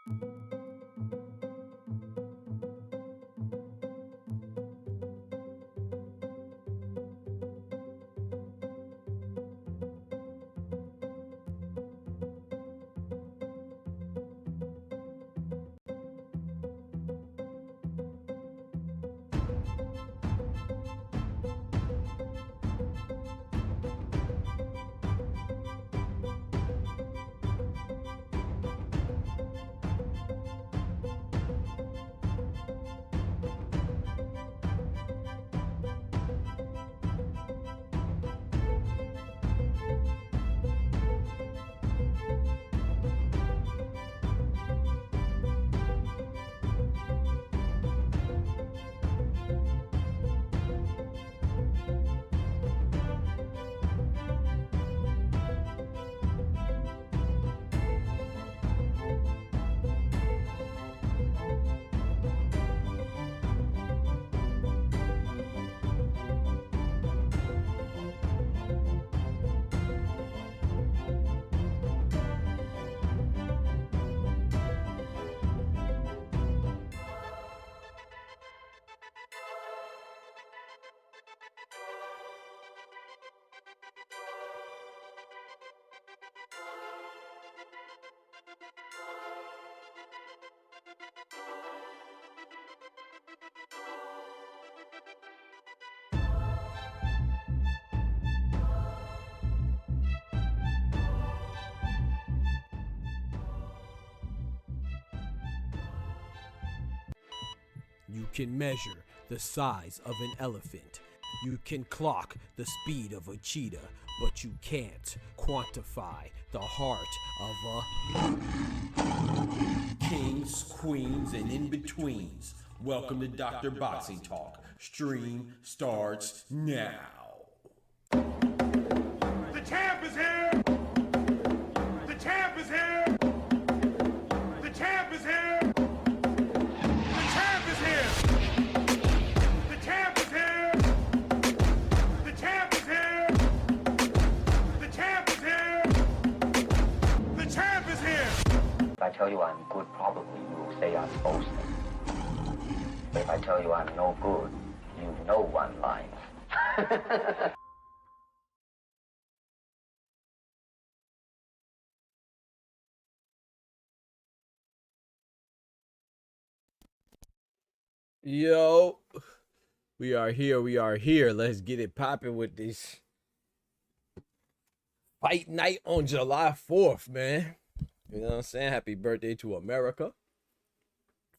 You can measure the size of an elephant. You can clock the speed of a cheetah, but you can't quantify the heart of a kings, queens, and in-betweens. Welcome to Dr. Boxing Talk. Stream starts now. The champ is here! The champ is here! The champ is here! The champ is here! The champ is here! The champ is here! The champ is here! The champ is here! If I tell you I'm good, probably you will say I'm boasting. But if I tell you I'm no good, you know I'm lying. Yo, we are here. We are here. Let's get it popping with this fight night on July 4th, man. You know what I'm saying? Happy birthday to America.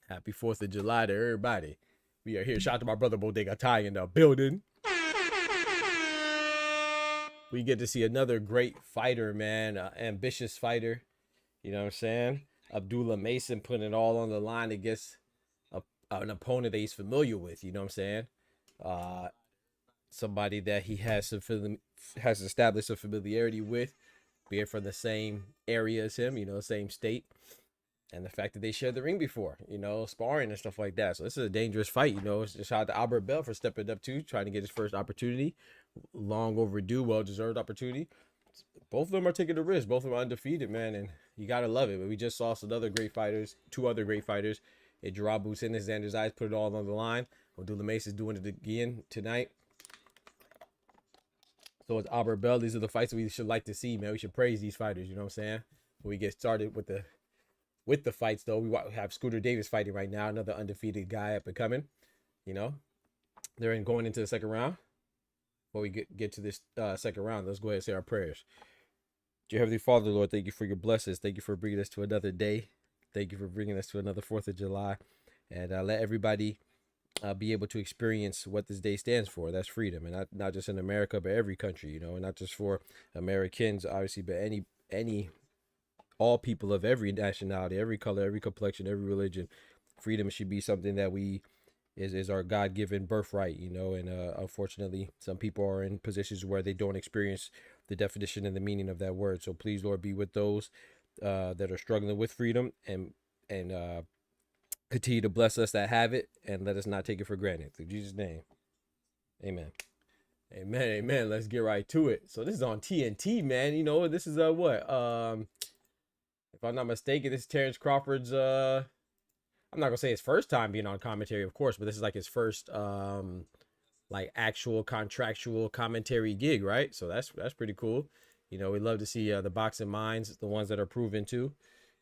Happy 4th of July to everybody. We are here. Shout out to my brother Bodega Ty in the building. We get to see another great fighter, man. Ambitious fighter. You know what I'm saying? Abdullah Mason putting it all on the line against an opponent that he's familiar with. You know what I'm saying? Somebody that he has established a familiarity with, being from the same area as him, you know, same state. And the fact that they shared the ring before, you know, sparring and stuff like that. So this is a dangerous fight, you know. Shout out to Albert Bell for stepping up too, trying to get his first opportunity. Long overdue, well-deserved opportunity. Both of them are taking the risk. Both of them are undefeated, man, and you got to love it. But we just saw some other great fighters, two other great fighters. Gerard Boots and Xander's Eyes put it all on the line. Abdullah Mace is doing it again tonight. So it's Albert Bell. These are the fights we should like to see, man. We should praise these fighters, you know what I'm saying? When we get started with the fights, though, we have Scooter Davis fighting right now, another undefeated guy up and coming. You know, they're going into the second round. Before we get to this second round, let's go ahead and say our prayers. Dear Heavenly Father, Lord, thank you for your blessings. Thank you for bringing us to another day. Thank you for bringing us to another 4th of July. And let everybody be able to experience what this day stands for. That's freedom. And not just in America, but every country, you know, and not just for Americans, obviously, but all people of every nationality, every color, every complexion, every religion. Freedom should be something that is our God-given birthright, you know, and unfortunately, some people are in positions where they don't experience the definition and the meaning of that word. So please, Lord, be with those that are struggling with freedom and continue to bless us that have it, and let us not take it for granted. In Jesus' name, amen. Amen, amen. Let's get right to it. So this is on TNT, man. You know, this is if I'm not mistaken, this is Terrence Crawford's I'm not gonna say his first time being on commentary, of course, but this is like his first like actual contractual commentary gig, right? So that's pretty cool. You know, we love to see the boxing minds, the ones that are proven to,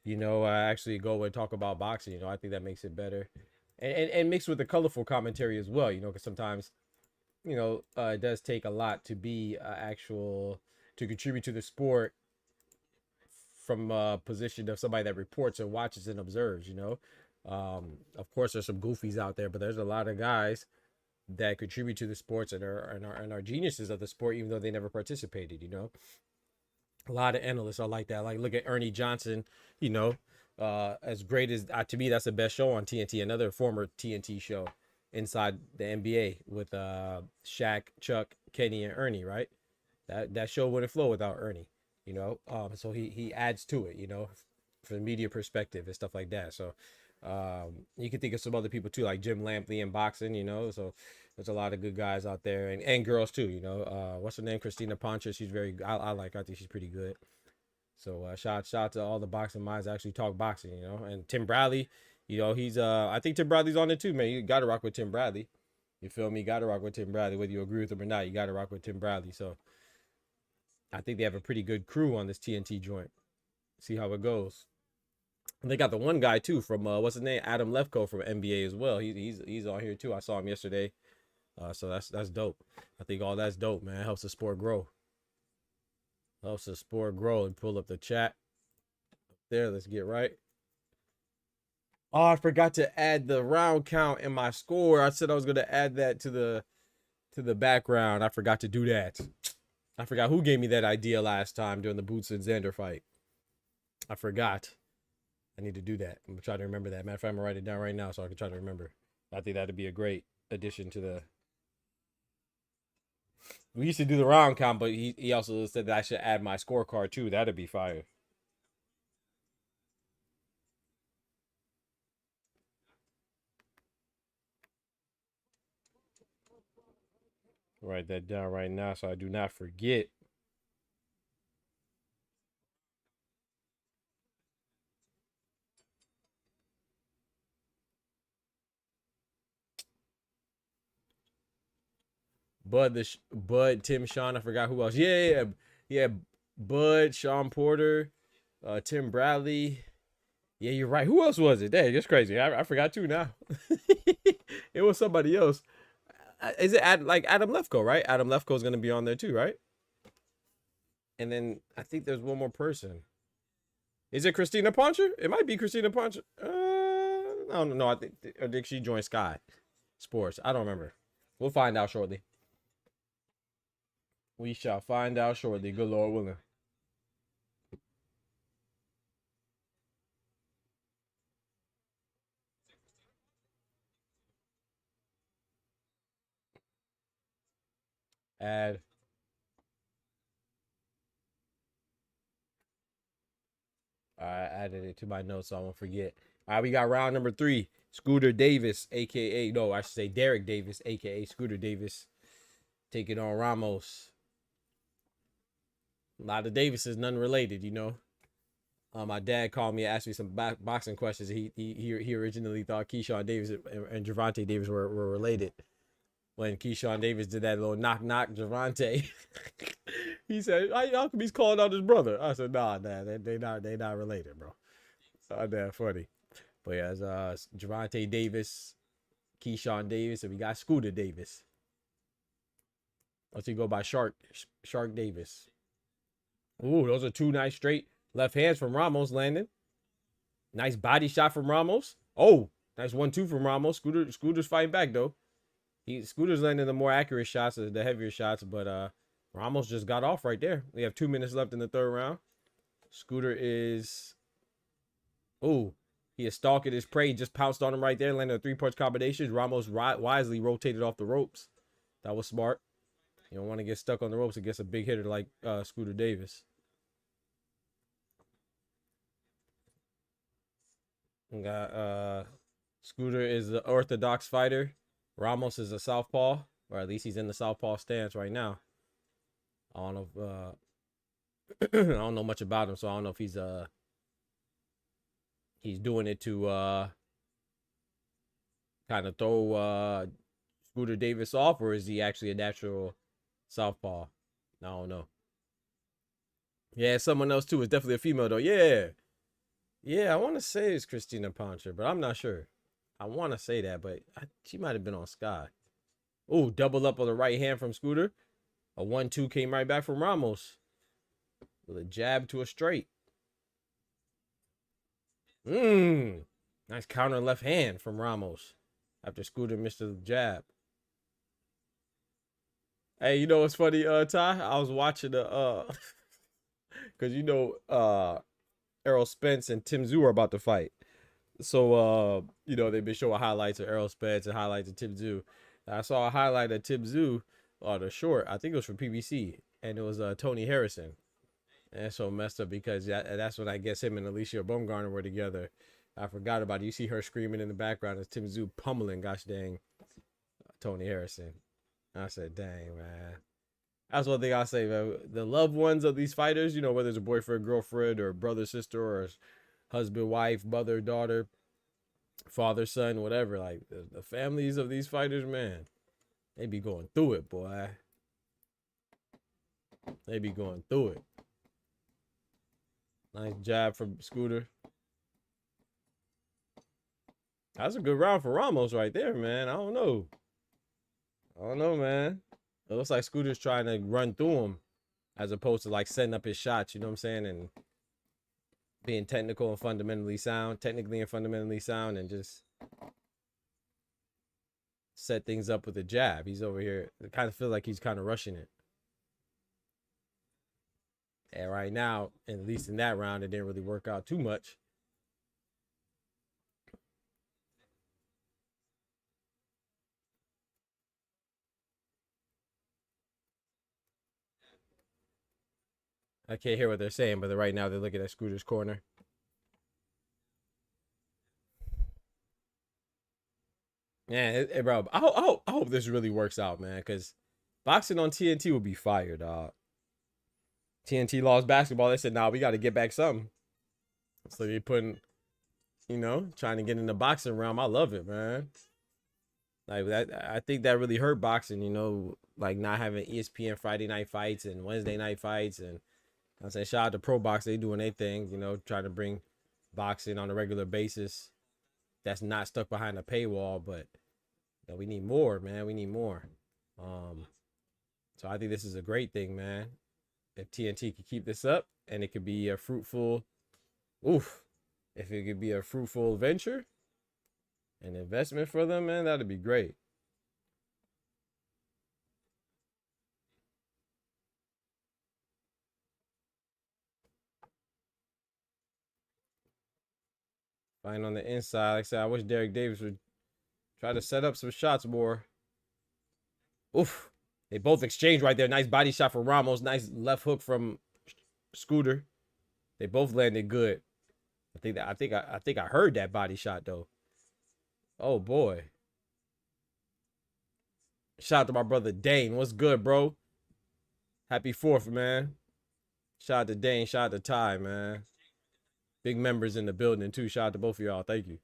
you know, actually go and talk about boxing. You know, I think that makes it better, and mixed with the colorful commentary as well. You know, because sometimes, you know, it does take a lot to be actual to contribute to the sport from a position of somebody that reports and watches and observes. You know, of course, there's some goofies out there, but there's a lot of guys that contribute to the sports and are geniuses of the sport, even though they never participated. You know, a lot of analysts are like that. Like, look at Ernie Johnson. You know, as great as to me, that's the best show on TNT. Another former TNT show inside the NBA with Shaq, Chuck, Kenny, and Ernie. Right, that show wouldn't flow without Ernie. You know, so he adds to it. You know, from a media perspective and stuff like that. So. You can think of some other people too, like Jim Lampley in boxing, you know, so there's a lot of good guys out there and girls too, you know. What's her name? Christina Poncher. She's very, I like her. I think she's pretty good. So shout to all the boxing minds that actually talk boxing, you know. And Tim Bradley, you know, he's I think Tim Bradley's on it too, man. You gotta rock with Tim Bradley. You feel me? You gotta rock with Tim Bradley, whether you agree with him or not. You gotta rock with Tim Bradley. So I think they have a pretty good crew on this TNT joint. See how it goes. And they got the one guy too from what's his name, Adam Lefkoe from NBA as well. He's on here too. I saw him yesterday, so that's dope. I think all that's dope, man. It helps the sport grow. Helps the sport grow. And pull up the chat there. Let's get right. Oh, I forgot to add the round count in my score. I said I was gonna add that to the background. I forgot to do that. I forgot who gave me that idea last time during the Boots and Xander fight. I forgot. I need to do that. I'm gonna try to remember that. Matter of fact, I'm gonna write it down right now so I can try to remember. I think that'd be a great addition to the. We used to do the round count, but he also said that I should add my scorecard too. That'd be fire. Write that down right now so I do not forget. Bud, Tim, Sean, I forgot who else. Yeah. Bud, Sean Porter, Tim Bradley. Yeah, you're right. Who else was it? Dang, it's crazy. I forgot too now. It was somebody else. Is it like Adam Lefkoe, right? Adam Lefkoe is gonna be on there too, right? And then I think there's one more person. Is it Christina Poncher? It might be Christina Poncher. I don't know. I think she joined Sky Sports. I don't remember. We'll find out shortly. We shall find out shortly. Good Lord willing. Add. I added it to my notes so I won't forget. All right, we got round number 3. Scooter Davis, aka I should say Derek Davis, aka Scooter Davis, taking on Ramos. A lot of Davises, none related, you know. My dad called me and asked me some boxing questions. He originally thought Keyshawn Davis and Gervonta Davis were related. When Keyshawn Davis did that little knock Gervonta, he said, "How come he's calling out his brother?" I said, "Nah, they not related, bro." So that funny. But yeah, it's Gervonta Davis, Keyshawn Davis, and we got Scooter Davis. Let's see, go by Shark Davis. Ooh, those are 2 nice straight left hands from Ramos landing. Nice body shot from Ramos. Oh, nice 1-2 from Ramos. Scooter's fighting back though. Scooter's landing the more accurate shots, the heavier shots, but Ramos just got off right there. We have 2 minutes left in the 3rd round. Scooter is. Ooh. He is stalking his prey, just pounced on him right there, landed a 3-punch combination. Ramos wisely rotated off the ropes. That was smart. You don't want to get stuck on the ropes against a big hitter like Scooter Davis. We got Scooter is the orthodox fighter. Ramos is a southpaw, or at least he's in the southpaw stance right now. I don't know if, I don't know much about him, so I don't know if he's he's doing it to kind of throw Scooter Davis off, or is he actually a natural southpaw? I don't know. Yeah, someone else too. It's definitely a female though. Yeah. Yeah, I want to say it's Christina Poncher, but I'm not sure. I want to say that, but she might have been on Sky. Oh, double up on the right hand from Scooter. A 1-2 came right back from Ramos. With a jab to a straight. Nice counter left hand from Ramos. After Scooter missed the jab. Hey, you know what's funny, Ty? I was watching the because Errol Spence and Tim Tszyu are about to fight. So they've been showing highlights of Errol Spence and highlights of Tim Tszyu. I saw a highlight of Tim Tszyu on the short. I think it was from PBC, and it was Tony Harrison. And that's so messed up because that's when I guess him and Alicia Baumgartner were together. I forgot about it. You see her screaming in the background as Tim Tszyu pummeling, gosh dang, Tony Harrison. I said, dang, man. That's one thing I say, man. The loved ones of these fighters, whether it's a boyfriend, girlfriend, or brother, sister, or husband, wife, mother, daughter, father, son, whatever. Like, the families of these fighters, man, they be going through it, boy. They be going through it. Nice jab from Scooter. That's a good round for Ramos right there, man. I don't know, man. It looks like Scooter's trying to run through him as opposed to like setting up his shots, you know what I'm saying? And being technically and fundamentally sound, and just set things up with a jab. He's over here. It kind of feels like he's kind of rushing it. And right now, at least in that round, it didn't really work out too much. I can't hear what they're saying, but right now they're looking at Scooter's corner. Man, bro, I hope this really works out, man, because boxing on TNT would be fire, dog. TNT lost basketball. They said, nah, we got to get back something. So they putting, trying to get in the boxing realm. I love it, man. Like that, I think that really hurt boxing, like not having ESPN Friday night fights and Wednesday night fights. And I say, shout out to Pro Box. They doing their thing, trying to bring boxing on a regular basis. That's not stuck behind a paywall, but we need more, man. We need more. So I think this is a great thing, man. If TNT could keep this up and it could be a fruitful, if it could be a fruitful venture, an investment for them, man, that'd be great. Fighting on the inside. Like I said, I wish Derek Davis would try to set up some shots more. Oof. They both exchanged right there. Nice body shot for Ramos. Nice left hook from Scooter. They both landed good. I think I heard that body shot though. Oh boy. Shout out to my brother Dane. What's good, bro? Happy 4th, man. Shout out to Dane. Shout out to Ty, man. Big members in the building too. Shout out to both of y'all. Thank you.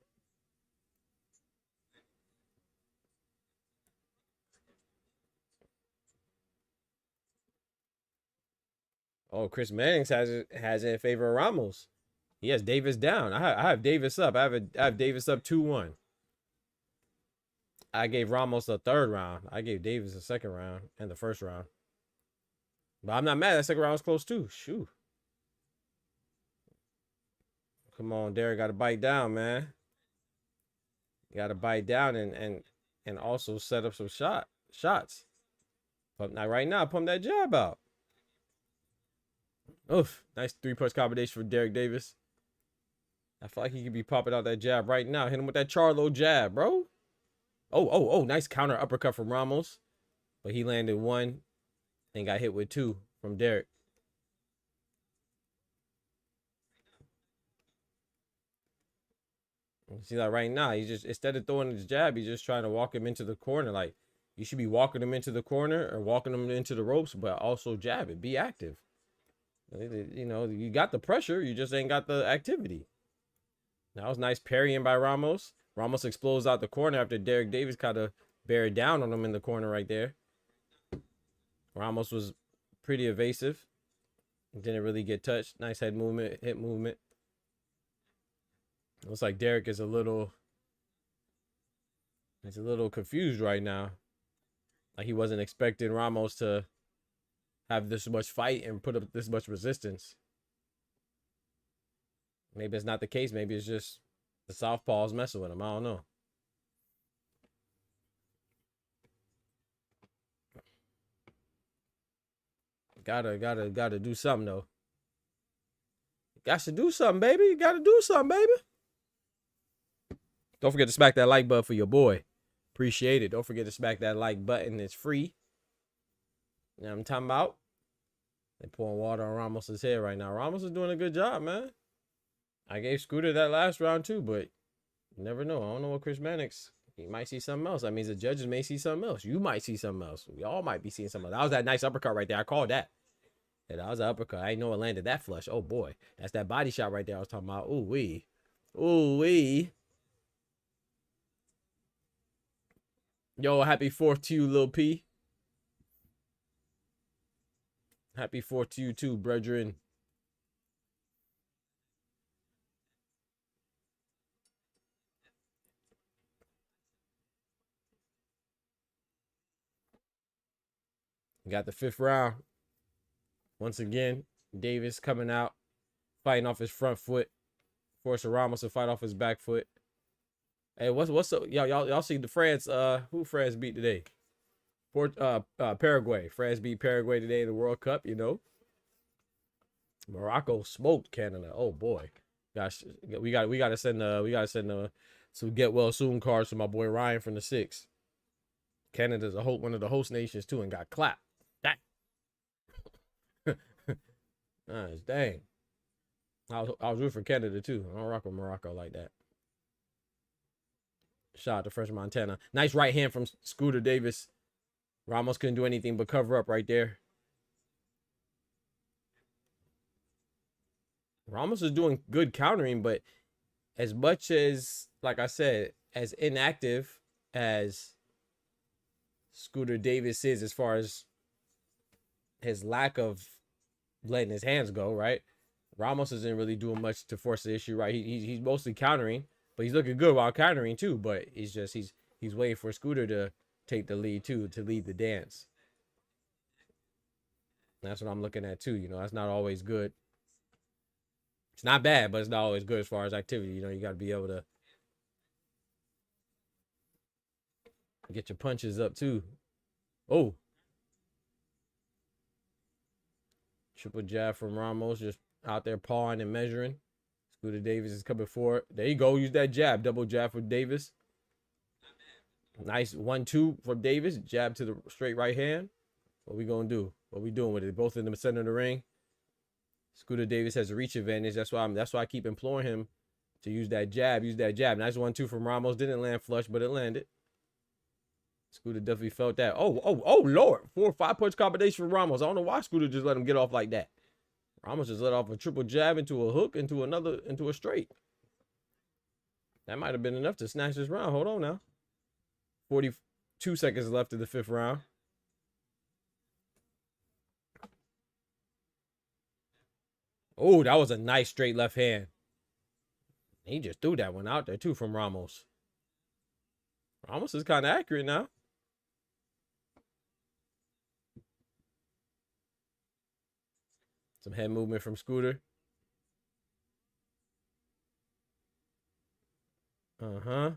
Oh, Chris Mannings has it in favor of Ramos. He has Davis down. I have Davis up. I have Davis up 2-1. I gave Ramos the 3rd round. I gave Davis the 2nd round and the 1st round. But I'm not mad. That 2nd round was close too. Shoot. Come on, Derek. Got to bite down, man. Got to bite down and also set up some shots. But now, right now, pump that jab out. Oof. Nice 3-punch combination for Derek Davis. I feel like he could be popping out that jab right now. Hit him with that Charlo jab, bro. Oh. Nice counter uppercut from Ramos. But he landed 1 and got hit with 2 from Derek. See, like right now, he's just, instead of throwing his jab, he's just trying to walk him into the corner. Like, you should be walking him into the corner or walking him into the ropes, but also jab it. Be active. You got the pressure, you just ain't got the activity. That was nice parrying by Ramos. Ramos explodes out the corner after Derek Davis kind of bear down on him in the corner right there. Ramos was pretty evasive. Didn't really get touched. Nice head movement, hip movement. Looks like Derek is a little confused right now. Like he wasn't expecting Ramos to have this much fight and put up this much resistance. Maybe it's not the case. Maybe it's just the southpaws messing with him. I don't know. Gotta do something though. Got to do something, baby. You gotta do something, baby. Don't forget to smack that like button for your boy. Appreciate it. Don't forget to smack that like button. It's free. You know what I'm talking about? They're pouring water on Ramos's head right now. Ramos is doing a good job, man. I gave Scooter that last round too, but you never know. I don't know what Chris Mannix. He might see something else. That means the judges may see something else. You might see something else. We all might be seeing something else. That was that nice uppercut right there. I called that. Yeah, that was an uppercut. I didn't know it landed that flush. Oh boy. That's that body shot right there I was talking about. Ooh wee. Ooh wee. Yo, happy 4th to you, Lil P. Happy 4th to you too, brethren. Got the 5th round. Once again, Davis coming out, fighting off his front foot, forcing Ramos to fight off his back foot. Hey, what's up? Y'all see the France? Who France beat today? Paraguay. France beat Paraguay today in the World Cup. You know, Morocco smoked Canada. Oh boy, gosh, we got to send some get well soon cards to my boy Ryan from the 6. Canada's one of the host nations too, and got clapped. Nice, dang. I was rooting for Canada too. I don't rock with Morocco like that. Shout out to Fresh Montana. Nice right hand from Scooter Davis. Ramos couldn't do anything but cover up right there. Ramos is doing good countering, but as much as, like I said, as inactive as Scooter Davis is as far as his lack of letting his hands go, right? Ramos isn't really doing much to force the issue, right? He's mostly countering, but he's looking good while countering too. But he's waiting for Scooter to take the lead too, to lead the dance. That's what I'm looking at too. You know, that's not always good. It's not bad, but it's not always good as far as activity. You know, you got to be able to get your punches up too. Oh. Triple jab from Ramos, just out there pawing and measuring. Scooter Davis is coming forward. There you go. Use that jab. Double jab for Davis. Nice 1-2 from Davis. Jab to the straight right hand. What we going to do? What we doing with it? Both in the center of the ring. Scooter Davis has a reach advantage. That's why I keep imploring him to use that jab. Use that jab. Nice 1-2 from Ramos. Didn't land flush, but it landed. Scooter definitely felt that. Oh, Lord. 4 or 5 punch combination from Ramos. I don't know why Scooter just let him get off like that. Ramos just let off a triple jab into a hook, into a straight. That might have been enough to snatch this round. Hold on now. 42 seconds left of the 5th round. Oh, that was a nice straight left hand. He just threw that one out there too from Ramos. Ramos is kind of accurate now. Some head movement from Scooter. Uh-huh.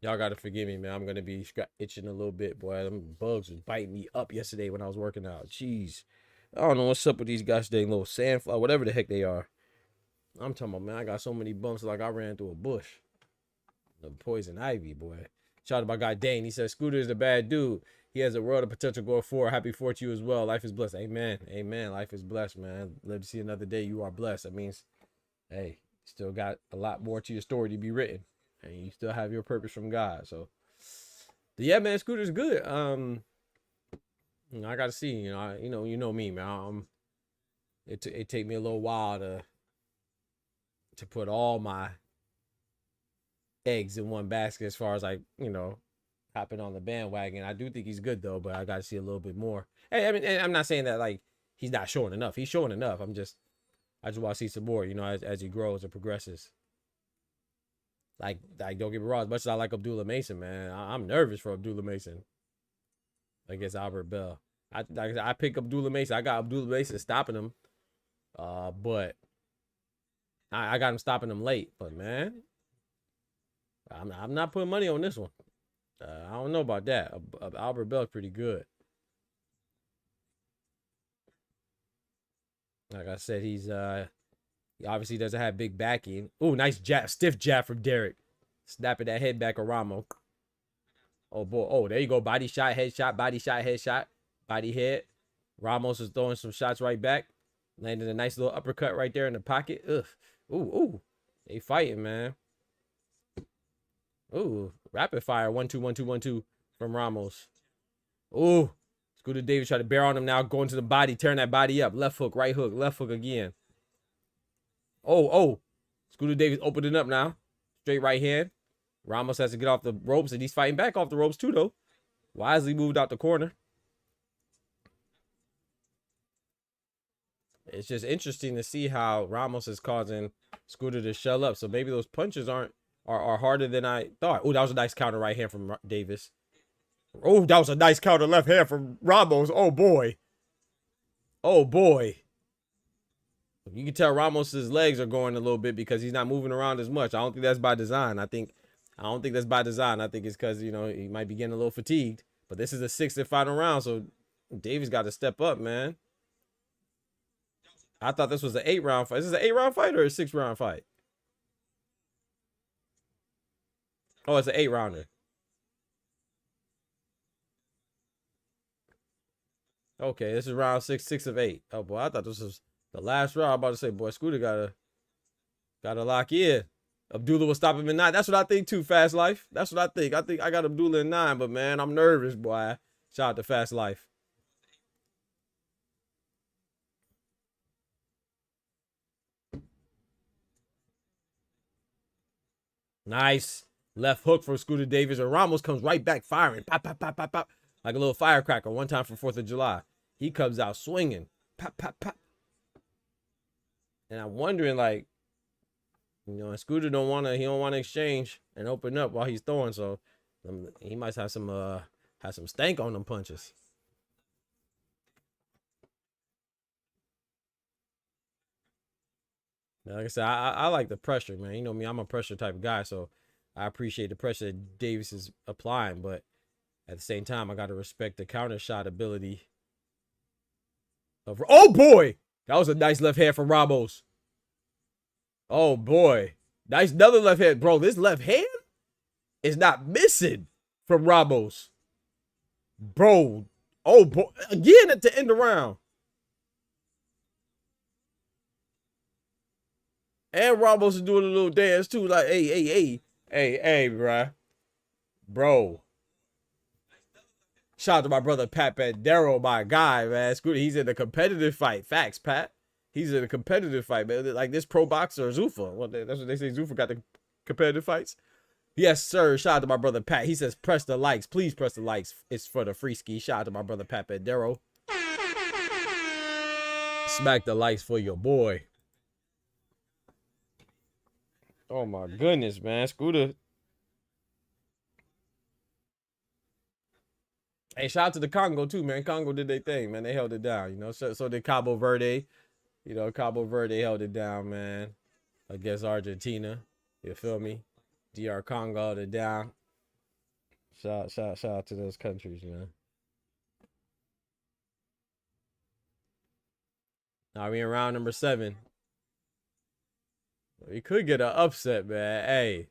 Y'all got to forgive me, man. I'm going to be itching a little bit, boy. Them bugs was biting me up yesterday when I was working out. Jeez. I don't know what's up with these guys, they little sandfly, whatever the heck they are. I'm talking about, man, I got so many bumps like I ran through a bush. The poison ivy, boy. Shout out to my guy Dane. He says, Scooter is a bad dude. He has a world of potential going forward. Happy for you as well. Life is blessed. Amen. Amen. Life is blessed, man. Live to see another day. You are blessed. That means, hey, still got a lot more to your story to be written. And you still have your purpose from God. So Yeah, man, Scooter's good. I gotta see. You know me, man. It take me a little while to put all my eggs in one basket as far as like hopping on the bandwagon. I do think he's good though, but I gotta see a little bit more. Hey, I mean, and I'm not saying that like he's not showing enough. He's showing enough. I just want to see some more. As he grows and progresses. Like don't get me wrong. As much as I like Abdullah Mason, man, I'm nervous for Abdullah Mason against Albert Bell. I pick Abdullah Mason. I got Abdullah Mason stopping him. But I got him stopping him late. But man, I'm not putting money on this one. I don't know about that. Albert Bell's pretty good. Like I said, he obviously doesn't have big backing. Ooh, nice jab, stiff jab from Derek. Snapping that head back of Ramos. Oh boy. Oh, there you go. Body shot, head shot, body shot, head shot, body head. Ramos is throwing some shots right back. Landed a nice little uppercut right there in the pocket. Ugh. Ooh. They fighting, man. Ooh. Rapid fire. 1-2, 1-2, 1-2 from Ramos. Ooh. Scooter Davis try to bear on him now. Going to the body. Tearing that body up. Left hook. Right hook. Left hook again. Oh. Scooter Davis opening up now. Straight right hand. Ramos has to get off the ropes. And he's fighting back off the ropes too, though. Wisely moved out the corner. It's just interesting to see how Ramos is causing Scooter to shell up. So maybe those punches are harder than I thought. Oh, that was a nice counter right hand from Davis. Oh, that was a nice counter left hand from Ramos. Oh, boy. Oh, boy. You can tell Ramos's legs are going a little bit because he's not moving around as much. I don't think that's by design. I don't think that's by design. I think it's because, he might be getting a little fatigued. But this is the sixth and final round, so Davis got to step up, man. I thought this was an 8-round fight. Is this an 8-round fight or a 6-round fight? Oh, it's an 8-rounder. Okay, this is round 6 of 8. Oh boy, I thought this was the last round. I'm about to say, boy, Scooter gotta lock in. Abdullah will stop him in 9. That's what I think too, Fast Life. That's what I think. I think I got Abdullah in 9, but man, I'm nervous, boy. Shout out to Fast Life. Nice. Left hook for Scooter Davis. And Ramos comes right back firing. Pop, pop, pop, pop, pop. Like a little firecracker. One time for 4th of July. He comes out swinging. Pop, pop, pop. And I'm wondering, like, Scooter don't want to exchange and open up while he's throwing. So he might have some stank on them punches. Like I said, I like the pressure, man. You know me, I'm a pressure type of guy, so I appreciate the pressure that Davis is applying, but at the same time, I got to respect the counter shot ability of. Oh boy, that was a nice left hand from Ramos. Oh boy, nice another left hand, bro. This left hand is not missing from Ramos, bro. Oh boy, again at the end of the round. And Ramos is doing a little dance too, like, hey, bruh. Bro. Shout out to my brother Pat Bandero, my guy, man. Scooter, he's in a competitive fight. Facts, Pat. He's in a competitive fight, man. Like this pro boxer, Zuffa. Well, that's what they say. Zuffa got the competitive fights. Yes, sir. Shout out to my brother Pat. He says, press the likes. Please press the likes. It's for the free ski. Shout out to my brother Pat Bandero. Smack the likes for your boy. Oh my goodness, man. Scooter. Hey, shout out to the Congo too, man. Congo did their thing, man. They held it down, So did Cabo Verde. Cabo Verde held it down, man. Against Argentina. You feel me? DR Congo held it down. Shout out to those countries, man. Now we in round number 7. We could get an upset, man. Hey.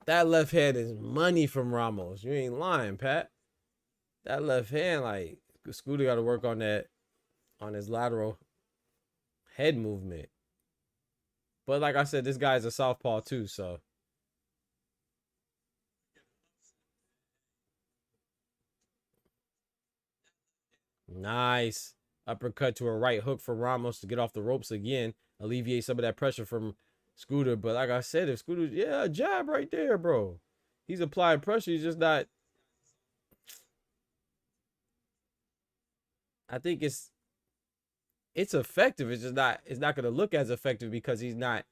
That left hand is money from Ramos. You ain't lying, Pat. That left hand, like, Scooter got to work on that, on his lateral head movement. But like I said, this guy's a southpaw too, so. Nice. Uppercut to a right hook for Ramos to get off the ropes again. Alleviate some of that pressure from Scooter. But like I said, if Scooter, yeah, jab right there, bro. He's applying pressure. He's just not. I think it's effective. It's just not. It's not going to look as effective because he's not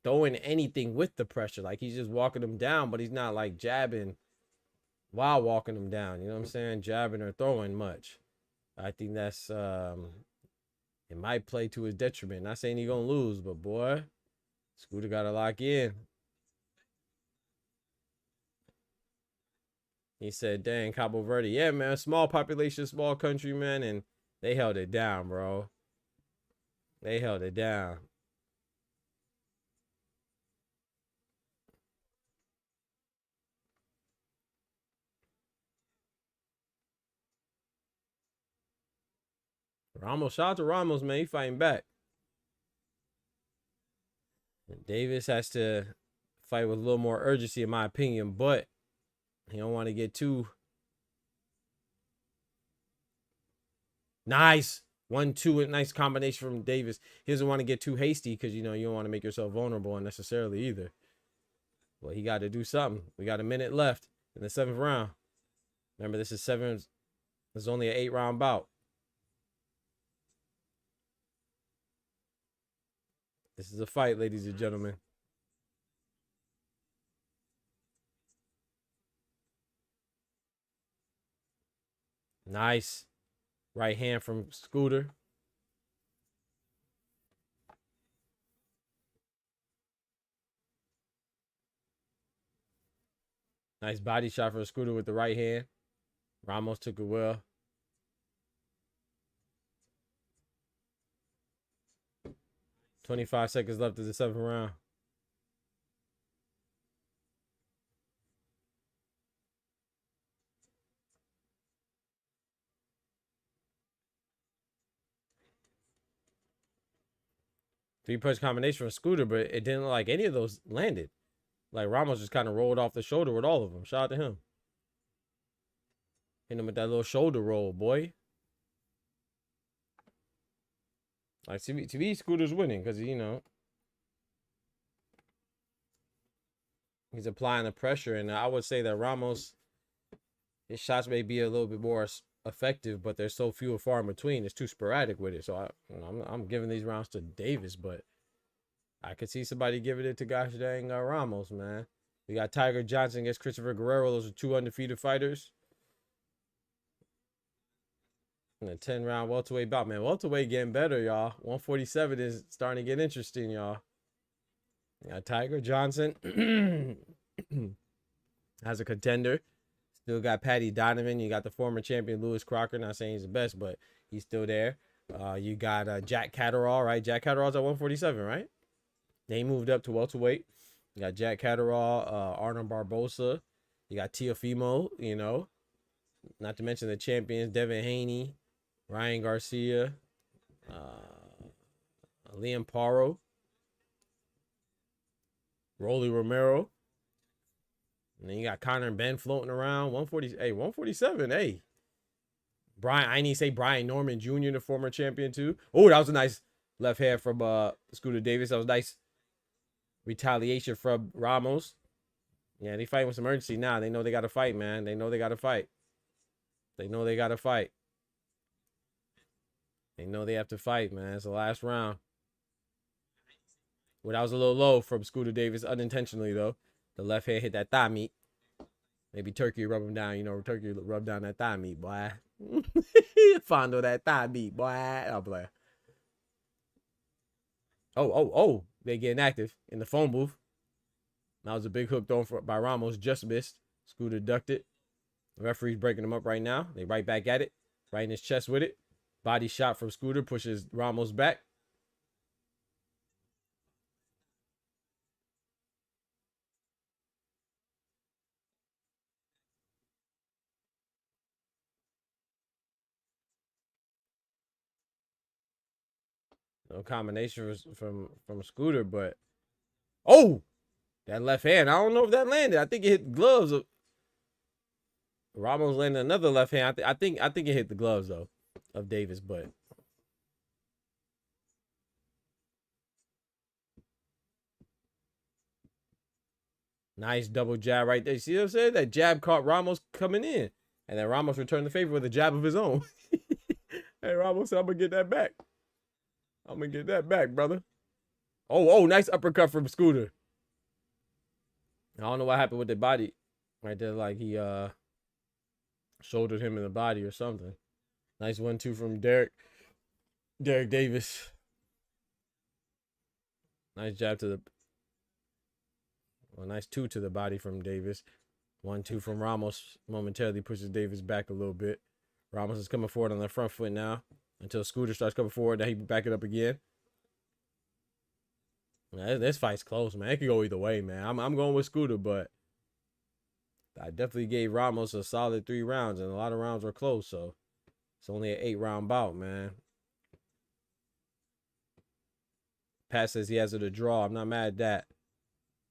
throwing anything with the pressure. Like he's just walking them down, but he's not like jabbing while walking them down. You know what I'm saying? Jabbing or throwing much. I think that's it might play to his detriment. Not saying he's gonna lose, but boy, Scooter gotta lock in. He said, dang, Cabo Verde. Yeah, man, small population, small country, man, and they held it down, bro. They held it down. Ramos, shout out to Ramos, man. He fighting back. And Davis has to fight with a little more urgency, in my opinion, but he don't want to get too. Nice. 1-2, nice combination from Davis. He doesn't want to get too hasty because, you know, you don't want to make yourself vulnerable unnecessarily either. Well, he got to do something. We got a minute left in the 7th round. Remember, this is 7. This is only an 8-round bout. This is a fight, ladies and gentlemen. Nice. Right hand from Scooter. Nice body shot for Scooter with the right hand. Ramos took it well. $25 seconds left of the 7th round. Three-punch combination from Scooter, but it didn't look like any of those landed. Like Ramos just kind of rolled off the shoulder with all of them. Shout out to him. Hit him with that little shoulder roll, boy. Like, to me, Scooter's winning because, you know, he's applying the pressure. And I would say that Ramos, his shots may be a little bit more effective, but they're so few and far in between. It's too sporadic with it. So I'm giving these rounds to Davis, but I could see somebody giving it to gosh dang Ramos, man. We got Tiger Johnson against Christopher Guerrero. Those are 2 undefeated fighters. In a 10-round welterweight bout, man. Welterweight getting better, y'all. 147 is starting to get interesting, y'all. You got Tiger Johnson as a contender. Still got Patty Donovan. You got the former champion Lewis Crocker. Not saying he's the best, but he's still there. You got Jack Catterall, right? Jack Catterall's at 147, right? They moved up to welterweight. You got Jack Catterall, Arnold Barbosa. You got Teofimo, you know. Not to mention the champions, Devin Haney, Ryan Garcia, Liam Paro, Rolly Romero. And then you got Connor and Ben floating around. 147. Hey. I need to say Brian Norman Jr., the former champion, too. Oh, that was a nice left hand from Scooter Davis. That was nice retaliation from Ramos. Yeah, they fighting with some urgency now. They know they got to fight, man. They know they got to fight. They know they got to fight. They know they have to fight, man. It's the last round. Well, that was a little low from Scooter Davis, unintentionally, though. The left hand hit that thigh meat. Maybe Turkey rub him down. You know, Turkey rub down that thigh meat, boy. Fondle that thigh meat, boy. I'll play. Oh. They getting active in the phone booth. That was a big hook thrown by Ramos. Just missed. Scooter ducked it. The referee's breaking him up right now. They right back at it. Right in his chest with it. Body shot from Scooter. Pushes Ramos back. No combination from Scooter, but oh, that left hand. I don't know if that landed. I think it hit the gloves. Ramos landed another left hand. I think it hit the gloves though. of Davis, but nice double jab right there. See what I'm saying? That jab caught Ramos coming in. And then Ramos returned the favor with a jab of his own. Hey, Ramos said, I'm going to get that back. I'm going to get that back, brother. Oh, nice uppercut from Scooter. I don't know what happened with the body. Right there, like he shouldered him in the body or something. Nice 1-2 from Derek Davis. Nice jab to the... Well, nice 2 to the body from Davis. 1-2 from Ramos. Momentarily pushes Davis back a little bit. Ramos is coming forward on the front foot now. Until Scooter starts coming forward. Now he back it up again. Man, this fight's close, man. It could go either way, man. I'm going with Scooter, but I definitely gave Ramos a solid 3 rounds, and a lot of rounds were close, so it's only an 8-round bout, man. Pat says he has it a draw. I'm not mad at that.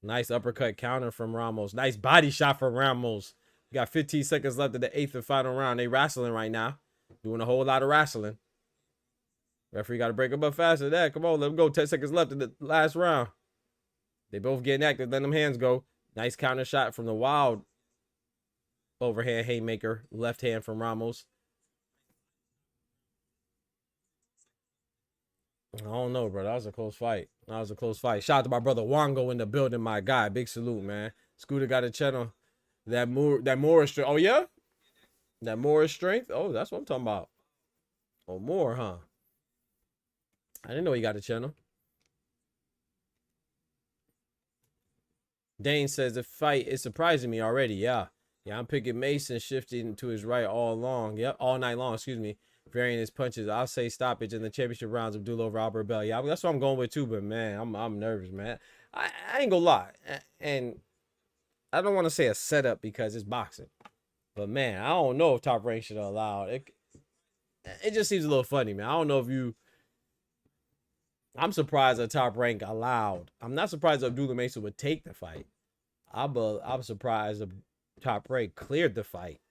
Nice uppercut counter from Ramos. Nice body shot from Ramos. We got 15 seconds left of the 8th and final round. They wrestling right now. Doing a whole lot of wrestling. Referee got to break them up faster than that. Come on, let them go. 10 seconds left in the last round. They both getting active. Let them hands go. Nice counter shot from the wild overhand haymaker. Left hand from Ramos. I don't know, bro. That was a close fight. Shout out to my brother Wango in the building, my guy. Big salute, man. Scooter got a channel. That Morris strength. Oh, yeah? That Morris strength? Oh, that's what I'm talking about. Oh, more, huh? I didn't know he got a channel. Dane says the fight is surprising me already. Yeah, I'm picking Mason shifting to his right all along. Yep, all night long. Excuse me. Varying his punches. I'll say stoppage in the championship rounds of Abdullah over Albert Bell. Yeah, that's what I'm going with too. But man, I'm nervous, man. I ain't gonna lie, and I don't want to say a setup because it's boxing. But man, I don't know if Top Rank should have allowed it. It just seems a little funny, man. I don't know if you. I'm surprised that Top Rank allowed. I'm not surprised that Abdullah Mason would take the fight. I'm surprised that Top Rank cleared the fight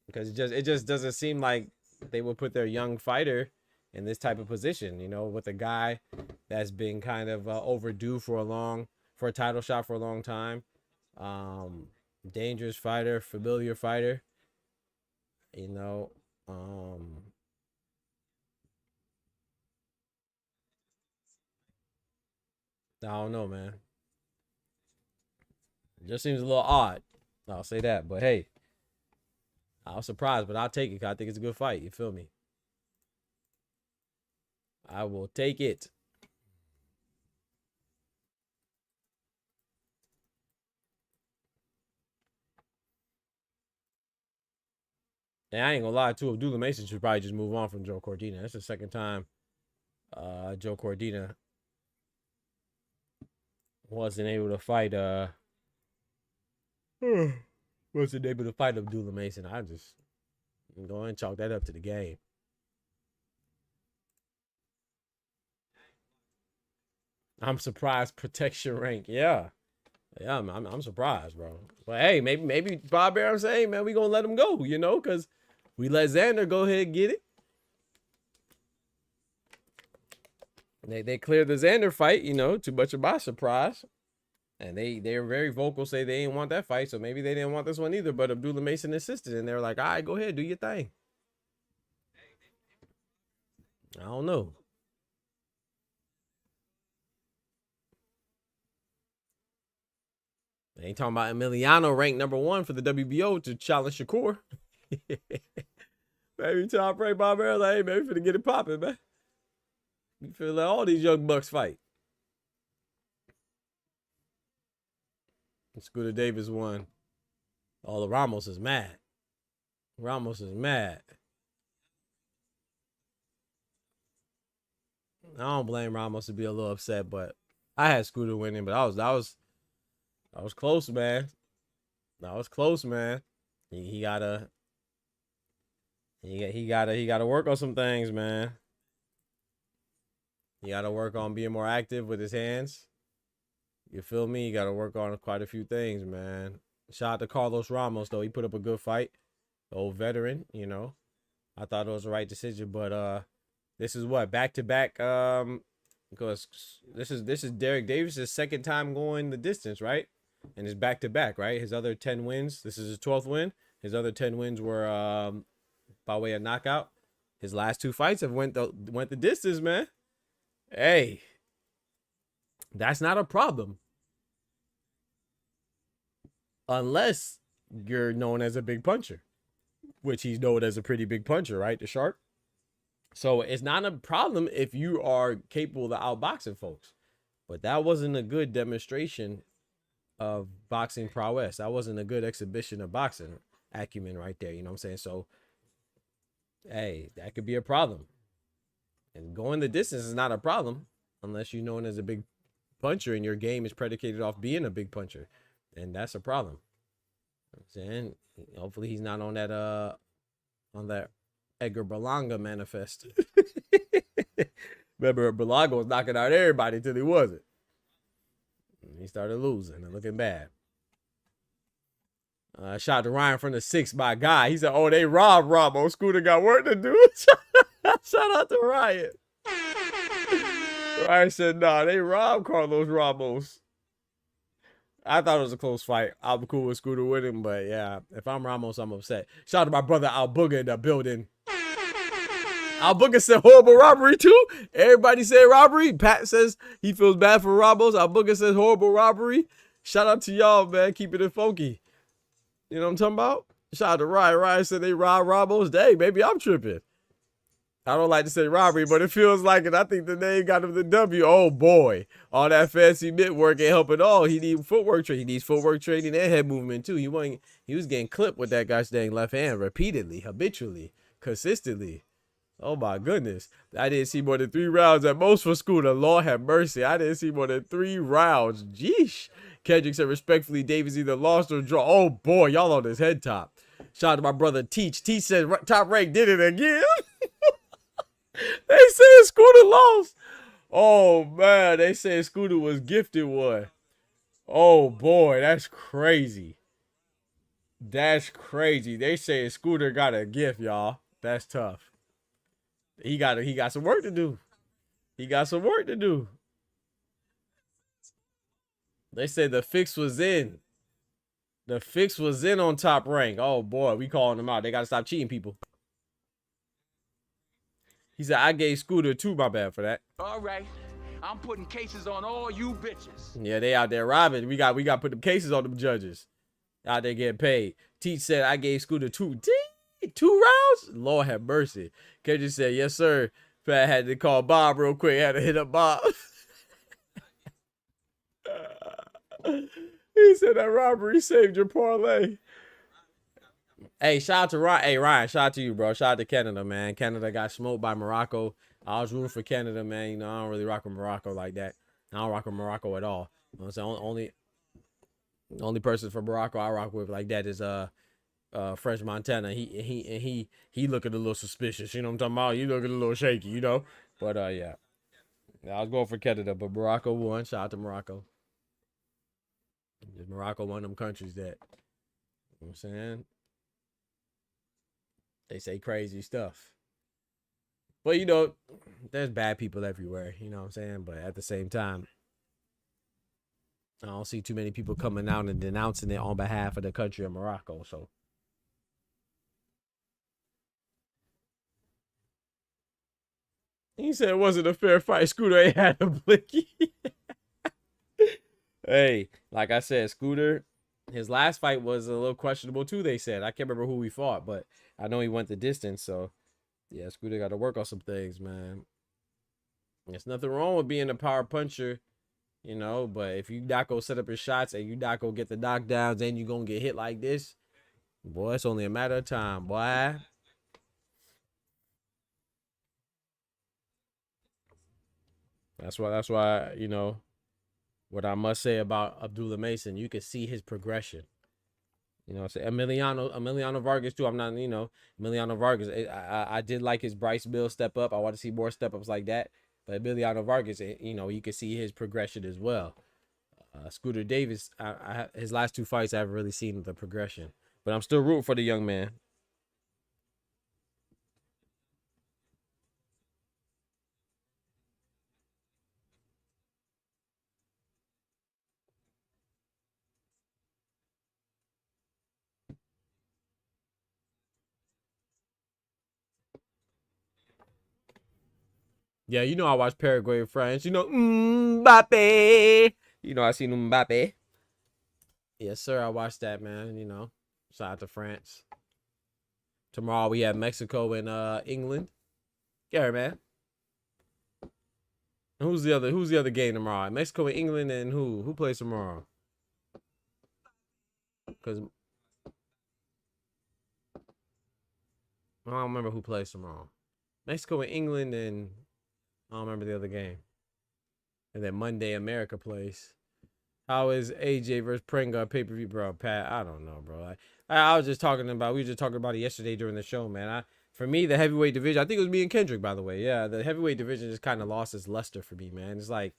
because it just doesn't seem like they would put their young fighter in this type of position. You know, with a guy that's been kind of overdue for a title shot for a long time. Dangerous fighter, familiar fighter. You know. I don't know, man. It just seems a little odd. I'll say that. But hey, I was surprised, but I'll take it because I think it's a good fight. You feel me? I will take it. And I ain't gonna lie, too. Abdullah Mason should probably just move on from Joe Cordina. That's the second time Joe Cordina wasn't able to fight wasn't able to fight Abdullah Mason. I'm going and chalk that up to the game. I'm surprised protection rank. Yeah, I'm surprised, bro. But hey, maybe Bob Arum say, hey, man, we gonna let him go, you know, because we let Xander go ahead and get it. They cleared the Xander fight, you know, too much of my surprise. And they're very vocal, say they didn't want that fight, so maybe they didn't want this one either. But Abdullah Mason insisted, and they were like, all right, go ahead, do your thing. I don't know. They ain't talking about Emiliano ranked #1 for the WBO to challenge Shakur. Maybe Top Rank Bob Arum like, hey, man, we finna get it popping, man. You feel like all these young bucks fight. Scooter Davis won. Oh, Ramos is mad. Ramos is mad. I don't blame Ramos to be a little upset, but I had Scooter winning, but that was close, man. That was close, man. He gotta work on some things, man. He gotta work on being more active with his hands. You feel me? You gotta work on quite a few things, man. Shout out to Carlos Ramos, though. He put up a good fight. The old veteran, you know. I thought it was the right decision, but this is what back to back. Because this is Derek Davis' second time going the distance, right? And it's back to back, right? His other 10 wins. This is his 12th win. His other 10 wins were by way of knockout. His last 2 fights have went the distance, man. Hey, that's not a problem. Unless you're known as a big puncher, which he's known as a pretty big puncher, right? The Shark. So it's not a problem if you are capable of outboxing folks. But that wasn't a good demonstration of boxing prowess. That wasn't a good exhibition of boxing acumen right there. You know what I'm saying? So, hey, that could be a problem. And going the distance is not a problem unless you're known as a big puncher and your game is predicated off being a big puncher. And that's a problem. You know what I'm saying? Hopefully he's not on that Edgar Berlanga manifest. Remember, Berlanga was knocking out everybody until he wasn't. He started losing and looking bad. Shout out to Ryan from the 6 by Guy. He said, oh, they robbed Ramo. Scooter got work to do. Shout out to Ryan. Ryan said, nah, they robbed Carlos Ramos. I thought it was a close fight. I'm cool with Scooter winning, but yeah, if I'm Ramos, I'm upset. Shout out to my brother Al Booger in the building. Al Booger said horrible robbery too. Everybody said robbery. Pat says he feels bad for Ramos. Al Booger says horrible robbery. Shout out to y'all, man. Keeping it funky. You know what I'm talking about? Shout out to Ryan. Ryan said they robbed Ramos. Dang, maybe I'm tripping. I don't like to say robbery, but it feels like it. I think the name got him the W. Oh, boy. All that fancy mitt work ain't helping at all. He needs footwork training. He needs footwork training and head movement, too. He was getting clipped with that guy's dang left hand repeatedly, habitually, consistently. Oh, my goodness. I didn't see more than 3 rounds at most for Scooter. Lord have mercy. I didn't see more than 3 rounds. Jeesh. Kendrick said, respectfully, Davis either lost or draw. Oh, boy. Y'all on his head top. Shout out to my brother Teach. Teach said Top Rank did it again. They said Scooter lost. Oh, man. They said Scooter was gifted one. Oh, boy. That's crazy. That's crazy. They say Scooter got a gift, y'all. That's tough. He got some work to do. He got some work to do. They said the fix was in. The fix was in on Top Rank. Oh, boy. We calling them out. They got to stop cheating people. He said, I gave Scooter 2, my bad for that. All right. I'm putting cases on all you bitches. Yeah, they out there robbing. We got to put them cases on them judges. Out there getting paid. Teach said, I gave Scooter 2. 2 rounds? Lord have mercy. Kendrick said, yes, sir. Fat had to call Bob real quick. Had to hit up Bob. He said that robbery saved your parlay. Hey, shout out to Ryan. Hey, Ryan, shout out to you, bro. Shout out to Canada, man. Canada got smoked by Morocco. I was rooting for Canada, man. You know, I don't really rock with Morocco like that. I don't rock with Morocco at all. You know what I'm saying? The only person from Morocco I rock with like that is French Montana. He looking a little suspicious. You know what I'm talking about? You looking a little shaky, you know? But yeah. I was going for Canada, but Morocco won. Shout out to Morocco. Morocco one of them countries that, you know what I'm saying? They say crazy stuff. But, you know, there's bad people everywhere, you know what I'm saying? But at the same time, I don't see too many people coming out and denouncing it on behalf of the country of Morocco. So, he said it wasn't a fair fight. Scooter ain't had a blicky. Hey, like I said, Scooter, his last fight was a little questionable too, they said. I can't remember who he fought, but I know he went the distance. So, yeah, Scooter got to work on some things, man. There's nothing wrong with being a power puncher, you know, but if you not go set up your shots and you not go get the knockdowns and you going to get hit like this, boy, it's only a matter of time, boy. That's why, you know, what I must say about Abdullah Mason, you can see his progression. You know, say Emiliano Vargas too. I'm not, you know, Emiliano Vargas. I did like his Bryce Mills step up. I want to see more step ups like that. But Emiliano Vargas, you know, you can see his progression as well. Scooter Davis, his last 2 fights, I haven't really seen the progression. But I'm still rooting for the young man. Yeah, you know I watch Paraguay and France. You know, Mbappe. You know I seen Mbappe. Yes, sir. I watched that, man. You know, shout out to France. Tomorrow we have Mexico and England. Yeah, man. And who's the other game tomorrow? Mexico and England, and who plays tomorrow? Because I don't remember who plays tomorrow. Mexico and England, and I don't remember the other game. And then Monday America plays. How is AJ versus Pringa pay-per-view, bro? Pat, I don't know, bro. I was just talking about, we were just talking about it yesterday during the show, man. For me, the heavyweight division, I think it was me and Kendrick, by the way. Yeah, the heavyweight division just kind of lost its luster for me, man. It's like,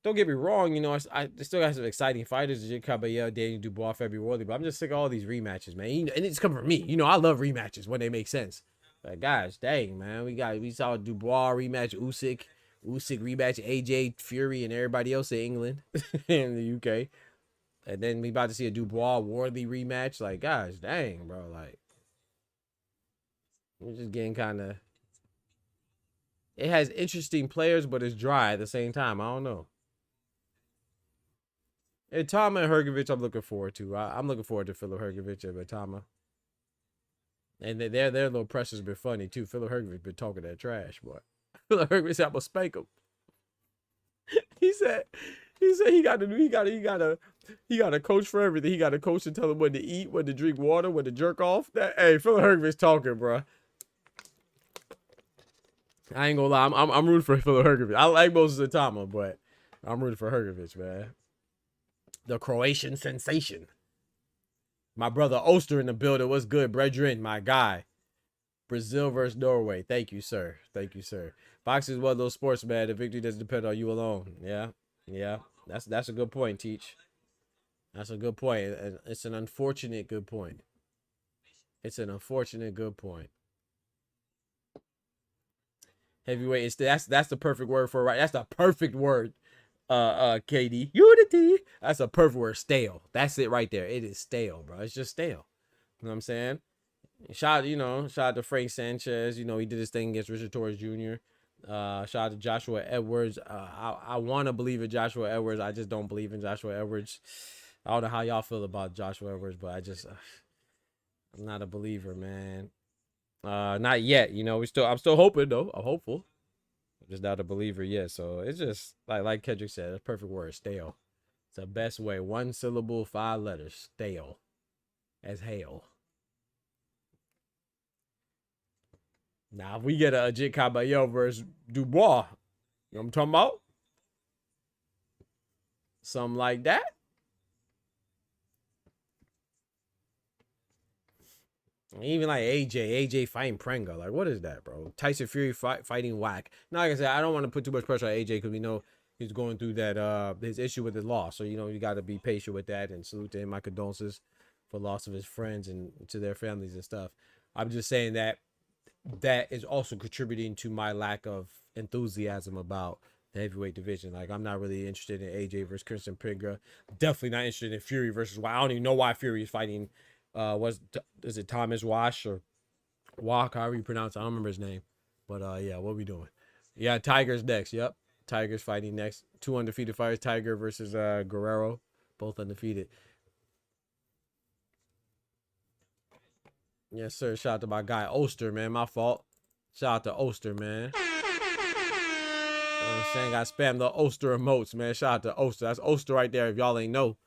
don't get me wrong, you know, I still got some exciting fighters, Jake Caballero, Daniel Dubois, February Worthy, but I'm just sick of all these rematches, man. And it's coming from me. You know, I love rematches when they make sense. But guys, dang, man, we saw Dubois rematch Usyk rematch AJ Fury and everybody else in England in the UK. And then we about to see a Dubois Worthy rematch. Like, gosh, dang, bro. Like, we're just getting kind of. It has interesting players, but it's dry at the same time. I don't know. And Tama and Hrgovic, I'm looking forward to. I'm looking forward to Philip Hrgovic and Tama. And their little pressures been funny too. Philip Hrgovic been talking that trash, boy. Philip Hrgovic said, "I'm gonna spank him." he said he got a coach for everything. He got a coach to tell him when to eat, when to drink water, when to jerk off. Hey, Philip Hrgovic talking, bro. I ain't gonna lie, I'm rooting for Philip Hrgovic. I like Moses Atama, but I'm rooting for Hrgovic, man. The Croatian sensation. My brother Oster in the building. What's good, brethren? My guy. Brazil versus Norway. Thank you, sir. Thank you, sir. Boxing is one of those sports, man. The victory doesn't depend on you alone. Yeah. That's a good point, Teach. That's a good point. It's an unfortunate good point. It's an unfortunate good point. Heavyweight. That's the perfect word for it, right? That's the perfect word. KD. Unity. That's a perfect word. Stale. That's it right there. It is stale, bro. It's just stale. You know what I'm saying? Shout out to Frank Sanchez. You know, he did his thing against Richard Torres Jr. Shout out to Joshua Edwards. I want to believe in Joshua Edwards. I just don't believe in Joshua Edwards. I don't know how y'all feel about Joshua Edwards, but I'm not a believer, man. Not yet. You know, I'm still hoping though. I'm hopeful. I'm just not a believer yet. So it's just like Kendrick said, a perfect word, stale. It's the best way. 1 syllable, 5 letters, stale as hell. Now, if we get a Jake Caballero versus Dubois, you know what I'm talking about? Something like that. Even like AJ fighting Prenga. Like, what is that, bro? Tyson Fury fighting Whack. Now, like I said, I don't want to put too much pressure on AJ because we know he's going through that his issue with his loss. So, you know, you got to be patient with that, and salute to him. My condolences for loss of his friends and to their families and stuff. I'm just saying that is also contributing to my lack of enthusiasm about the heavyweight division. Like, I'm not really interested in AJ versus Christian Prenga. Definitely not interested in Fury versus Whack. I don't even know why Fury is fighting. Is it Thomas Wash or Walk, however you pronounce it? I don't remember his name. But yeah, what we doing? Yeah, Tiger's next. Yep. Tiger's fighting next. 2 undefeated fighters. Tiger versus Guerrero. Both undefeated. Yes, sir. Shout out to my guy Oster, man. My fault. Shout out to Oster, man. You know what I'm saying? I spammed the Oster emotes, man. Shout out to Oster. That's Oster right there if y'all ain't know.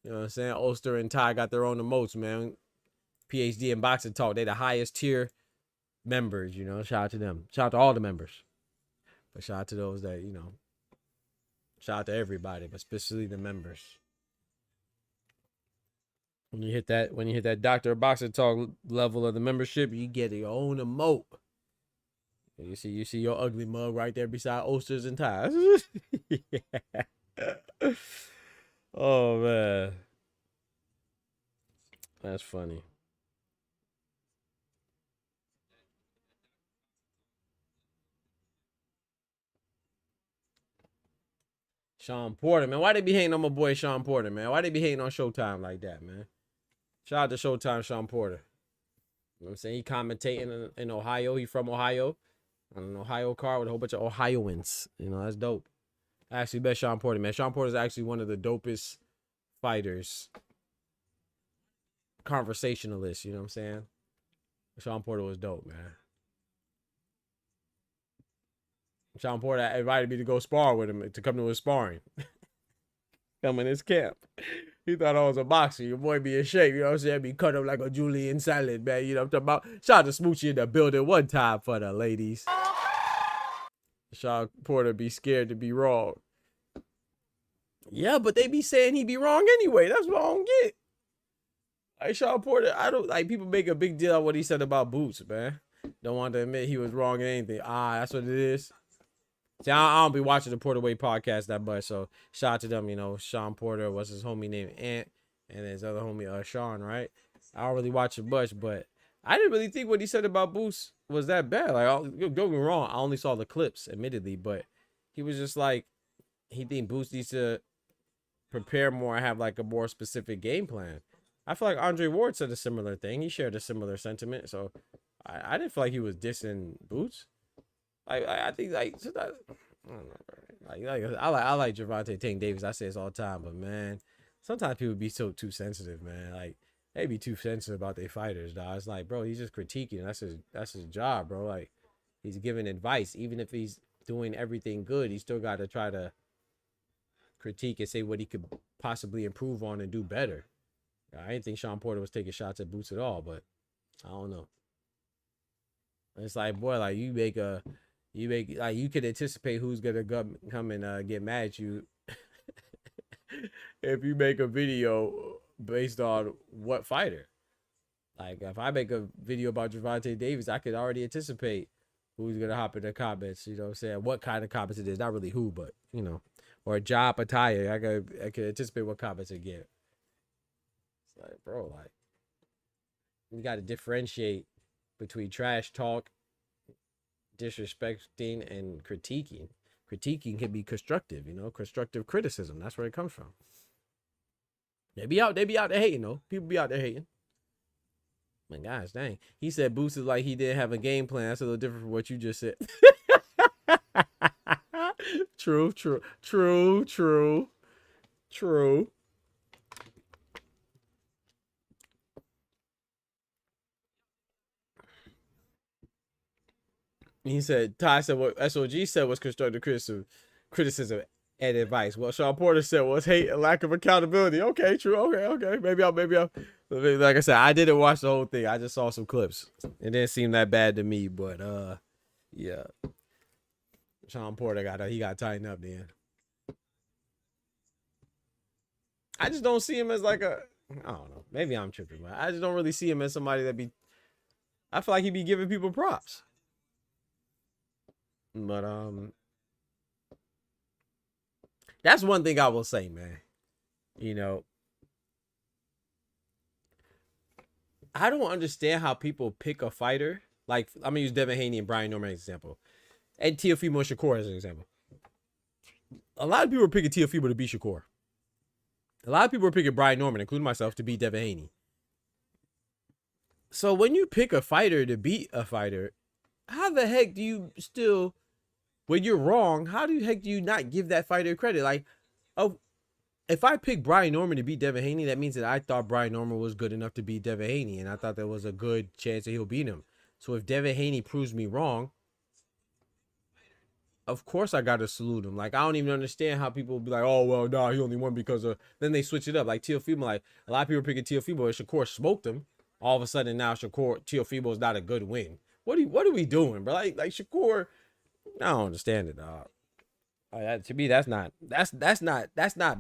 You know what I'm saying? Oster and Ty got their own emotes, man. PhD in Boxing Talk. They the highest tier members, you know. Shout out to them. Shout out to all the members. But shout out to those that, you know. Shout out to everybody, but especially the members. When you hit that Dr. Boxing Talk level of the membership, you get your own emote. You see your ugly mug right there beside Osters and Ties. Yeah. Oh man. That's funny. Sean Porter, man. Why they be hating on my boy Sean Porter, man? Why they be hating on Showtime like that, man? Shout out to Showtime Sean Porter. You know what I'm saying? He commentating in Ohio. He from Ohio. on an Ohio card with a whole bunch of Ohioans. You know, that's dope. I actually bet Sean Porter, man. Sean Porter is actually one of the dopest fighters, conversationalists. You know what I'm saying? Sean Porter was dope, man. Sean Porter invited me to go spar with him, to come to his sparring. Come in his camp. He thought I was a boxer. Your boy be in shape, you know what I'm saying? Be cut up like a Julian salad, man. You know what I'm talking about? Shout out to Smoochie in the building one time for the ladies. Sean Porter be scared to be wrong. Yeah, but they be saying he be wrong anyway. That's what I don't get. Like Sean Porter, I don't like people make a big deal of what he said about Boots, man. Don't want to admit he was wrong in anything. That's what it is. See, I don't be watching the Porter Way podcast that much, so shout out to them. You know, Sean Porter was his homie named Ant, and his other homie Sean, right? I don't really watch it much, but I didn't really think what he said about Boots was that bad. Like, don't get me wrong, I only saw the clips, admittedly, but he was just like, he think Boots needs to prepare more and have like a more specific game plan. I feel like Andre Ward said a similar thing. He shared a similar sentiment, so I didn't feel like he was dissing Boots. I think like I don't know, I like Gervonta Tank Davis. I say this all the time, but man, sometimes people be so too sensitive, man. Like they be too sensitive about their fighters, dog. It's like, bro, he's just critiquing. That's his job, bro. Like he's giving advice, even if he's doing everything good, he still got to try to critique and say what he could possibly improve on and do better. I didn't think Sean Porter was taking shots at Boots at all, but I don't know. It's like, boy, like you could anticipate who's gonna come and get mad at you if you make a video based on what fighter. Like if I make a video about Gervonta Davis, I could already anticipate who's gonna hop in the comments. You know what I'm saying? What kind of comments it is? Not really who, but you know, or Ja Pataya. I could anticipate what comments it get. It's like, bro, like you got to differentiate between trash talk, disrespecting, and critiquing. Critiquing can be constructive, you know, constructive criticism. That's where it comes from. They be out there hating, though. People be out there hating. My gosh, dang. He said Boots is like he didn't have a game plan. That's a little different from what you just said. True. He said, Ty said what SOG said was constructive criticism and advice. What Sean Porter said was hate and lack of accountability. Okay, true. Okay. Maybe I'll, like I said, I didn't watch the whole thing. I just saw some clips. It didn't seem that bad to me, but yeah. Sean Porter got tightened up then. I just don't see him as like I don't know. Maybe I'm tripping, but I just don't really see him as somebody I feel like he'd be giving people props. But that's one thing I will say, man. You know, I don't understand how people pick a fighter. Like, I'm gonna use Devin Haney and Brian Norman as an example, and Teofimo Shakur as an example. A lot of people are picking Teofimo to beat Shakur. A lot of people are picking Brian Norman, including myself, to beat Devin Haney. So when you pick a fighter to beat a fighter, how the heck do you still, when you're wrong, how the heck do you not give that fighter credit? Like, oh, if I pick Brian Norman to beat Devin Haney, that means that I thought Brian Norman was good enough to beat Devin Haney, and I thought there was a good chance that he'll beat him. So if Devin Haney proves me wrong, of course I got to salute him. Like, I don't even understand how people be like, oh, well, nah, he only won because of, then they switch it up. Like Teofimo, like a lot of people picking Teofimo, and Shakur smoked him. All of a sudden now Teofimo is not a good win. What are we doing, bro? Like Shakur, I don't understand it, dog. To me, that's not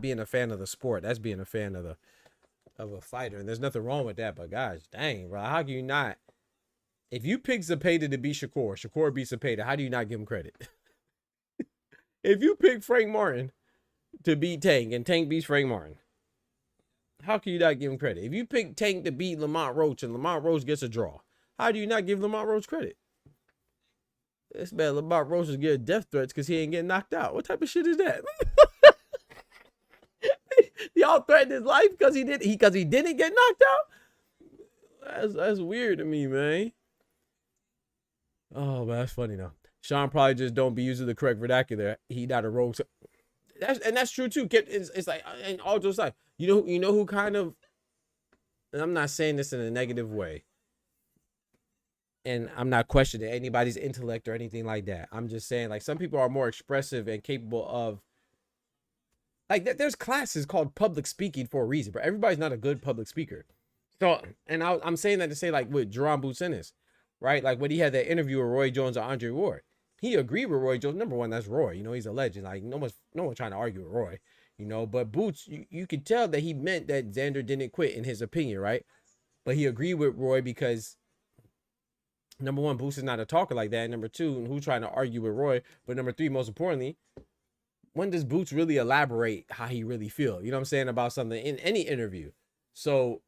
being a fan of the sport. That's being a fan of a fighter, and there's nothing wrong with that. But gosh, dang, bro, how can you not? If you pick Zepeda to beat Shakur beats Zepeda, how do you not give him credit? If you pick Frank Martin to beat Tank and Tank beats Frank Martin, how can you not give him credit? If you pick Tank to beat Lamont Roach and Lamont Roach gets a draw, how do you not give Lamont Roach credit? It's bad. Lamont Roach is getting death threats because he ain't getting knocked out. What type of shit is that? Y'all threatened his life because he didn't get knocked out? That's weird to me, man. Oh, man, that's funny though. Sean probably just don't be using the correct vernacular. He not a rogue. That's true too. It's like, and all those like, you know who kind of, and I'm not saying this in a negative way, and I'm not questioning anybody's intellect or anything like that. I'm just saying, like, some people are more expressive and capable of, like, there's classes called public speaking for a reason, but everybody's not a good public speaker. So, and I'm saying that to say, like, with Jerome Boots Ennis, right? Like, when he had that interview with Roy Jones or Andre Ward, he agreed with Roy Jones. Number one, that's Roy. You know, he's a legend. Like, no one's trying to argue with Roy. You know, but Boots, you could tell that he meant that Xander didn't quit, in his opinion, right? But he agreed with Roy because, number one, Boots is not a talker like that. Number two, who's trying to argue with Roy? But number three, most importantly, when does Boots really elaborate how he really feel? You know what I'm saying, about something in any interview? So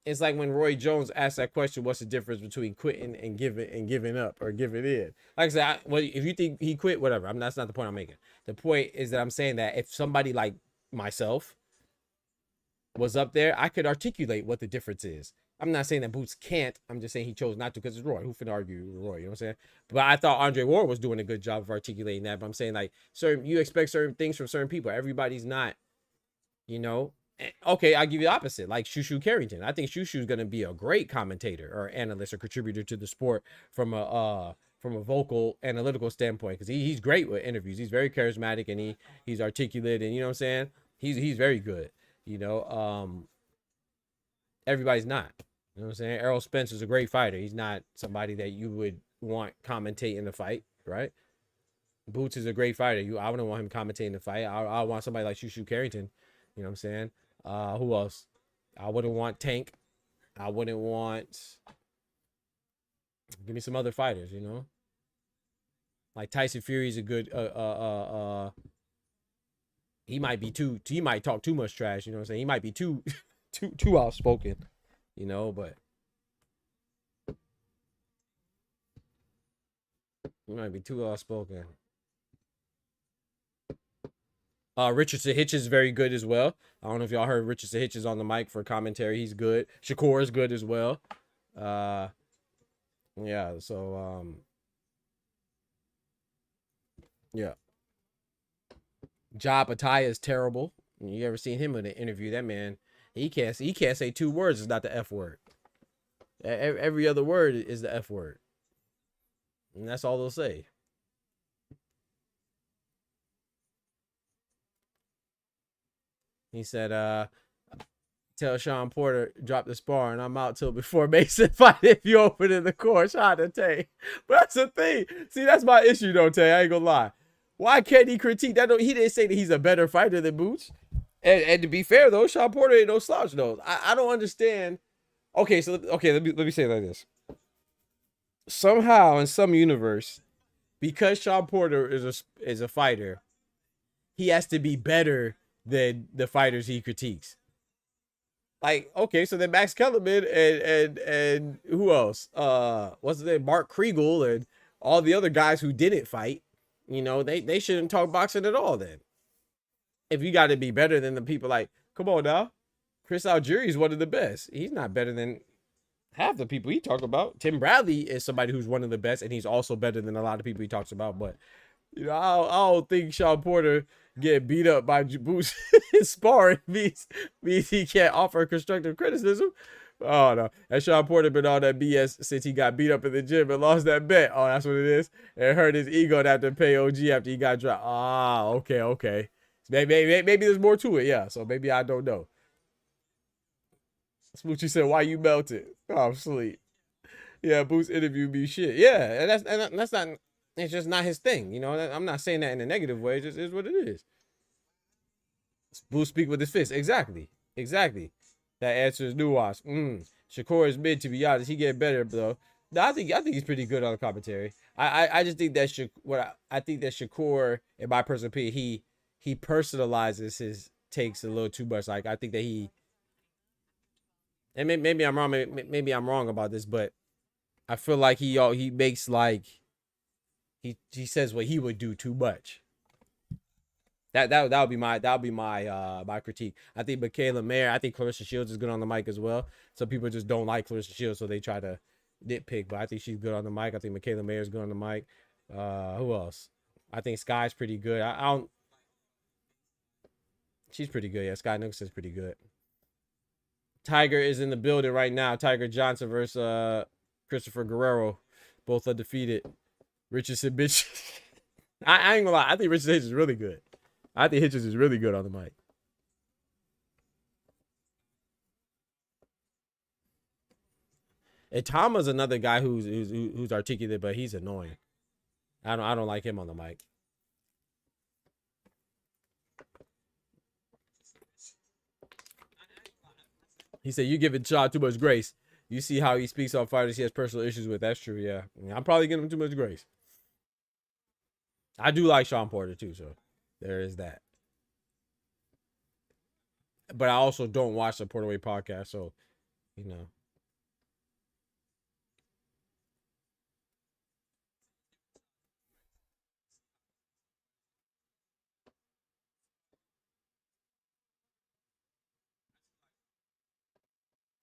it's like when Roy Jones asked that question, what's the difference between quitting and giving up or giving in? Like I said, well, if you think he quit, whatever. That's not the point I'm making. The point is that I'm saying that if somebody like myself was up there, I could articulate what the difference is. I'm not saying that Boots can't. I'm just saying he chose not to because it's Roy. Who finna argue with Roy? You know what I'm saying? But I thought Andre Ward was doing a good job of articulating that. But I'm saying, like, you expect certain things from certain people. Everybody's not, you know. Okay, I'll give you the opposite. Like Shushu Carrington. I think Shushu's gonna be a great commentator or analyst or contributor to the sport from a vocal analytical standpoint, because he's great with interviews. He's very charismatic and he's articulate, and you know what I'm saying? He's very good. You know, everybody's not. You know what I'm saying? Errol Spencer's a great fighter. He's not somebody that you would want commentate in the fight, right? Boots is a great fighter. I wouldn't want him commentating the fight. I want somebody like Shushu Carrington. You know what I'm saying? Who else? I wouldn't want Tank. I wouldn't want. Give me some other fighters, you know. Like Tyson Fury's a good. He might be too. He might talk too much trash. You know what I'm saying? He might be too outspoken. You know, but he might be too outspoken. Richardson Hitch is very good as well. I don't know if y'all heard Richardson Hitch is on the mic for commentary. He's good. Shakur is good as well. Yeah, so yeah. Ja Pataya is terrible. You ever seen him in an interview? That man, he can't say two words. It's not the F word. Every other word is the F word. And that's all they'll say. He said, tell Sean Porter, drop the spar, and I'm out till before Mason fight if you open in the court. Shout out to Tay. But that's the thing. See, that's my issue, though, Tay. I ain't gonna lie. Why can't he critique that? He didn't say that he's a better fighter than Boots. And to be fair, though, Sean Porter ain't no slouch, though. I don't understand. Okay, so, let me say it like this. Somehow, in some universe, because Sean Porter is a fighter, he has to be better than the fighters he critiques. Like, okay, so then Max Kellerman and who else? What's his name? Mark Kriegel and all the other guys who didn't fight, you know, they shouldn't talk boxing at all then. If you got to be better than the people, like, come on now. Chris Algieri is one of the best. He's not better than half the people he talks about. Tim Bradley is somebody who's one of the best, and he's also better than a lot of people he talks about. But, you know, I don't think Sean Porter getting beat up by Boots in sparring means he can't offer constructive criticism. Oh, no. And Sean Porter been on that BS since he got beat up in the gym and lost that bet. Oh, that's what it is. And hurt his ego and have to pay OG after he got dropped. Ah, okay. Maybe there's more to it, yeah. So maybe I don't know. Smoochie said, why you melted? Oh, I'm asleep. Yeah, Boots interview me shit. Yeah, and that's not, it's just not his thing. You know, I'm not saying that in a negative way. It just is what it is. Boots speak with his fist. Exactly. That answer is nuanced. Shakur is mid, to be honest. He get better, though. No, I think he's pretty good on the commentary. I just think that I think that Shakur, in my personal opinion, he personalizes his takes a little too much. Like, I think that and maybe I'm wrong. Maybe I'm wrong about this, but I feel like he makes like he says what he would do too much. That would be my critique. I think Michaela Mayer, I think Clarissa Shields is good on the mic as well. Some people just don't like Clarissa Shields, so they try to nitpick, but I think she's good on the mic. I think Michaela Mayer is good on the mic. Who else? I think Sky's pretty good. I don't. She's pretty good. Yeah, Sky Nicholson's pretty good. Tiger is in the building right now. Tiger Johnson versus Christopher Guerrero, both undefeated. Richardson, bitch. I ain't gonna lie. I think Richardson is really good. I think Hitchens is really good on the mic. And Tama's another guy who's articulate, but he's annoying. I don't like him on the mic. He said you giving Shaw too much grace. You see how he speaks on fighters he has personal issues with. That's true, yeah. I'm probably giving him too much grace. I do like Sean Porter too, so there is that. But I also don't watch the Porter Way podcast, so you know.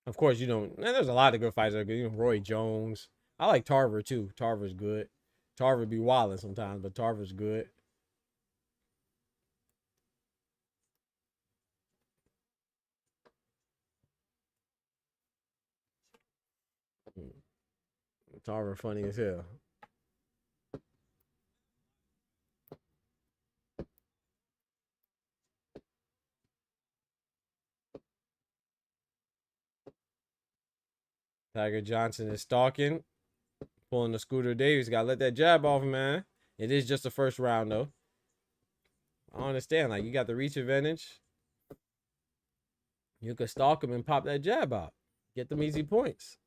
Of course, you know, there's a lot of good fighters that are good. You know, Roy Jones. I like Tarver too. Tarver's good. Tarver be wilding sometimes, but Tarver's good. Tarver funny as hell. Tiger Johnson is stalking, pulling the Scooter Davis. Gotta let that jab off, man. It is just the first round, though. I don't understand. Like, you got the reach advantage. You could stalk him and pop that jab out. Get them easy points.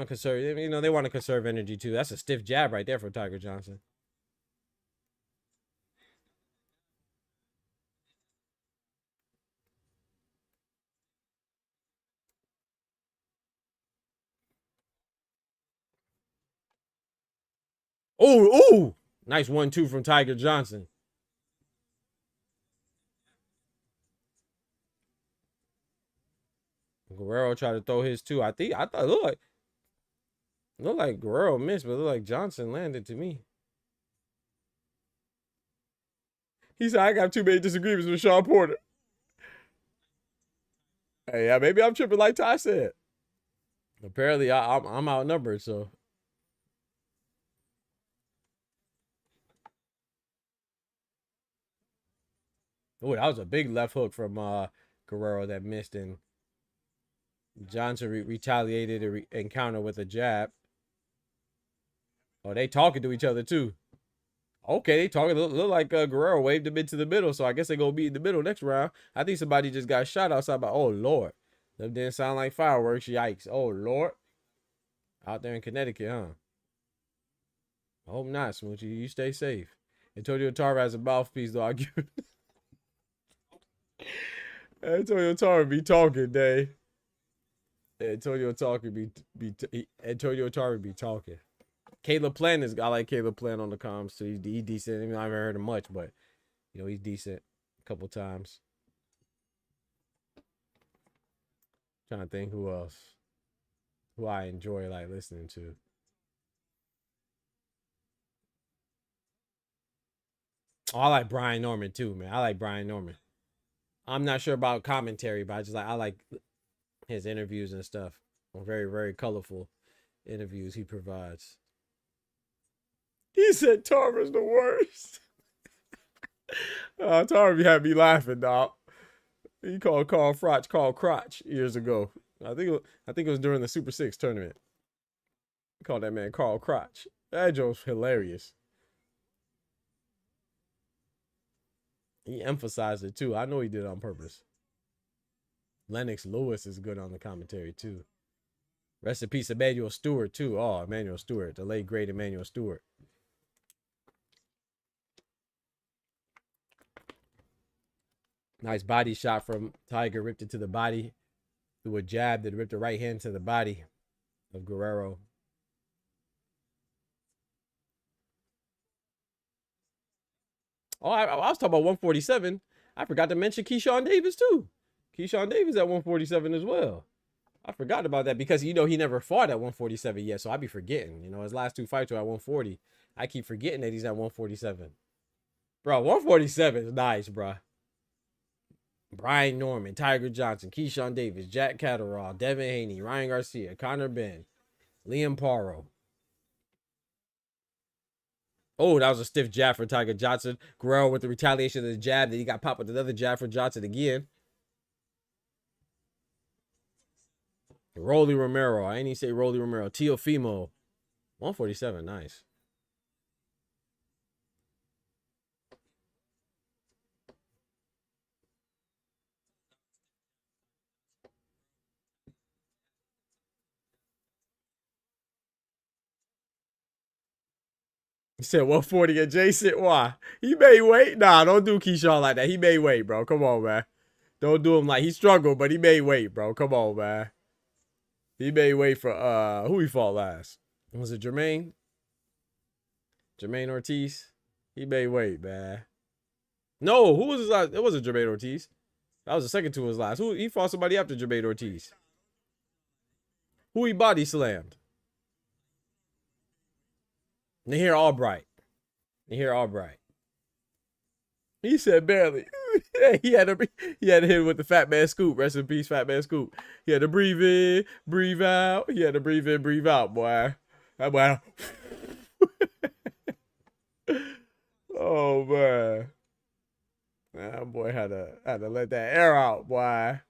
Conserve, you know, they want to conserve energy, too. That's a stiff jab right there for Tiger Johnson. Oh, nice 1-2 from Tiger Johnson. Guerrero tried to throw his too. I thought it looked like Guerrero missed, but it looked like Johnson landed to me. He said, I got too many disagreements with Sean Porter. Hey, yeah, maybe I'm tripping like Ty said. Apparently, I'm outnumbered, so. Oh, that was a big left hook from Guerrero that missed, and Johnson retaliated a encounter with a jab. Oh, they talking to each other too. Okay, they talking. Look like Guerrero waved him into the middle, so I guess they gonna be in the middle next round. I think somebody just got shot outside. By oh Lord, that didn't sound like fireworks. Yikes! Oh Lord, out there in Connecticut, huh? I hope not, Smoochie. You stay safe. Antonio Tarver has a mouthpiece, though. I give it. Antonio Tarver be talking, Dave. Antonio Tarver be talking. Caleb Plant is. I like Caleb Plant on the comms too. He's decent. I mean, I haven't heard him much, but you know he's decent a couple times. Trying to think who else. Who I enjoy like listening to. Oh, I like Brian Norman too, man. I like Brian Norman. I'm not sure about commentary, but I like his interviews and stuff. Very, very colorful interviews he provides. He said Tarver's the worst. Tarver had me laughing, dog. He called Carl Crotch years ago. I think it was during the Super 6 tournament. He called that man Carl Crotch. That joke's hilarious. He emphasized it too. I know he did it on purpose. Lennox Lewis is good on the commentary too. Rest in peace, Emmanuel Stewart too. Oh, Emmanuel Stewart, the late great Emmanuel Stewart. Nice body shot from Tiger, ripped it to the body through a jab that ripped the right hand to the body of Guerrero. Oh, I was talking about 147. I forgot to mention Keyshawn Davis too. Keyshawn Davis at 147 as well. I forgot about that because, you know, he never fought at 147 yet. So I be forgetting, you know, his last two fights were at 140. I keep forgetting that he's at 147. Bro, 147 is nice, bro. Brian Norman, Tiger Johnson, Keyshawn Davis, Jack Catterall, Devin Haney, Ryan Garcia, Connor Ben, Liam Paro. Oh, that was a stiff jab for Tiger Johnson. Guerrero with the retaliation of the jab. Then he got popped with another jab for Johnson again. Rolly Romero. I ain't even say Rolly Romero. Teofimo. 147. Nice. He said 140 adjacent. Why? He made weight? Nah, don't do Keyshawn like that. He made weight, bro. Come on, man. Don't do him like he struggled, but he made weight, bro. Come on, man. He made weight for who he fought last? Was it Jermaine? Jermaine Ortiz? He made weight, man. No, who was his last? It wasn't Jermaine Ortiz. That was the second to his last. Who he fought somebody after Jermaine Ortiz? Who he body slammed? Nahir Albright. Nahir Albright. He said barely. he had to hit him with the Fat Man Scoop. Rest in peace, Fat Man Scoop. He had to breathe in, breathe out. He had to breathe in, breathe out, boy. That boy. Oh man. That boy had to let that air out, boy.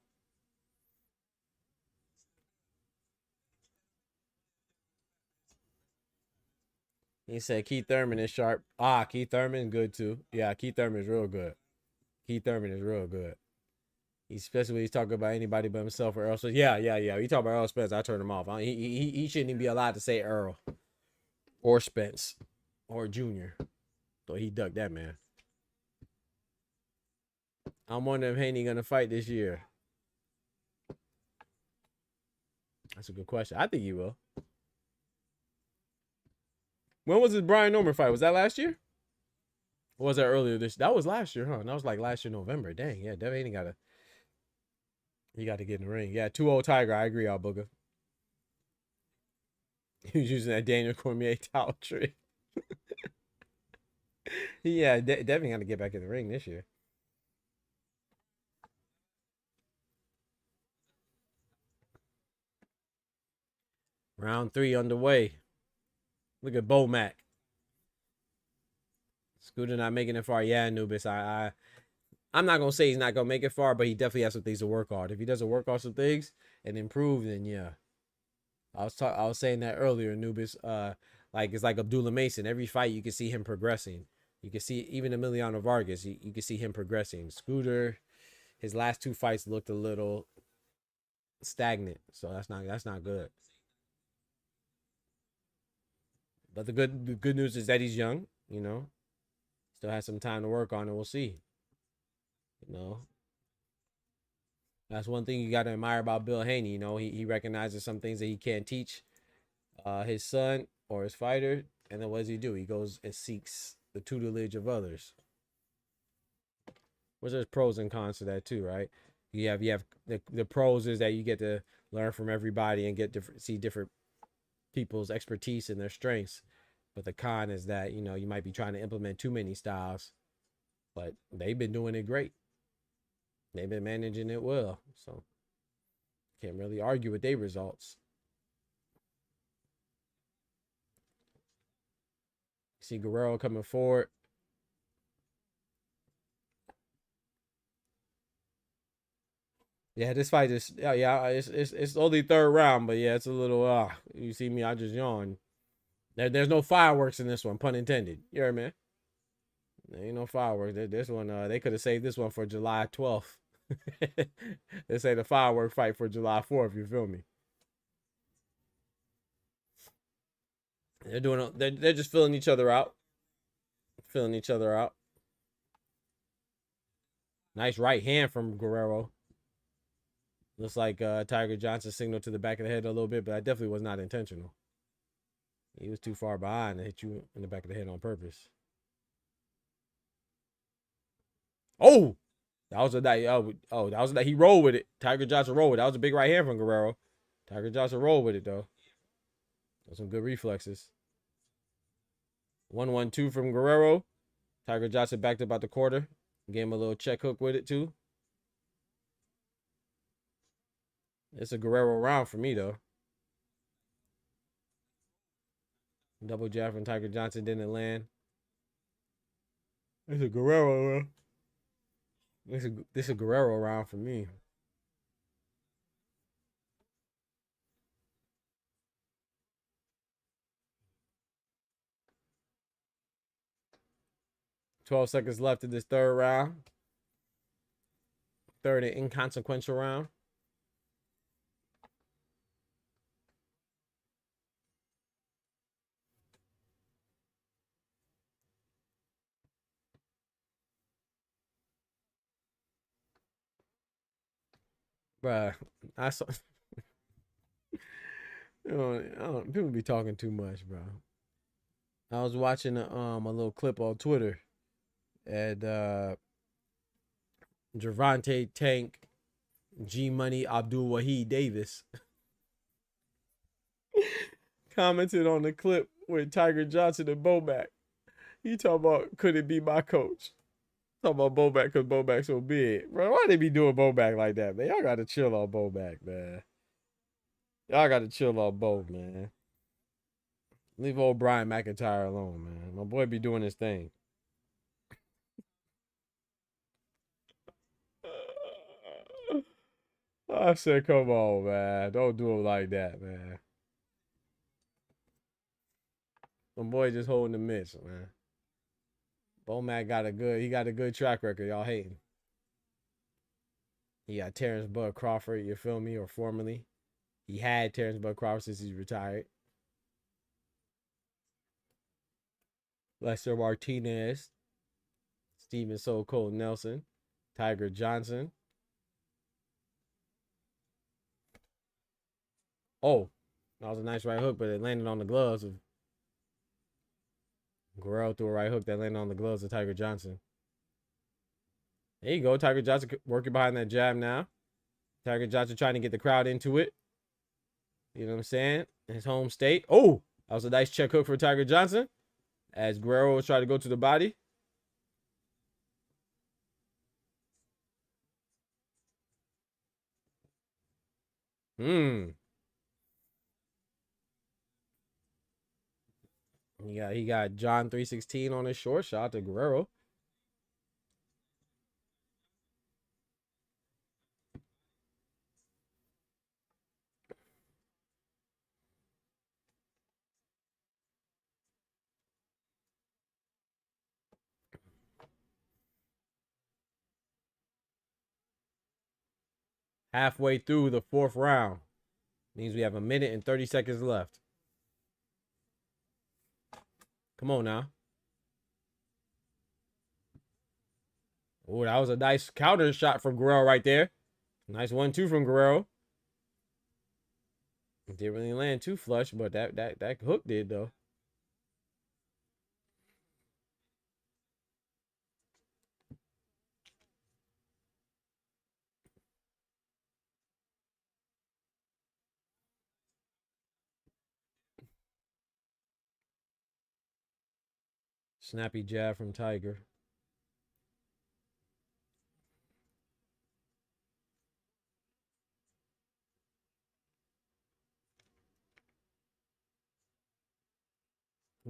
He said Keith Thurman is sharp. Ah, Keith Thurman good too. Yeah, Keith Thurman is real good. Keith Thurman is real good. Especially when he's talking about anybody but himself or Earl Spence. Yeah. He talk about Earl Spence, I turn him off. He shouldn't even be allowed to say Earl or Spence or Junior. So he ducked that man. I'm wondering if Haney gonna fight this year. That's a good question. I think he will. When was his Brian Norman fight? Was that last year? Or was that earlier this? That was last year, huh? That was like last year November. Dang, yeah. Devin Haney gotta get in the ring. Yeah, 2-0 Tiger. I agree, Al Booger. He was using that Daniel Cormier towel trick. Yeah, Devin got to get back in the ring this year. Round 3 underway. Look at Bo Mac. Scooter not making it far. Yeah, Anubis. I'm not gonna say he's not gonna make it far, but he definitely has some things to work on. If he doesn't work on some things and improve, then yeah. I was saying that earlier, Anubis. Like it's like Abdullah Mason. Every fight you can see him progressing. You can see even Emiliano Vargas. You can see him progressing. Scooter, his last 2 fights looked a little stagnant, so that's not good. But the good news is that he's young. You know, still has some time to work on, and we'll see. You know, that's one thing you got to admire about Bill Haney. You know, he recognizes some things that he can't teach his son or his fighter, and then what does he do? He goes and seeks the tutelage of others. Which there's pros and cons to that too, right? You have the pros is that you get to learn from everybody and see different people's expertise and their strengths. But the con is that, you know, you might be trying to implement too many styles, but they've been doing it great. They've been managing it well, so can't really argue with their results. See Guerrero coming forward. Yeah, this fight is it's only 3rd round, but yeah, it's a little you see me, I just yawned. There's no fireworks in this one, pun intended. You heard me? There ain't no fireworks. This one, they could have saved this one for July 12th. They say the firework fight for July 4th. You feel me? They're just filling each other out. Nice right hand from Guerrero. Looks like Tiger Johnson signaled to the back of the head a little bit, but that definitely was not intentional. He was too far behind to hit you in the back of the head on purpose. Oh, that was a night. That was a night. He rolled with it. Tiger Johnson rolled with it. That was a big right hand from Guerrero. Tiger Johnson rolled with it though. Got some good reflexes. 1-1-2 from Guerrero. Tiger Johnson backed up about the quarter. Gave him a little check hook with it too. It's a Guerrero round for me though. Double jab from Tiger Johnson didn't land. It's a Guerrero round. This is a Guerrero round for me. $12 seconds left in this third round. Third and inconsequential round. Bruh, I saw people be talking too much, bro. I was watching a little clip on Twitter and Gervonta Tank G Money Abdul-Wahid Davis commented on the clip with Tiger Johnson and Bomac. He talking about, could it be my coach? Talking about Bomac because Bomac's so big. Bro, why they be doing Bomac like that, man? Y'all got to chill on Bomac, man. Y'all got to chill on Bo, man. Leave old Brian McIntyre alone, man. My boy be doing his thing. I said, come on, man. Don't do it like that, man. My boy just holding the mitts, man. Bomac got a good track record. Y'all hating. He got Terrence Bud Crawford, you feel me? Or formerly. He had Terrence Bud Crawford since he's retired. Lester Martinez. Steven So Cold Nelson. Tiger Johnson. Oh, that was a nice right hook, but it landed on the gloves of Guerrero. Threw a right hook that landed on the gloves of Tiger Johnson. There you go. Tiger Johnson working behind that jab now. Tiger Johnson trying to get the crowd into it. You know what I'm saying? In his home state. Oh, that was a nice check hook for Tiger Johnson. As Guerrero was trying to go to the body. He got John 316 on his short. Shout out to Guerrero. Halfway through the fourth round. Means we have 1 minute and 30 seconds left. Come on now. Oh, that was a nice counter shot from Guerrero right there. Nice 1-2 from Guerrero. It didn't really land too flush, but that hook did though. Snappy jab from Tiger.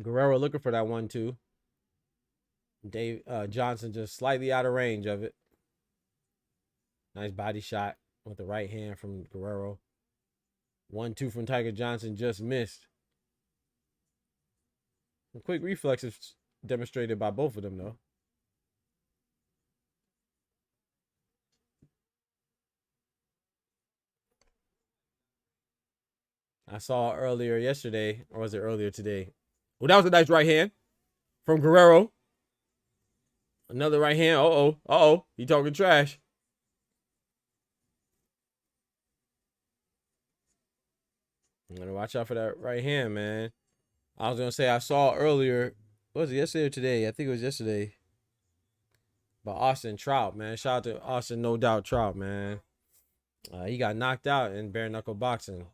Guerrero looking for that 1-2. Johnson just slightly out of range of it. Nice body shot with the right hand from Guerrero. 1-2 from Tiger Johnson just missed. Some quick reflexes demonstrated by both of them, though. I saw earlier yesterday, or was it earlier today? Well, that was a nice right hand from Guerrero. Another right hand. Uh-oh. He talking trash. I'm going to watch out for that right hand, man. I was going to say I saw earlier. Was it yesterday or today? I think it was yesterday. By Austin Trout, man. Shout out to Austin No Doubt Trout, man. He got knocked out in bare knuckle boxing.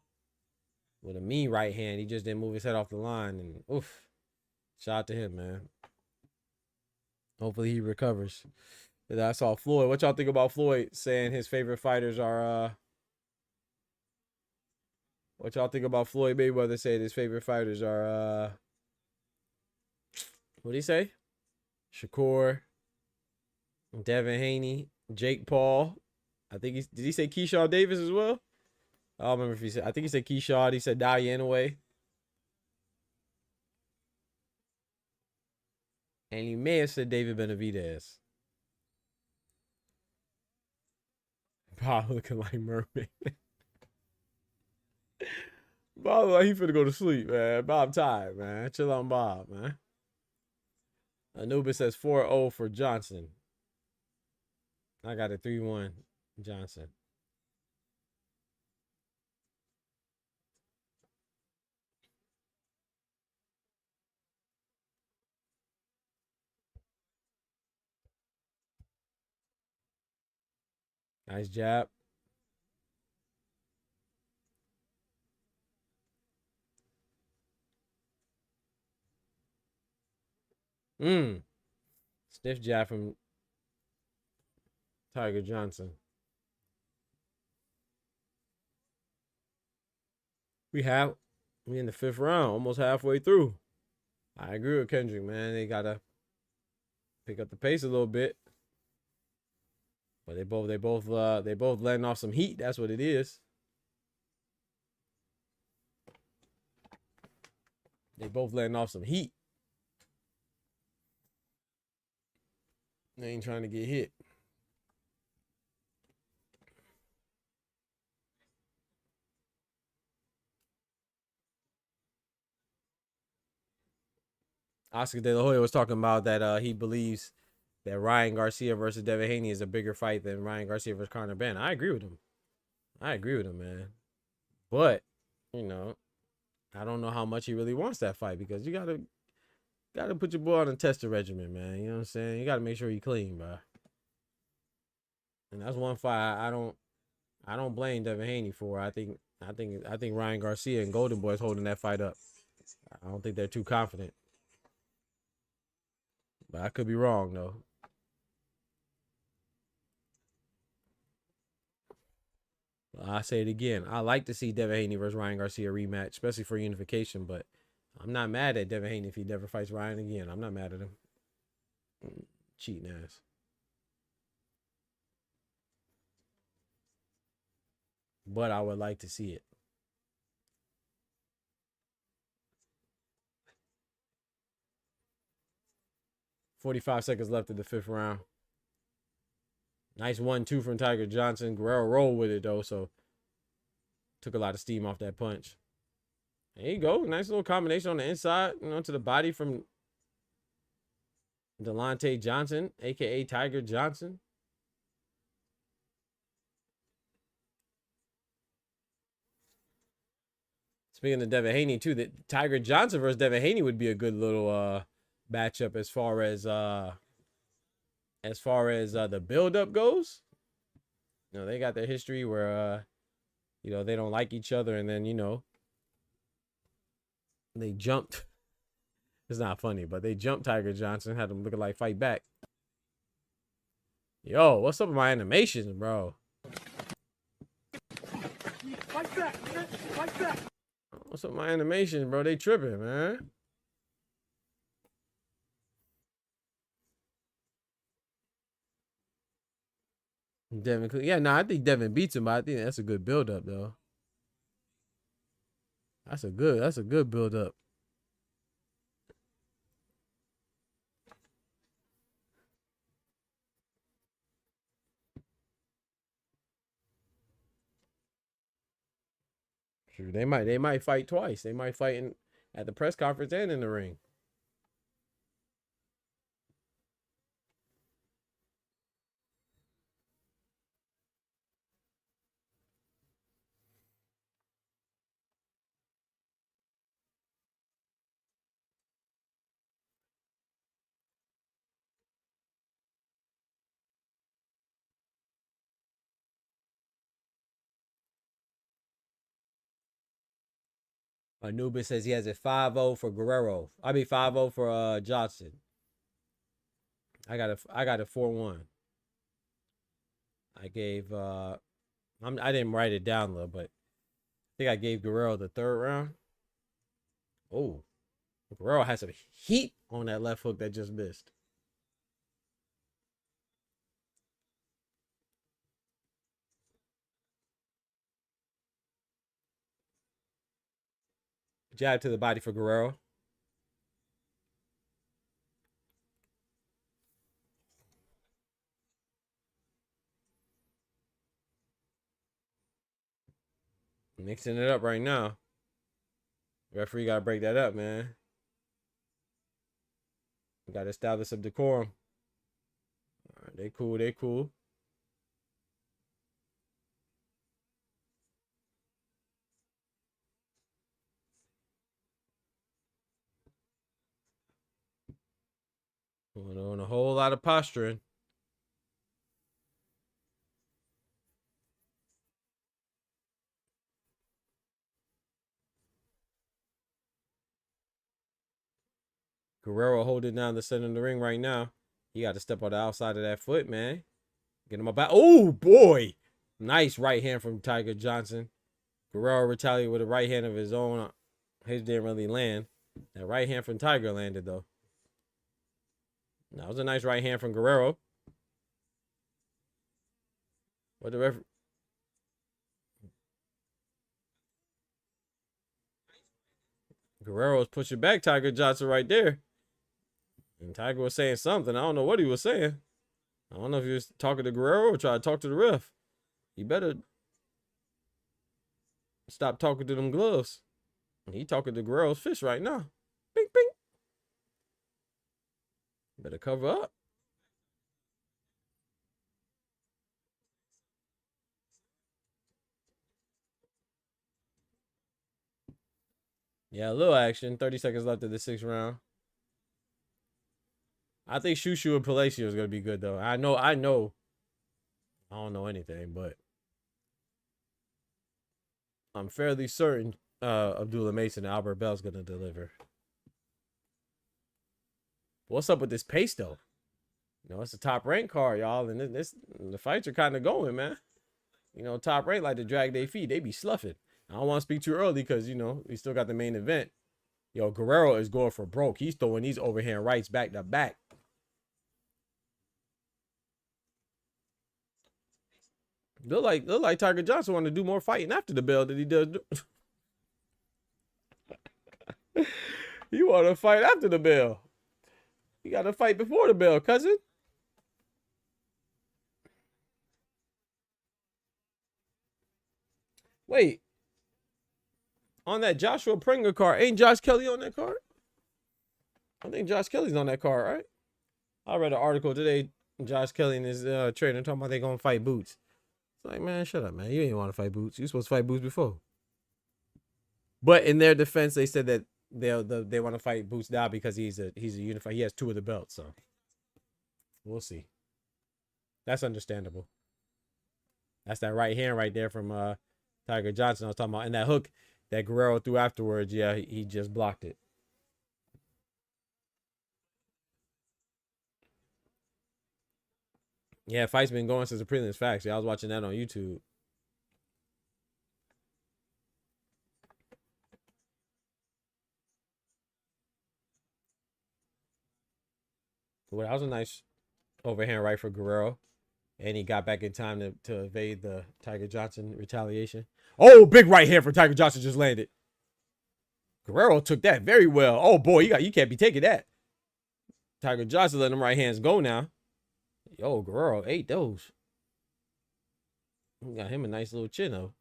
with a mean right hand. He just didn't move his head off the line. And oof. Shout out to him, man. Hopefully he recovers. And I saw Floyd. What y'all think about Floyd saying his favorite fighters are what y'all think about Floyd Mayweather saying his favorite fighters are what'd he say? Shakur, Devin Haney, Jake Paul. I think did he say Keyshawn Davis as well? I don't remember if he said, I think he said Keyshawn. He said Diane away. And he may have said David Benavidez. Bob looking like mermaid. Bob like he finna go to sleep, man. Bob tired, man. Chill on Bob, man. Anubis says 4-0 for Johnson. I got a 3-1 Johnson. Nice jab. Stiff jab from Tiger Johnson. We in the 5th round, almost halfway through. I agree with Kendrick, man. They gotta pick up the pace a little bit. But they both letting off some heat. That's what it is. They both letting off some heat. They ain't trying to get hit. Oscar De La Hoya was talking about that he believes that Ryan Garcia versus Devin Haney is a bigger fight than Ryan Garcia versus Conor Ben. I agree with him. Man. But, you know, I don't know how much he really wants that fight because you gotta put your boy on a tested regimen, man. You know what I'm saying? You gotta make sure he clean, bro. And that's one fight I don't blame Devin Haney for. I think Ryan Garcia and Golden Boy's holding that fight up. I don't think they're too confident. But I could be wrong though. I say it again. I like to see Devin Haney versus Ryan Garcia rematch, especially for unification, but I'm not mad at Devin Haney if he never fights Ryan again. I'm not mad at him. Cheating ass. But I would like to see it. $45 seconds left in the 5th round. Nice 1-2 from Tiger Johnson. Guerrero rolled with it though, so took a lot of steam off that punch. There you go. Nice little combination on the inside, to the body from Delonte Johnson, aka Tiger Johnson. Speaking of Devin Haney too, that Tiger Johnson versus Devin Haney would be a good little matchup as far as the build-up goes. They got their history where they don't like each other, and then they jumped. It's not funny, but they jumped Tiger Johnson, had him looking like fight back. Yo, what's up with my animations, bro? Fight back, fight back. What's up with my animations, bro? They tripping, man. Devin, I think Devin beats him, but I think that's a good build-up, though. That's a good build-up. Sure, they might fight twice. They might fight at the press conference and in the ring. Anubis says he has a 5-0 for Guerrero. I mean 5-0 for Johnson. I got a 4-1. I gave I didn't write it down though, but I think I gave Guerrero the 3rd round. Oh, Guerrero has some heat on that left hook that just missed. Jab to the body for Guerrero. Mixing it up right now. Referee got to break that up, man. Got to establish some decorum. All right, they cool. They cool. Going on a whole lot of posturing. Guerrero holding down the center of the ring right now. He got to step on the outside of that foot, man. Get him up back. Oh, boy. Nice right hand from Tiger Johnson. Guerrero retaliated with a right hand of his own. His didn't really land. That right hand from Tiger landed, though. That was a nice right hand from Guerrero. What the referee? Guerrero was pushing back Tiger Johnson right there. And Tiger was saying something. I don't know what he was saying. I don't know if he was talking to Guerrero or trying to talk to the ref. He better stop talking to them gloves. He talking to Guerrero's fist right now. Bing, bing. Better cover up. Yeah, a little action. 30 seconds left of the 6th round. I think Shushu and Palacio is going to be good, though. I know. I don't know anything, but I'm fairly certain Abdullah Mason and Albert Bell's going to deliver. What's up with this pace, though? You know, it's a top rank card, y'all, and the fights are kind of going, man. You know, top rank like to drag their feet. They be sloughing. I don't want to speak too early because, you know, we still got the main event. Yo, Guerrero is going for broke. He's throwing these overhand rights back to back. Look like Tiger Johnson want to do more fighting after the bell than he does. You want to fight after the bell. You got to fight before the bell, cousin. Wait. On that Joshua Pringer card, ain't Josh Kelly on that card? I think Josh Kelly's on that card, right? I read an article today. Josh Kelly and his trainer talking about they going to fight Boots. It's like, man, shut up, man. You ain't want to fight Boots. You supposed to fight Boots before. But in their defense, they said that they want to fight Boots now because he's a unified. He has 2 of the belts, so we'll see. That's understandable. That's that right hand right there from Tiger Johnson I was talking about, and that hook that Guerrero threw afterwards. Yeah, he just blocked it. Yeah, fight's been going since the prelims. Facts. Yeah, I was watching that on YouTube. Well, that was a nice overhand right for Guerrero. And he got back in time to evade the Tiger Johnson retaliation. Oh, big right hand for Tiger Johnson just landed. Guerrero took that very well. Oh, boy, you can't be taking that. Tiger Johnson letting them right hands go now. Yo, Guerrero ate those. We got him a nice little chin, though.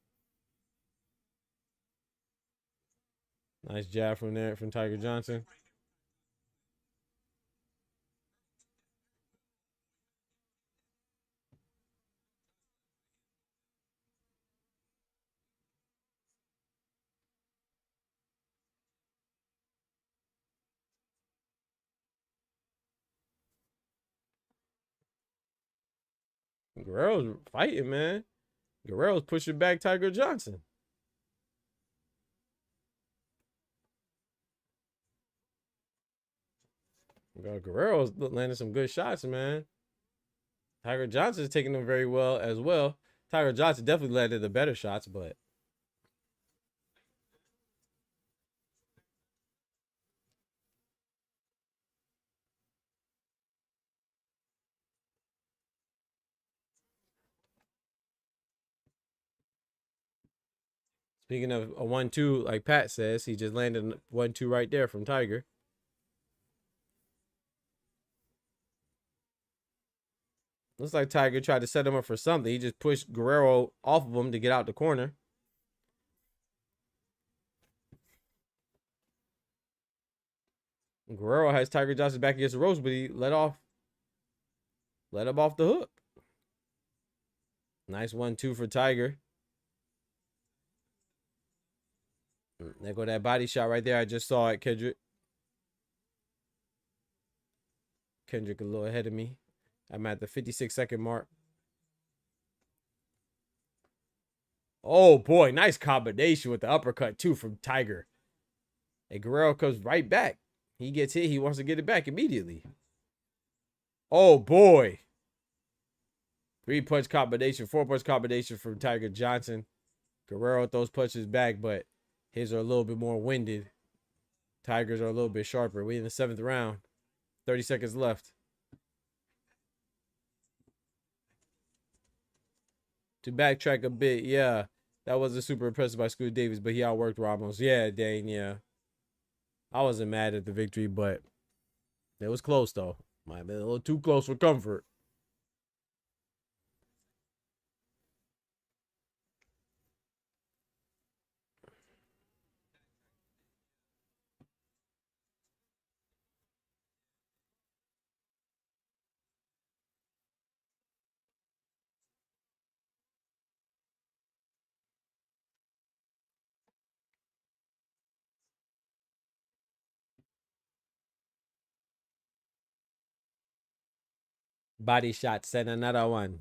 Nice jab from there from Tiger Johnson. Guerrero's fighting, man. Guerrero's pushing back Tiger Johnson. Guerrero's landing some good shots, man. Tiger Johnson's taking them very well as well. Tiger Johnson definitely landed the better shots, but speaking of a 1-2, like Pat says, he just landed a 1-2 right there from Tiger. Looks like Tiger tried to set him up for something. He just pushed Guerrero off of him to get out the corner. Guerrero has Tiger Johnson back against the ropes, but he let him off the hook. Nice 1-2 for Tiger. There go that body shot right there. I just saw it, Kendrick. Kendrick a little ahead of me. I'm at the 56-second mark. Oh, boy. Nice combination with the uppercut, too, from Tiger. And Guerrero comes right back. He gets hit. He wants to get it back immediately. Oh, boy. 3-punch combination, 4-punch combination from Tiger Johnson. Guerrero throws punches back, but his are a little bit more winded. Tigers are a little bit sharper. We're in the 7th round. 30 seconds left. To backtrack a bit, yeah, that wasn't super impressive by Scooter Davis, but he outworked Ramos. Yeah, Dane, yeah. I wasn't mad at the victory, but it was close, though. Might have been a little too close for comfort. Body shot, send another one.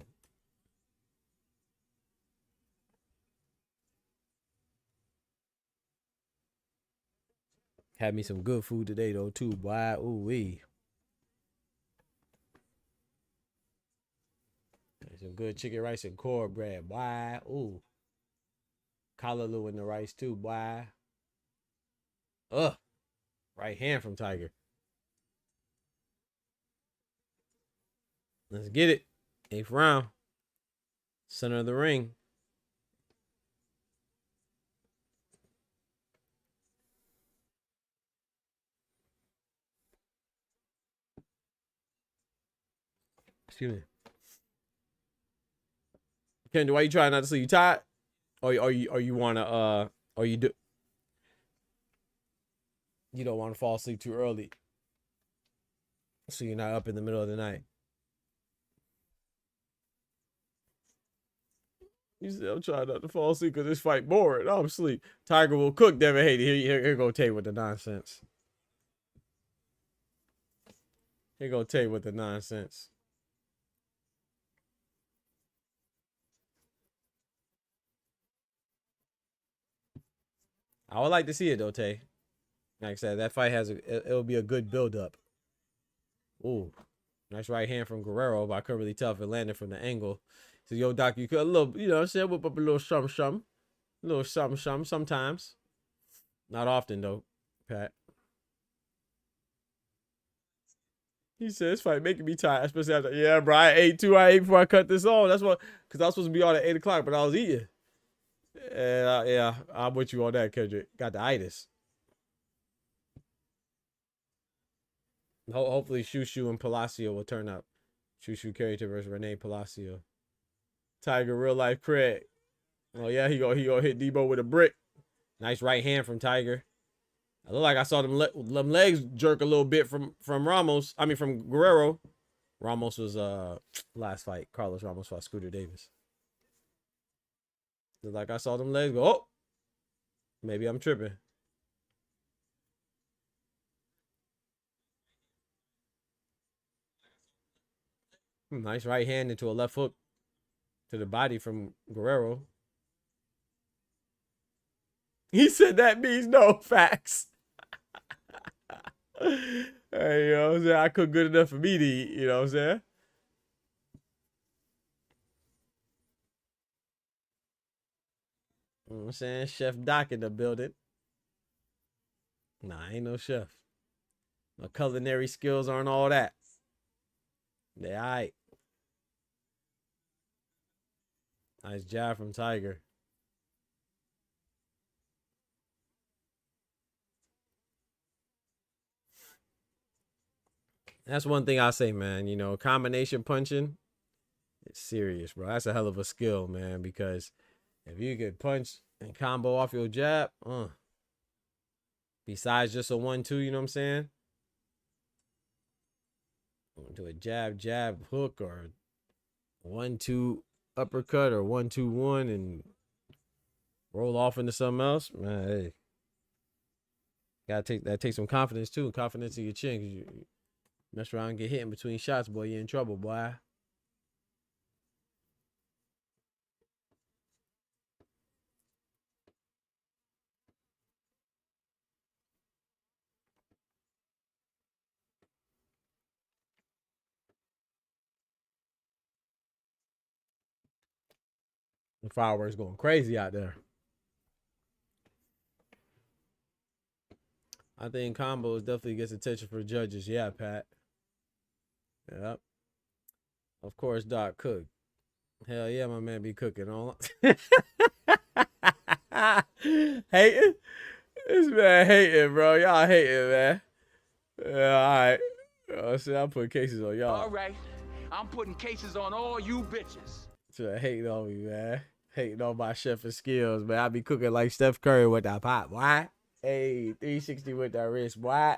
Had me some good food today, though, too, boy. Ooh-wee. Some good chicken rice and cornbread, boy. Ooh. Callaloo in the rice, too, boy. Ugh. Right hand from Tiger. Let's get it. 8th round. Center of the ring. Excuse me. Kendra, why you trying not to sleep? You tired? Or you wanna or you don't want to fall asleep too early, so you're not up in the middle of the night. You said I'm trying not to fall asleep because this fight boring. I'm asleep. Tiger will cook. Devin Haney. Here go Tay with the nonsense. Here go Tay with the nonsense. I would like to see it though, Tay. Like I said, that fight it'll be a good build up. Ooh, nice right hand from Guerrero, but I couldn't really tell if it landed from the angle. So, yo, Doc, you could a little, you know what I'm saying, whip up a little something. A little something sometimes. Not often, though, Pat. He said, this fight making me tired, especially after, yeah, bro, I ate before I cut this on. That's what, because I was supposed to be on at 8 o'clock, but I was eating. And, yeah, I'm with you on that, Kendrick. Got the itis. Hopefully, Shushu and Palacio will turn up. Shushu Carrington versus Renee Palacio. Tiger, real life Craig. Oh, yeah, he gonna hit Debo with a brick. Nice right hand from Tiger. I look like I saw them legs jerk a little bit from Ramos. I mean, from Guerrero. Ramos was last fight. Carlos Ramos fought Scooter Davis. Look like I saw them legs go. Oh, maybe I'm tripping. Nice right hand into a left hook to the body from Guerrero. He said that means no facts. Hey, you know what I'm saying? I cook good enough for me to eat, you know what I'm saying? You know what I'm saying? Chef Doc in the building. Nah, I ain't no chef. My culinary skills aren't all that. They all right. Nice job from Tiger. That's one thing I say, man. You know, combination punching, it's serious, bro. That's a hell of a skill, man, because if you could punch and combo off your jab, besides just a 1-2, you know what I'm saying? Do a jab, jab, hook, or 1-2 uppercut, or 1-2-1, and roll off into something else, man. Hey, take some confidence too, confidence in your chin. 'Cause you mess around and get hit in between shots, boy, you're in trouble, boy. The fireworks going crazy out there. I think combos definitely gets attention for judges. Yeah, Pat. Yep. Of course, Doc cook. Hell yeah, my man be cooking on. Hating? This man hating, bro. Y'all hating, man. Yeah, all right. See, I'm putting cases on y'all. All right. I'm putting cases on all you bitches. So hating on me, man. Hating on my chefing skills, man. I be cooking like Steph Curry with that pot, boy. Hey, 360 with that wrist, boy.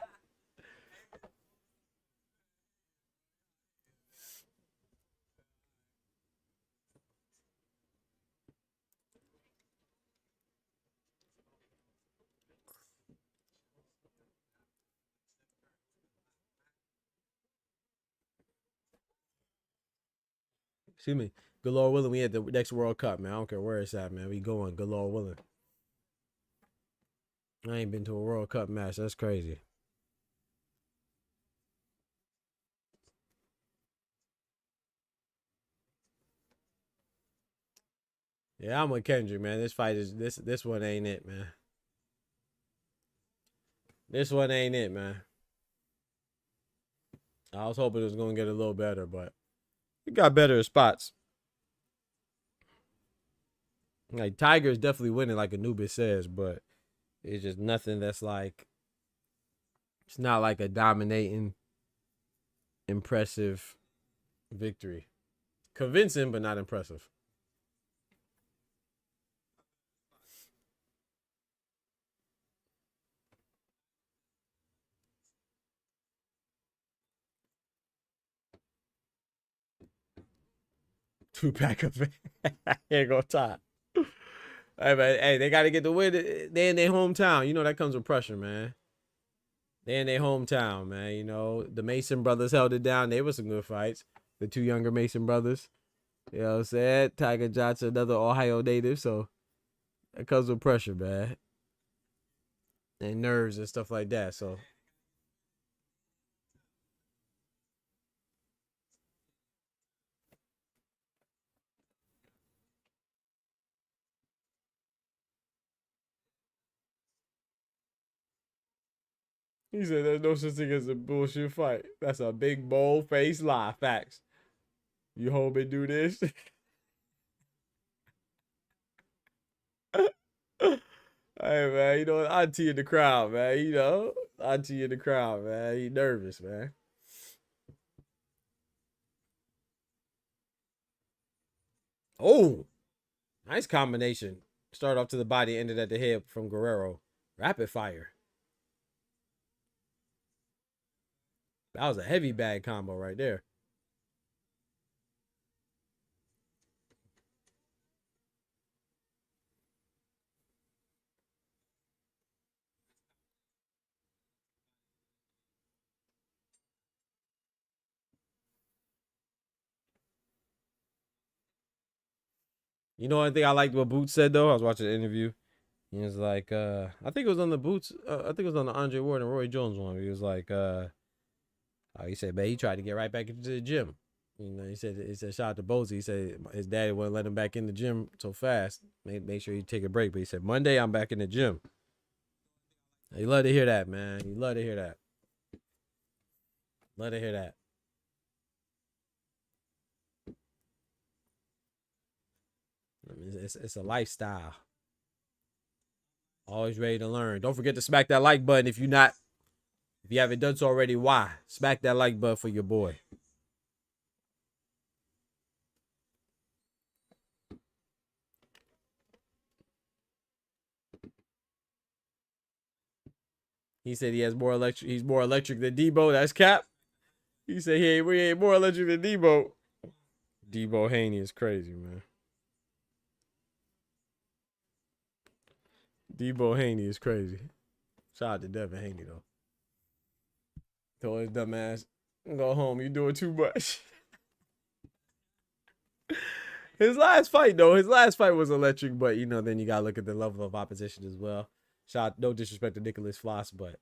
Excuse me. Good Lord willing, we at the next World Cup, man. I don't care where it's at, man. We going. Good Lord willing. I ain't been to a World Cup match. That's crazy. Yeah, I'm with Kendrick, man. This fight is this one ain't it, man. This one ain't it, man. I was hoping it was gonna get a little better, but it got better spots. Like Tiger's definitely winning, like Anubis says, but it's just nothing that's like, it's not like a dominating, impressive victory. Convincing, but not impressive. Two-pack of ain't gonna top. Hey, man, hey, they got to get the win. They in their hometown. You know that comes with pressure, man. They in their hometown, man. You know, the Mason brothers held it down. They were some good fights. The two younger Mason brothers. You know what I'm saying? Tiger Johnson, another Ohio native. So that comes with pressure, man. And nerves and stuff like that. So he said there's no such thing as a bullshit fight. That's a big, bold face lie. Facts. You home and do this? Hey, man, you know, auntie in the crowd, man. You know, auntie in the crowd, man. You nervous, man. Oh, nice combination. Start off to the body, ended at the head from Guerrero. Rapid fire. That was a heavy bag combo right there. You know one thing I liked what Boots said though? I was watching an interview. He was like, I think it was on the Boots, I think it was on the Andre Ward and Roy Jones one. He was like, He said, man, he tried to get right back into the gym. You know, he said, shout out to Bozy. He said his daddy wouldn't let him back in the gym so fast. Make sure he take a break. But he said, Monday, I'm back in the gym. You love to hear that, man. You love to hear that. Love to hear that. I mean, it's a lifestyle. Always ready to learn. Don't forget to smack that like button if you haven't done so already. Why? Smack that like button for your boy. He said he has more electric. He's more electric than Debo. That's cap. He said we ain't more electric than Debo. Debo Haney is crazy, man. Debo Haney is crazy. Shout out to Devin Haney though. Told his dumb ass, go home. You doing too much. His last fight was electric, but you know, then you gotta look at the level of opposition as well. No disrespect to Nicholas Floss, but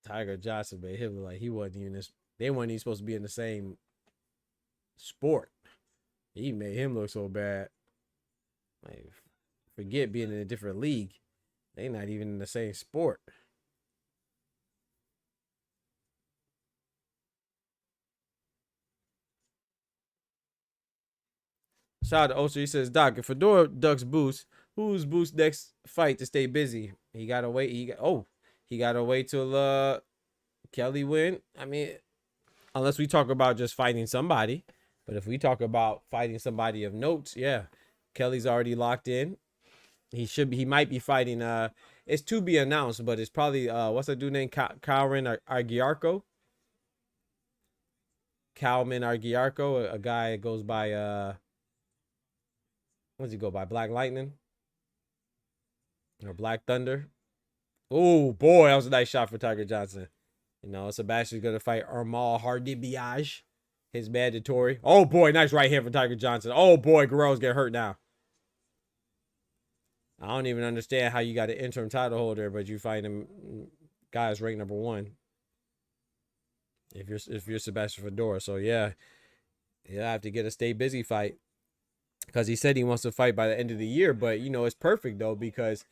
Tiger Johnson made him look like he wasn't even they weren't even supposed to be in the same sport. He made him look so bad. Like, forget being in a different league. They not even in the same sport. Shout out to Oster. He says, Doc, if Fedor ducks Boost, who's Boost next fight to stay busy? He gotta wait. He gotta wait till Kelly win. I mean, unless we talk about just fighting somebody. But if we talk about fighting somebody of note, yeah. Kelly's already locked in. He might be fighting it's to be announced, but it's probably what's that dude named Calvin Arguiarco? Calvin Arguiarco, a guy that goes by what does he go by? Black Lightning? Or Black Thunder? Oh boy, that was a nice shot for Tiger Johnson. You know, Sebastian's gonna fight Armal Hardibiage. His mandatory. Oh boy, nice right hand for Tiger Johnson. Oh boy, Guerrero's getting hurt now. I don't even understand how you got an interim title holder, but you fight him guys ranked number 1. If you're Sebastian Fedora. So yeah, he'll have to get a stay busy fight. Because he said he wants to fight by the end of the year, but you know, it's perfect though, because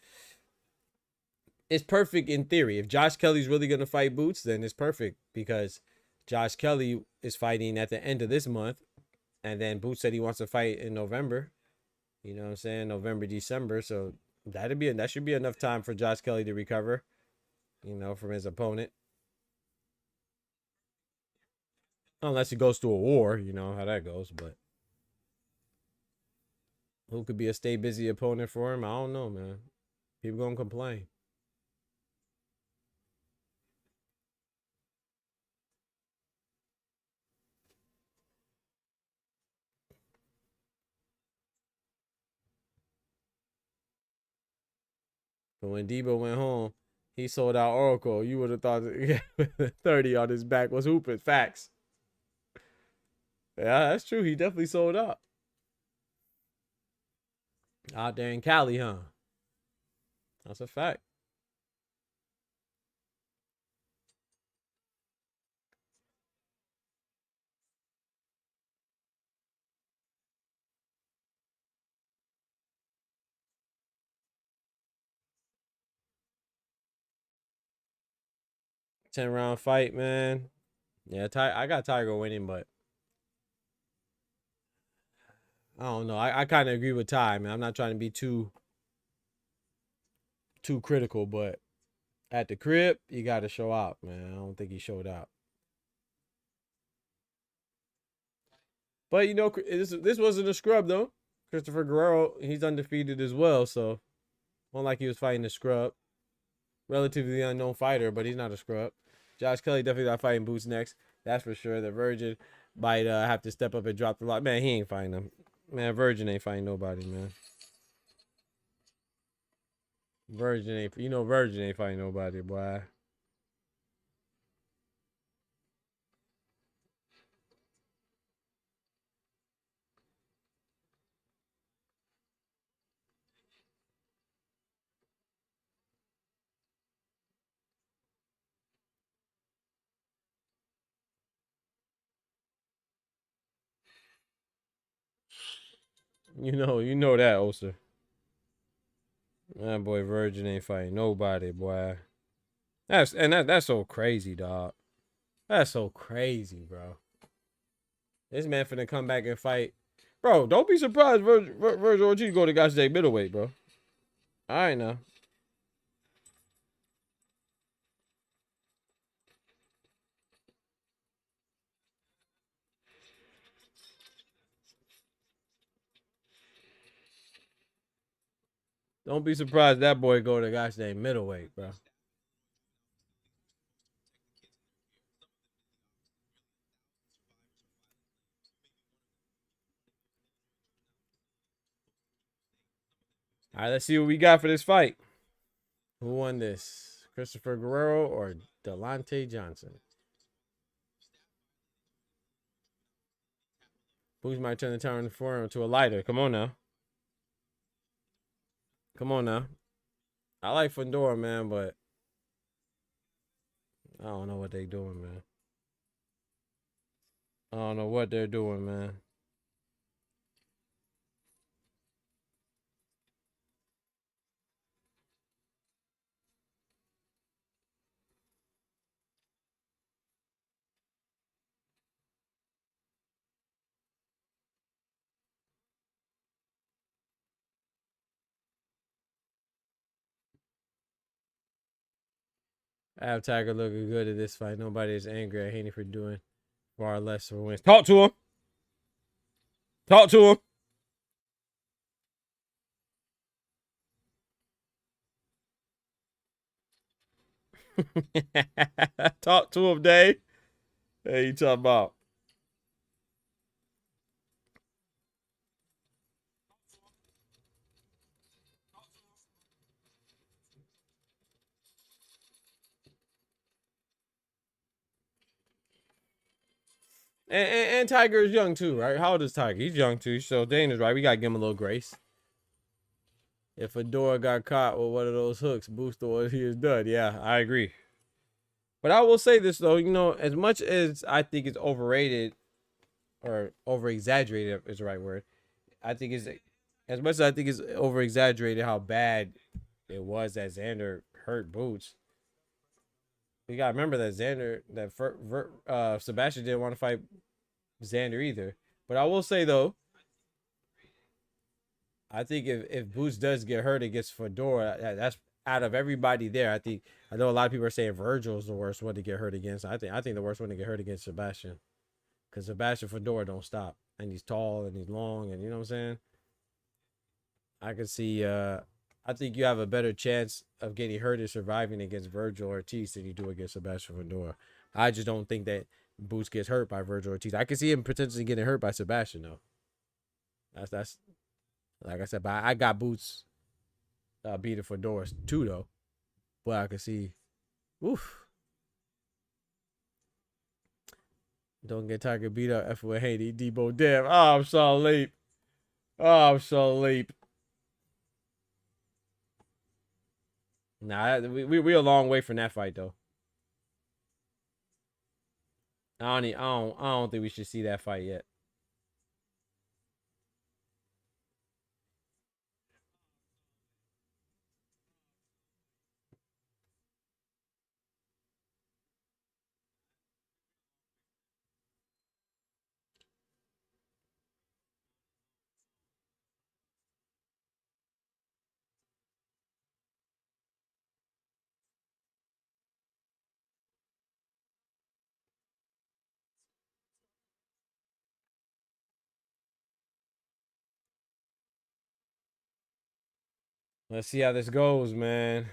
it's perfect in theory. If Josh Kelly's really gonna fight Boots, then it's perfect because Josh Kelly is fighting at the end of this month, and then Boots said he wants to fight in November. You know what I'm saying? November, December. So that should be enough time for Josh Kelly to recover, you know, from his opponent. Unless he goes to a war, you know how that goes, but who could be a stay busy opponent for him? I don't know, man. People gonna complain. But when Debo went home, he sold out Oracle. You would have thought that 30 on his back was hooping. Facts. Yeah, that's true. He definitely sold out. Out there in Cali, huh? That's a fact. Ten-round fight, man. Yeah, I got Tiger winning, but I don't know. I kind of agree with Ty, man. I'm not trying to be too critical, but at the crib, you got to show out, man. I don't think he showed out. But you know, this wasn't a scrub though. Christopher Guerrero, he's undefeated as well, so not like he was fighting a scrub. Relatively unknown fighter, but he's not a scrub. Josh Kelly definitely not fighting Boots next. That's for sure. The Virgin might have to step up and drop the lot. Man, he ain't fighting him. Man, Virgin ain't fighting nobody, man. Virgin ain't fighting nobody, boy. You know that, Oster. That boy Virgin ain't fighting nobody, boy. That's so crazy, dog. That's so crazy, bro. This man finna come back and fight. Bro, don't be surprised Virgil Ortiz go to Gosh Day middleweight, bro. All right, now. Don't be surprised that boy go to Gosh Day middleweight, bro. All right, let's see what we got for this fight. Who won this? Christopher Guerrero or Delonte Johnson? Boots might turn the tower in the forum to a lighter. Come on now. Come on now. I like Fedora, man, but I don't know what they doing, man. I don't know what they're doing, man. I have Tiger looking good at this fight. Nobody is angry at Haney for doing far less for wins. Talk to him. Talk to him. Talk to him, Dave. Hey, you talking about? And Tiger is young too, right? How old is Tiger? He's young too. So Dana's right. We gotta give him a little grace. If Fedora got caught with one of those hooks, Booster what he has done. Yeah, I agree. But I will say this though, as much as I think it's overrated or over exaggerated is the right word. I think it's as much as I think it's over exaggerated how bad it was that Xander hurt Boots. You gotta remember that Sebastian didn't want to fight Xander either. But I will say though, I think if Boots does get hurt against Fedora, that's out of everybody there. I know a lot of people are saying Virgil's the worst one to get hurt against. I think the worst one to get hurt against Sebastian, because Sebastian Fedora don't stop, and he's tall and he's long, and you know what I'm saying. I can see. I think you have a better chance of getting hurt and surviving against Virgil Ortiz than you do against Sebastian Fedora. I just don't think that Boots gets hurt by Virgil Ortiz. I can see him potentially getting hurt by Sebastian though. That's like I said, but I got Boots beating Fedora too though. But I can see, oof. Don't get Tiger beat up. F with Haiti, Debo, damn. Oh, I'm so late. Oh, I'm so late. Nah, we a long way from that fight though. I don't think we should see that fight yet. Let's see how this goes, man.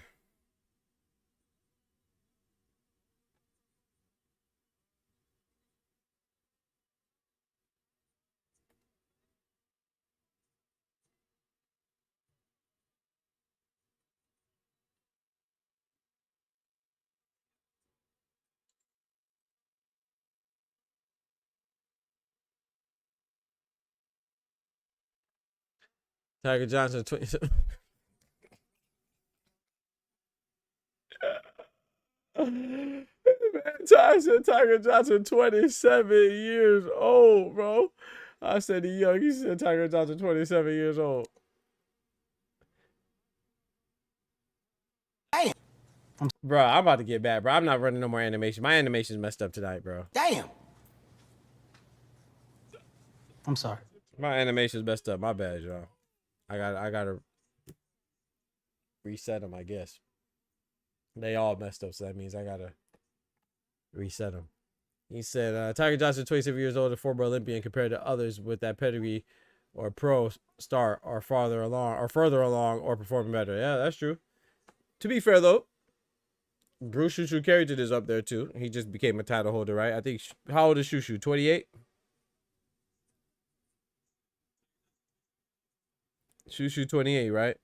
Tiger Johnson, Tiger Johnson, 27 years old, bro. I said he young. He said Tiger Johnson 27 years old. Damn. Bro, I'm about to get bad, bro. I'm not running no more animation. My animation's messed up tonight, bro. Damn. I'm sorry. My animation's messed up. My bad, y'all. I gotta reset them, I guess. They all messed up, so that means I gotta reset them. He said, Tiger Johnson, 27 years old, a former Olympian, compared to others with that pedigree or pro star are further along or performing better. Yeah, that's true. To be fair, though, Bruce Shushu Carrington is up there, too. He just became a title holder, right? I think, how old is Shushu? 28? Shushu 28, right?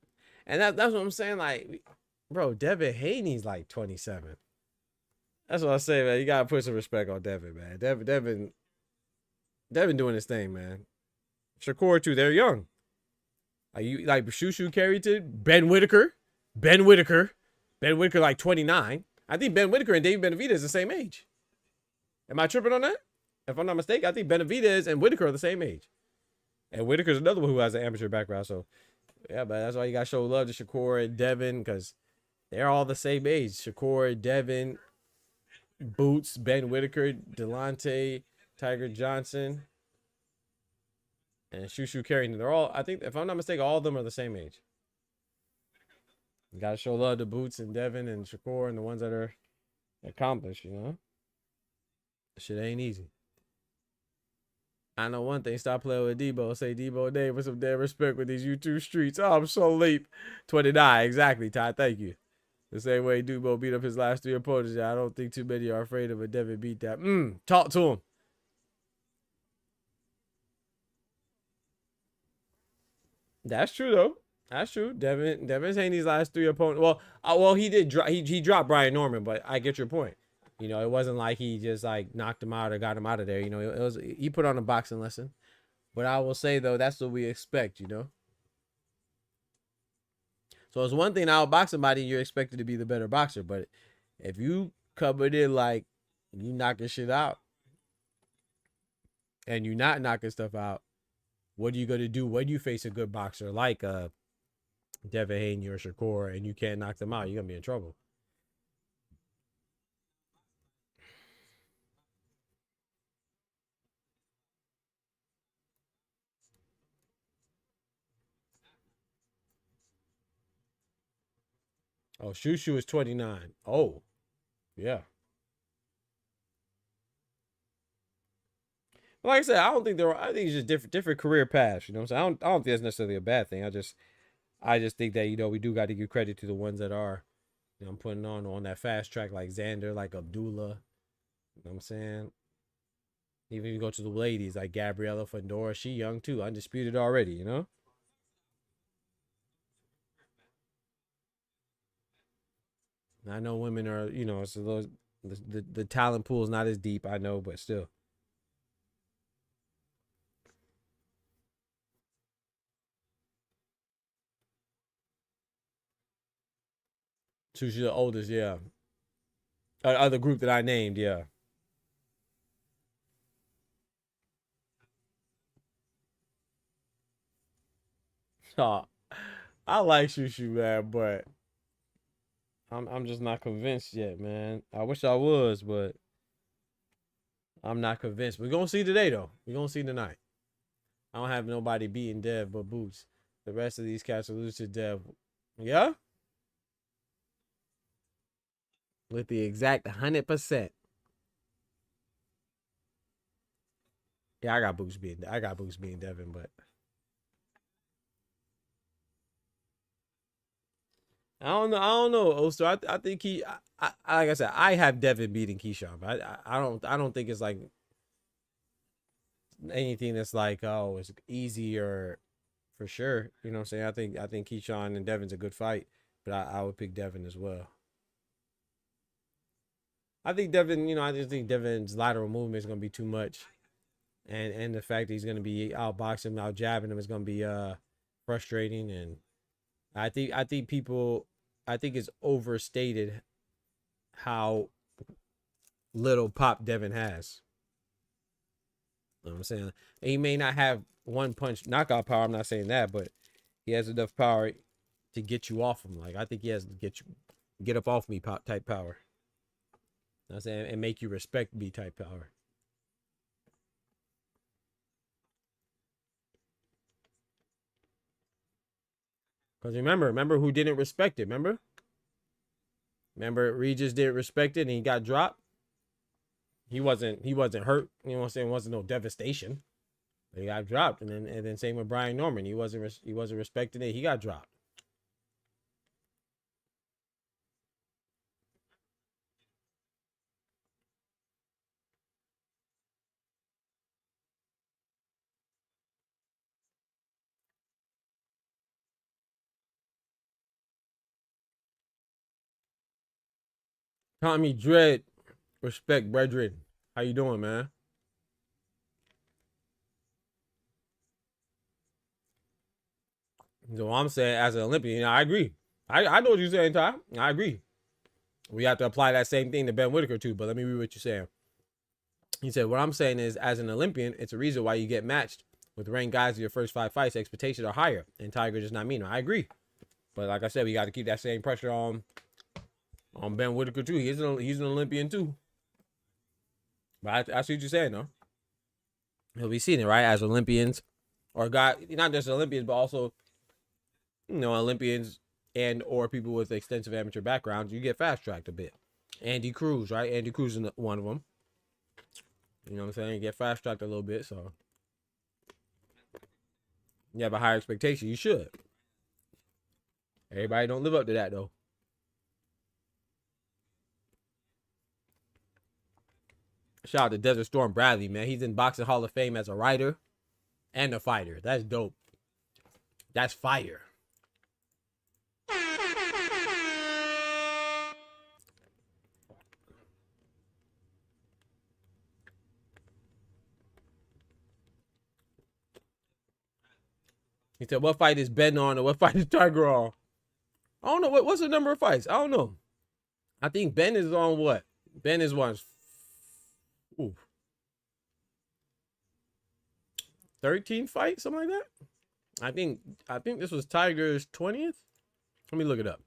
And that's what I'm saying. Like, bro, Devin Haney's like 27. That's what I say, man. You gotta put some respect on Devin, man. Devin doing his thing, man. Shakur too. They're young. Like Shushu Carrington, Ben Whitaker like 29. I think Ben Whitaker and Dave Benavidez is the same age. Am I tripping on that? If I'm not mistaken, I think Benavidez and Whitaker are the same age. And Whitaker's another one who has an amateur background. So, yeah, but that's why you got to show love to Shakur and Devin, because they're all the same age. Shakur, Devin, Boots, Ben Whitaker, Delonte, Tiger Johnson, and Shushu Carrington. They're all, I think, if I'm not mistaken, all of them are the same age. You got to show love to Boots and Devin and Shakur and the ones that are accomplished, you know? Shit ain't easy. I know one thing. Stop playing with Debo. Say Debo name with some damn respect with these YouTube streets. Oh, I'm so late. 29. Exactly, Ty. Thank you. The same way Debo beat up his last 3 opponents. I don't think too many are afraid of a Devin beat that. Talk to him. That's true, though. That's true. Devin Haney's last 3 opponents. Well, he did. He dropped Brian Norman, but I get your point. You know, it wasn't like he just like knocked him out or got him out of there. You know, he put on a boxing lesson. But I will say though, that's what we expect. You know. So it's one thing to outbox somebody, you're expected to be the better boxer. But if you covered it like you knocking shit out, and you're not knocking stuff out, what are you gonna do when you face a good boxer like Devin Haney or Shakur, and you can't knock them out? You're gonna be in trouble. Oh, Shushu is 29. Oh, yeah. Like I said, I don't think there are. I think it's just different career paths. You know what I'm saying? I don't think that's necessarily a bad thing. I just think that, you know, we do got to give credit to the ones that are, you know, I'm putting on that fast track, like Xander, like Abdullah. You know what I'm saying? Even if you go to the ladies, like Gabriella Fandora, she young too, undisputed already. You know. I know women are, you know, so those the talent pool is not as deep, I know, but still. She's the oldest, yeah. Other group that I named, yeah. Oh, I like Shushu, man, but I'm just not convinced yet, man. I wish I was, but I'm not convinced. We're gonna see today, though. We're gonna see tonight. I don't have nobody beating Dev but Boots. The rest of these cats will lose to Dev. Yeah? With the exact 100%. Yeah, I got Boots beating Devin, but I don't know, Oster. I think like I said, I have Devin beating Keyshawn, but I don't think it's like anything that's like, oh, it's easier for sure. You know what I'm saying? I think Keyshawn and Devin's a good fight, but I would pick Devin as well. I think Devin, you know, I just think Devin's lateral movement is gonna be too much. And the fact that he's gonna be outboxing him, out jabbing him is gonna be frustrating. And I think it's overstated how little pop Devin has. You know what I'm saying? He may not have one punch knockout power. I'm not saying that, but he has enough power to get you off him. Like, I think he has to get up off me type power. You know what I'm saying? And make you respect me type power. Because remember who didn't respect it, remember? Remember Regis didn't respect it and he got dropped? He wasn't hurt, you know what I'm saying? It wasn't no devastation. But he got dropped. And then same with Brian Norman. He wasn't respecting it. He got dropped. Tommy Dread, respect, brethren. How you doing, man? So I'm saying, as an Olympian, I agree. I know what you're saying, Ty. I agree. We have to apply that same thing to Ben Whitaker too. But let me read what you're saying. He said, what I'm saying is, as an Olympian, it's a reason why you get matched with ranked guys in your first 5 fights. Expectations are higher, and Tiger just not mean. I agree. But like I said, we got to keep that same pressure on Ben Whitaker too. He's an Olympian too. But I see what you're saying, though. He'll be seeing it, right? As Olympians, or not just Olympians, but also, you know, Olympians and or people with extensive amateur backgrounds, you get fast-tracked a bit. Andy Cruz, right? Andy Cruz is one of them. You know what I'm saying? You get fast-tracked a little bit, so you have a higher expectation. You should. Everybody don't live up to that, though. Shout out to Desert Storm Bradley, man. He's in Boxing Hall of Fame as a writer and a fighter. That's dope. That's fire. He said, what fight is Ben on or what fight is Tiger on? I don't know. What's the number of fights? I don't know. I think Ben is on what? Ben is on 13 fights, something like that. I think this was Tiger's 20th. Let me look it up.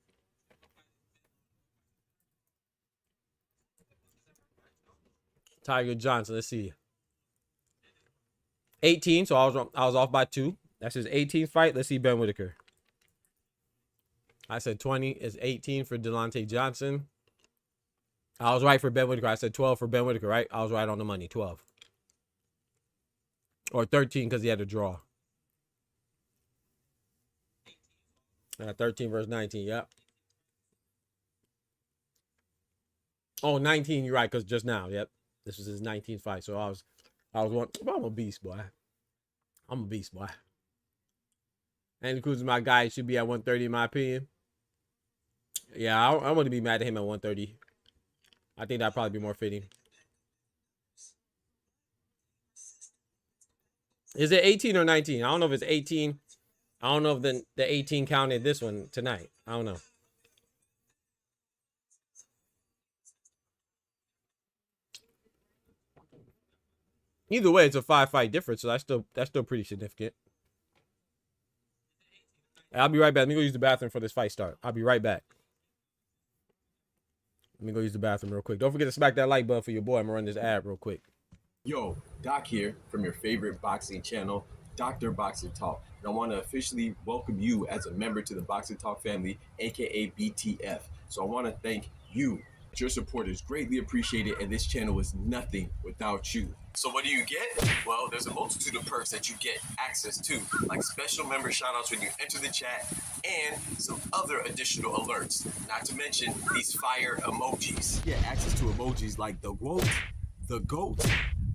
Tiger Johnson. Let's see. 18. So I was off by 2. That's his 18th fight. Let's see Ben Whitaker. I said 20 is 18 for Delonte Johnson. I was right for Ben Whitaker. I said 12 for Ben Whitaker, right? I was right on the money. 12. Or 13 because he had a draw. 13 versus 19. Yep. Oh, 19. You're right, because just now. Yep. This was his 19th fight. So I was one. I'm a beast, boy. I'm a beast, boy. Andy Cruz is my guy. He should be at 130 in my opinion. Yeah, I want to be mad at him at 130. I think that'd probably be more fitting. Is it 18 or 19? I don't know if it's 18. I don't know if the 18 counted this one tonight. I don't know. Either way, it's a 5-fight difference, so that's still pretty significant. I'll be right back. Let me go use the bathroom for this fight start. I'll be right back. Let me go use the bathroom real quick. Don't forget to smack that like button for your boy. I'm gonna run this ad real quick. Yo, Doc here from your favorite boxing channel, Dr. Boxing Talk. And I want to officially welcome you as a member to the Boxing Talk family, aka BTF. So I want to thank you. Your support is greatly appreciated, and this channel is nothing without you. So what do you get? Well, there's a multitude of perks that you get access to, like special member shoutouts when you enter the chat, and some other additional alerts. Not to mention these fire emojis. Get access to emojis like the GOAT, the GOAT,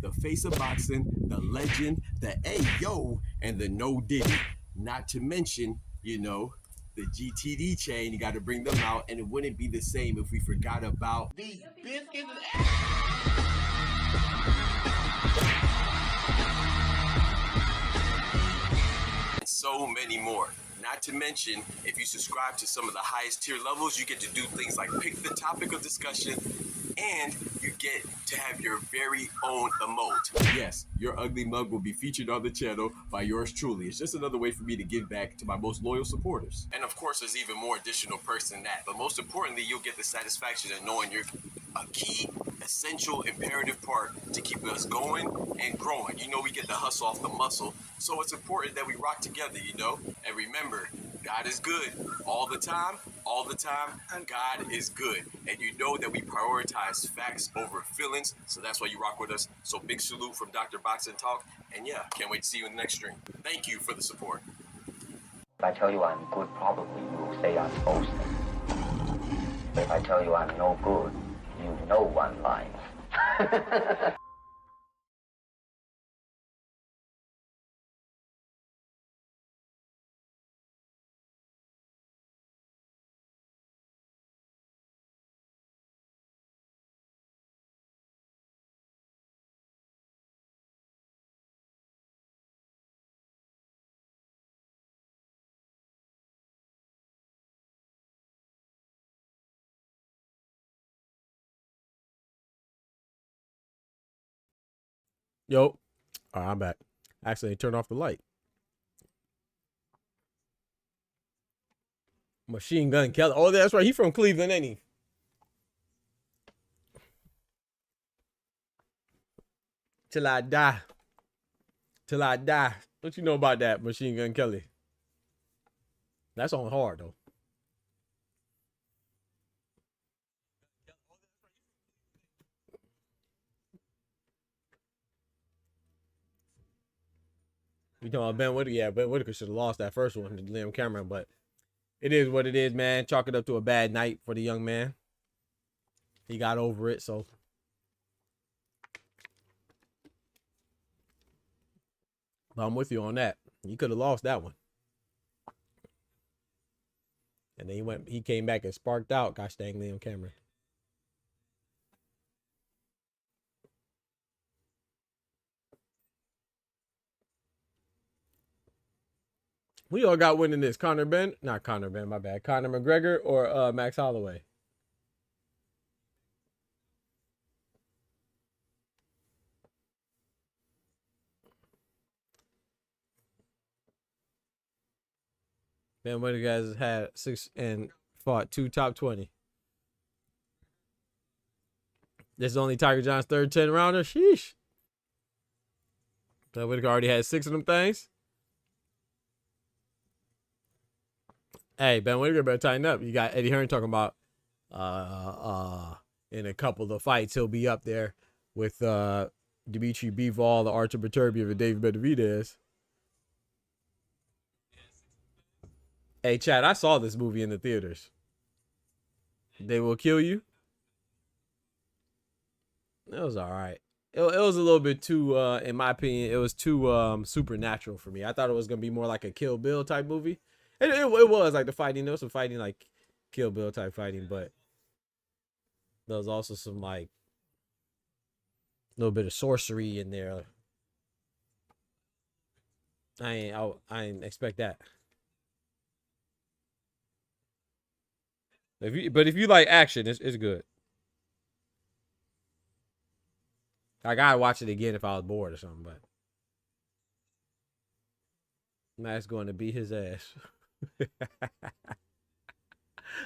the face of boxing, the legend, the Ayo, and the No Diddy. Not to mention, you know, the GTD chain. You got to bring them out, and it wouldn't be the same if we forgot about these biscuits. And so many more. Not to mention, if you subscribe to some of the highest tier levels, you get to do things like pick the topic of discussion, and you get to have your very own emote. Yes, your ugly mug will be featured on the channel by yours truly. It's just another way for me to give back to my most loyal supporters. And of course, there's even more additional perks than that. But most importantly, you'll get the satisfaction of knowing you're a key, essential, imperative part to keep us going and growing. You know, we get the hustle off the muscle, so it's important that we rock together, you know? And remember, God is good all the time, and God is good. And you know that we prioritize facts over feelings, so that's why you rock with us. So big salute from Dr. Boxing Talk, and yeah, can't wait to see you in the next stream. Thank you for the support. If I tell you I'm good, probably you will say I'm boasting. If I tell you I'm no good, you know I'm lying. Yo, all right, I'm back. Actually, turn off the light. Machine Gun Kelly. Oh, that's right. He from Cleveland, ain't he? Till I die. Till I die. What you know about that, Machine Gun Kelly? That's on hard, though. You talking about Ben Whitaker? Yeah, Ben Whitaker should have lost that first one to Liam Cameron, but it is what it is, man. Chalk it up to a bad night for the young man. He got over it, so. But I'm with you on that. He could have lost that one. And then he came back and sparked out. Gosh dang, Liam Cameron. We all got winning this. Conor McGregor or Max Holloway. Ben Whitaker has had 6 and fought 2 top 20. This is only Tiger John's third 10 rounder. Sheesh. Ben Whitaker already had 6 of them things. Hey, Ben Whitaker better tighten up. You got Eddie Hearn talking about in a couple of fights he'll be up there with Dimitri Bivol, the Archer Beterbiev, and David Benavidez. Hey, Chad, I saw this movie in the theaters. They Will Kill You. It was all right. It was a little bit too, in my opinion, it was too supernatural for me. I thought it was going to be more like a Kill Bill type movie. It was like the fighting. There was some fighting like Kill Bill type fighting, but there was also some like little bit of sorcery in there. I ain't expect that. If you like action, it's good. I gotta watch it again if I was bored or something, but Max going to beat his ass.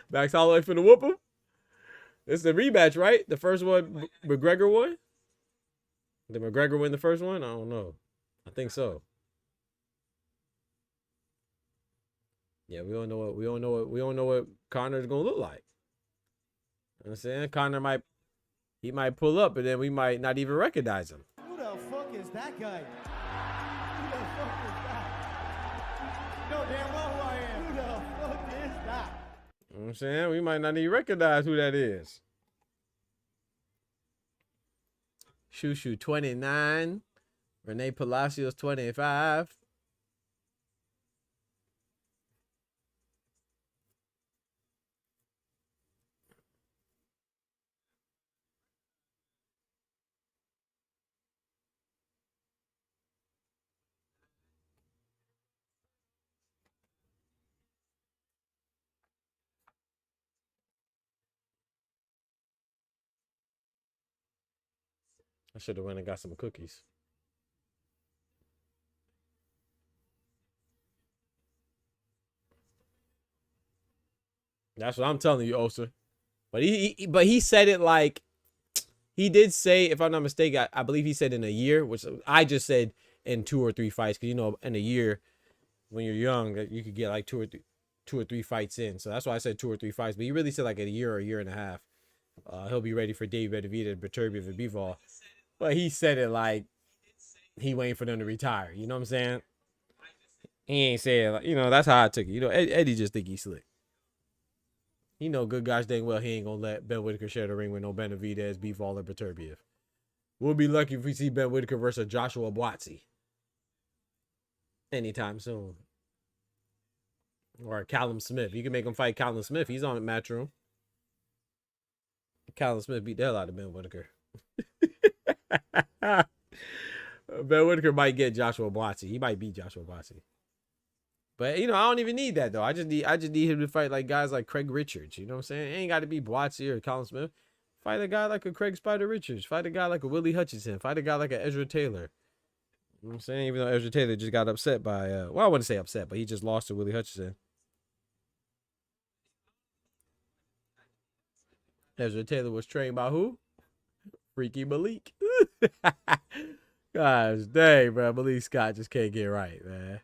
Max Holloway finna whoop him. It's the rematch, right? The first one, McGregor won. Did McGregor win the first one? I don't know. I think so. Yeah, we don't know what Connor's gonna look like. You know what I'm saying? Connor might pull up, but then we might not even recognize him. Who the fuck is that guy? Who the fuck is that? You know damn well who I am. Who the fuck is that? You know what I'm saying? We might not even recognize who that is. Shushu 29. Renee Palacios 25. I should have went and got some cookies. That's what I'm telling you, Osa. But he said it like, he did say, if I'm not mistaken, I believe he said in a year, which I just said in 2 or 3 fights, because you know in a year when you're young you could get like 2 or 3 fights in. So that's why I said 2 or 3 fights. But he really said like a year or a year and a half. He'll be ready for David Benavidez, Beterbiev, and Bivol. But he said it like he waiting for them to retire. You know what I'm saying? He ain't saying like, you know, that's how I took it. You know, Eddie just think he's slick. He know good gosh dang well he ain't gonna let Ben Whitaker share the ring with no Benavidez, Bivol, or Beterbiev. We'll be lucky if we see Ben Whitaker versus Joshua Buatsi anytime soon. Or Callum Smith. You can make him fight Callum Smith. He's on the Matchroom. Callum Smith beat the hell out of Ben Whitaker. Ben Whitaker might get Joshua Buatsi. He might beat Joshua Buatsi. But, you know, I don't even need that, though. I just need him to fight like guys like Craig Richards. You know what I'm saying? It ain't got to be Buatsi or Colin Smith. Fight a guy like a Craig Spider Richards. Fight a guy like a Willie Hutchinson. Fight a guy like a Ezra Taylor. You know what I'm saying? Even though Ezra Taylor just got upset by, well, I wouldn't say upset, but he just lost to Willie Hutchinson. Ezra Taylor was trained by who? Freaky Malik. Gosh dang, bro. Malik Scott just can't get right, man.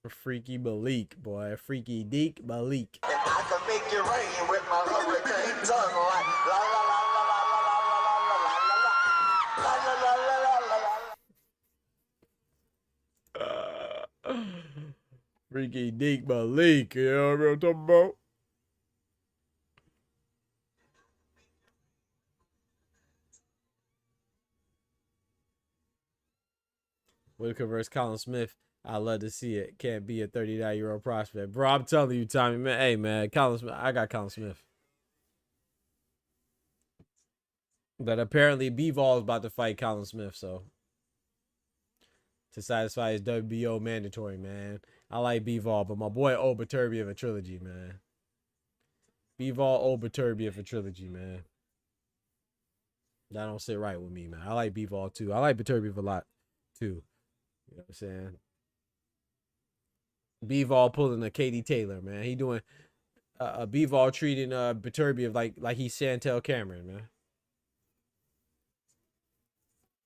Freaky Malik, boy. Freaky Deke Malik. And I can make it rain with my hurricane tongue like la la la la la la la la la la la la la. Freaky Deke Malik, you know what I'm talking about? Whitaker versus Colin Smith. I love to see it. Can't be a 39-year-old prospect. Bro, I'm telling you, Tommy, man. Hey, man, Colin Smith. I got Colin Smith. But apparently, Bivol is about to fight Colin Smith, so. To satisfy his WBO mandatory, man. I like Bivol, but my boy owe Beterbiev a trilogy, man. Bivol owe Beterbiev a trilogy, man. That don't sit right with me, man. I like Bivol, too. I like Beterbiev a lot, too. You know what I'm saying? Bivol pulling a Katie Taylor, man. He doing Bivol treating Beterbiev like he's Chantel Cameron, man.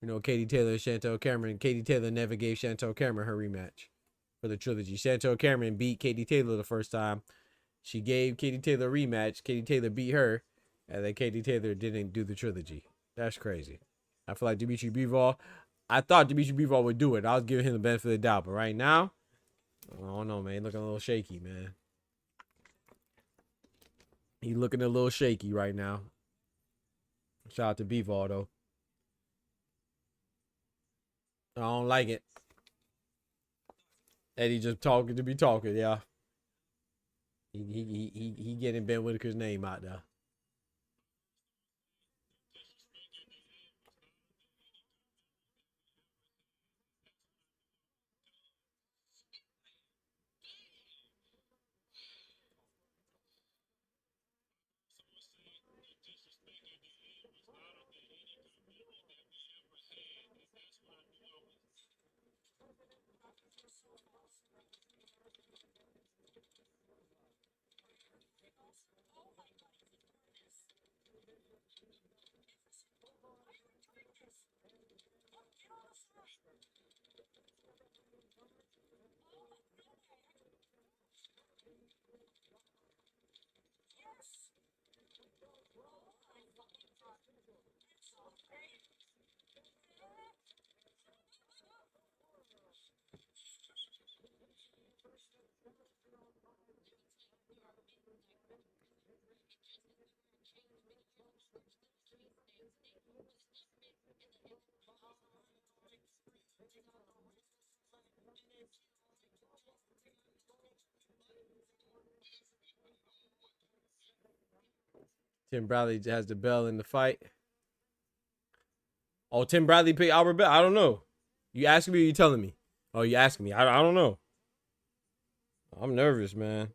You know, Katie Taylor and Chantel Cameron. Katie Taylor never gave Chantel Cameron her rematch for the trilogy. Chantel Cameron beat Katie Taylor the first time. She gave Katie Taylor a rematch. Katie Taylor beat her, and then Katie Taylor didn't do the trilogy. That's crazy. I feel like Dimitri Bivol. I thought Dimitri Bivol would do it. I was giving him the benefit of the doubt, but right now, I don't know, man. He's looking a little shaky, man. He's looking a little shaky right now. Shout out to Bivol, though. I don't like it. Eddie just talking to be talking, yeah. He getting Ben Whitaker's name out there. Tim Bradley has the bell in the fight. Oh, Tim Bradley picked Albert Bell? I don't know. You asking me or you telling me? Oh, you asking me. I don't know. I'm nervous, man.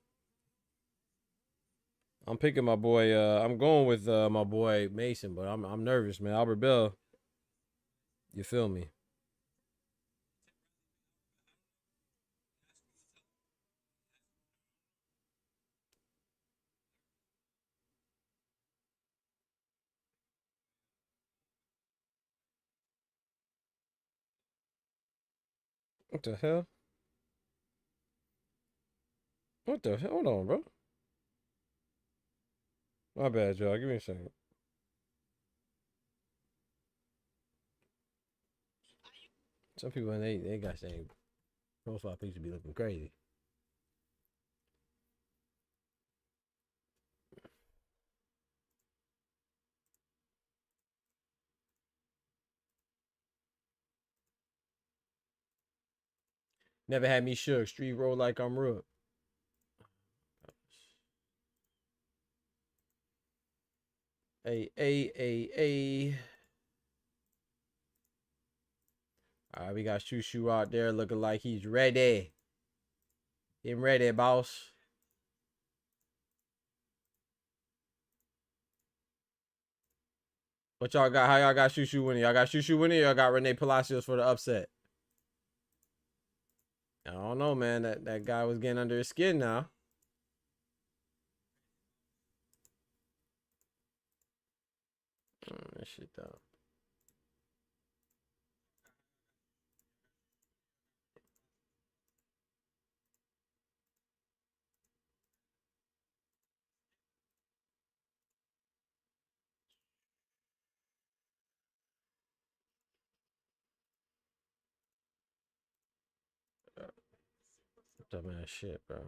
I'm picking my boy. I'm going with my boy Mason, but I'm nervous, man. Albert Bell, you feel me? What the hell? What the hell? Hold on, bro. My bad, y'all. Give me a second. Some people they got saying profile picture be looking crazy. Never had me shook. Street roll like I'm Rook. A. All right, we got Shushu out there looking like he's ready. Him ready, boss. What y'all got? How y'all got Shushu winning? Y'all got Shushu winning? Or y'all got Rene Palacios for the upset? I don't know, man. That guy was getting under his skin now. That shit though. Dumbass shit, bro.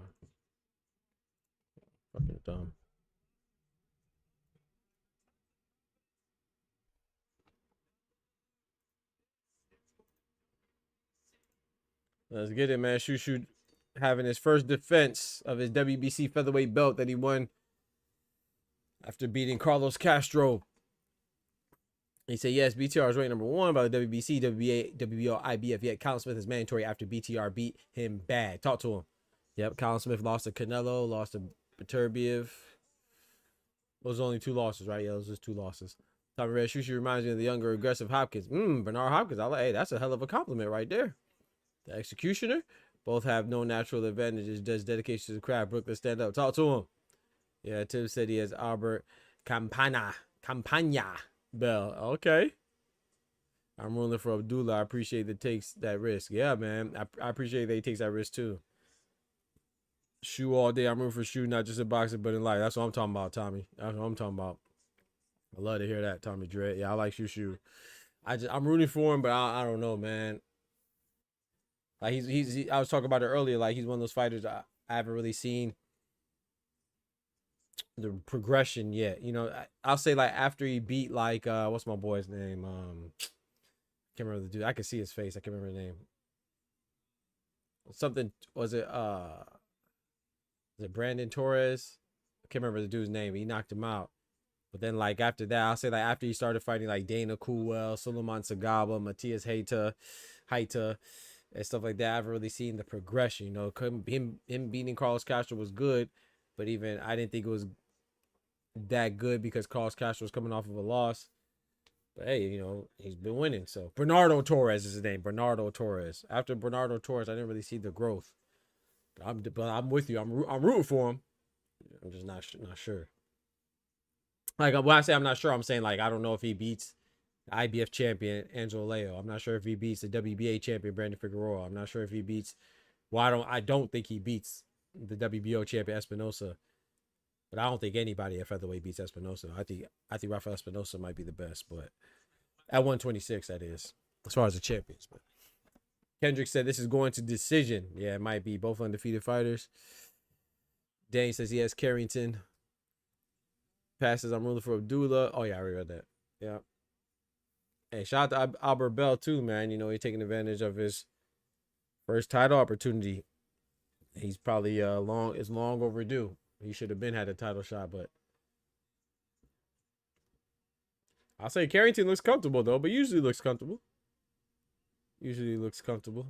Fucking dumb. Let's get it, man. Shushu having his first defense of his WBC featherweight belt that he won after beating Carlos Castro. He said, yes, BTR is ranked number 1 by the WBC, WBA, WBO, IBF. Yet Colin Smith is mandatory after BTR beat him bad. Talk to him. Yep, Colin Smith lost to Canelo, lost to Beterbiev. Those are only 2 losses, right? Yeah, those are just 2 losses. Tommy Red Shushu reminds me of the younger, aggressive Hopkins. Bernard Hopkins. Hey, that's a hell of a compliment right there. The executioner. Both have no natural advantages. Does dedication to the craft. Brooklyn, stand up. Talk to him. Yeah, Tim said he has Albert Campana Bell. Okay. I'm ruling for Abdullah. I appreciate that takes that risk. Yeah, man. I appreciate that he takes that risk too. Shoe all day. I'm rooting for Shoe, not just a boxer, but in life. That's what I'm talking about, Tommy. That's what I'm talking about. I love to hear that, Tommy Dredd. Yeah, I like Shoe. I'm rooting for him, but I don't know, man. Like I was talking about it earlier. Like he's one of those fighters I haven't really seen the progression yet. You know, I'll say like after he beat like what's my boy's name? Can't remember the dude. I can see his face. I can't remember the name. Something was it Brandon Torres? I can't remember the dude's name. He knocked him out. But then like after that, I'll say like after he started fighting like Dana Coolwell, Suleiman Sagaba, Matthias Heita, and stuff like that, I haven't really seen the progression. You know, him beating Carlos Castro was good, but even I didn't think it was that good because Carlos Castro was coming off of a loss. But hey, you know, he's been winning. So Bernardo Torres is his name. Bernardo Torres. After Bernardo Torres, I didn't really see the growth. But I'm with you. I'm rooting for him. I'm just not sure. Like when I say I'm not sure, I'm saying like I don't know if he beats the IBF champion Angelo Leo. I'm not sure if he beats the WBA champion Brandon Figueroa. I'm not sure if he beats. Well, I don't think he beats the WBO champion Espinosa. But I don't think anybody at featherweight beats Espinosa. I think Rafael Espinosa might be the best, but at 126, that is, as far as the champions. But Kendrick said this is going to decision. Yeah, it might be both undefeated fighters. Dane says he has Carrington. Passes, I'm ruling for Abdullah. Oh, yeah, I already read that. Yeah. Hey, shout out to Albert Bell, too, man. You know, he's taking advantage of his first title opportunity. He's probably long overdue. He should have had a title shot, but I'll say Carrington looks comfortable, though, but usually looks comfortable. Usually looks comfortable.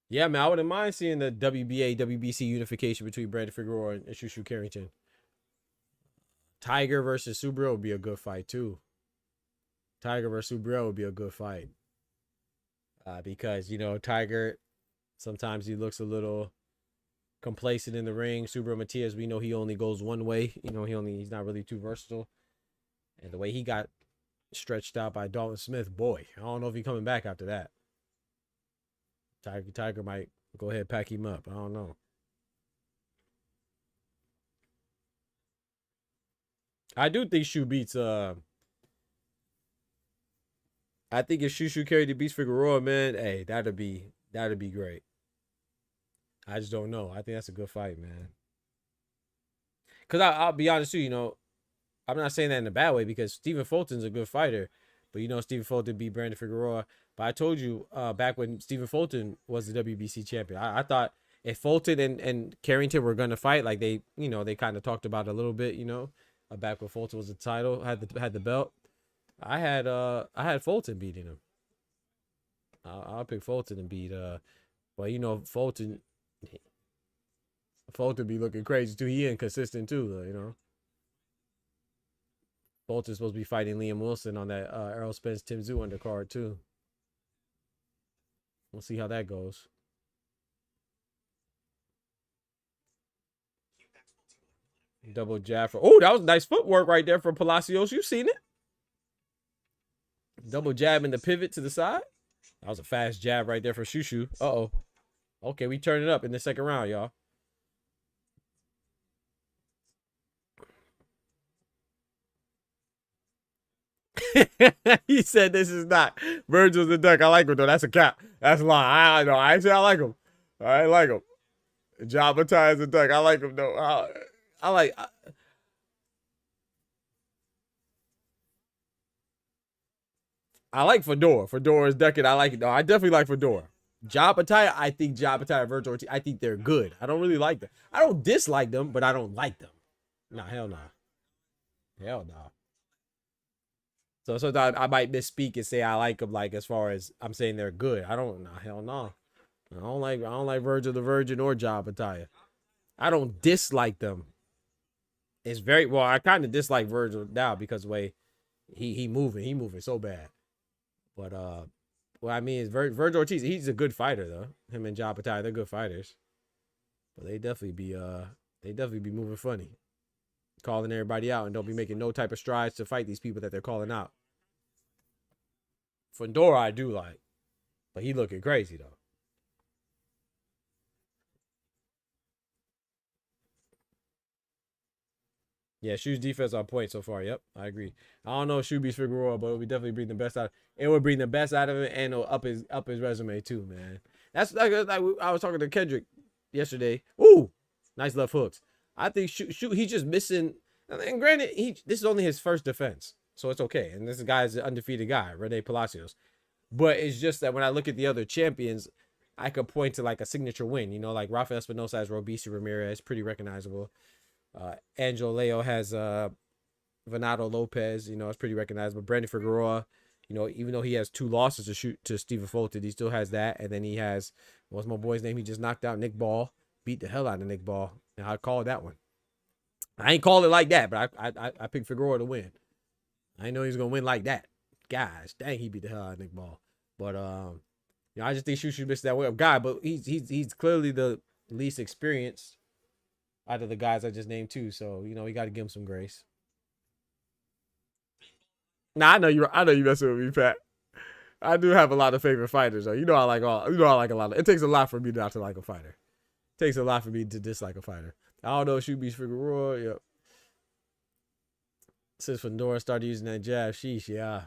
Yeah, man, I wouldn't mind seeing the WBA, WBC unification between Brandon Figueroa and Shushu Carrington. Tiger versus Subriel would be a good fight too. Tiger versus Subriel would be a good fight. Because, you know, Tiger, sometimes he looks a little complacent in the ring. Subriel Matias, we know he only goes one way. You know, he's not really too versatile. And the way he got stretched out by Dalton Smith, boy, I don't know if he's coming back after that. Tiger might go ahead and pack him up. I don't know. I do think Shu beats I think if Shushu carried the beats Figueroa, man, hey, that'd be great. I just don't know. I think that's a good fight, man. Cause I'll be honest too, you know, I'm not saying that in a bad way because Stephen Fulton's a good fighter, but you know Stephen Fulton beat Brandon Figueroa. But I told you back when Stephen Fulton was the WBC champion, I thought if Fulton and Carrington were gonna fight, like they kind of talked about it a little bit, you know, back when Fulton was the title, had the belt. I had Fulton beating him. I'll pick Fulton and beat well, you know, Fulton be looking crazy too. He inconsistent too, though, you know. Fulton's supposed to be fighting Liam Wilson on that Errol Spence Tim Tszyu undercard too. We'll see how that goes. Double jab for, oh, that was nice footwork right there from Palacios. You seen it? Double jab in the pivot to the side. That was a fast jab right there for Shushu. Uh-oh. Okay, we turn it up in the second round, y'all. He said this is not Virgil's the duck. I like him though. That's a cap. That's a lie. I know. I say I like him. I like him. Jabba Ty is a duck. I like him though. I like Fedor. Fedor is ducking. I like it though. I definitely like Fedor. Jabba Ty, I think Jabba Ty and Virgil Ortiz, I think they're good. I don't really like them. I don't dislike them, but I don't like them. Nah, hell nah. Hell nah. So sometimes I might misspeak and say I like them, like as far as I'm saying they're good. I don't. Nah, hell no. I don't like Virgil the Virgin or Jabba Ty. I don't dislike them. It's very well. I kind of dislike Virgil now because the way he moving so bad. But what I mean is Virgil Ortiz. He's a good fighter though. Him and Jabba Ty, they're good fighters. But they definitely be moving funny, calling everybody out, and don't be making no type of strides to fight these people that they're calling out. Fedor I do like, but he looking crazy though. Yeah, Shu's defense on point so far. Yep, I agree. I don't know if Shu beats Figueroa, but it would definitely bring the best out. It would bring the best out of it, and it'll up his resume too, man. That's like I was talking to Kendrick yesterday. Ooh, nice left hooks. I think Shu he's just missing. And granted, this is only his first defense, so it's okay. And this guy's an undefeated guy, Rene Palacios. But it's just that when I look at the other champions, I could point to like a signature win. You know, like Rafael Espinosa has Robeisy Ramirez, pretty recognizable. Angel Leo has Venado Lopez, you know, it's pretty recognizable. Brandon Figueroa, you know, even though he has 2 losses to Stephen Fulton, he still has that. And then he has, what's my boy's name? He just knocked out Nick Ball, beat the hell out of Nick Ball. And I call that one. I ain't call it like that, but I picked Figueroa to win. I didn't know he was gonna win like that. Guys, dang, he beat the hell out of Nick Ball. But you know, I just think Shushu missed that way of guy, but he's clearly the least experienced out of the guys I just named too. So, you know, we got to give him some grace. Now I know you messing with me, Pat. I do have a lot of favorite fighters though. I like a lot of, it takes a lot for me not to like a fighter. It takes a lot for me to dislike a fighter. I don't know if Shu beats Figueroa. Yep. Since Fedora started using that jab, sheesh, yeah.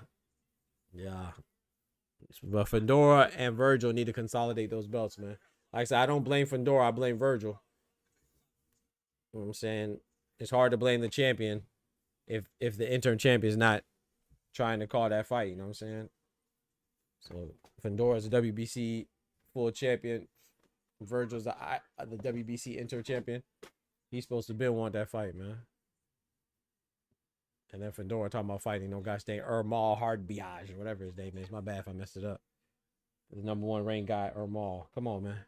But Fedora and Virgil need to consolidate those belts, man. Like I said, I don't blame Fedora, I blame Virgil. You know what I'm saying? It's hard to blame the champion if the interim champion is not trying to call that fight. You know what I'm saying? So Fedora is a WBC full champion. Virgil's the WBC interim champion. He's supposed to want that fight, man. And then Fedora talking about fighting no gosh dang Ermal Hardbiage or whatever his name is. My bad if I messed it up. The number 1 ranked guy or Maul. Come on, man.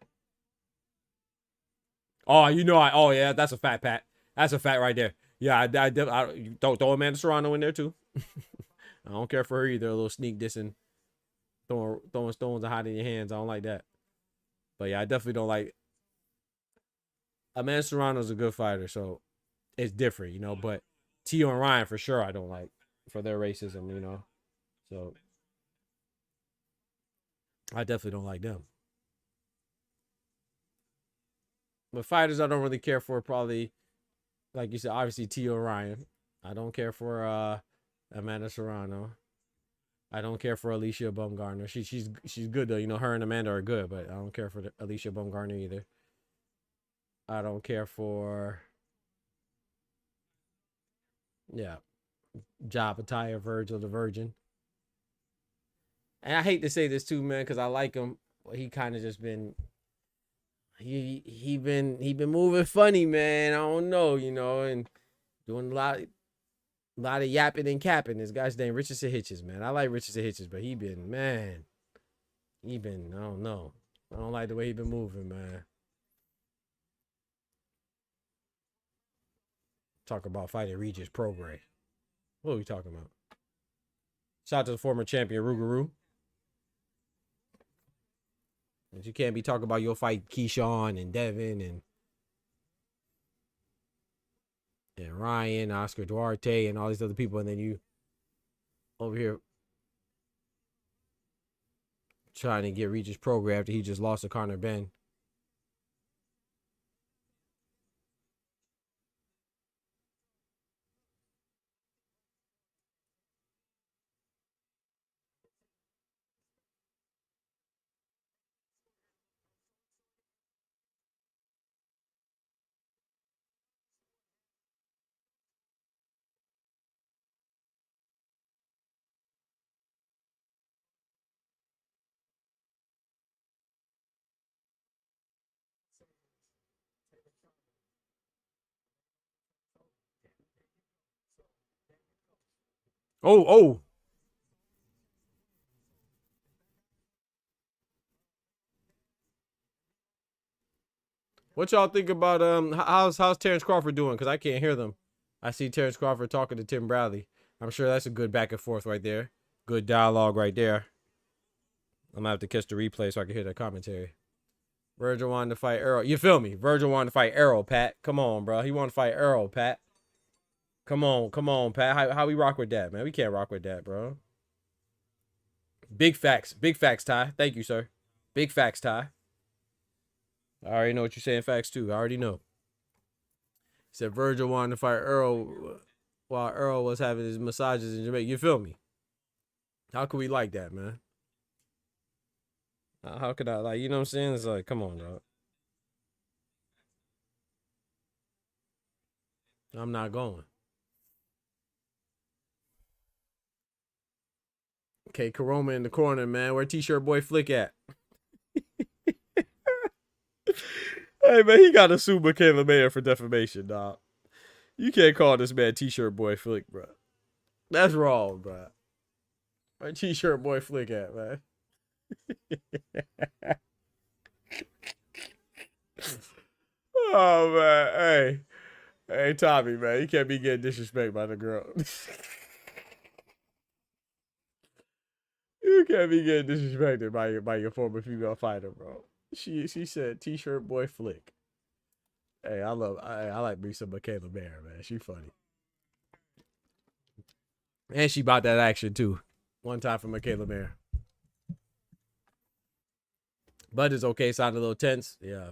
Oh, you know oh yeah, that's a fact, Pat. That's a fact right there. Yeah, I don't throw Amanda Serrano in there too. I don't care for her either. A little sneak dissing, throwing stones and hiding your hands. I don't like that. But yeah, I definitely don't like. Amanda Serrano's a good fighter, so it's different, you know. But Tio and Ryan for sure I don't like for their racism, you know. So I definitely don't like them. But fighters I don't really care for probably, like you said, obviously Tio Ryan. I don't care for Amanda Serrano. I don't care for Alicia Baumgartner. She's good though. You know, her and Amanda are good, but I don't care for Alicia Baumgartner either. I don't care for Job Attire, Virgil the Virgin. And I hate to say this too, man, because I like him. But he kind of just been he been moving funny, man. I don't know, you know, and doing a lot of yapping and capping. This guy's name Richardson Hitches, man. I like Richardson Hitches, but he been I don't know. I don't like the way he been moving, man. Talk about fighting Regis Prograis. What are we talking about? Shout out to the former champion Rougarou. But you can't be talking about your fight Keyshawn and Devin and Ryan, Oscar Duarte, and all these other people, and then you over here trying to get Regis Prograis after he just lost to Conor Ben. Oh. What y'all think about how's Terrence Crawford doing? Because I can't hear them. I see Terrence Crawford talking to Tim Bradley. I'm sure that's a good back and forth right there. Good dialogue right there. I'm gonna have to catch the replay so I can hear the commentary. Virgil wanted to fight Errol. You feel me? Virgil wanted to fight Errol, Pat. Come on, bro. He wanted to fight Errol, Pat. Come on, Pat. How we rock with that, man? We can't rock with that, bro. Big facts, Ty. Thank you, sir. Big facts, Ty. I already know what you're saying. Facts too. I already know. He said Virgil wanted to fight Earl while Earl was having his massages in Jamaica. You feel me? How could we like that, man? How could I like? You know what I'm saying? It's like, come on, dog. I'm not going. Okay, Karoma in the corner, man. Where T-shirt boy Flick at? Hey, man, he got to sue Michaela Mayer for defamation, dog. You can't call this man T-shirt boy Flick, bro. That's wrong, bro. Where T-shirt boy Flick at, man? Oh, man. Hey, Tommy, man. You can't be getting disrespected by the girl. You can't be getting disrespected by your former female fighter, bro. She said T-shirt boy Flick. Hey, I like me some Michaela Mayer, man. She funny. And she bought that action too. One time for Michaela Mayer. But it's okay. Sounded a little tense. Yeah.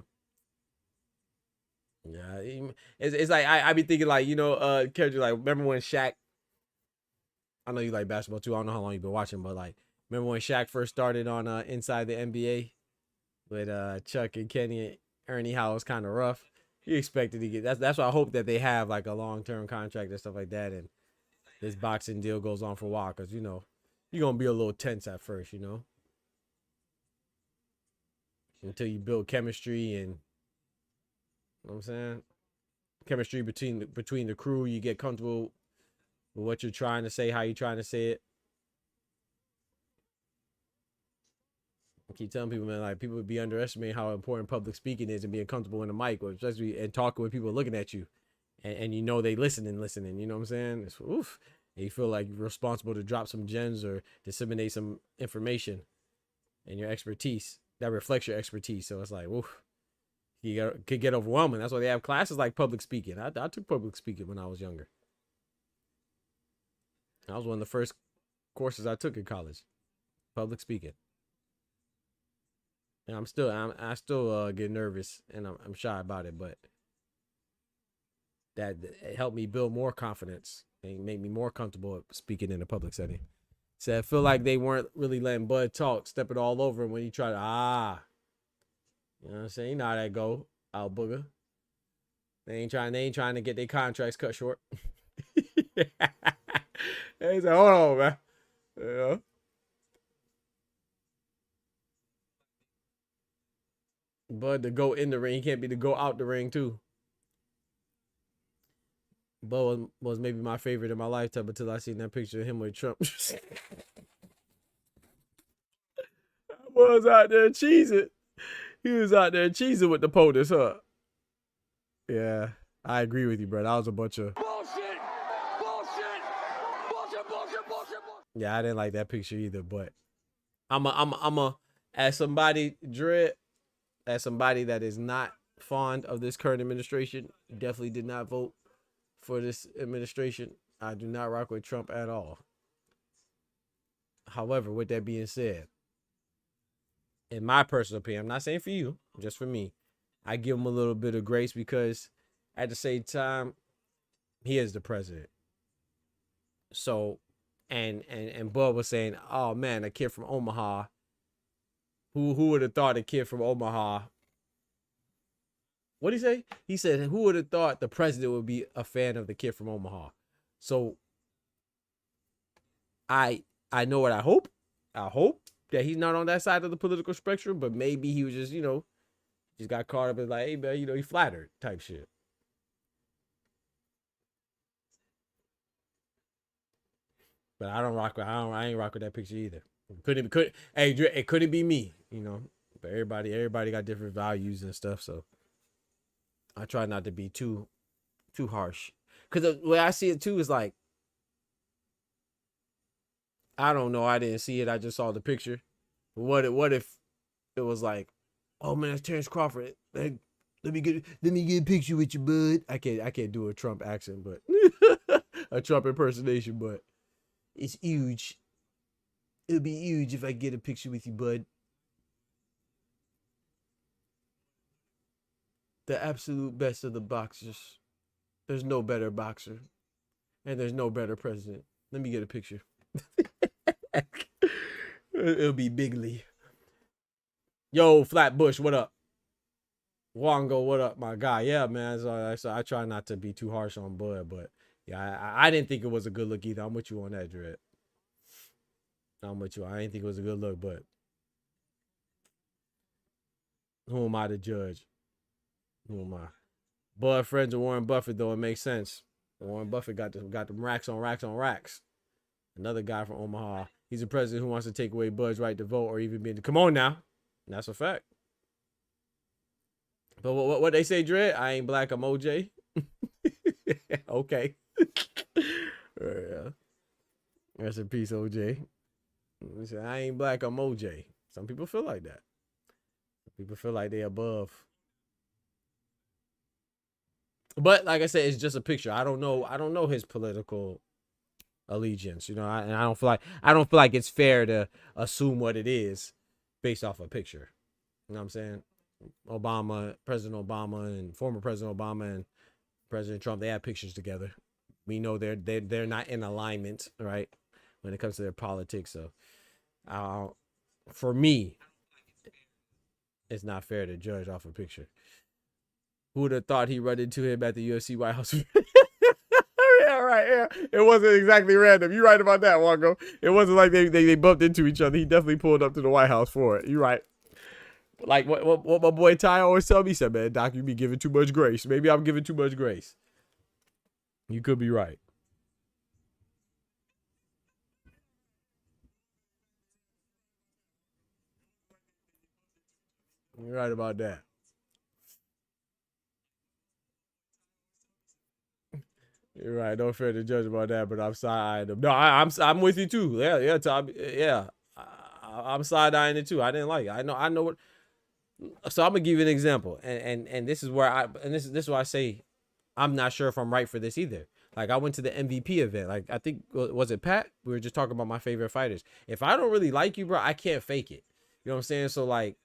Yeah. It's like I be thinking like, you know, character like remember when Shaq, I know you like basketball too. I don't know how long you've been watching, but like remember when Shaq first started on Inside the NBA with Chuck and Kenny and Ernie, how it was kind of rough. He expected to get that's why I hope that they have like a long-term contract and stuff like that, and this boxing deal goes on for a while, because you know you're gonna be a little tense at first, you know, until you build chemistry and, you know what I'm saying, chemistry between the crew. You get comfortable with what you're trying to say, how you're trying to say it. I keep telling people, man, like people would be underestimating how important public speaking is and being comfortable in the mic, or especially and talking with people looking at you, and you know they listening. You know what I'm saying? It's oof. And you feel like you're responsible to drop some gems or disseminate some information and your expertise that reflects your expertise. So it's like, oof, could get overwhelming. That's why they have classes like public speaking. I took public speaking when I was younger. That was one of the first courses I took in college, public speaking. And I still get nervous and I'm shy about it, but that it helped me build more confidence and make me more comfortable speaking in a public setting. So I feel like they weren't really letting Bud talk, step it all over him when he tried to, you know what I'm saying? You know how that go, out booger. They ain't trying to get their contracts cut short. They said, hold on, man. Yeah. Bud to go in the ring. He can't be to go out the ring too. Bud was maybe my favorite in my lifetime until I seen that picture of him with Trump. Was out there cheesing. He was out there cheesing with the POTUS, huh? Yeah, I agree with you, bro. That was a bunch of Bullshit! Bullshit! Bullshit, bullshit, bullshit, bullshit. yeah, I didn't like that picture either, but I'm a as somebody as somebody that is not fond of this current administration, definitely did not vote for this administration. I do not rock with Trump at all. However, with that being said, in my personal opinion, I'm not saying for you, just for me, I give him a little bit of grace because at the same time, he is the president. So, and Bud was saying, oh man, a kid from Omaha. Who would have thought a kid from Omaha? What did he say? He said, who would have thought the president would be a fan of the kid from Omaha? So I know what I hope. I hope that he's not on that side of the political spectrum, but maybe he was just, just got caught up in like, hey man, he flattered type shit. But I ain't rock with that picture either. It couldn't be me, But everybody got different values and stuff, so I try not to be too harsh. Cause the way I see it too is like, I don't know, I didn't see it, I just saw the picture. But what if it was like, oh man, it's Terrence Crawford. Let me get a picture with you, bud. I can't do a Trump accent, but a Trump impersonation, but it's huge. It'll be huge if I get a picture with you, bud. The absolute best of the boxers. There's no better boxer. And there's no better president. Let me get a picture. It'll be bigly. Yo, Flatbush, what up? Wongo, what up, my guy? Yeah, man. So I try not to be too harsh on Bud, but yeah, I didn't think it was a good look either. I'm with you on that, Dread. I'm with you. I didn't think it was a good look, but who am I to judge? Who am I? Bud friends with Warren Buffett, though, it makes sense. Warren Buffett got them racks on racks on racks. Another guy from Omaha. He's a president who wants to take away Bud's right to vote or even be in the... Come on now. That's a fact. But what they say, Dread? I ain't black, I'm OJ. Okay. Yeah. Rest in peace, OJ. He said, I ain't black, I'm OJ. Some people feel like that. People feel like they above. But like I said, it's just a picture. I don't know his political allegiance, and I don't feel like it's fair to assume what it is based off a picture. You know what I'm saying? President Obama and former President Obama and President Trump, they have pictures together. We know they're not in alignment, right? When it comes to their politics. So for me, it's not fair to judge off a picture. Who would have thought he run into him at the UFC White House? Yeah, right. Yeah, it wasn't exactly random. You're right about that, Wongo. It wasn't like they bumped into each other. He definitely pulled up to the White House for it. You're right. Like what my boy Ty always tell me, he said, man, Doc, you be giving too much grace. Maybe I'm giving too much grace. You could be right. You're right about that. You're right. No fair to judge about that, but I'm side eyeing them. No, I'm with you too. Yeah, yeah, Tom. Yeah, I'm side eyeing it too. I didn't like it. I know what. So I'm gonna give you an example, and this is where this is why I say I'm not sure if I'm right for this either. Like I went to the MVP event. Like I think was it Pat? We were just talking about my favorite fighters. If I don't really like you, bro, I can't fake it. You know what I'm saying? So like,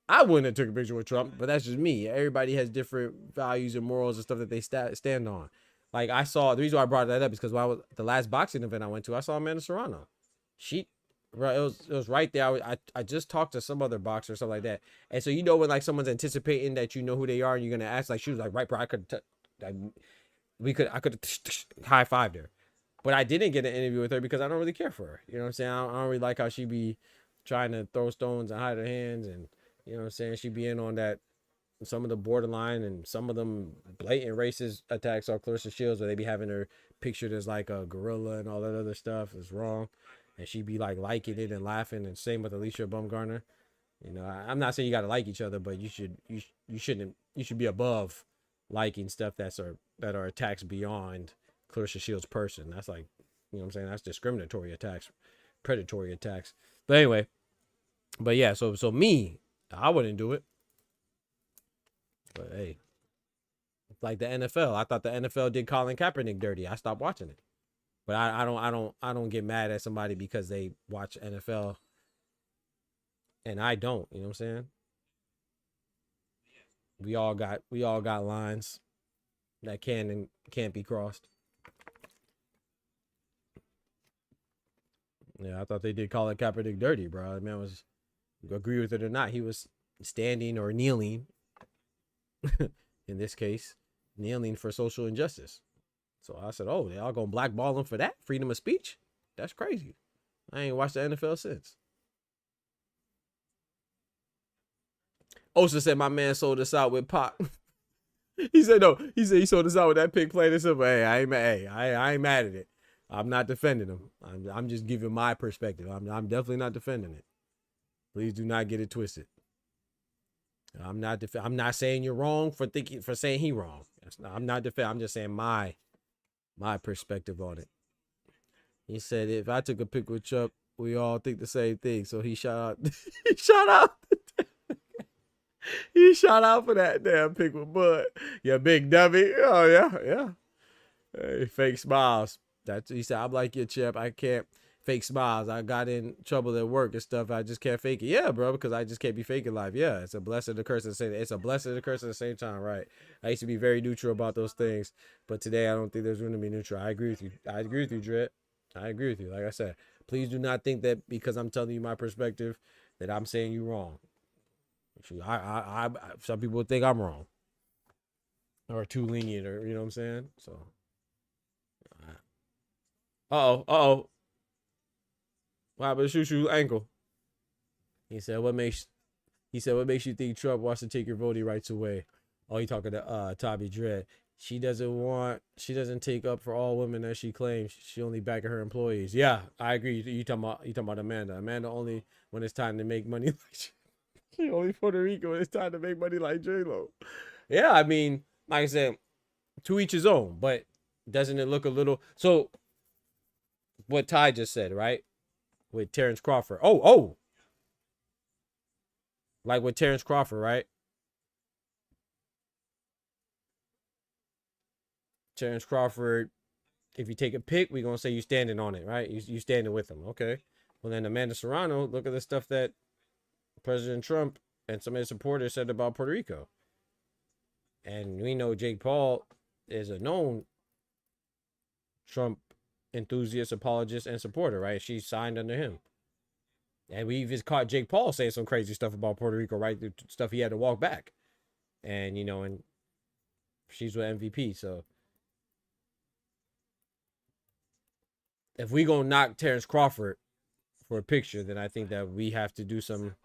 I wouldn't have took a picture with Trump, but that's just me. Everybody has different values and morals and stuff that they stand on. Like I saw the reason why I brought that up is because when I was the last boxing event I went to, I saw Amanda Serrano. She, bro, it was right there. I just talked to some other boxer or something like that, and so you know when like someone's anticipating that you know who they are and you're gonna ask, like she was like right, bro. I could high fived her, but I didn't get an interview with her because I don't really care for her. You know what I'm saying? I don't really like how she be trying to throw stones and hide her hands, and you know what I'm saying? She be in on that. Some of the borderline and some of them blatant racist attacks on Clarissa Shields where they be having her pictured as like a gorilla and all that other stuff is wrong. And she be like liking it and laughing, and same with Alicia Bumgarner. You know, I'm not saying you got to like each other, but you should be above liking stuff that are attacks beyond Clarissa Shields' person. That's like, you know what I'm saying? That's discriminatory attacks, predatory attacks. But anyway, but yeah, so me, I wouldn't do it. But hey, it's like the NFL. I thought the NFL did Colin Kaepernick dirty. I stopped watching it. But I don't get mad at somebody because they watch NFL and I don't. You know what I'm saying? We all got lines that can and can't be crossed. Yeah, I thought they did Colin Kaepernick dirty, bro. Man was, agree with it or not, he was standing or kneeling. In this case, kneeling for social injustice. So I said, oh, they all gonna blackball him for that? Freedom of speech? That's crazy. I ain't watched the NFL since. Osa said my man sold us out with Pac. He said no. He said he sold us out with that pig playing and stuff. Hey, I ain't mad. Hey, I ain't mad at it. I'm not defending him. I'm just giving my perspective. I'm definitely not defending it. Please do not get it twisted. I'm not saying you're wrong for saying he wrong. I'm not defending. I'm just saying my perspective on it. He said if I took a pic with Chuck, we all think the same thing. So he shot out. He shot out. He shot out for that damn pic with Bud. Yeah, big dummy. Oh yeah. Hey, fake smiles. He said I'm like your chip. I can't fake smiles. I got in trouble at work and stuff. I just can't fake it. Yeah, bro, because I just can't be faking life. Yeah, it's a blessing and a curse at the same time. It's a blessing and a curse at the same time, right? I used to be very neutral about those things, but today I don't think there's room to be neutral. I agree with you. I agree with you, Dredd. I agree with you. Like I said, please do not think that because I'm telling you my perspective that I'm saying you wrong. Some people think I'm wrong or too lenient, or you know what I'm saying. So, uh-oh. What happened to Shushu's ankle? He said, what makes you think Trump wants to take your voting rights away? Oh, he talking to Tommy Dredd. She doesn't take up for all women as she claims. She only backing her employees. Yeah, I agree. You talking about Amanda. Amanda only when it's time to make money like she only Puerto Rico when it's time to make money like J-Lo. Yeah, I mean, like I said, to each his own, but doesn't it look a little so what Ty just said, right? With Terrence Crawford. Oh. Like with Terrence Crawford, right? Terrence Crawford, if you take a pic, we're going to say you standing on it, right? You standing with him. Okay. Well, then Amanda Serrano, look at the stuff that President Trump and some of his supporters said about Puerto Rico. And we know Jake Paul is a known Trump enthusiast, apologist, and supporter, right? She signed under him. And we even caught Jake Paul saying some crazy stuff about Puerto Rico, right? The stuff he had to walk back. And, you know, and she's with MVP. So if we gonna knock Terrence Crawford for a picture, then I think that we have to do some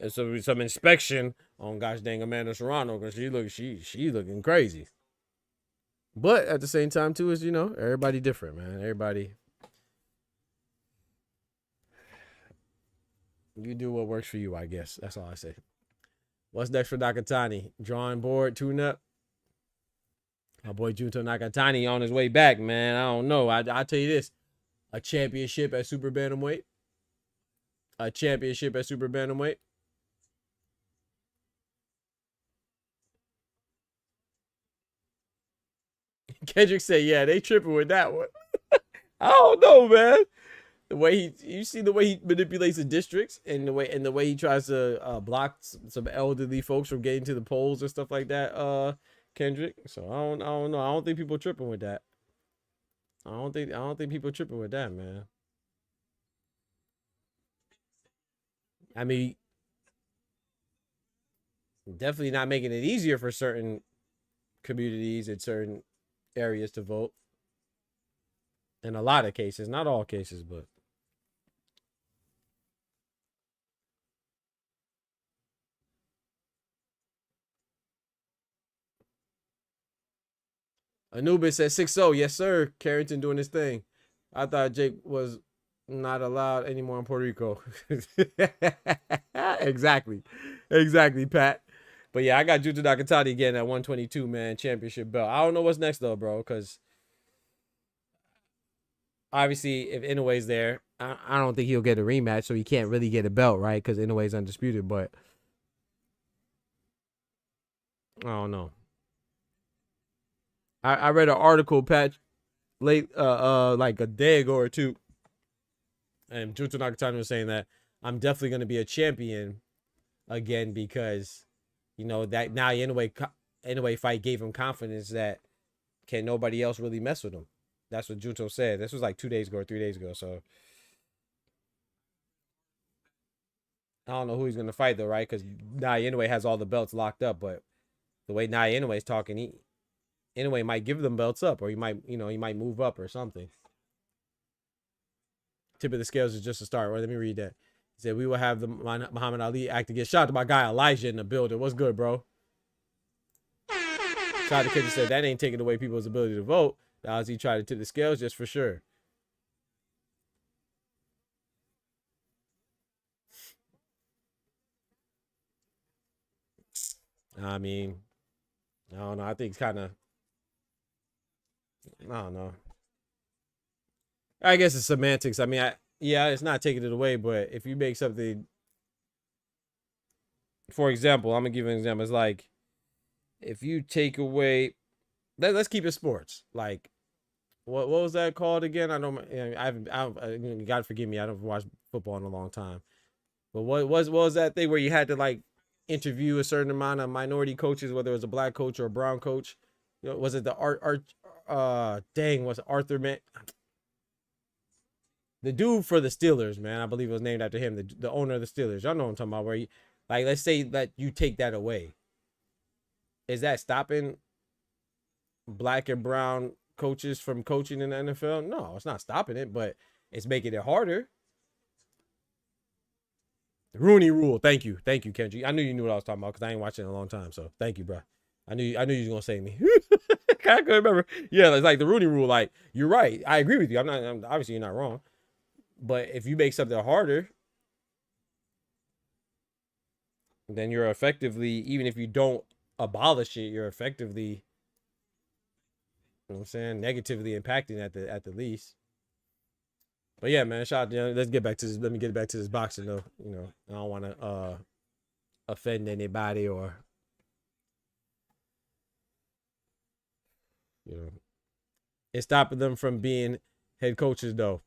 some inspection on gosh dang Amanda Serrano, because she looking crazy. But at the same time too, is, you know, everybody different, man. Everybody You do what works for you, I guess. That's all I say. What's next for Nakatani? Drawing board, tune up. My boy Junto Nakatani on his way back, man. I don't know. I'll tell you this. A championship at super bantamweight. A championship at super bantamweight. Kendrick said, yeah, they tripping with that one. I don't know, man. The way you see the way he manipulates the districts and the way he tries to block some elderly folks from getting to the polls and stuff like that, Kendrick. So I don't know. I don't think people tripping with that. I don't think people tripping with that, man. I mean, definitely not making it easier for certain communities and certain areas to vote. In a lot of cases, not all cases, but Anubis said 6-0. Yes, sir. Carrington doing his thing. I thought Jake was not allowed anymore in Puerto Rico. Exactly. Exactly, Pat. But yeah, I got Juju Nakatani again at 122, man. Championship belt. I don't know what's next, though, bro, because obviously, if Inoue's there, I don't think he'll get a rematch, so he can't really get a belt, right? Because Inoue's undisputed, but I don't know. I read an article, Pat, late, like a day ago or two, and Junto Nakatani was saying that I'm definitely going to be a champion again because, you know, that now Inoue fight gave him confidence that can nobody else really mess with him. That's what Junto said. This was like 2 days ago or 3 days ago. So I don't know who he's going to fight though, right? Because Nai Inoue has all the belts locked up, but the way Nai Inoue is talking, Inoue might give them belts up, or he might move up or something. Tip of the scales is just a start. Well, let me read that. He said, we will have the Muhammad Ali act again. Shout out to my guy Elijah in the building. What's good, bro? Shout out to Kendrick said that ain't taking away people's ability to vote. Now, as he tried to tip the scales, just for sure. I mean, I don't know. I think it's kind of, I don't know. I guess it's semantics. I mean, yeah, it's not taking it away, but if you make something, for example, I'm gonna give you an example. It's like if you take away, let's keep it sports. Like, what was that called again? I don't. You gotta forgive me. I don't watch football in a long time. But what was that thing where you had to like interview a certain amount of minority coaches, whether it was a black coach or a brown coach? You know, was it the was it Arthur, man? The dude for the Steelers, man, I believe it was named after him, the owner of the Steelers. Y'all know what I'm talking about, where you, like, let's say that you take that away. Is that stopping black and brown coaches from coaching in the NFL? No, it's not stopping it, but it's making it harder. The Rooney Rule. Thank you, Kendrick. I knew you knew what I was talking about because I ain't watching it in a long time. So thank you, bro. I knew you was gonna say me. I couldn't remember. Yeah, it's like the Rooney Rule. Like, you're right. I agree with you. Obviously you're not wrong. But if you make something harder, then you're effectively, even if you don't abolish it, you're effectively, you know what I'm saying, negatively impacting at the least. But yeah, man, shout out, let's get back to this. Let me get back to this boxing though. You know, I don't want to offend anybody or, you know, it's stopping them from being head coaches though.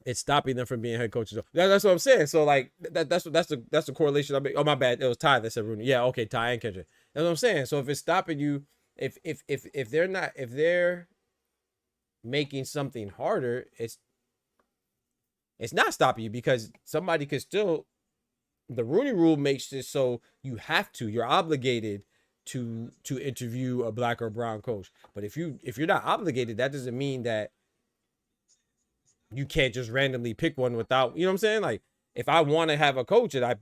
It's stopping them from being head coaches. That's what I'm saying. So like that's the correlation I make. Oh, my bad. It was Ty that said Rooney. Yeah, okay, Ty and Kendrick. That's what I'm saying. So if it's stopping you, if they're making something harder, it's not stopping you because somebody could still. The Rooney Rule makes it so you're obligated to interview a black or brown coach. But if you're not obligated, that doesn't mean that you can't just randomly pick one without, you know what I'm saying? Like, if I want to have a coach and I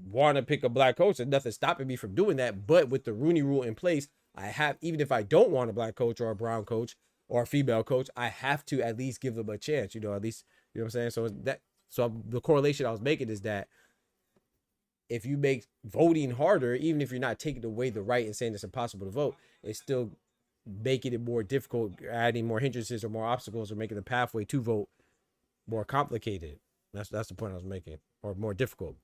want to pick a black coach, there's nothing stopping me from doing that. But with the Rooney Rule in place, even if I don't want a black coach or a brown coach or a female coach, I have to at least give them a chance, at least, you know what I'm saying? So So the correlation I was making is that if you make voting harder, even if you're not taking away the right and saying it's impossible to vote, it's still making it more difficult, adding more hindrances or more obstacles, or making the pathway to vote more complicated. That's the point I was making, or more difficult.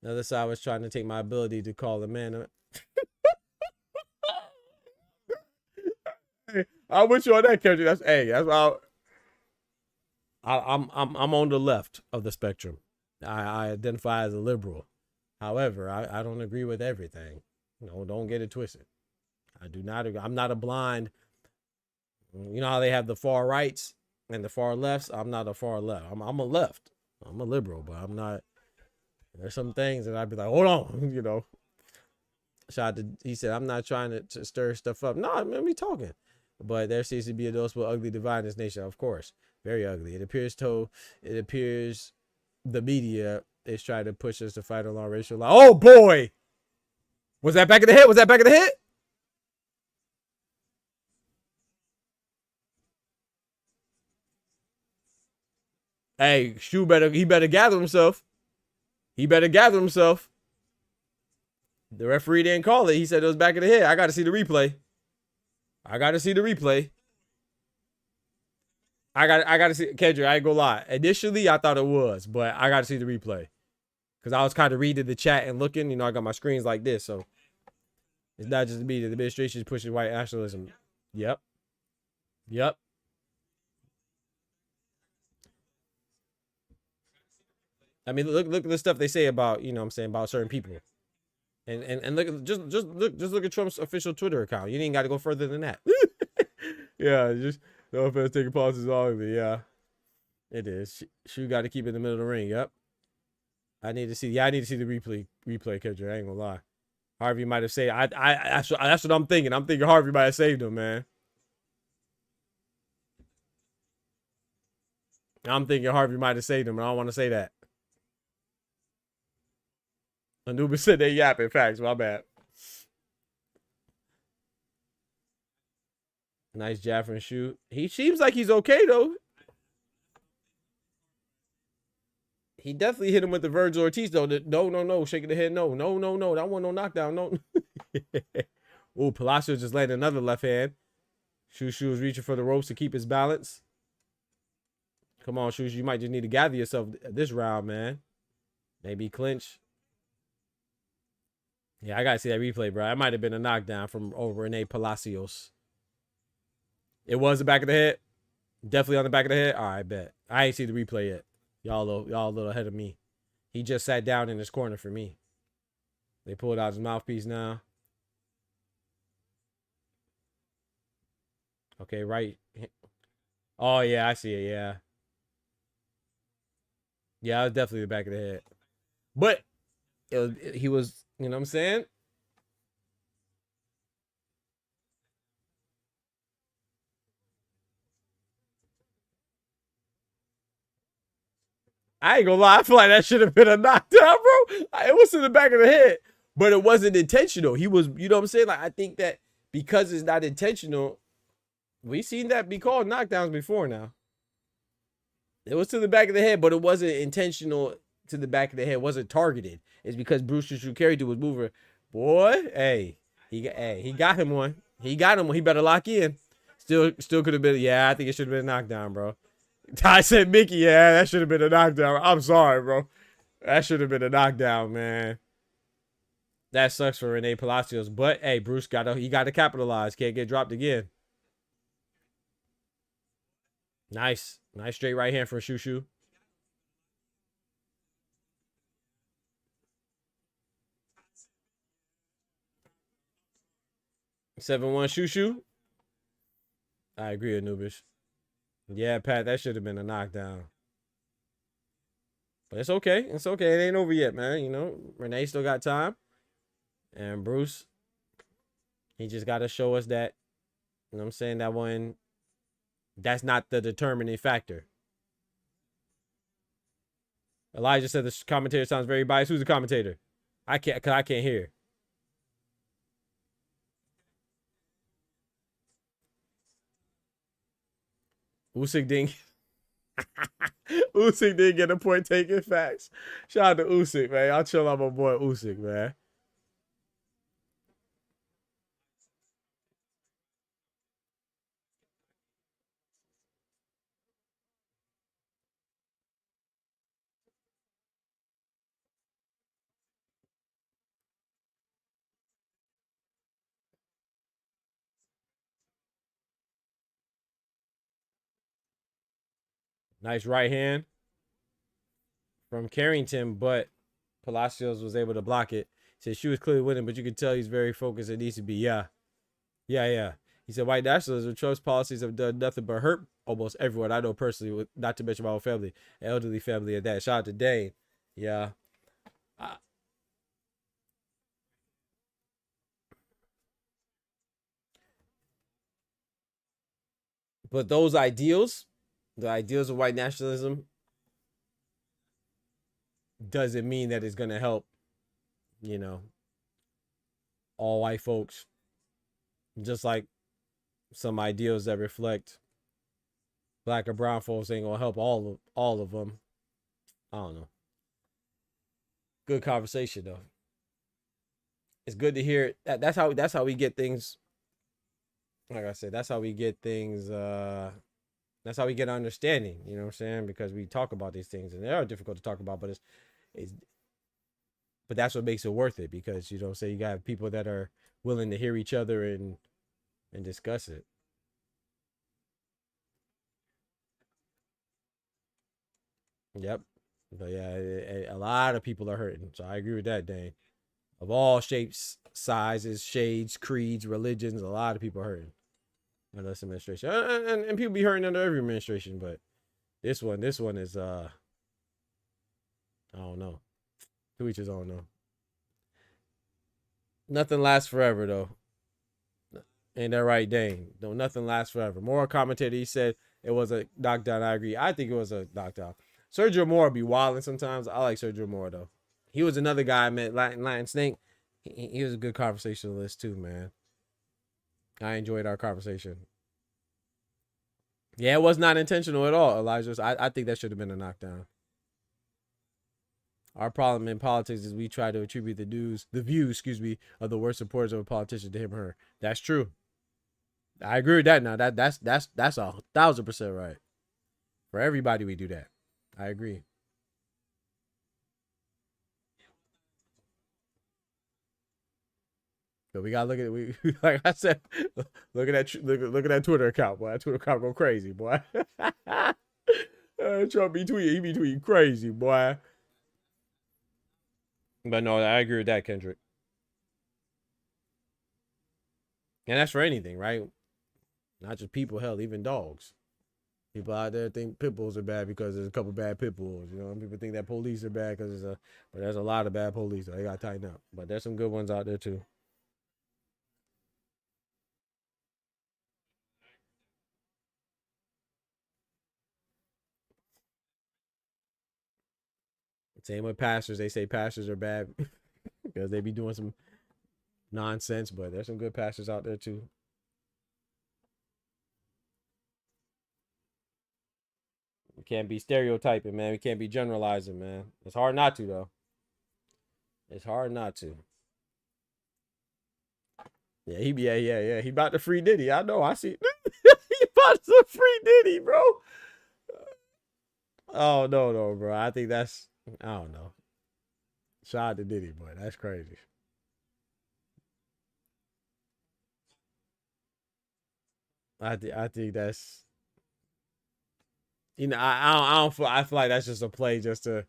The other side was trying to take my ability to call a man. I'm with you on that, Kendrick. That's why I'm on the left of the spectrum. I identify as a liberal. However, I don't agree with everything. No, don't get it twisted. I do not agree. I'm not a blind. You know how they have the far rights and the far lefts? I'm not a far left. I'm a left. I'm a liberal, but I'm not. There's some things that I'd be like, hold on, you know. He said, I'm not trying to stir stuff up. No, I'm me talking. But there seems to be a noticeable ugly divide in this nation, of course. Very ugly. It appears the media is trying to push us to fight along racial lines. Oh boy! Was that back of the hit? Was that back of the hit? Hey, he better gather himself. He better gather himself. The referee didn't call it. He said it was back of the head. I got to see the replay. I got to see Kendrick, I ain't gonna lie. Initially, I thought it was, but I got to see the replay. Because I was kind of reading the chat and looking. You know, I got my screens like this. So it's not just me. The administration is pushing white nationalism. Yep. I mean, look at the stuff they say about, you know what I'm saying, about certain people. And look, just look at Trump's official Twitter account. You ain't got to go further than that. Yeah, just no offense, taking pauses all of it. Yeah, it is. Shoe got to keep it in the middle of the ring. Yep. I need to see the replay, Kendrick. I ain't gonna lie. Harvey might have saved. That's what I'm thinking. I'm thinking Harvey might have saved him, man. I'm thinking Harvey might have saved him, and I don't want to say that. Anubis said they yapping. Facts. My bad. Nice Jaffrin shoot. He seems like he's okay, though. He definitely hit him with the Virgil Ortiz, though. No. Shaking the head. No. That wasn't no knockdown. No. Ooh, Palacio just landed another left hand. Shoo was reaching for the ropes to keep his balance. Come on, Shoo. You might just need to gather yourself this round, man. Maybe clinch. Yeah, I got to see that replay, bro. That might have been a knockdown from Rene Palacios. It was the back of the head. Definitely on the back of the head. All right, bet. I ain't see the replay yet. Y'all a little ahead of me. He just sat down in his corner for me. They pulled out his mouthpiece now. Okay, right. Oh, yeah, I see it, yeah. Yeah, it was definitely the back of the head. But he was, you know what I'm saying? I ain't gonna lie. I feel like that should have been a knockdown, bro. It was in the back of the head, but it wasn't intentional. He was, you know what I'm saying? Like, I think that because it's not intentional, we've seen that be called knockdowns before now. It was to the back of the head, but it wasn't intentional to the back of the head. It wasn't targeted. It's because Bruce Shukari was moving. Boy, he got him one. He got him one. He better lock in. Still could have been. Yeah, I think it should have been a knockdown, bro. Ty said, Mickey, yeah, that should have been a knockdown. I'm sorry, bro. That should have been a knockdown, man. That sucks for Rene Palacios. But, hey, Bruce got to capitalize. Can't get dropped again. Nice. Nice straight right hand for Shushu. Seven-one Shushu. I agree, Anubis. Yeah, Pat, that should have been a knockdown. But it's okay. It's okay. It ain't over yet, man. You know, Renee still got time. And Bruce, he just got to show us that, you know what I'm saying, that's not the determining factor. Elijah said the commentator sounds very biased. Who's the commentator? I can't hear. Usyk ding. Usyk did get a point taken. Facts. Shout out to Usyk, man. Y'all chill out my boy Usyk, man. Nice right hand from Carrington, but Palacios was able to block it. Said she was clearly winning, but you could tell he's very focused. It needs to be. Yeah. Yeah. He said white nationalism, Trump's policies have done nothing but hurt almost everyone I know personally, with not to mention my own family, elderly family at that. Shout out to Dane. Yeah. But those ideals, the ideals of white nationalism, doesn't mean that it's gonna help, you know, all white folks. Just like some ideals that reflect black or brown folks ain't gonna help all of them. I don't know. Good conversation though. It's good to hear that. That's how we get things. Like I said, that's how we get things. That's how we get understanding. You know what I'm saying? Because we talk about these things, and they are difficult to talk about, but it's but that's what makes it worth it, because you know, say you got people that are willing to hear each other and discuss it. Yep. But yeah, a lot of people are hurting. So I agree with that, Dane. Of all shapes, sizes, shades, creeds, religions, a lot of people are hurting under this administration. And people be hurting under every administration, but this one is I don't know. To each his own though. Nothing lasts forever though. Ain't that right, Dane? No, nothing lasts forever. Moral commentator, he said it was a knockdown. I agree. I think it was a knockdown. Sergio Mora be wilding sometimes. I like Sergio Mora though. He was another guy I met, Latin Snake. He was a good conversationalist too, man. I enjoyed our conversation. Yeah, it was not intentional at all, Elijah. I think that should have been a knockdown. Our problem in politics is we try to attribute the views, of the worst supporters of a politician to him or her. That's true. I agree with that. Now that's 1,000% right. For everybody, we do that. I agree. But we gotta look at it. Like I said, look at that Twitter account, boy. That Twitter account go crazy, boy. Trump be tweeting, he be tweeting crazy, boy. But no, I agree with that, Kendrick. And that's for anything, right? Not just people, hell, even dogs. People out there think pit bulls are bad because there's a couple bad pit bulls. You know, people think that police are bad because but there's a lot of bad police. So they got to tighten up. But there's some good ones out there too. Same with pastors. They say pastors are bad because they be doing some nonsense, but there's some good pastors out there too. We can't be stereotyping, man. We can't be generalizing, man. It's hard not to, though. It's hard not to. Yeah, yeah. He about to free Diddy. I know. I see. He about to free Diddy, bro. Oh no, bro. I think that's. I don't know. Shout out to Diddy, boy. That's crazy. I think that's. You know, I feel like that's just a play just to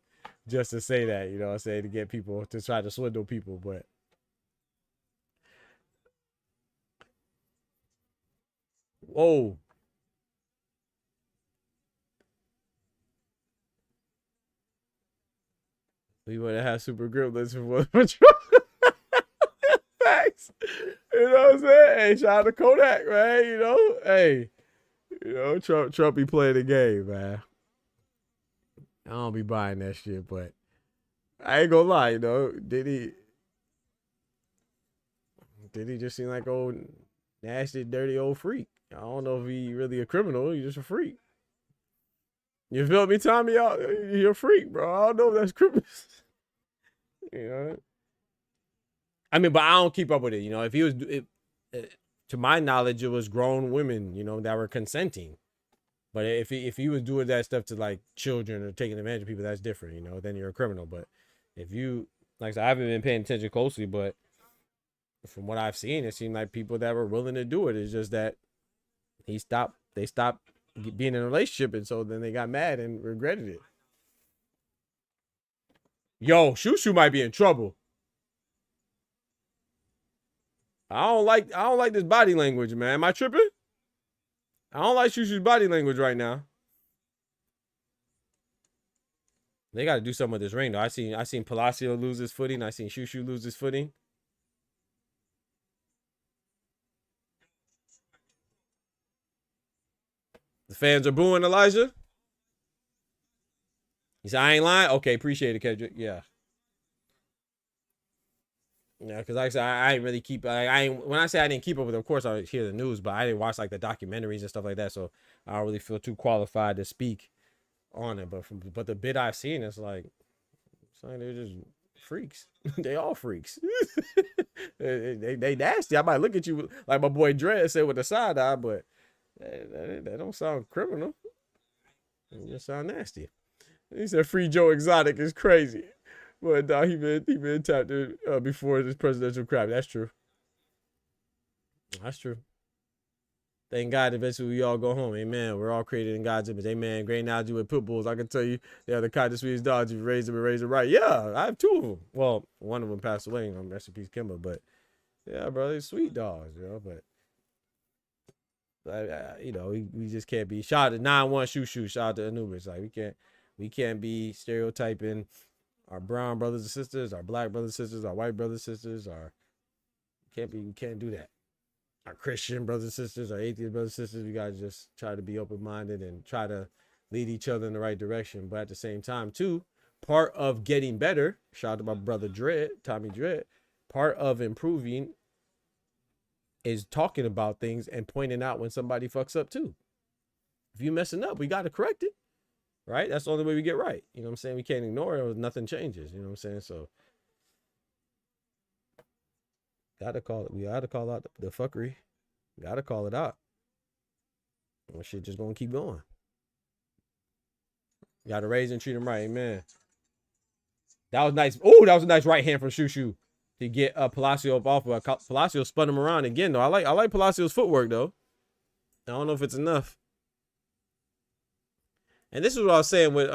say that, you know what I'm saying, to get people to try to swindle people, but whoa. We would have had super griplets for facts. You know what I'm saying? Hey, shout out to Kodak, man. You know, hey, you know, Trump be playing the game, man. I don't be buying that shit, but I ain't gonna lie, you know, did he just seem like old nasty, dirty old freak? I don't know if he really a criminal. He's just a freak. You feel me, Tommy? You're a freak, bro. I don't know if that's criminal. You know. I mean, but I don't keep up with it. You know, if he was, to my knowledge, it was grown women, you know, that were consenting. But if he was doing that stuff to like children or taking advantage of people, that's different, you know. Then you're a criminal. But if you, like I said, I haven't been paying attention closely, but from what I've seen, it seemed like people that were willing to do it. It's just that they stopped being in a relationship, and so then they got mad and regretted it. Yo, Shushu might be in trouble. I don't like this body language, man. Am I tripping? I don't like Shushu's body language right now. They got to do something with this ring, though. I seen Palacio lose his footing. I seen Shushu lose his footing. The fans are booing Elijah. He said, I ain't lying. Okay, appreciate it, Kendrick. Yeah. Yeah, because like I said, I ain't really keep. When I say I didn't keep up with it, of course I hear the news, but I didn't watch like the documentaries and stuff like that, so I don't really feel too qualified to speak on it. But the bit I've seen, it's like they're just freaks. They all freaks. they nasty. I might look at you like my boy Dre said with the side eye, but that don't sound criminal. It just sound nasty. He said Free Joe Exotic is crazy. But he been tapped in, before this presidential crap. That's true. That's true. Thank God eventually we all go home. Amen. We're all created in God's image. Amen. Great analogy with pit bulls. I can tell you they are the kindest, sweetest dogs. If you raise them and raise them right. Yeah, I have 2 of them. Well, one of them passed away. Rest in peace, Kimba. But yeah, bro, they're sweet dogs, you know. But you know, we just can't be. Shout out to 9-1 Shushu. Shout out to Anubis. Like we can't be stereotyping our brown brothers and sisters, our black brothers and sisters, our white brothers and sisters, we can't do that. Our Christian brothers and sisters, our atheist brothers and sisters, we gotta just try to be open-minded and try to lead each other in the right direction. But at the same time, too, part of getting better, shout out to my brother Dread, Tommy Dread, part of improving is talking about things and pointing out when somebody fucks up too. If you messing up, we gotta correct it. Right? That's the only way we get right. You know what I'm saying? We can't ignore it or nothing changes. You know what I'm saying? So we gotta call out the fuckery. Gotta call it out. And shit just gonna keep going. Gotta raise and treat him right. Amen. That was nice. Oh, that was a nice right hand from Shushu to get Palacio up off of. Palacio spun him around again though. I like Palacio's footwork though. I don't know if it's enough. And this is what I was saying with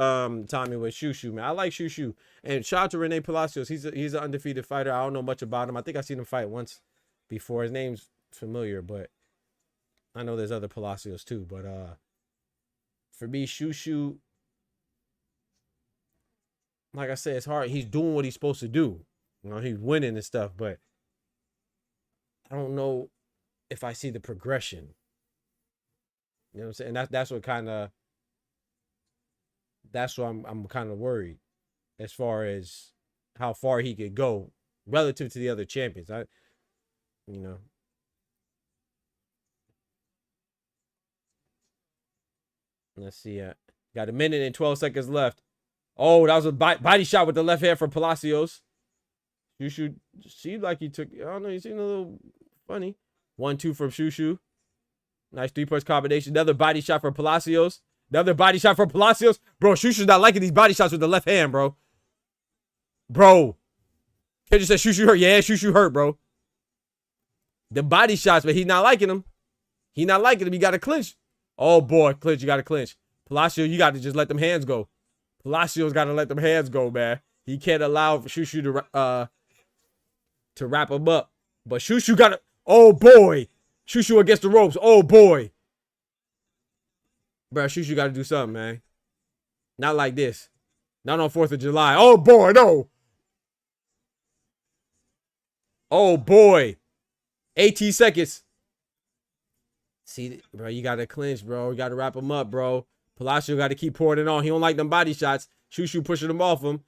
Tommy with Shushu, man. I like Shushu. And shout out to Rene Palacios. He's an undefeated fighter. I don't know much about him. I think I've seen him fight once before. His name's familiar, but I know there's other Palacios too. But for me, Shushu, like I said, it's hard. He's doing what he's supposed to do. You know, he's winning and stuff, but I don't know if I see the progression. You know what I'm saying? That's what kind of. That's why I'm kind of worried as far as how far he could go relative to the other champions. You know. Let's see. Got a minute and 12 seconds left. Oh, that was a body shot with the left hand from Palacios. Shushu seemed like he took. I don't know. He seemed a little funny. 1-2 from Shushu. Nice 3-punch combination. Another body shot from Palacios. Another body shot from Palacios. Bro, Shushu's not liking these body shots with the left hand, bro. Bro. Kendrick said Shushu hurt. Yeah, Shushu hurt, bro. The body shots, but he's not liking them. He not liking them. He got to clinch. Oh, boy. Clinch. You got to clinch. Palacio, you got to just let them hands go. Palacio's got to let them hands go, man. He can't allow Shushu to wrap him up. But Shushu got to. Oh, boy. Shushu against the ropes. Oh, boy. Bro, Shushu got to do something, man. Not like this. Not on 4th of July. Oh, boy, no. Oh, boy. 18 seconds. See, bro, you got to clinch, bro. You got to wrap him up, bro. Palacio got to keep pouring it on. He don't like them body shots. Shushu pushing him off him.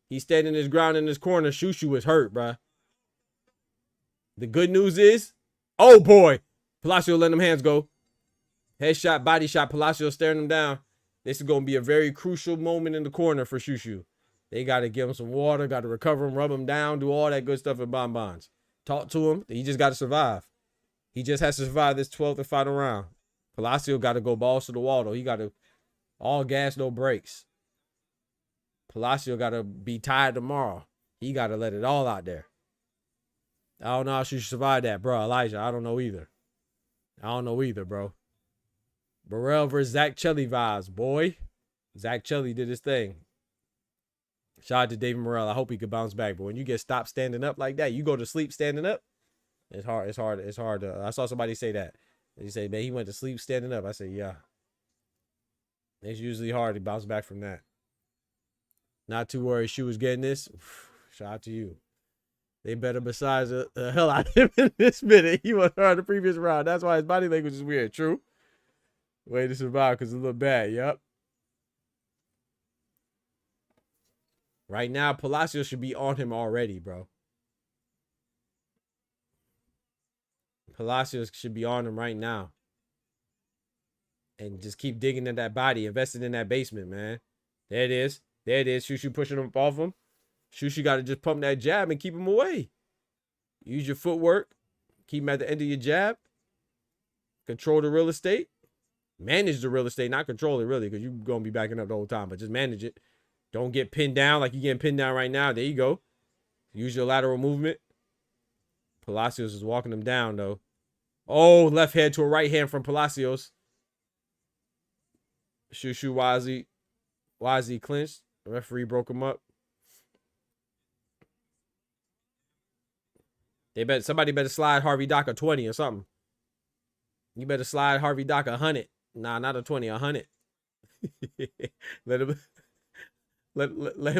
He's standing his ground in his corner. Shushu is hurt, bro. The good news is, oh, boy. Palacio letting them hands go. Headshot, body shot. Palacio staring him down. This is going to be a very crucial moment in the corner for Shushu. They got to give him some water, got to recover him, rub him down, do all that good stuff in bonbons. Talk to him. He just got to survive. He just has to survive this 12th and final round. Palacio got to go balls to the wall, though. He got to all gas, no brakes. Palacio got to be tired tomorrow. He got to let it all out there. I don't know how she should survive that, bro. Elijah, I don't know either. I don't know either, bro. Burrell versus Zach Chelly vibes, boy. Zach Chelly did his thing. Shout out to David Morrell. I hope he could bounce back. But when you get stopped standing up like that, you go to sleep standing up. It's hard. It's hard. It's hard. I saw somebody say that. They say, man, he went to sleep standing up. I said, yeah. It's usually hard to bounce back from that. Not too worried. She was getting this. Shout out to you. They better besides the hell out of him in this minute. He was hard the previous round. That's why his body language is weird. True. Way to survive because it looked bad. Yep. Right now, Palacio should be on him already, bro. Palacio should be on him right now. And just keep digging in that body, investing in that basement, man. There it is. There it is. Shushu pushing him off him. Shushu got to just pump that jab and keep him away. Use your footwork. Keep him at the end of your jab. Control the real estate. Manage the real estate, not control it really, because you're going to be backing up the whole time, but just manage it. Don't get pinned down like you're getting pinned down right now. There you go. Use your lateral movement. Palacios is walking him down, though. Oh, left hand to a right hand from Palacios. Shushu wisely clinched. The referee broke him up. Somebody better slide Harvey Dock a 20 or something. You better slide Harvey Dock 100. Nah, not a 20, 100. Let him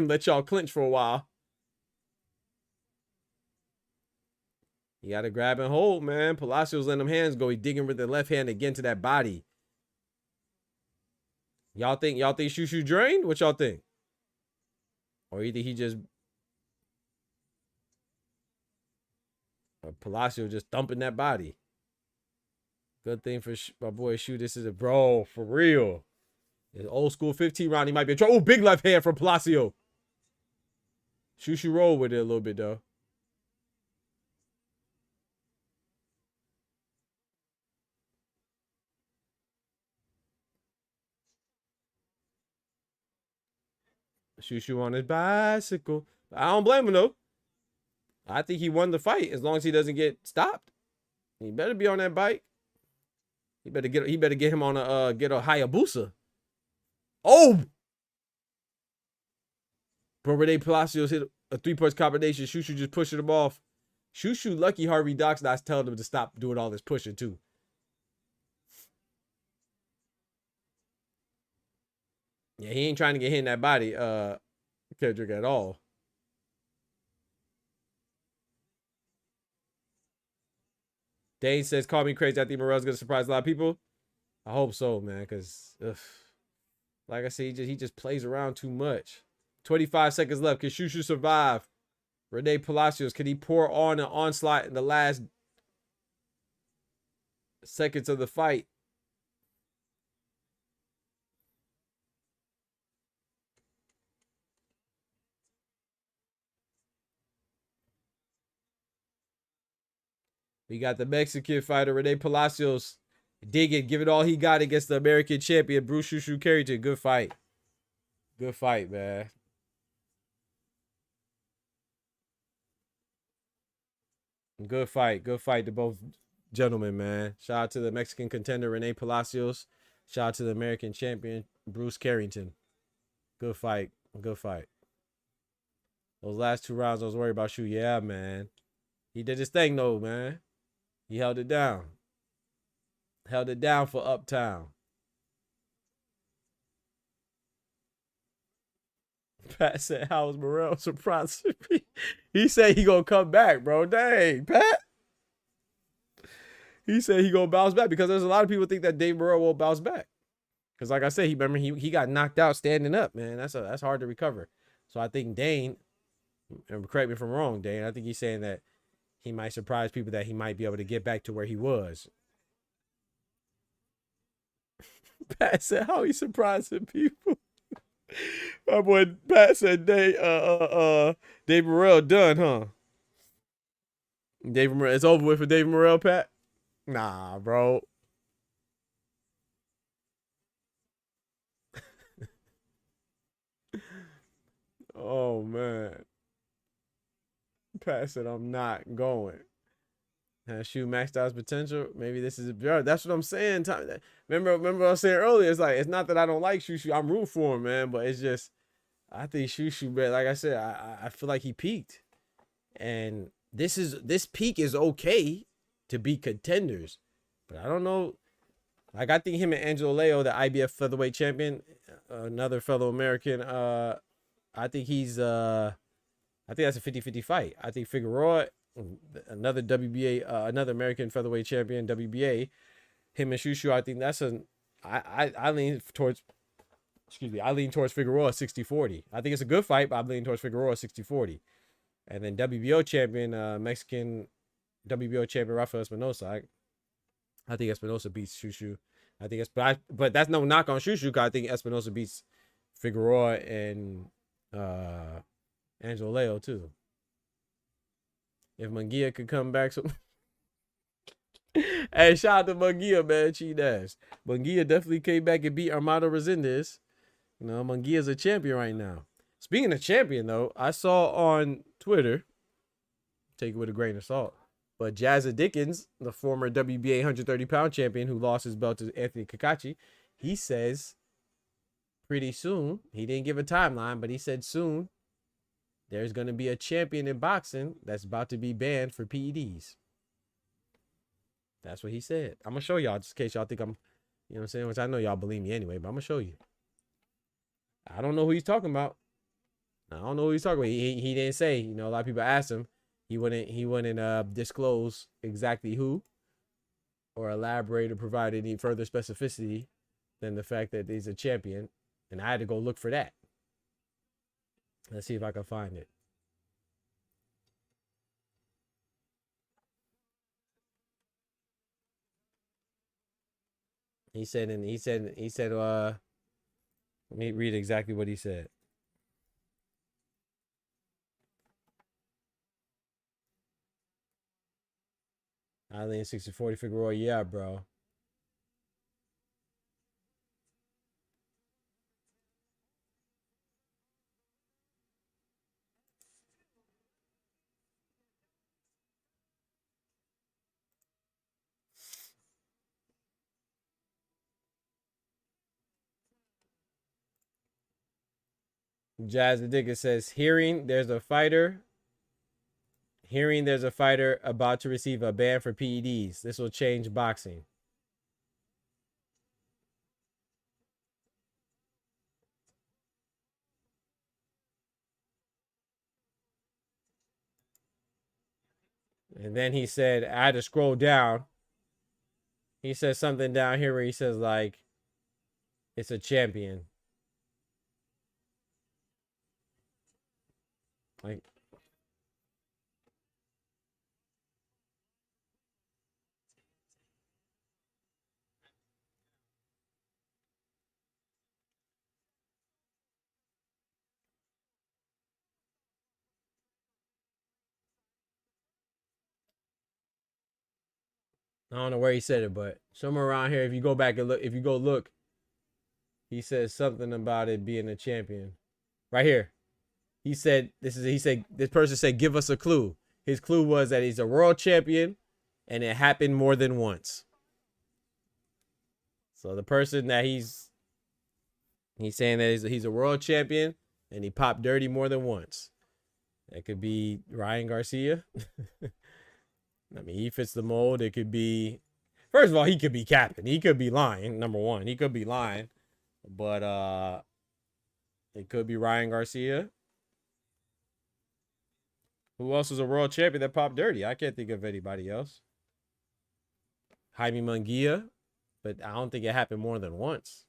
let y'all clinch for a while. You gotta grab and hold, man. Palacios letting them hands go. He digging with the left hand again to that body. Y'all think Shushu drained? What y'all think? Or either he just Palacio just thumping that body. Good thing for my boy Shu. This is a bro for real. It's old school 15 round. He might be a trouble. Oh, big left hand from Palacio. Shushu roll with it a little bit though. Shushu on his bicycle. I don't blame him though. I think he won the fight as long as he doesn't get stopped. He better be on that bike. He better get him on a Hayabusa. Oh, bro, Rene Palacios hit a 3-punch combination. Shushu just pushing him off. Shushu lucky Harvey Dock's not telling him to stop doing all this pushing too. Yeah, he ain't trying to get hit in that body, Kendrick, at all. Dane says, call me crazy. I think Morel's going to surprise a lot of people. I hope so, man, because, like I said, he just plays around too much. 25 seconds left. Can Shushu survive? Rene Palacios, can he pour on an onslaught in the last seconds of the fight? We got the Mexican fighter, Rene Palacios, digging, give it all he got against the American champion, Bruce Shushu Carrington. Good fight. Good fight, man. Good fight. Good fight to both gentlemen, man. Shout out to the Mexican contender, Rene Palacios. Shout out to the American champion, Bruce Carrington. Good fight. Good fight. Those last 2 rounds, I was worried about Shu. Yeah, man. He did his thing, though, man. He held it down. Held it down for Uptown. Pat said, how was Morel surprised? He said he gonna come back, bro. Dang, Pat. He said he gonna bounce back because there's a lot of people think that Dave Morel will bounce back. Because like I said, he got knocked out standing up, man. That's hard to recover. So I think Dane, and correct me if I'm wrong, Dane, I think he's saying that he might surprise people that he might be able to get back to where he was. Pat said, how he surprising people. My boy Pat said, Dave Morrell done, huh? Dave Morrell, it's over with for Dave Morrell, Pat? Nah, bro. Oh, man. Pat said, I'm not going. Shoe maxed out his potential. Maybe this is that's what I'm saying. Remember what I was saying earlier. It's like, it's not that I don't like Shushu. I'm rooting for him, man. But it's just, I think Shushu, man, like I said, I feel like he peaked. And this peak is okay to be contenders. But I don't know. Like, I think him and Angelo Leo, the IBF featherweight champion, another fellow American, I think he's I think that's a 50-50 fight. I think Figueroa, another WBA, another American featherweight champion, WBA, him and Shushu, I think that's I lean towards, I lean towards Figueroa 60-40. I think it's a good fight, but I'm leaning towards Figueroa 60-40. And then WBO champion, Mexican WBO champion Rafael Espinosa, I think Espinosa beats Shushu. I think but that's no knock on Shushu, because I think Espinosa beats Figueroa and Angelo Leo too. If Munguia could come back, so hey, shout out to Munguia, man. Cheat ass. Munguia definitely came back and beat Armando Resendez. You know, Munguia's a champion right now. Speaking of champion, though, I saw on Twitter, take it with a grain of salt, but Jazza Dickens, the former WBA 130-pound champion who lost his belt to Anthony Kakachi, he says pretty soon, he didn't give a timeline, but he said soon, there's going to be a champion in boxing that's about to be banned for PEDs. That's what he said. I'm going to show y'all, just in case y'all think I'm, you know what I'm saying? Which I know y'all believe me anyway, but I'm going to show you. I don't know who he's talking about. I don't know who he's talking about. He didn't say. You know, a lot of people asked him. He wouldn't disclose exactly who or elaborate or provide any further specificity than the fact that he's a champion. And I had to go look for that. Let's see if I can find it. He said, let me read exactly what he said. Eileen 60-40 Figueroa, yeah, bro. Jazz the Digger says, hearing there's a fighter about to receive a ban for PEDs. This will change boxing. And then he said, I had to scroll down. He says something down here where he says, like, it's a champion. Like, I don't know where he said it, but somewhere around here, if you go back and look, he says something about it being a champion. Right here. He said, this person said, give us a clue. His clue was that he's a world champion and it happened more than once. So the person that he's saying that he's a world champion and he popped dirty more than once. That could be Ryan Garcia. I mean, he fits the mold. It could be, first of all, he could be capping. He could be lying. Number one, he could be lying, but it could be Ryan Garcia. Who else is a world champion that popped dirty? I can't think of anybody else. Jaime Munguia, but I don't think it happened more than once.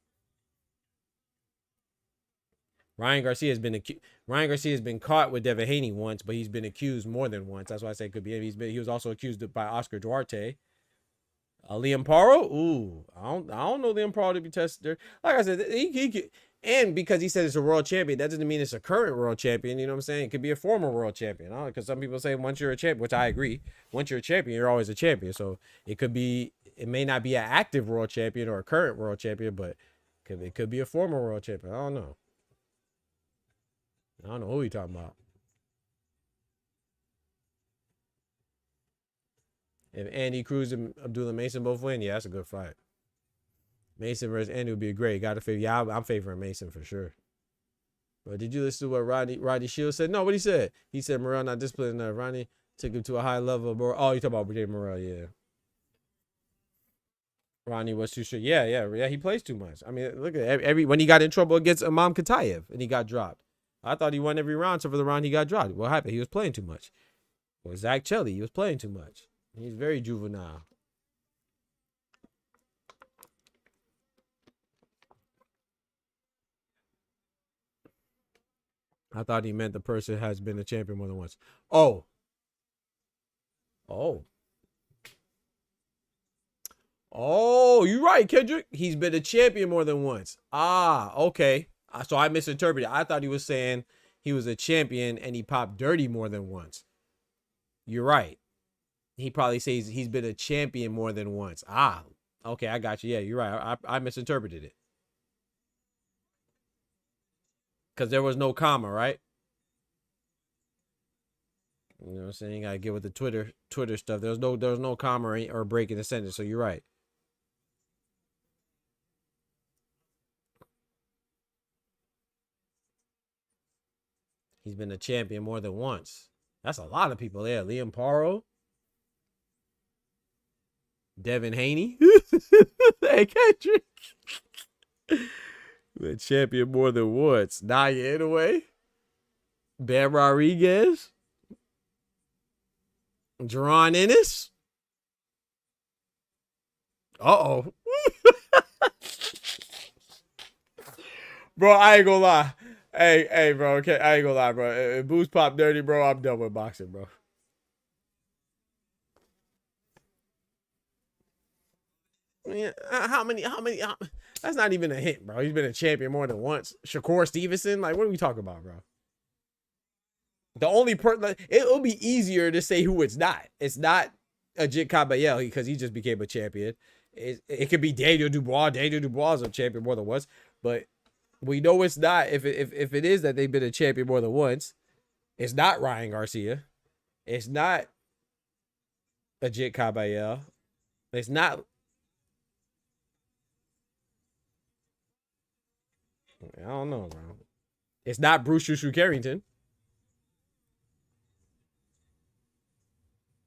Ryan Garcia has been caught with Devin Haney once, but he's been accused more than once. That's why I say it could be him. He was also accused by Oscar Duarte. Liam Paro? Ooh, I don't know Liam Paro to be tested there. Like I said, he could, and because he said it's a world champion, that doesn't mean it's a current world champion. You know what I'm saying? It could be a former world champion. Because some people say once you're a champion, which I agree, once you're a champion, you're always a champion. So it could be, it may not be an active world champion or a current world champion, but it could be a former world champion. I don't know. I don't know who he talking about. If Andy Cruz and Abdullah Mason both win, yeah, that's a good fight. Mason versus Andy would be great. Got to favor. Yeah, I'm favoring Mason for sure. But did you listen to what Rodney Shields said? No, what he said? He said Morrell not disciplined enough. Rodney took him to a high level. Oh, you talking about Brigadier Morrell? Yeah. Rodney was too strict. Yeah. He plays too much. I mean, look at when he got in trouble against Imam Katayev and he got dropped. I thought he won every round, so for the round he got dropped. What happened? He was playing too much. Well, Zach Chelly, he was playing too much. He's very juvenile. I thought he meant the person has been a champion more than once. Oh. Oh, you're right, Kendrick. He's been a champion more than once. Ah, okay. So I misinterpreted. I thought he was saying he was a champion and he popped dirty more than once. You're right. He probably says he's been a champion more than once. Ah, okay, I got you. Yeah, you're right. I misinterpreted it. Because there was no comma, right? You know what I'm saying? You gotta get with the Twitter stuff. There was no comma or break in the sentence, so you're right. He's been a champion more than once. That's a lot of people there. Liam Paro. Devin Haney. Hey, Kendrick. The champion more than once. Naya Inoue. Ben Rodriguez. Jerron Ennis. Uh-oh. Bro, I ain't gonna lie. Hey, bro. Okay, I ain't gonna lie, bro. If Boost pop dirty, bro, I'm done with boxing, bro. Yeah, how many? That's not even a hint, bro. He's been a champion more than once. Shakur Stevenson, like, what are we talking about, bro? The only it'll be easier to say who it's not. It's not Ajit Kabayel because he just became a champion. It could be Daniel Dubois. Daniel Dubois is a champion more than once, but we know it's not. If it is that they've been a champion more than once, it's not Ryan Garcia. It's not Ajit Kabayel. It's not. I don't know, bro. It's not Bruce Shushu Carrington.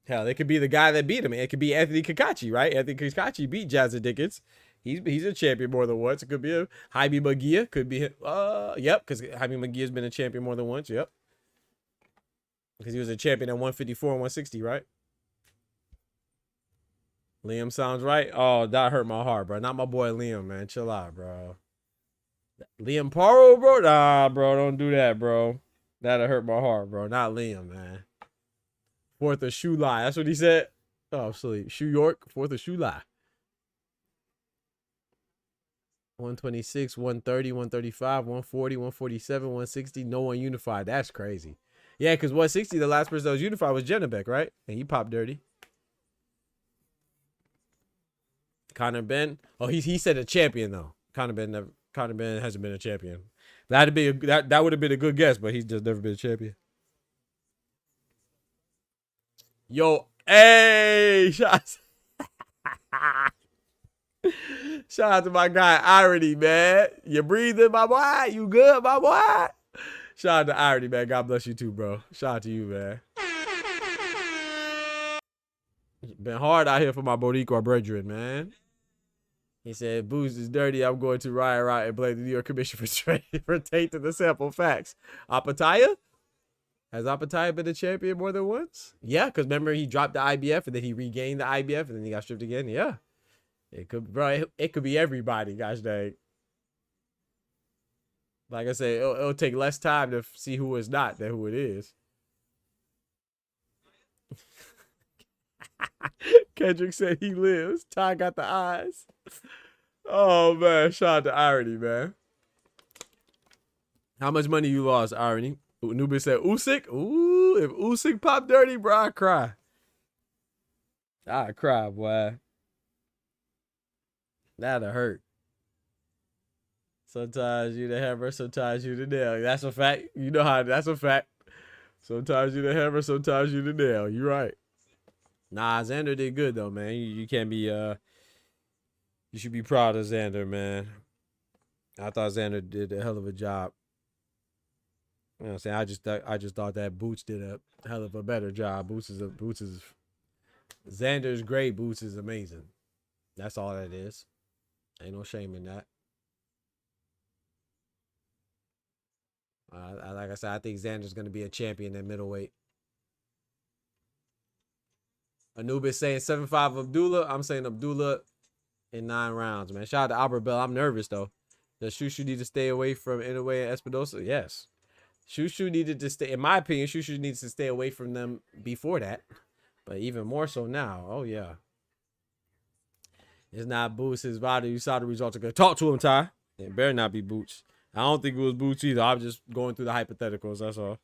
Hell, it could be the guy that beat him. It could be Anthony Kakachi, right? Anthony Kakachi beat Jazza Dickens. He's a champion more than once. It could be a Jaime Magia. Could be yep, because Jaime Magia's been a champion more than once. Yep. Because he was a champion at 154 and 160, right? Liam sounds right. Oh, that hurt my heart, bro. Not my boy Liam, man. Chill out, bro. Liam Paro, bro? Nah, bro. Don't do that, bro. That'll hurt my heart, bro. Not Liam, man. 4th of July. That's what he said. Oh, silly. Shoe York, 4th of July. 126, 130, 135, 140, 147, 160. No one unified. That's crazy. Yeah, because 160, the last person that was unified was Jennebeck, right? And he popped dirty. Conor Ben. Oh, he said a champion, though. Conor Ben hasn't been a champion. That would have been a good guess, but he's just never been a champion. Yo, hey, shout out to my guy Irony, man. You breathing, my boy? You good, my boy? Shout out to Irony, man. God bless you too, bro. Shout out to you, man. It's been hard out here for my Boricua brethren, man. He said, Booze is dirty. I'm going to riot and blame the New York Commission for tainting the sample facts. Apataya? Has Apataya been a champion more than once? Yeah, because remember he dropped the IBF and then he regained the IBF and then he got stripped again. Yeah. It could, bro, it could be everybody, gosh dang. Like I said, it'll take less time to see who is not than who it is. Kendrick said he lives. Ty got the eyes. Oh man, shout out to Irony, man. How much money you lost, Irony? Nubis said Usyk. Ooh, if Usyk pop dirty, bro, I cry. I cry, boy. That'll hurt. Sometimes you the hammer, sometimes you the nail. That's a fact. You know how that's a fact. Sometimes you the hammer, sometimes you the nail. You right. Nah, Xander did good though, man. You can't be you should be proud of Xander, man. I thought Xander did a hell of a job. You know what I'm saying? I just thought that Boots did a hell of a better job. Boots is Xander's great, Boots is amazing. That's all that is. Ain't no shame in that. Like I said, I think Xander's going to be a champion at middleweight. Anubis saying 7-5 Abdullah. I'm saying Abdullah in 9 rounds, man. Shout out to Albert Bell. I'm nervous, though. Does Shushu need to stay away from Inoue and Espinosa? Yes. Shushu needed to stay, in my opinion, Shushu needs to stay away from them before that. But even more so now. Oh, yeah. It's not Boots, his body. You saw the results. Talk to him, Ty. It better not be Boots. I don't think it was Boots either. I'm just going through the hypotheticals. That's all.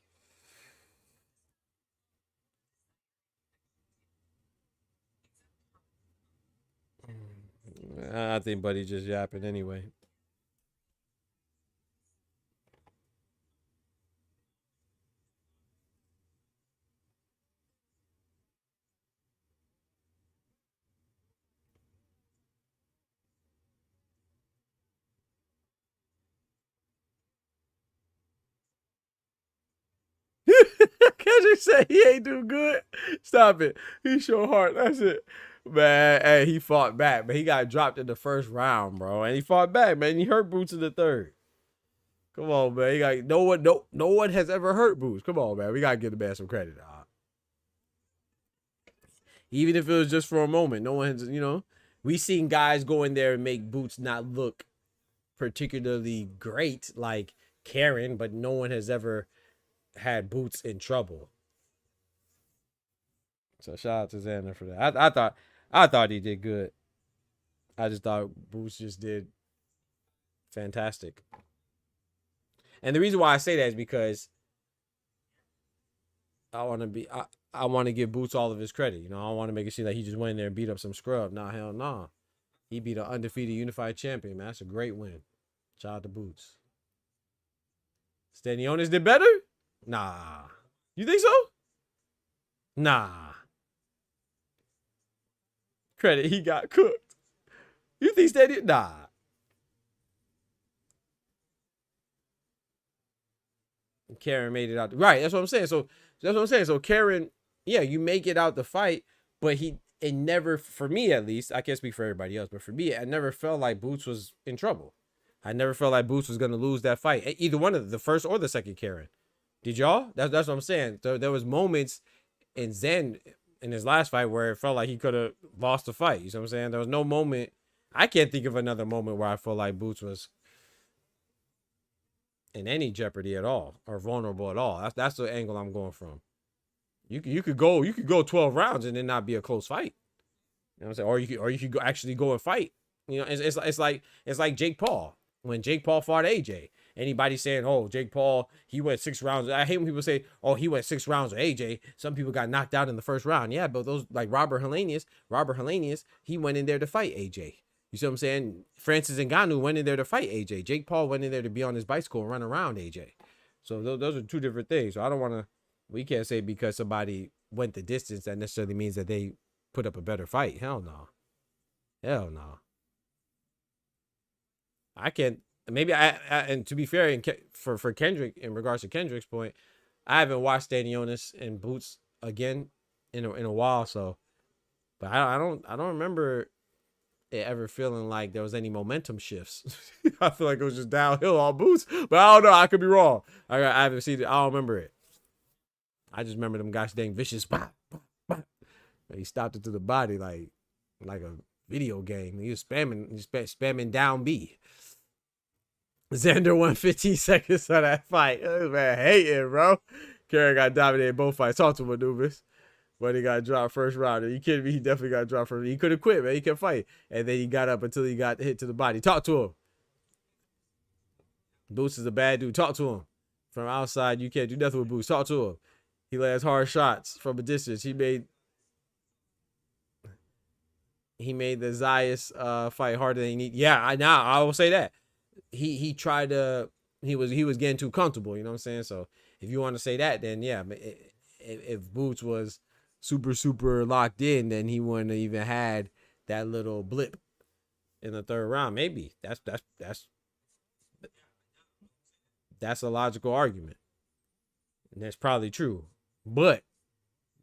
I think Buddy just yapping anyway. Kendrick said he ain't do good. Stop it. He show heart. That's it. Man, hey, he fought back, but he got dropped in the first round, bro. And he fought back, man. He hurt Boots in the third. Come on, man. He got no one has ever hurt Boots. Come on, man. We gotta give the man some credit, dog. Even if it was just for a moment, no one has, we seen guys go in there and make Boots not look particularly great, like Karen, but no one has ever had Boots in trouble. So shout out to Xander for that. I thought he did good. I just thought Boots just did fantastic. And the reason why I say that is because I want to give Boots all of his credit. I don't want to make it seem like he just went in there and beat up some scrub. Nah, hell nah. He beat an undefeated unified champion, man. That's a great win. Shout out to Boots. Stanionis did better? Nah. You think so? Nah. Credit, he got cooked. You think Stanionis? Nah. Karen made it out. Right, that's what I'm saying. So that's what I'm saying. So Karen, yeah, you make it out the fight, but it never, for me at least, I can't speak for everybody else, but for me, I never felt like Boots was in trouble. I never felt like Boots was going to lose that fight. Either one of the first or the second Karen. Did y'all? That's what I'm saying. There was moments in Zen in his last fight where it felt like he could have lost the fight. You know what I'm saying? There was no moment. I can't think of another moment where I felt like Boots was in any jeopardy at all or vulnerable at all. That's the angle I'm going from. You could go 12 rounds and then not be a close fight. You know what I'm saying? Or you could actually go and fight. It's like Jake Paul. When Jake Paul fought AJ. Anybody saying, oh, Jake Paul, he went 6 rounds. I hate when people say, oh, he went 6 rounds with AJ. Some people got knocked out in the first round. Yeah, but those, like Robert Helenius, he went in there to fight AJ. You see what I'm saying? Francis Ngannou went in there to fight AJ. Jake Paul went in there to be on his bicycle and run around AJ. So those are 2 different things. So we can't say because somebody went the distance that necessarily means that they put up a better fight. Hell no. Hell no. I can't. Maybe and to be fair, for Kendrick, in regards to Kendrick's point, I haven't watched Stanionis and Boots again in a while. So, but I don't remember it ever feeling like there was any momentum shifts. I feel like it was just downhill on Boots, but I don't know. I could be wrong. I haven't seen it. I don't remember it. I just remember them guys dang vicious. He stopped it to the body like a video game. He was spamming down B. Xander won 15 seconds on that fight. This man hating, bro. Karen got dominated both fights. Talk to him, Anubis. But he got dropped first round. Are you kidding me? He definitely got dropped first. He could have quit, man. He kept fighting. And then he got up until he got hit to the body. Talk to him. Boots is a bad dude. Talk to him. From outside, you can't do nothing with Boots. Talk to him. He lands hard shots from a distance. He made the Zayas fight harder than he need. Yeah, I will say that. He tried to he was getting too comfortable, you know what I'm saying? So if you want to say that, then yeah, if Boots was super locked in, then he wouldn't have even had that little blip in the third round. Maybe that's a logical argument. And that's probably true. But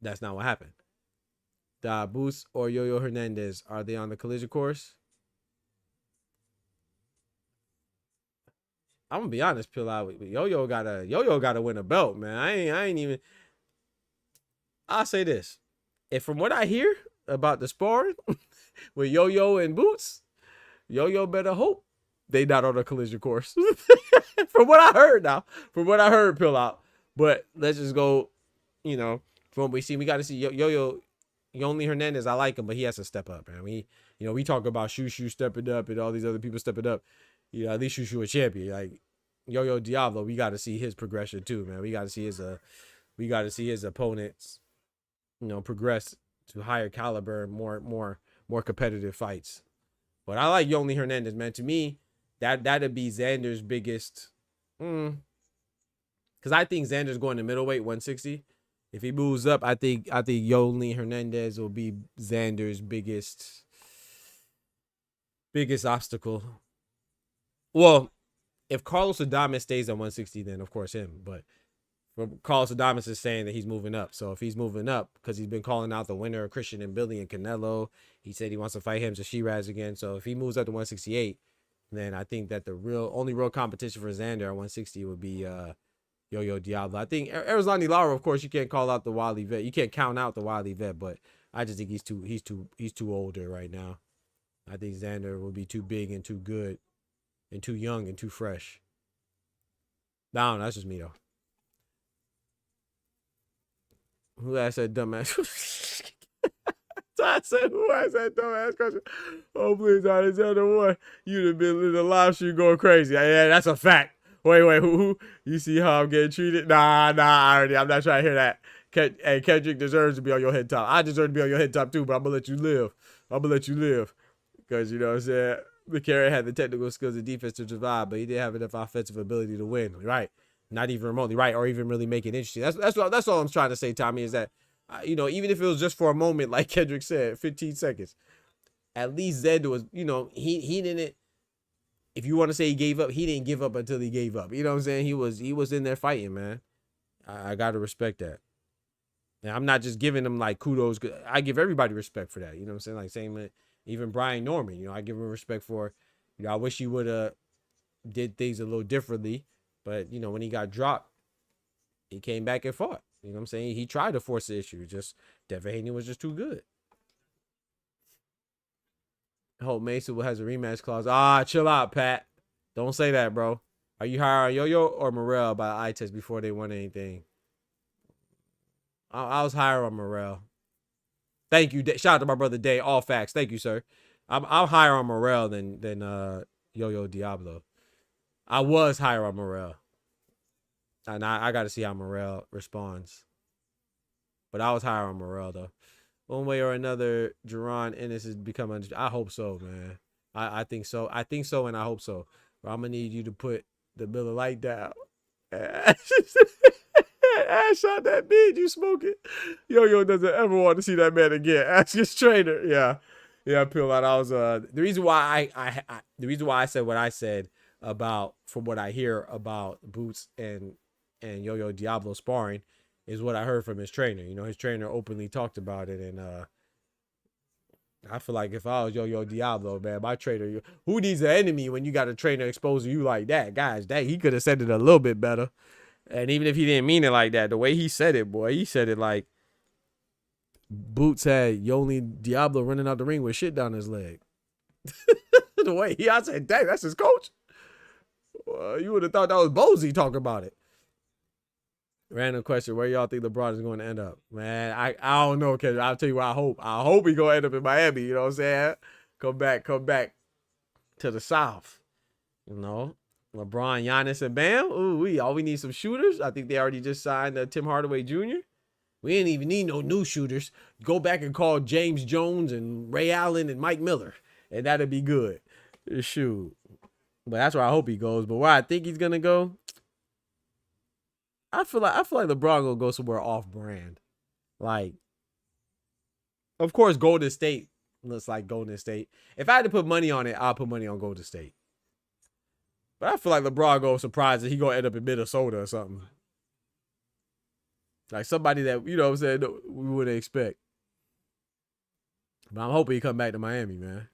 that's not what happened. Boots or Yo-Yo Hernandez, are they on the collision course? I'm gonna be honest, Pill out. Yo-Yo gotta win a belt, man. I ain't even. I'll say this. If from what I hear about the sparring with Yo-Yo and Boots, Yo-Yo better hope they not on a collision course. From what I heard now. From what I heard, Pill out. But let's just go, from what we see. We got to see Yo-Yo. Yonli Hernandez, I like him, but he has to step up, man. We talk about Shushu stepping up and all these other people stepping up. At least Shushu a champion. Like Yo-Yo Diablo, we got to see his progression too, man. We got to see his opponents, progress to higher caliber, more competitive fights. But I like Yonli Hernandez, man. To me, that'd be Xander's biggest. Because I think Xander's going to middleweight 160. If he moves up, I think Yonli Hernandez will be Xander's biggest obstacle. Well, if Carlos Adames stays at 160, then of course him. But Carlos Adames is saying that he's moving up. So if he's moving up, because he's been calling out the winner of Christian and Billy and Canelo, he said he wants to fight him to Shiraz again. So if he moves up to 168, then I think that the only real competition for Xander at 160 would be Yo-Yo Diablo. I think Arizlani Lara, of course, you can't call out the Wily vet. You can't count out the Wily vet, but I just think he's too older right now. I think Xander will be too big and too good and too young and too fresh. No, that's just me though. Who asked that dumbass? I said, who asked that dumbass question? Oh, please, Alexander, what? You'd have been in the live stream going crazy. Yeah, that's a fact. Wait, who? You see how I'm getting treated? Nah, I'm not trying to hear that. Hey, Kendrick deserves to be on your head top. I deserve to be on your head top too, but I'm going to let you live. Because, you know what I'm saying? McCarry had the technical skills and defense to survive, but he didn't have enough offensive ability to win. Right. Not even remotely. Right. Or even really make it interesting. That's all I'm trying to say, Tommy, is that, even if it was just for a moment, like Kendrick said, 15 seconds, at least Zed was, he didn't. If you want to say he gave up, he didn't give up until he gave up. You know what I'm saying? He was in there fighting, man. I got to respect that. And I'm not just giving him like kudos. I give everybody respect for that. You know what I'm saying? Like same, even Brian Norman, I give him respect for, I wish he would have did things a little differently. But, when he got dropped, he came back and fought. You know what I'm saying? He tried to force the issue. Just Devin Haney was just too good. Hope Mason has a rematch clause. Chill out, Pat. Don't say that, bro. Are you higher on Yo-Yo or Morel by eye test before they won anything? I was higher on Morel. Thank you. Shout out to my brother Day. All facts. Thank you, sir. I'm higher on Morel than Yo-Yo Diablo. I was higher on Morel. And I got to see how Morel responds. But I was higher on Morel, though. One way or another, Jerron Ennis has become I hope so, man. I think so. I think so, and I hope so. But I'm going to need you to put the Miller Lite down. Ash shot that beat. You smoke it. Yo-Yo doesn't ever want to see that man again. Ask his trainer. Yeah, Pill out. I was the reason why I said what I said about, from what I hear about Boots and Yo-Yo Diablo sparring, is what I heard from his trainer. His trainer openly talked about it, and I feel like if I was Yo-Yo Diablo, man, my trainer, who needs an enemy when you got a trainer exposing you like that? Guys, he could have said it a little bit better. And even if he didn't mean it like that, the way he said it, boy, he said it like Boots had Yonli Diablo running out the ring with shit down his leg. The way I said, dang, that's his coach. You would have thought that was Bozy talking about it. Random question: where y'all think LeBron is going to end up? Man, I don't know, cause I'll tell you what I hope. I hope he gonna end up in Miami. You know what I'm saying? Come back to the South. You know, LeBron, Giannis, and Bam. Ooh, all we need some shooters. I think they already just signed Tim Hardaway Jr. We didn't even need no new shooters. Go back and call James Jones and Ray Allen and Mike Miller, and that'd be good. Shoot. But that's where I hope he goes. But where I think he's gonna go, I feel like LeBron gonna go somewhere off brand. Like, of course, Golden State looks like Golden State. If I had to put money on it, I'll put money on Golden State. But I feel like LeBron gonna surprise that he gonna end up in Minnesota or something. Like somebody that, you know what I'm saying, we wouldn't expect. But I'm hoping he come back to Miami, man.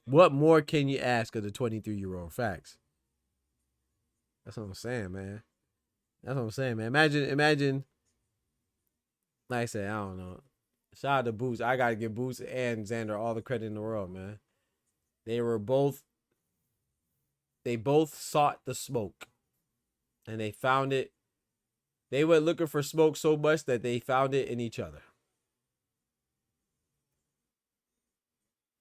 What more can you ask of the 23-year-old? Facts. That's what I'm saying, man. That's what I'm saying, man. Imagine, like I said, I don't know. Shout out to Boots. I got to give Boots and Xander all the credit in the world, man. They both sought the smoke. And they found it. They were looking for smoke so much that they found it in each other.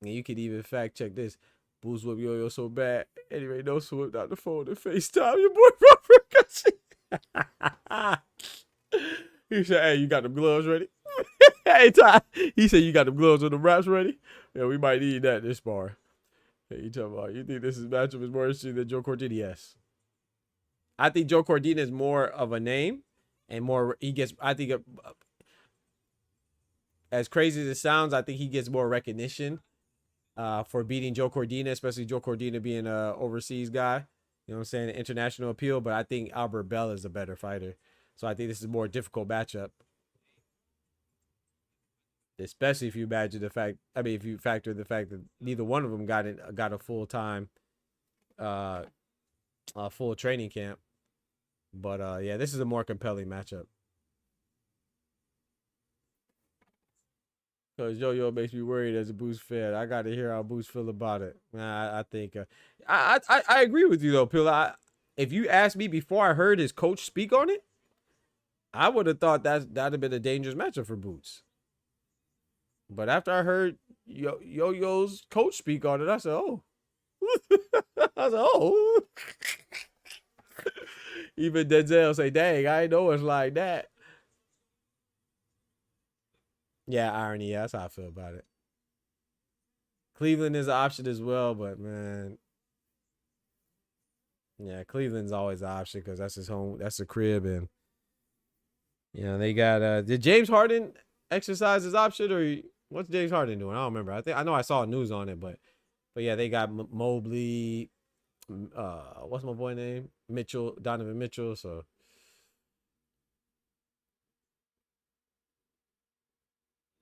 And you could even fact check this. Boots whip yo-yo so bad. Anyway, no swoop out the phone and FaceTime your boy Robert. He said, hey, you got them gloves ready? Hey, Ty. He said, you got them gloves with the wraps ready? Yeah, we might need that this bar. Hey, you talking about, you think this matchup is more interesting than Joe Cordina? Yes. I think Joe Cordina is more of a name and more, I think, as crazy as it sounds, I think he gets more recognition for beating Joe Cordina, especially Joe Cordina being an overseas guy. You know what I'm saying? International appeal, but I think Albert Bell is a better fighter. So I think this is a more difficult matchup. Especially if you imagine if you factor the fact that neither one of them got a full-time full training camp. But yeah, this is a more compelling matchup. Because Yo-Yo makes me worried as a Boost fan. I got to hear how Boost feel about it. I think I agree with you though, Pill. If you asked me before I heard his coach speak on it, I would have thought that'd have been a dangerous matchup for Boots. But after I heard Yo-Yo's coach speak on it, I said, oh. I said, oh. Even Denzel say, dang, I ain't know it's like that. Yeah, irony. Yeah, that's how I feel about it. Cleveland is an option as well, but man. Yeah, Cleveland's always an option because that's his home. That's the crib. And, you know, they got, did James Harden exercise his option or what's James Harden doing? I don't remember. I know I saw news on it, but yeah, they got Mobley. What's my boy name? Mitchell, Donovan Mitchell. So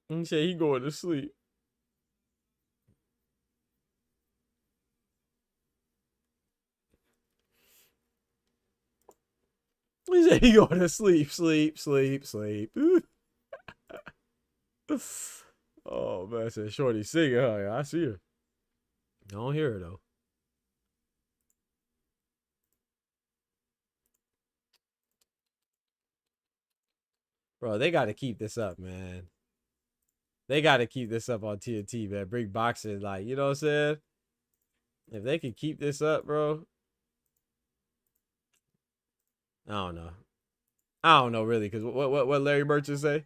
he said he going to sleep. He said he going to sleep. Oh man, I said Shorty singing, huh? Yeah, I see her. I don't hear her though. Bro, they got to keep this up, man. They got to keep this up on TNT, man. Bring boxing, like, you know what I'm saying? If they can keep this up, bro. I don't know. I don't know really, because what Larry Merchant say?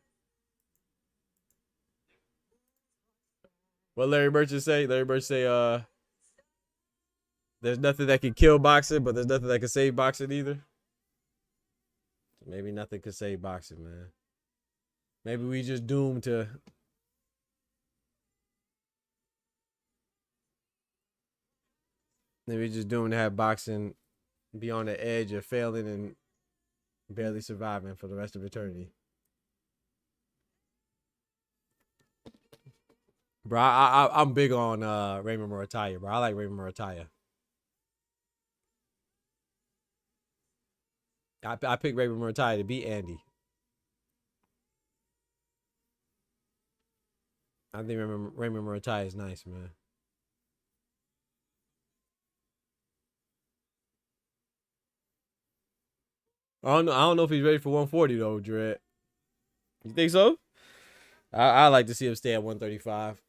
What Larry Merchant say? Larry Merchant say, there's nothing that can kill boxing, but there's nothing that can save boxing either. Maybe nothing can save boxing, man. Maybe we just doomed to. Maybe just doomed to have boxing be on the edge of failing and barely surviving for the rest of eternity. Bro, I'm big on Raymond Murataya, bro. I like Raymond Murataya. I picked Raymond Murataya to beat Andy. I think Raymond Murataya is nice, man. I don't know if he's ready for 140 though, Dread. You think so? I like to see him stay at 135.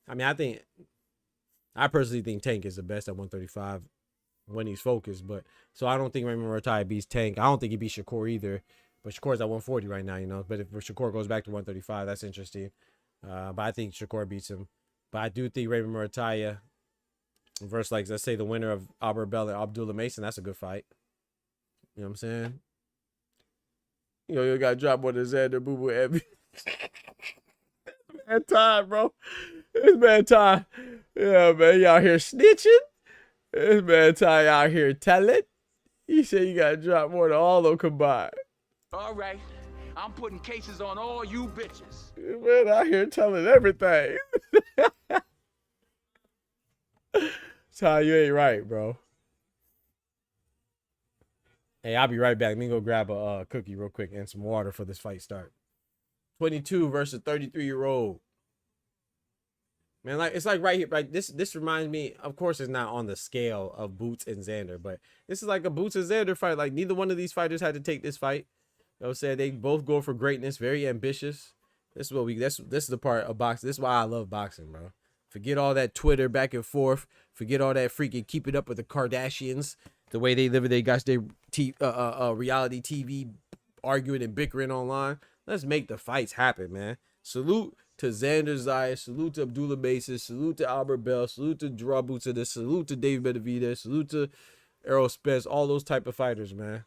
I mean, I personally think Tank is the best at 135 when he's focused. But so I don't think Raymond Murtaya beats Tank. I don't think he beats Shakur either. But Shakur's at 140 right now, you know. But if Shakur goes back to 135, that's interesting. But I think Shakur beats him. But I do think Raymond Murtaya versus, like, let's say the winner of Albert Bell and Abdullah Mason, that's a good fight. You know what I'm saying? You got dropped on the Xander Boo Boo Evie. Bad time, bro. It's bad time. Yeah, man. You out here snitching. It's bad time out here telling. He said you got dropped more than all of them combined. All right. I'm putting cases on all you bitches. Man, out here telling everything. Ty, you ain't right, bro. Hey, I'll be right back. Let me go grab a cookie real quick and some water for this fight start. 22 versus 33-year-old. Man, like it's like right here, like this reminds me, of course it's not on the scale of Boots and Xander, but this is like a Boots and Xander fight. Like neither one of these fighters had to take this fight. You know what I'm saying? They both go for greatness, very ambitious. This is what this is the part of boxing. This is why I love boxing, bro. Forget all that Twitter back and forth. Forget all that freaking keep it up with the Kardashians. The way they live, they got their reality TV arguing and bickering online. Let's make the fights happen, man. Salute to Xander Zayas. Salute to Abdullah Mason. Salute to Albert Bell. Salute to Gerard Butler. Salute to David Benavidez. Salute to Errol Spence. All those type of fighters, man.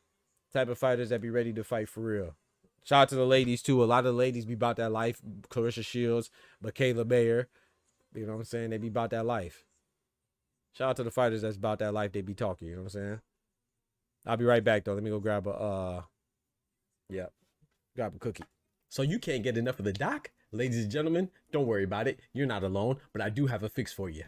Type of fighters that be ready to fight for real. Shout out to the ladies, too. A lot of the ladies be about that life. Clarissa Shields, Michaela Mayer. You know what I'm saying? They be about that life. Shout out to the fighters that's about that life. They be talking. You know what I'm saying? I'll be right back, though. Let me go grab grab a cookie. So you can't get enough of the doc? Ladies and gentlemen, don't worry about it. You're not alone, but I do have a fix for you.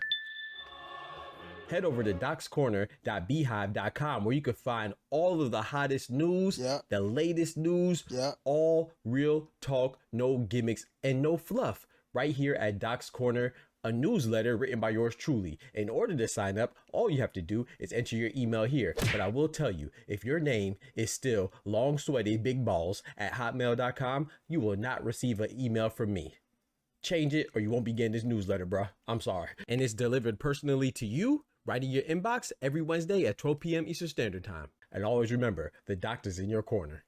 Head over to docscorner.beehive.com where you can find all of the hottest news, the latest news, all real talk, no gimmicks, and no fluff. Right here at Doc's Corner, a newsletter written by yours truly. In order to sign up, all you have to do is enter your email here. But I will tell you, if your name is still long sweaty big balls at hotmail.com, you will not receive an email from me. Change it or you won't be getting this newsletter, bro. I'm sorry. And it's delivered personally to you right in your inbox every Wednesday at 12 p.m. Eastern Standard Time. And always remember, the doctor's in your corner.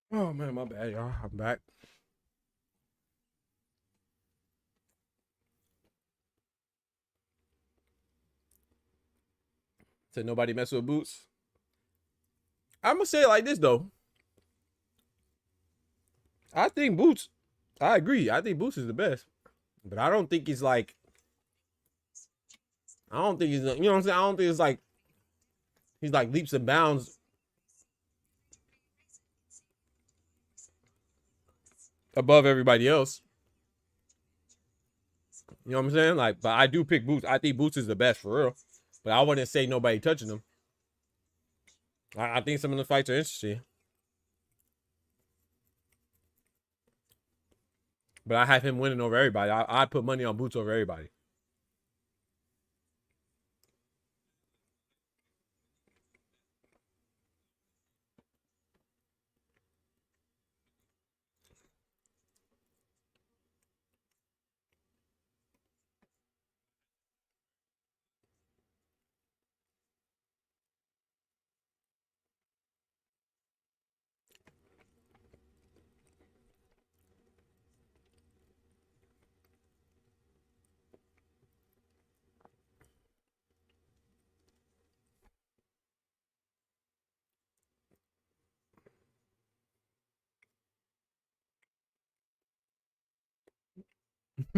Oh man, my bad, y'all. I'm back. Said nobody mess with Boots. I'm gonna say it like this though. I think Boots. I agree. I think Boots is the best, but I don't think he's like. I don't think he's. You know what I'm saying? I don't think it's like. He's like leaps and bounds above everybody else. You know what I'm saying? Like, but I do pick Boots. I think Boots is the best for real. But I wouldn't say nobody touching him. I think some of the fights are interesting. But I have him winning over everybody. I put money on Boots over everybody.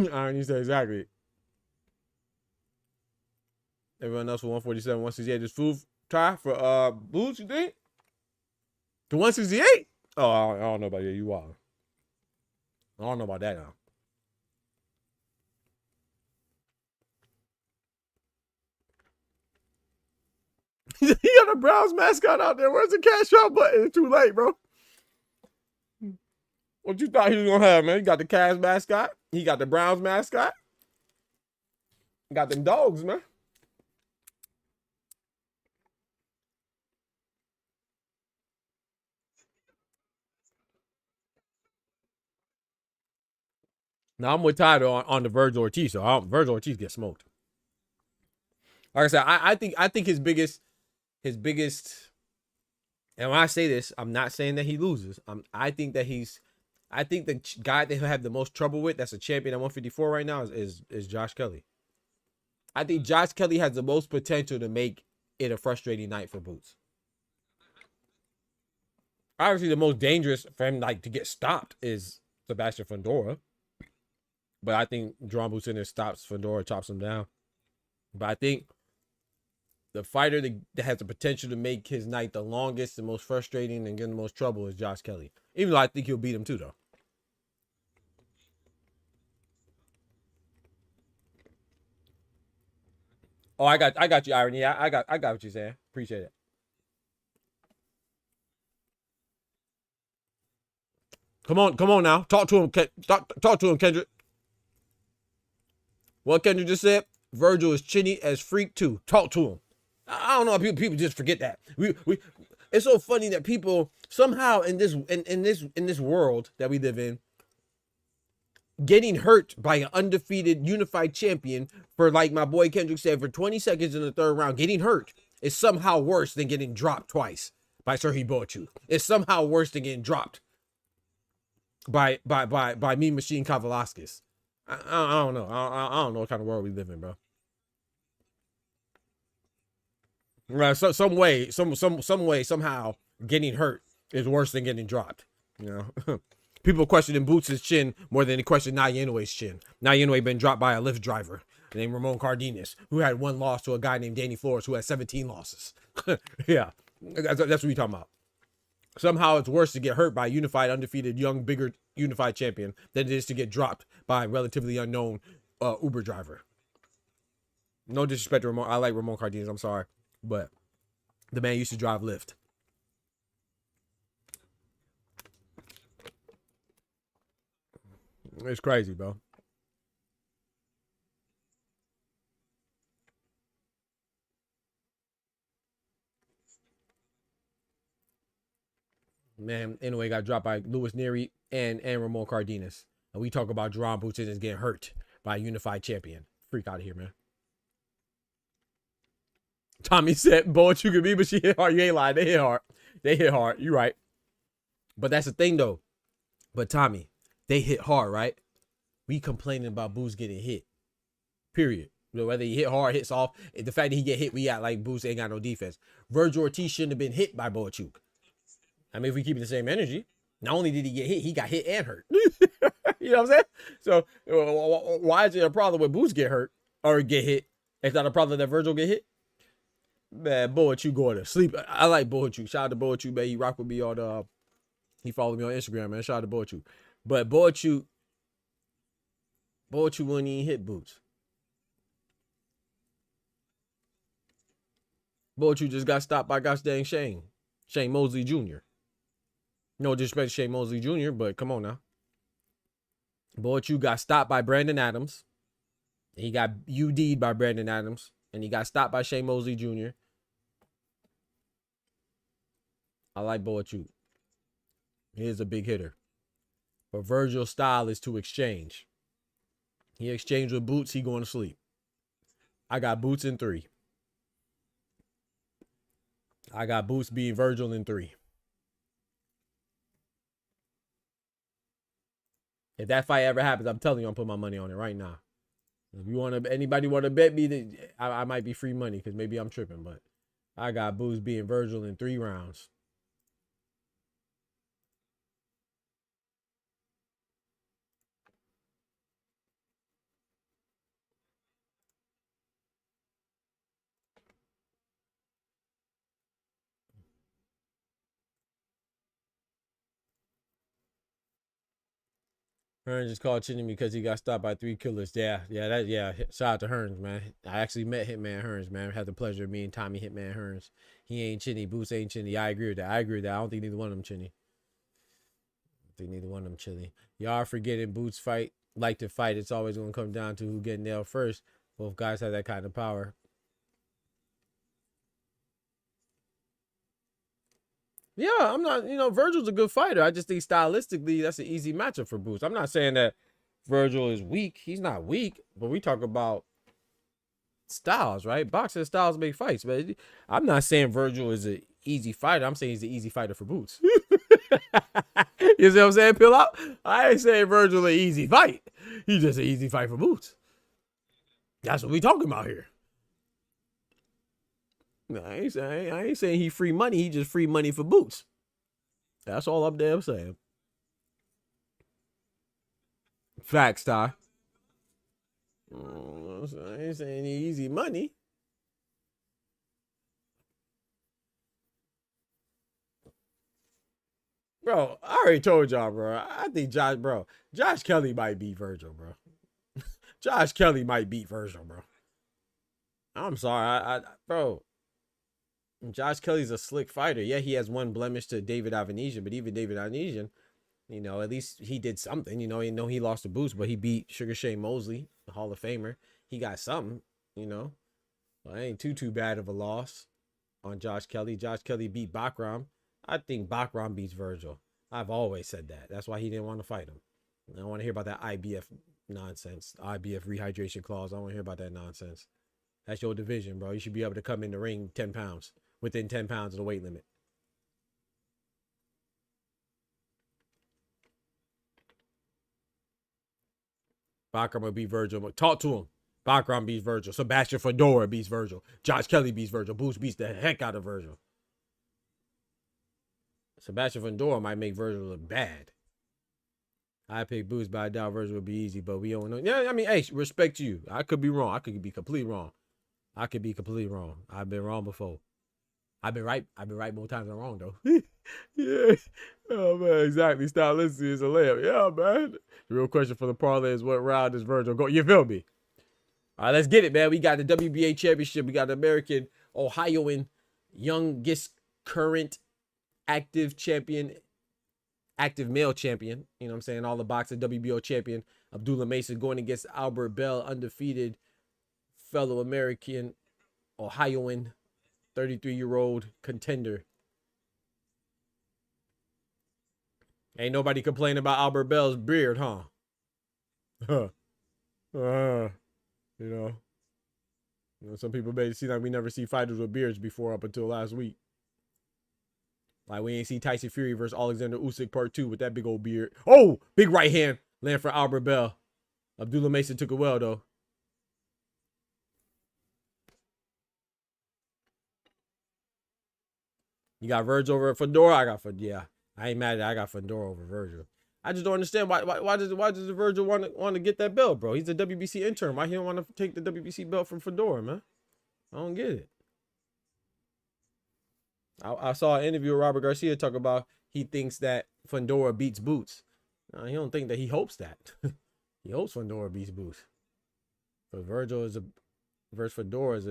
Irony said exactly. Everyone else for 147, 168. Just food tie for Boots, you think? To 168? Oh, I don't know about you. You wild. I don't know about that now. He got a Browns mascot out there. Where's the cash out button? It's too late, bro. What you thought he was gonna have, man? He got the Cavs mascot. He got the Browns mascot. Got them dogs, man. Now I'm with Tyler on the Virgil Ortiz. So Virgil Ortiz gets smoked. Like I said, I think his biggest, and when I say this, I'm not saying that he loses. I think the guy that he'll have the most trouble with, that's a champion at 154 right now, is Josh Kelly. I think Josh Kelly has the most potential to make it a frustrating night for Boots. Obviously, the most dangerous for him like to get stopped is Sebastian Fundora. But I think John Boots in there stops Fundora, chops him down. But I think the fighter that has the potential to make his night the longest, the most frustrating, and get the most trouble is Josh Kelly. Even though I think he'll beat him too, though. Oh, I got you, Irony. I got what you're saying. Appreciate it. Come on now. Talk to him, talk to him, Kendrick. What Kendrick just said, Virgil is chinny as freak too. Talk to him. I don't know how people just forget that. We it's so funny that people somehow in this world that we live in, getting hurt by an undefeated unified champion for, like my boy Kendrick said, for 20 seconds in the third round, getting hurt is somehow worse than getting dropped twice by Serhiy Boachuk. It's somehow worse than getting dropped by Mean Machine Kavalaskis. I don't know. I don't know what kind of world we live in, bro. Right, so some way, somehow, getting hurt is worse than getting dropped. You know, people questioning Boots' chin more than they question Naoya Inoue's chin. Naoya Inoue been dropped by a Lyft driver named Ramon Cardenas, who had 1 loss to a guy named Danny Flores, who had 17 losses. Yeah, that's what we're talking about. Somehow it's worse to get hurt by a unified, undefeated, young, bigger, unified champion than it is to get dropped by a relatively unknown Uber driver. No disrespect to Ramon. I like Ramon Cardenas. I'm sorry. But the man used to drive Lyft. It's crazy, bro. Man, anyway, got dropped by Louis Neary and Ramon Cardenas. And we talk about Jerome Boots is getting hurt by a unified champion. Freak out of here, man. Tommy said, boy, you could be, but she hit hard. You ain't lying. They hit hard. They hit hard. You right. But that's the thing, though. But Tommy, they hit hard, right? We complaining about Boots getting hit. Period. You know, whether he hit hard, hit soft. The fact that he get hit, we act like Boots ain't got no defense. Virgil Ortiz shouldn't have been hit by Boachuk. I mean, if we keep the same energy, not only did he get hit, he got hit and hurt. You know what I'm saying? So why is it a problem when Boots get hurt or get hit? It's not a problem that Virgil get hit? Man, Boachuk going to sleep. I like Boachuk. Shout out to Boachuk, man. He rock with me on he followed me on Instagram, man. Shout out to Boachuk. But Boachuk wouldn't even hit Boots. Boachuk just got stopped by gosh dang Shane Mosley Jr. No disrespect to Shane Mosley Jr., but come on now. Boachuk got stopped by Brandon Adams. He got UD'd by Brandon Adams. And he got stopped by Shane Mosley Jr. I like Boachuk. He is a big hitter. But Virgil's style is to exchange. He exchanged with Boots, he going to sleep. I got Boots in 3. I got Boots being Virgil in 3. If that fight ever happens, I'm telling you, I'm putting my money on it right now. If you want to, anybody want to bet me, I might be free money because maybe I'm tripping, but I got Boots being Virgil in 3 rounds. Hearns just called Chinny because he got stopped by 3 killers. Yeah. Shout out to Hearns, man. I actually met Hitman Hearns, man. I had the pleasure of meeting Tommy Hitman Hearns. He ain't Chinny. Boots ain't Chinny. I agree with that. I don't think neither one of them Chinny. Y'all are forgetting Boots like to fight. It's always gonna come down to who get nailed first. Both guys have that kind of power. Yeah, I'm not, Virgil's a good fighter. I just think stylistically, that's an easy matchup for Boots. I'm not saying that Virgil is weak. He's not weak, but we talk about styles, right? Boxing styles make fights, but I'm not saying Virgil is an easy fighter. I'm saying he's an easy fighter for Boots. You see what I'm saying? Pill out. I ain't saying Virgil an easy fight. He's just an easy fight for Boots. That's what we talking about here. No, I ain't saying he free money. He just free money for Boots. That's all I'm damn saying. Facts, Ty. I ain't saying he easy money. Bro, I already told y'all, bro. I think Josh Kelly might beat Virgil, bro. Josh Kelly might beat Virgil, bro. I'm sorry, bro. Josh Kelly's a slick fighter. Yeah, he has one blemish to David Avanesian, but even David Avanesian, at least he did something. He lost to Boots, but he beat Sugar Shane Mosley, the Hall of Famer. He got something, Well, it ain't too bad of a loss on Josh Kelly. Josh Kelly beat Bakram. I think Bakram beats Virgil. I've always said that. That's why he didn't want to fight him. I don't want to hear about that IBF nonsense. IBF rehydration clause. I don't want to hear about that nonsense. That's your division, bro. You should be able to come in the ring 10 pounds. Within 10 pounds of the weight limit. Bakram will beat Virgil. Talk to him. Bakram beats Virgil. Sebastian Fedora beats Virgil. Josh Kelly beats Virgil. Boots beats the heck out of Virgil. Sebastian Fedora might make Virgil look bad. I pick Boots, but I doubt Virgil will be easy. But we don't know. Yeah, I mean, hey, respect you. I could be wrong. I could be completely wrong. I've been wrong before. I've been right more times than wrong, though. Yeah. Oh, man, exactly. Stylistically is a layup. Yeah, man. The real question for the parlay is what round does Virgil go? You feel me? All right, let's get it, man. We got the WBA championship. We got the American Ohioan youngest current active male champion. You know what I'm saying? All the boxing WBO champion. Abdullah Mason going against Albert Bell, undefeated fellow American Ohioan 33-year-old contender. Ain't nobody complaining about Albert Bell's beard, huh? Some people made it seem like we never see fighters with beards before up until last week. Like we ain't see Tyson Fury versus Alexander Usyk part 2 with that big old beard. Oh, big right hand land for Albert Bell. Abdullah Mason took it well though. You got Virgil over Fedora. I ain't mad at it. I got Fedora over Virgil. I just don't understand why does Virgil want to get that belt, bro? He's a WBC intern. Why he don't want to take the WBC belt from Fedora, man? I don't get it. I saw an interview with Robert Garcia talk about he thinks that Fedora beats Boots. He don't think that. He hopes that. He hopes Fedora beats Boots. But Virgil versus Fedora is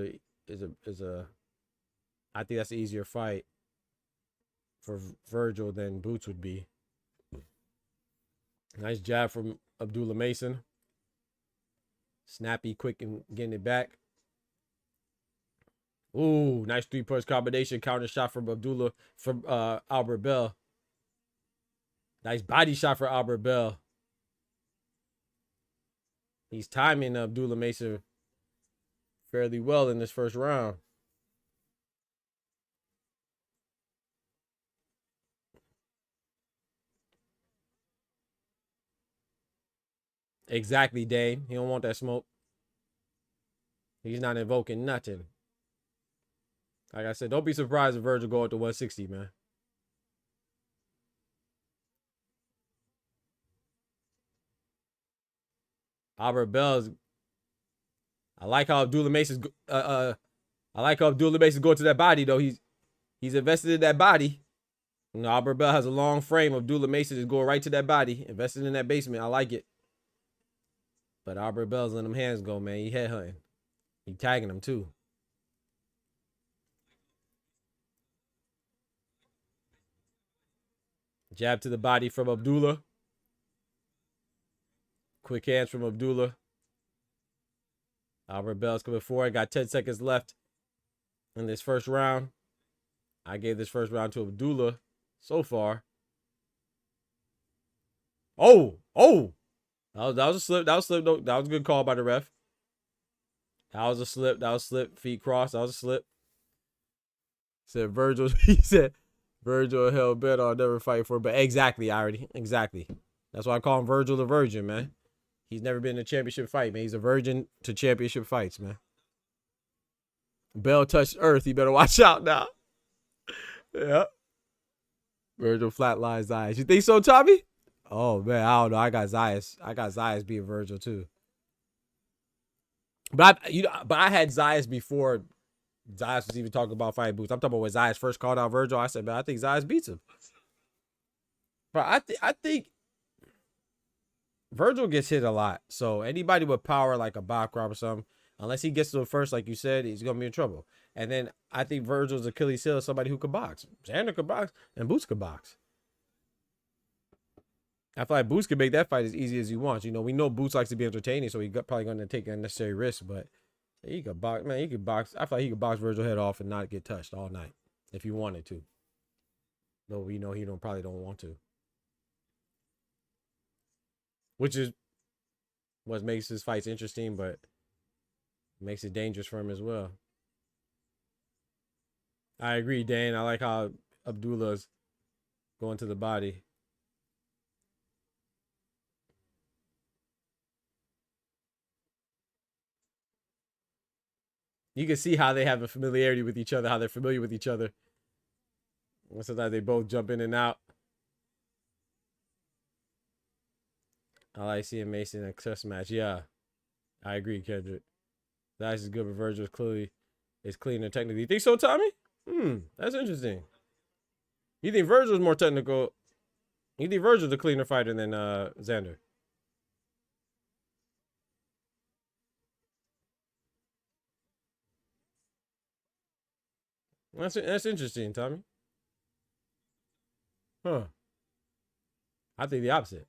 a. I think that's an easier fight for Virgil than Boots would be. Nice jab from Abdullah Mason. Snappy, quick, and getting it back. Ooh, nice 3-punch combination. Counter shot from Albert Bell. Nice body shot for Albert Bell. He's timing Abdullah Mason fairly well in this first round. Exactly, Dame. He don't want that smoke. He's not invoking nothing. Like I said, don't be surprised if Virgil go up to 160, man. Albert Bell's. I like how Abdullah Mason's. I like how Abdullah Mason's going to that body though. He's invested in that body. No, Albert Bell has a long frame. Abdullah Mason is going right to that body. Invested in that basement. I like it. But Albert Bell's letting them hands go, man. He headhunting. He tagging him, too. Jab to the body from Abdullah. Quick hands from Abdullah. Albert Bell's coming forward. Got 10 seconds left in this first round. I gave this first round to Abdullah so far. Oh. That was a slip. That was a slip. That was a good call by the ref. That was a slip. That was a slip. Feet crossed. That was a slip. Said Virgil. He said Virgil hell bet I'll never fight for. But exactly, exactly. That's why I call him Virgil the Virgin, man. He's never been in a championship fight, man. He's a virgin to championship fights, man. Bell touched earth. He better watch out now. Yeah. Virgil flatlines Zayas. You think so, Tommy? Oh, man. I don't know. I got Zayas being Virgil, too. But I had Zayas before Zayas was even talking about fighting Boots. I'm talking about when Zayas first called out Virgil. I said, man, I think Zayas beats him. But I think Virgil gets hit a lot. So anybody with power like a Backrop or something, unless he gets to it first, like you said, he's going to be in trouble. And then I think Virgil's Achilles heel is somebody who could box. Xander could box and Boots could box. I feel like Boots could make that fight as easy as he wants. You know, we know Boots likes to be entertaining, so he's probably going to take unnecessary risks. But he could box. Man, he could box. I feel like he could box Virgil head off and not get touched all night if he wanted to. Though we know he probably don't want to. Which is what makes his fights interesting, but makes it dangerous for him as well. I agree, Dan. I like how Abdullah's going to the body. You can see how they have a familiarity with each other, how they're familiar with each other. Sometimes they both jump in and out. I like seeing Mason in a chess match. Yeah, I agree, Kendrick. That is good, but Virgil is cleaner technically. You think so, Tommy? That's interesting. You think Virgil's more technical? You think Virgil's a cleaner fighter than Xander? That's interesting, Tommy. Huh. I think the opposite.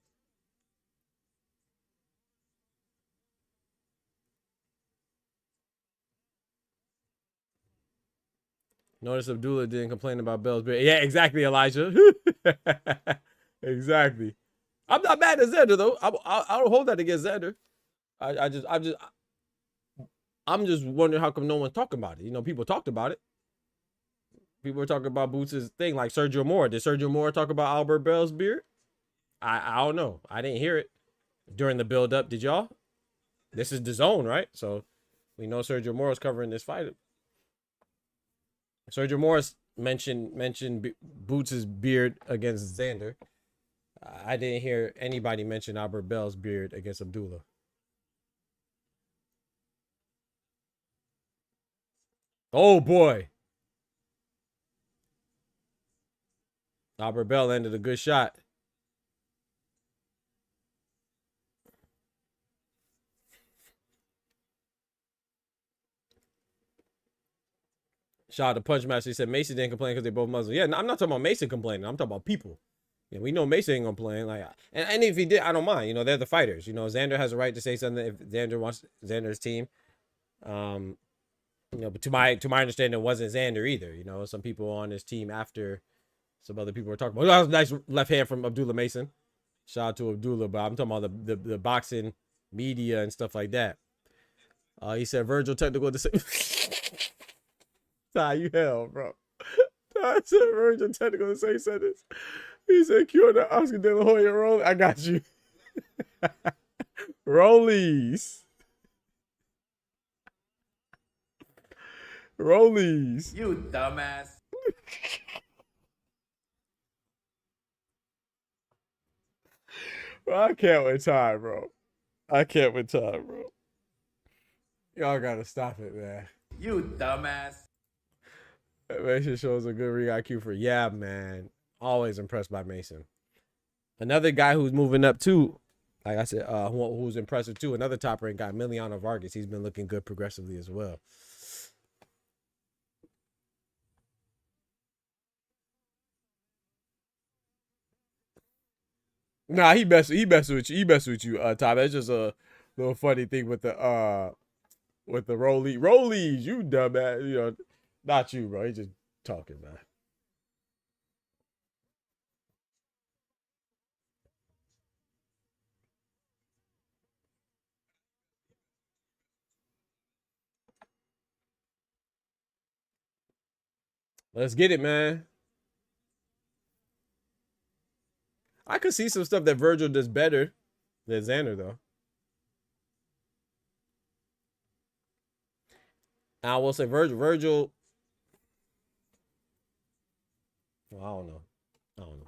Notice Abdullah didn't complain about Bell's beard. Yeah, exactly, Elijah. Exactly. I'm not mad at Xander though. I don't hold that against Xander. I'm just wondering how come no one's talking about it. You know, people talked about it. People were talking about Boots' thing, like Sergio Moore. Did Sergio Moore talk about Albert Bell's beard? I don't know. I didn't hear it during the build-up. Did y'all? This is the zone, right? So we know Sergio Moore is covering this fight. Sergio Morris mentioned Boots' beard against Xander. I didn't hear anybody mention Albert Bell's beard against Abdullah. Oh boy. Albert Bell landed a good shot. Shout out to Punch Master. He said Mason didn't complain because they both Muslim. Yeah, I'm not talking about Mason complaining. I'm talking about people. Yeah, we know Mason ain't gonna complain. Like, and if he did, I don't mind. You know, they're the fighters. You know, Xander has a right to say something if Xander wants Xander's team. You know, but to my understanding, it wasn't Xander either. You know, some people on his team after some other people were talking about. That was a nice left hand from Abdullah Mason. Shout out to Abdullah, but I'm talking about the boxing media and stuff like that. He said Virgil technical to say. Ty, you hell, bro. Ty said Virgil technical to say sentence. He said cure the Oscar De La Hoya roll. I got you. Rollies. Rollies. You dumbass. Bro, I can't win time, bro. I can't win time, bro. Y'all gotta stop it, man. You dumbass. That man shows a good ring IQ for, yeah, man. Always impressed by Mason. Another guy who's moving up too, like I said, who's impressive too. Another top ranked guy, Emiliano Vargas. He's been looking good progressively as well. Nah, he messing with you. He messing with you, Tom. That's just a little funny thing with the rollies. You dumbass. You know, not you, bro. He just talking, man. Let's get it, man. I could see some stuff that Virgil does better than Xander, though. And I will say Virgil. Well, I don't know. I don't know.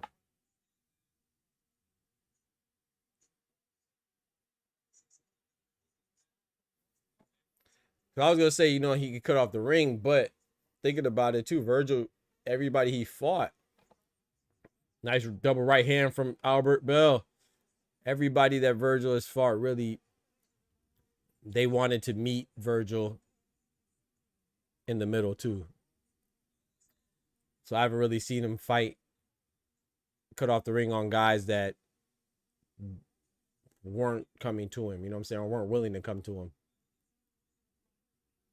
So I was gonna say, you know, he could cut off the ring, but thinking about it too, Virgil, everybody he fought, nice double right hand from Albert Bell. Everybody that Virgil has fought, really, they wanted to meet Virgil in the middle too. So I haven't really seen him fight, cut off the ring on guys that weren't coming to him, you know what I'm saying, or weren't willing to come to him.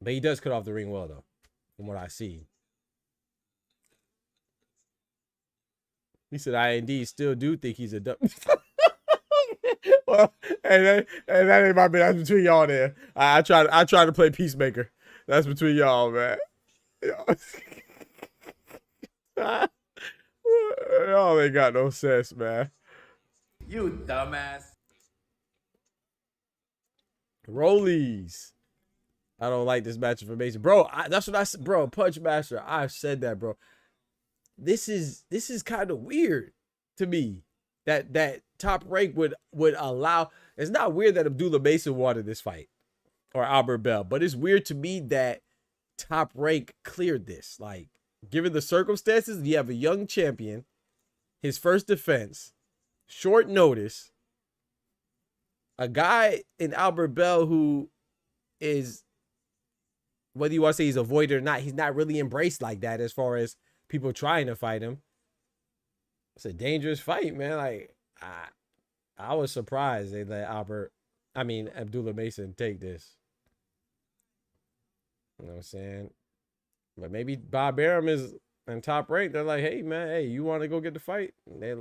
But he does cut off the ring well, though, from what I see. He said, I indeed still do think he's a dumb. Well, and that ain't my bad. That's between y'all there. I try to play peacemaker. That's between y'all, man. Y'all ain't got no sense, man. You dumbass. Rollies. I don't like this match information, bro. That's what I said, bro. Punch Master. I've said that, bro. This is kind of weird to me. That Top Rank would allow. It's not weird that Abdullah Mason wanted this fight or Albert Bell, but it's weird to me that Top Rank cleared this. Like, given the circumstances, you have a young champion, his first defense, short notice, a guy in Albert Bell who is, whether you want to say he's avoided or not, he's not really embraced like that as far as people trying to fight him. It's a dangerous fight, man. Like, I was surprised they let Abdullah Mason take this. You know what I'm saying? But maybe Bob Arum is in Top Rank. They're like, hey, man, hey, you want to go get the fight? And they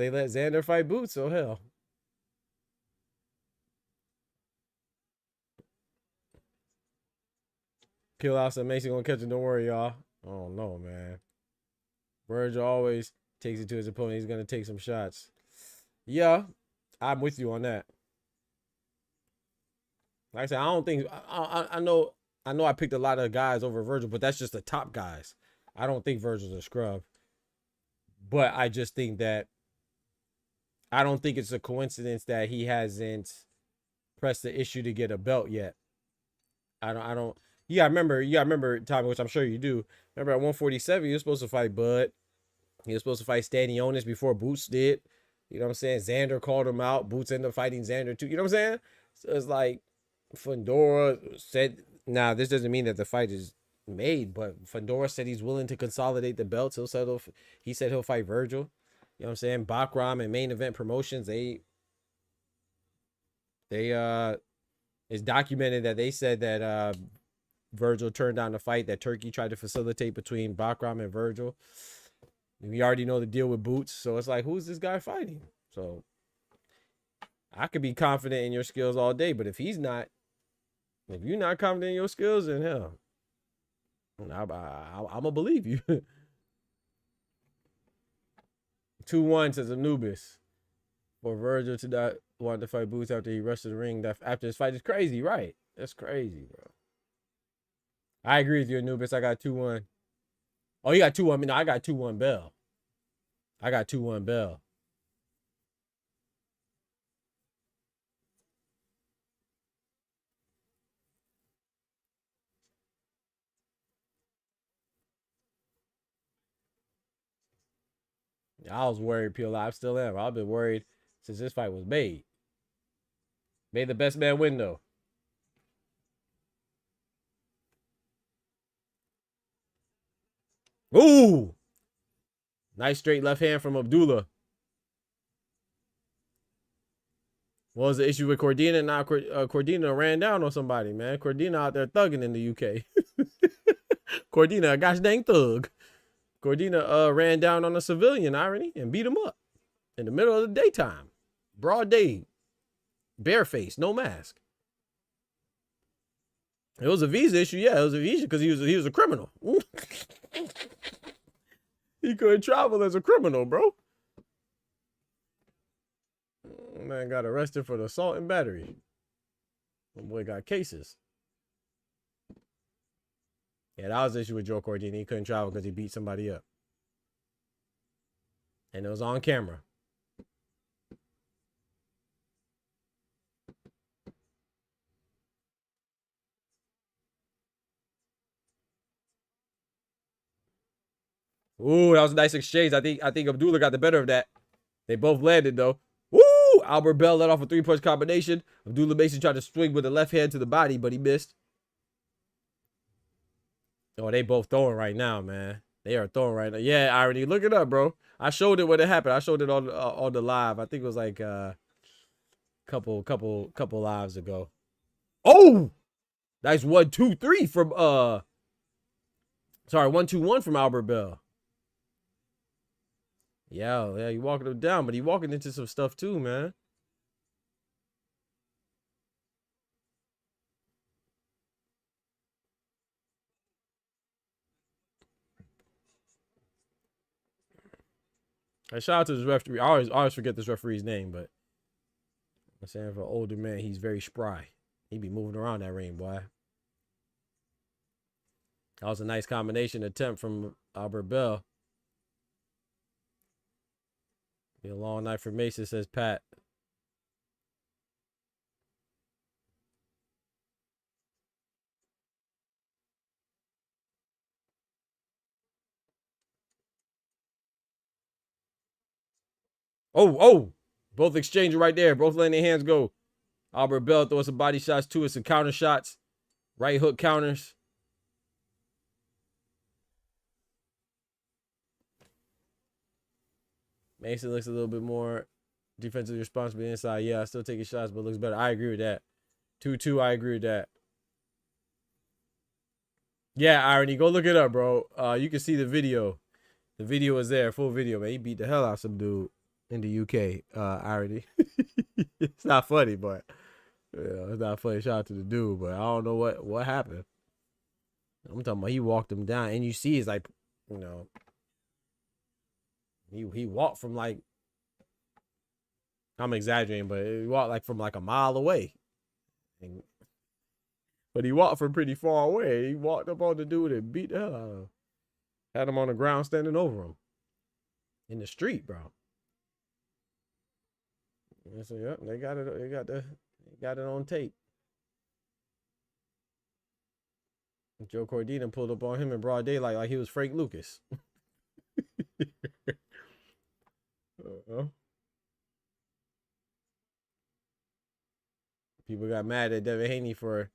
let Xander fight Boots, so hell. Kill out some Mason gonna catch it. Don't worry, y'all. Oh no, man. Virgil always takes it to his opponent. He's gonna take some shots. Yeah, I'm with you on that. Like I said, I don't think I know I picked a lot of guys over Virgil, but that's just the top guys. I don't think Virgil's a scrub. But I just think that I don't think it's a coincidence that he hasn't pressed the issue to get a belt yet. I don't. You gotta remember, Tommy, which I'm sure you do. Remember at 147, he was supposed to fight Bud. He was supposed to fight Stanionis before Boots did. You know what I'm saying? Xander called him out. Boots ended up fighting Xander too. You know what I'm saying? So it's like Fundora said, now this doesn't mean that the fight is made, but Fundora said he's willing to consolidate the belts. He said he'll fight Virgil. You know what I'm saying? Bakram and Main Event Promotions, it's documented that they said that Virgil turned down the fight that Turkey tried to facilitate between Bakram and Virgil. We already know the deal with Boots, so it's like, who's this guy fighting? So I could be confident in your skills all day, but if you're not confident in your skills, then hell, I'm gonna believe you. 2-1 says Anubis for Virgil to not want to fight Boots after he rushed to the ring. That after his fight is crazy, right? That's crazy, bro. I agree with you, Anubis. I got 2-1. Oh, you got 2-1. No, I got 2-1 Bell. I got 2-1 Bell. I was worried, PLI. I still am. I've been worried since this fight was made. May the best man win, though. Ooh! Nice straight left hand from Abdullah. What was the issue with Cordina? Now Cordina ran down on somebody, man. Cordina out there thugging in the UK. Cordina, a gosh dang thug. Cordina ran down on a civilian, irony, and beat him up in the middle of the daytime. Broad day. Bareface, no mask. It was a visa issue. Yeah, it was a visa because he was a criminal. He couldn't travel as a criminal, bro. Man got arrested for the assault and battery. My boy got cases. Yeah, that was the issue with Joe Cordini. He couldn't travel because he beat somebody up. And it was on camera. Ooh, that was a nice exchange. I think Abdullah got the better of that. They both landed though. Woo! Albert Bell let off a 3-punch combination. Abdullah Mason tried to swing with the left hand to the body, but he missed. Oh, they both throwing right now, man. They are throwing right now. Yeah, irony. Look it up, bro. I showed it when it happened. I showed it on the live. I think it was like couple lives ago. Oh, nice 1, 2, 3 from 1, 2, 1 from Albert Bell. Yeah, you walking him down, but he walking into some stuff too, man. Hey, shout out to this referee. I always forget this referee's name, but I'm saying for an older man, he's very spry. He be moving around that ring, boy. That was a nice combination attempt from Albert Bell. Be a long night for Mason, says Pat. Oh, both exchanging right there. Both letting their hands go. Albert Bell throws some body shots too. It's some counter shots. Right hook counters. Mason looks a little bit more defensively responsible inside. Yeah, I still taking shots, but looks better. I agree with that. 2-2, I agree with that. Yeah, irony. Go look it up, bro. You can see the video. The video is there, full video, man. He beat the hell out of some dude in the UK. Irony. It's not funny, but yeah, it's not funny. Shout out to the dude, but I don't know what happened. I'm talking about he walked him down, and you see it's like, you know, he walked from like, I'm exaggerating, but he walked like from like a mile away. But he walked from pretty far away. He walked up on the dude and beat the hell out of him. Had him on the ground standing over him. In the street, bro. And so, yep, they got it on tape. Joe Cordina pulled up on him in broad daylight like he was Frank Lucas. People got mad at Devin Haney for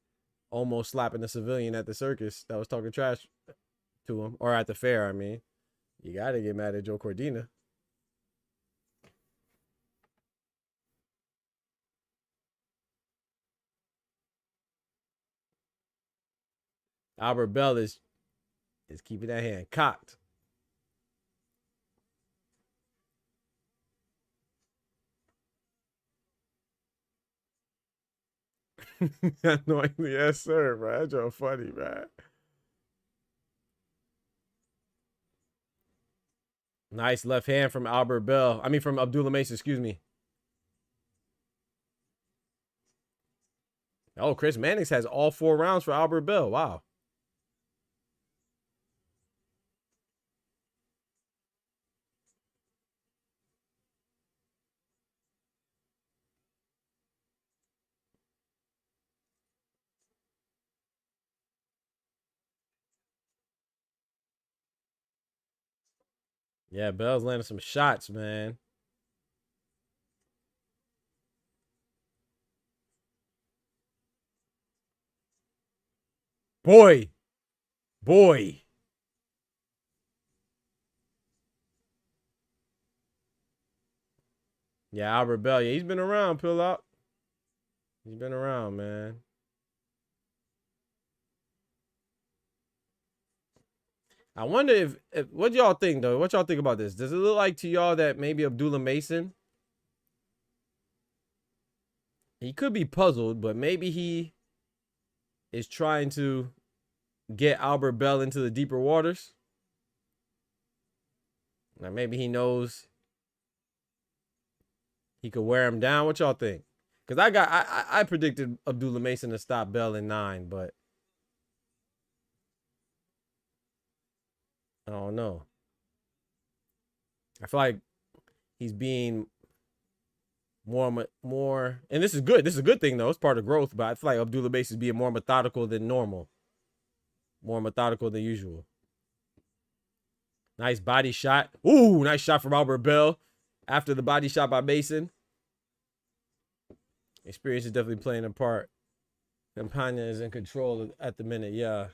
almost slapping a civilian at the circus that was talking trash to him, or at the fair. I mean, you gotta get mad at Joe Cordina. Albert Bell is keeping that hand cocked. Annoyingly, yes, sir, bro. That's just funny, man. Nice left hand from Albert Bell. I mean, from Abdullah Mason, excuse me. Oh, Chris Mannix has all 4 rounds for Albert Bell. Wow. Yeah, Bell's landing some shots, man. Boy. Boy. Yeah, Albert Bell. Yeah, he's been around, Pill Out. He's been around, man. I wonder if what y'all think though. What y'all think about this? Does it look like to y'all that maybe Abdullah Mason, he could be puzzled, but maybe he is trying to get Albert Bell into the deeper waters? Now maybe he knows he could wear him down. What y'all think? Because I predicted Abdullah Mason to stop Bell in 9, but I don't know. I feel like he's being more, and this is good. This is a good thing though. It's part of growth, but I feel like Abdullah Mason is being more methodical than normal, more methodical than usual. Nice body shot. Ooh, nice shot from Albert Bell after the body shot by Mason. Experience is definitely playing a part. Campagna is in control at the minute, yeah.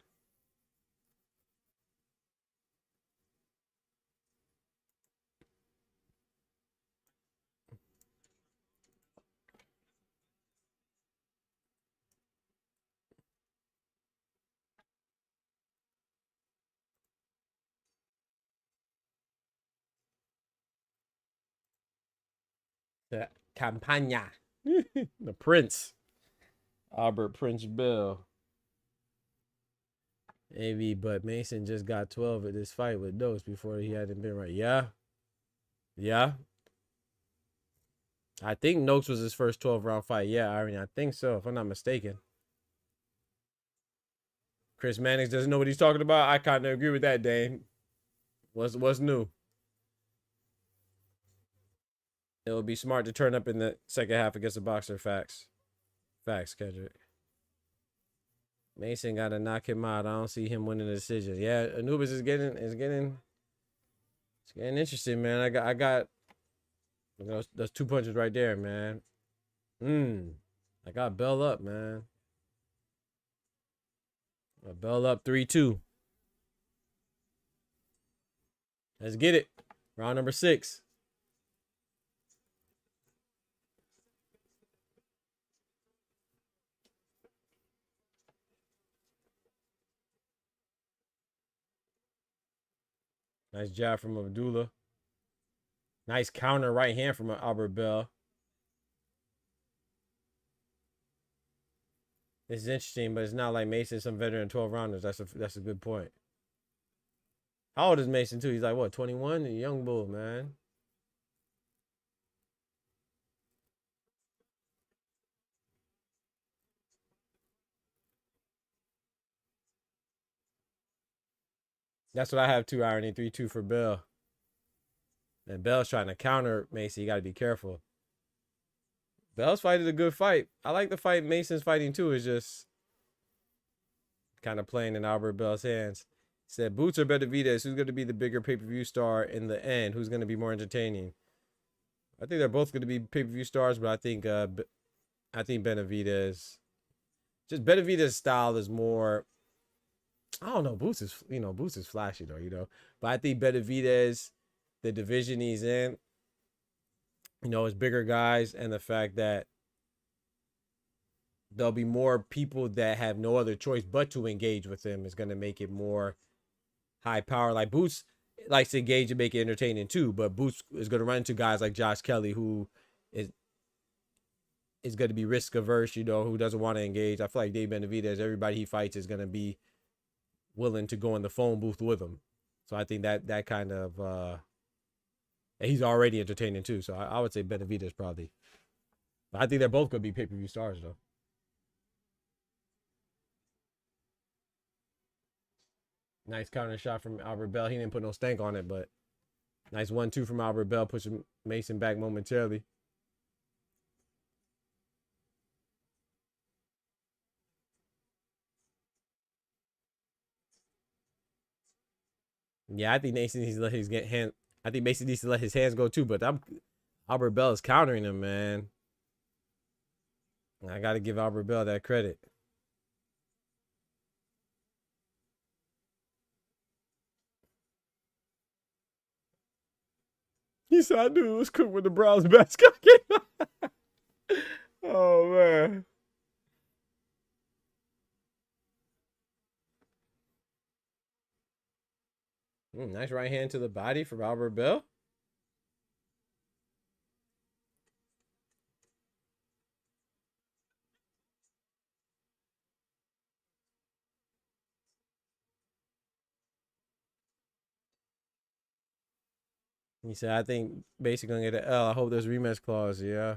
The Campagna. The Prince. Albert Prince Bell. AV, but Mason just got 12 at this fight with Dose before he hadn't been right. Yeah. Yeah. I think Noakes was his first 12-round fight. Yeah, Irony. I think so, if I'm not mistaken. Chris Mannix doesn't know what he's talking about. I kind of agree with that, Dane. What's new? It would be smart to turn up in the second half against a boxer. Facts. Facts, Kendrick. Mason got to knock him out. I don't see him winning the decision. Yeah, Anubis is getting interesting, man. I got those 2 punches right there, man. I got Bell up, man. Bell up 3-2. Let's get it. Round number 6. Nice jab from Abdullah. Nice counter right hand from Albert Bell. This is interesting, but it's not like Mason, some veteran 12-rounders. That's a good point. How old is Mason, too? He's like, what, 21? A young bull, man. That's what I have, too, Irony. 3-2 for Bell. And Bell's trying to counter Mason. You got to be careful. Bell's fight is a good fight. I like the fight Mason's fighting, too. It's just kind of playing in Albert Bell's hands. He said, Boots or Benavidez, who's going to be the bigger pay-per-view star in the end? Who's going to be more entertaining? I think they're both going to be pay-per-view stars, but I think Benavidez. Just Benavidez' style is more. I don't know. Boots is flashy though, But I think Benavidez, the division he's in, is bigger guys, and the fact that there'll be more people that have no other choice but to engage with him is going to make it more high power. Like Boots likes to engage and make it entertaining too, but Boots is going to run into guys like Josh Kelly, who is going to be risk averse, who doesn't want to engage. I feel like Dave Benavidez, everybody he fights is going to be willing to go in the phone booth with him. So I think that kind of and he's already entertaining too. So I would say Benavidez probably. But I think they're both going to be pay-per-view stars though. Nice counter shot from Albert Bell. He didn't put no stank on it, but nice 1-2 from Albert Bell, pushing Mason back momentarily. Yeah, I think Mason he's getting I think Mason needs to let his hands go too, but Albert Bell is countering him, man. I got to give Albert Bell that credit. He said, I knew it was cooked when the Browns mascot came out. Oh, man. Nice right hand to the body from Albert Bell. He said, I think basically gonna get an L. I hope there's a rematch clause. Yeah.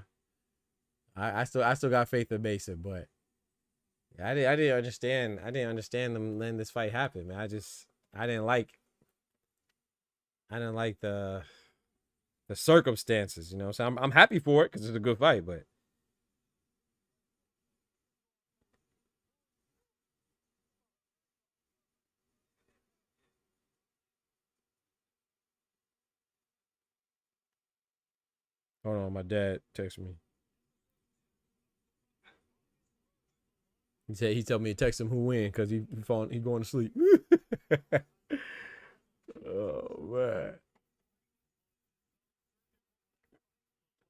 I still got faith in Mason, but I didn't understand them letting this fight happen, man. I didn't like the circumstances, you know. So I'm happy for it because it's a good fight, but hold on, my dad texted me. He told me to text him who win because he going to sleep. Oh man.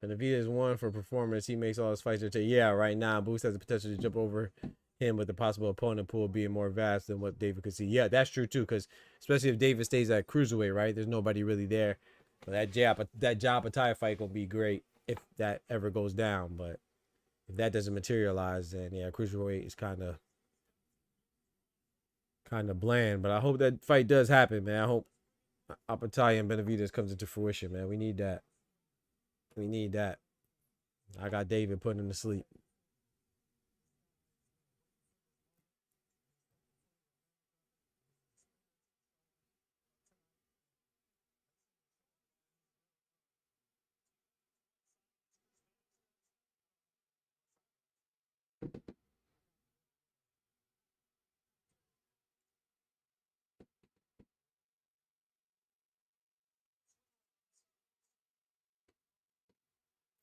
And if he is one for performance, he makes all his fights. Yeah, right now, Boost has the potential to jump over him with the possible opponent pool being more vast than what David could see. Yeah, that's true too, because especially if David stays at cruiserweight, right? There's nobody really there. But that Jabba fight gonna be great if that ever goes down. But if that doesn't materialize, then yeah, cruiserweight is kind of bland. But I hope that fight does happen, man. I hope Apataya and Benavidez comes into fruition, man. We need that. We need that. I got David putting him to sleep.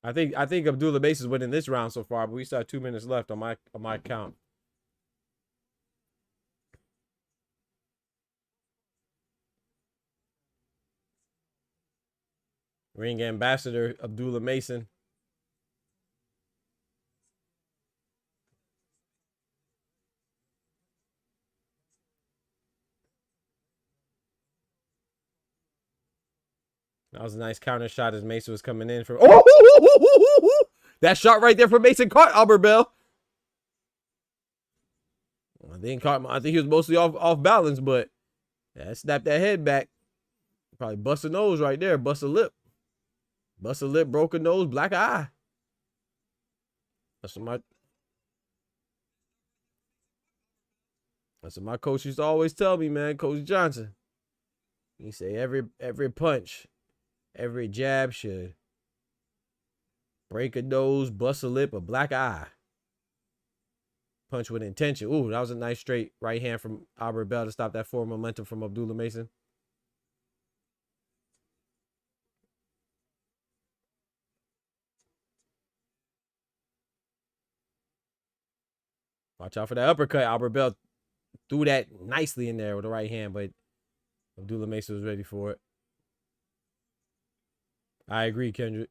I think Abdullah Mason is winning this round so far, but we still have 2 minutes left on my count. Ring ambassador Abdullah Mason. That was a nice counter shot as Mason was coming in from. Oh, that shot right there from Mason caught Albert Bell. I think he was mostly off balance, but yeah, snapped that head back. Probably bust a nose right there, bust a lip, broken nose, black eye. That's what my coach used to always tell me, man. Coach Johnson. He say every punch, every jab should break a nose, bust a lip, a black eye. Punch with intention. Ooh, that was a nice straight right hand from Albert Bell to stop that forward momentum from Abdullah Mason. Watch out for that uppercut. Albert Bell threw that nicely in there with the right hand, but Abdullah Mason was ready for it. I agree, Kendrick.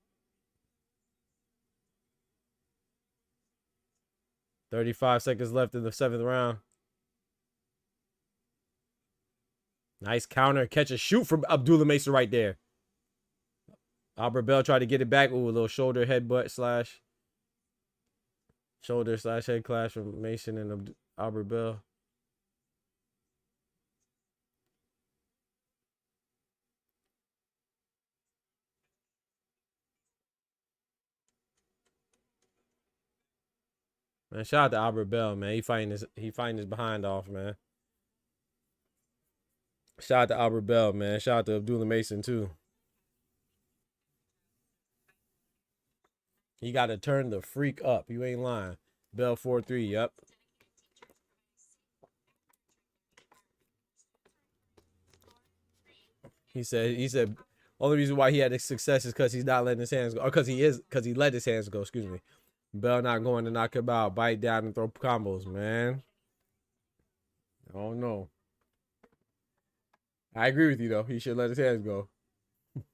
35 seconds left in the 7th round. Nice counter, catch and shoot from Abdullah Mason right there. Albert Bell tried to get it back. Ooh, a little shoulder headbutt slash. Shoulder slash head clash from Mason and Albert Bell. Man, shout out to Albert Bell, man. He fighting his behind off, man. Shout out to Albert Bell, man. Shout out to Abdullah Mason too. He got to turn the freak up. You ain't lying. Bell 4-3. Yep. He said, Only reason why he had success is because he's not letting his hands go, or because he let his hands go. Excuse me. Bell not going to knock him out, bite down and throw combos, man. I don't know. I agree with you though. He should let his hands go,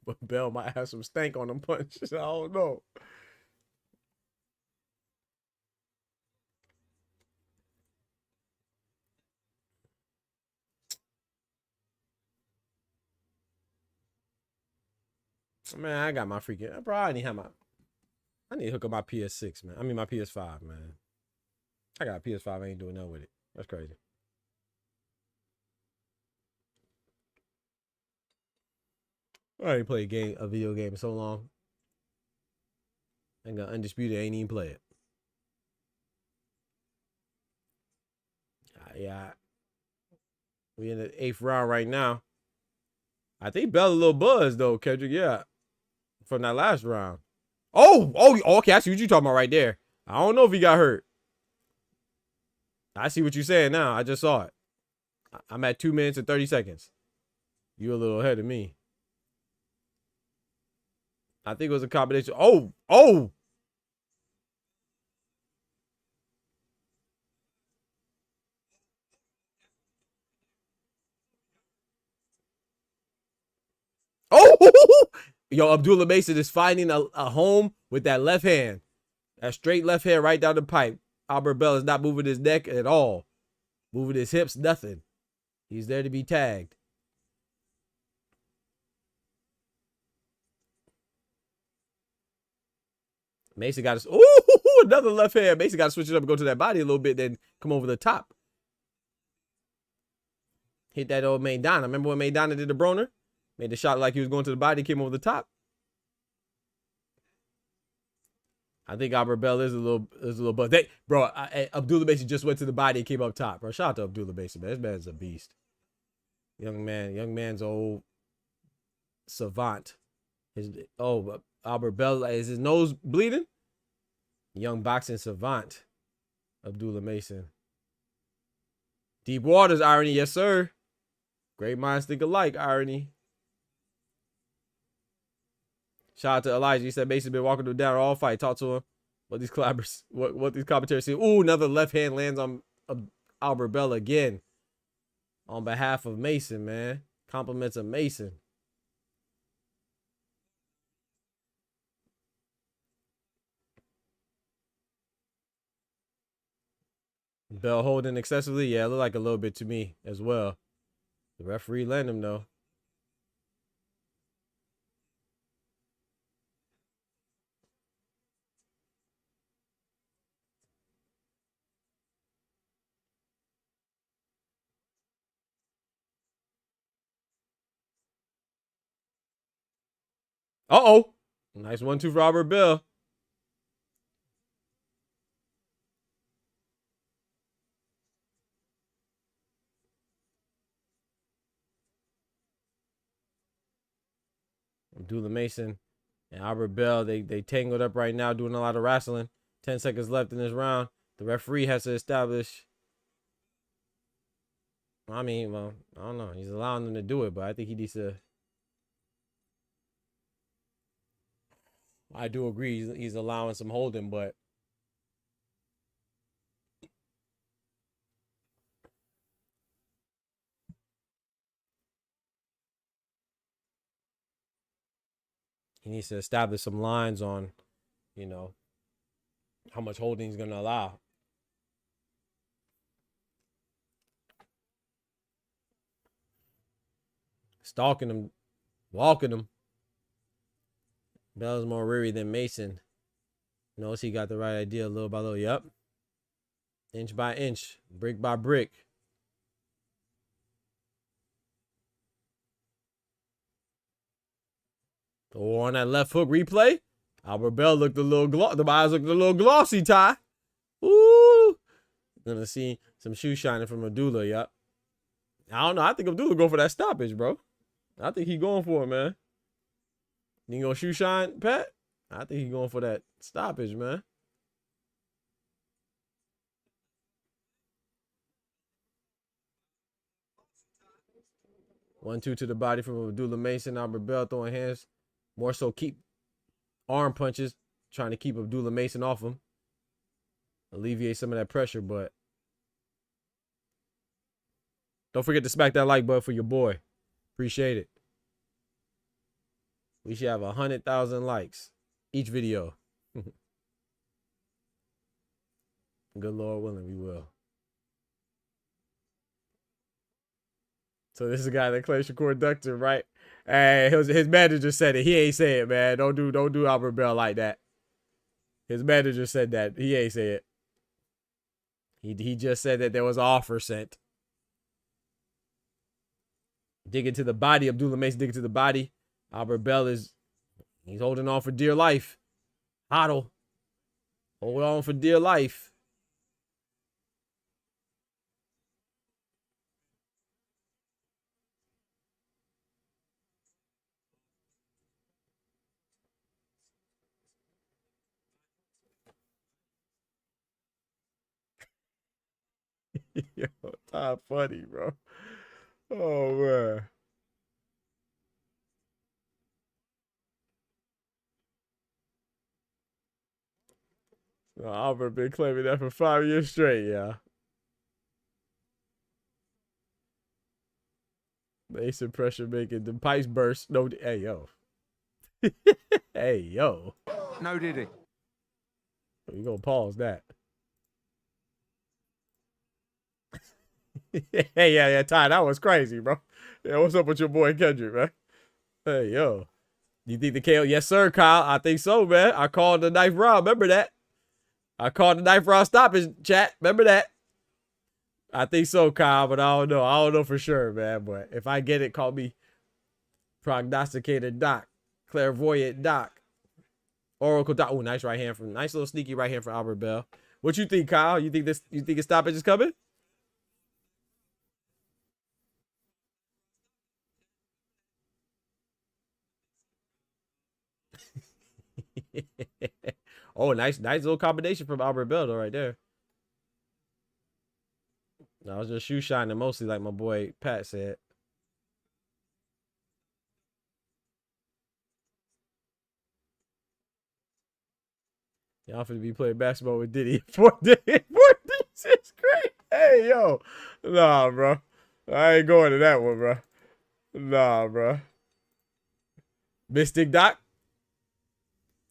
but Bell might have some stank on them punches. I don't know. Man, I got my freaking. Bro, I need to hook up my PS6, man. I mean my PS5, man. I got a PS5. I ain't doing nothing with it. That's crazy. I ain't played a video game in so long. I got Undisputed. I ain't even play it. Yeah. We in the 8th round right now. I think Bell a little buzzed though, Kendrick. Yeah. From that last round. Oh, okay. I see what you talking about right there. I don't know if he got hurt. I see what you're saying now. I just saw it. I'm at 2 minutes and 30 seconds. You a little ahead of me. I think it was a combination. Oh. Oh, yo, Abdullah Mason is finding a home with that left hand. That straight left hand right down the pipe. Albert Bell is not moving his neck at all. Moving his hips, nothing. He's there to be tagged. Mason got to, another left hand. Mason got to switch it up and go to that body a little bit, then come over the top. Hit that old Maidana. Remember when Maidana did the Broner? Made the shot like he was going to the body, came over the top. I think Albert Bell is a little but Abdullah Mason just went to the body and came up top. Bro, shout out to Abdullah Mason, man. This man's a beast. Young man's old savant. Albert Bell, is his nose bleeding? Young boxing savant, Abdullah Mason. Deep waters, irony, yes sir. Great minds think alike, irony. Shout out to Elijah. He said Mason been walking him down all fight. Talk to him. What these commentators see. Ooh, another left hand lands on Albert Bell again. On behalf of Mason, man. Compliments of Mason. Bell holding excessively. Yeah, it looked like a little bit to me as well. The referee let him though. Uh-oh. Nice 1-2 for Albert Bell. Abdullah Mason and Albert Bell, they tangled up right now, doing a lot of wrestling. 10 seconds left in this round. The referee has to establish. I mean, well, I don't know. He's allowing them to do it, but I think he needs to. I do agree. He's allowing some holding, but he needs to establish some lines on, how much holding he's going to allow. Stalking him, walking him. Bell's more weary than Mason. Knows he got the right idea little by little. Yep. Inch by inch, brick by brick. Oh, on that left hook replay, Albert Bell looked a little the eyes looked a little glossy, Ty. Ooh. Gonna see some shoe shining from Abdullah, yep. I don't know. I think Abdullah go for that stoppage, bro. I think he going for it, man. You gonna shoe shine, Pat? I think he going for that stoppage, man. 1-2 to the body from Abdullah Mason. Albert Bell throwing hands. More so keep arm punches, trying to keep Abdullah Mason off him. Alleviate some of that pressure, but don't forget to smack that like button for your boy. Appreciate it. We should have 100,000 likes each video. Good Lord willing, we will. So this is a guy that claims Shakur Ductor, right? Hey, his manager said it. He ain't say it, man. Don't do Albert Bell like that. His manager said that. He ain't say it. He just said that there was an offer sent. Digging to the body. Abdullah Mason digging to the body. Albert Bell he's holding on for dear life. Huddle. Hold on for dear life. Yo, Todd funny, bro. Oh, man. No, Albert been claiming that for 5 years straight, yeah. Mason pressure making the pipes burst. No, hey, yo. Hey, yo. No, did he? You gonna pause that. Hey, yeah, Ty, that was crazy, bro. Yeah, what's up with your boy Kendrick, man? Hey, yo. You think the KO? Yes, sir, Kyle. I think so, man. I called the knife round. Remember that? I called the knife round stoppage, chat. Remember that? I think so, Kyle, but I don't know. I don't know for sure, man. But if I get it, call me prognosticator Doc, clairvoyant Doc, Oracle Doc. Oh, nice right hand from, nice little sneaky right hand from Albert Bell. What you think, Kyle? You think a stoppage is coming? Oh, nice little combination from Albert Bell though, right there. No, I was just shoe shining mostly, like my boy Pat said. Y'all finna be playing basketball with Diddy. 4 days. 4 days is great. Hey, yo. Nah, bro. I ain't going to that one, bro. Nah, bro. Mystic Doc.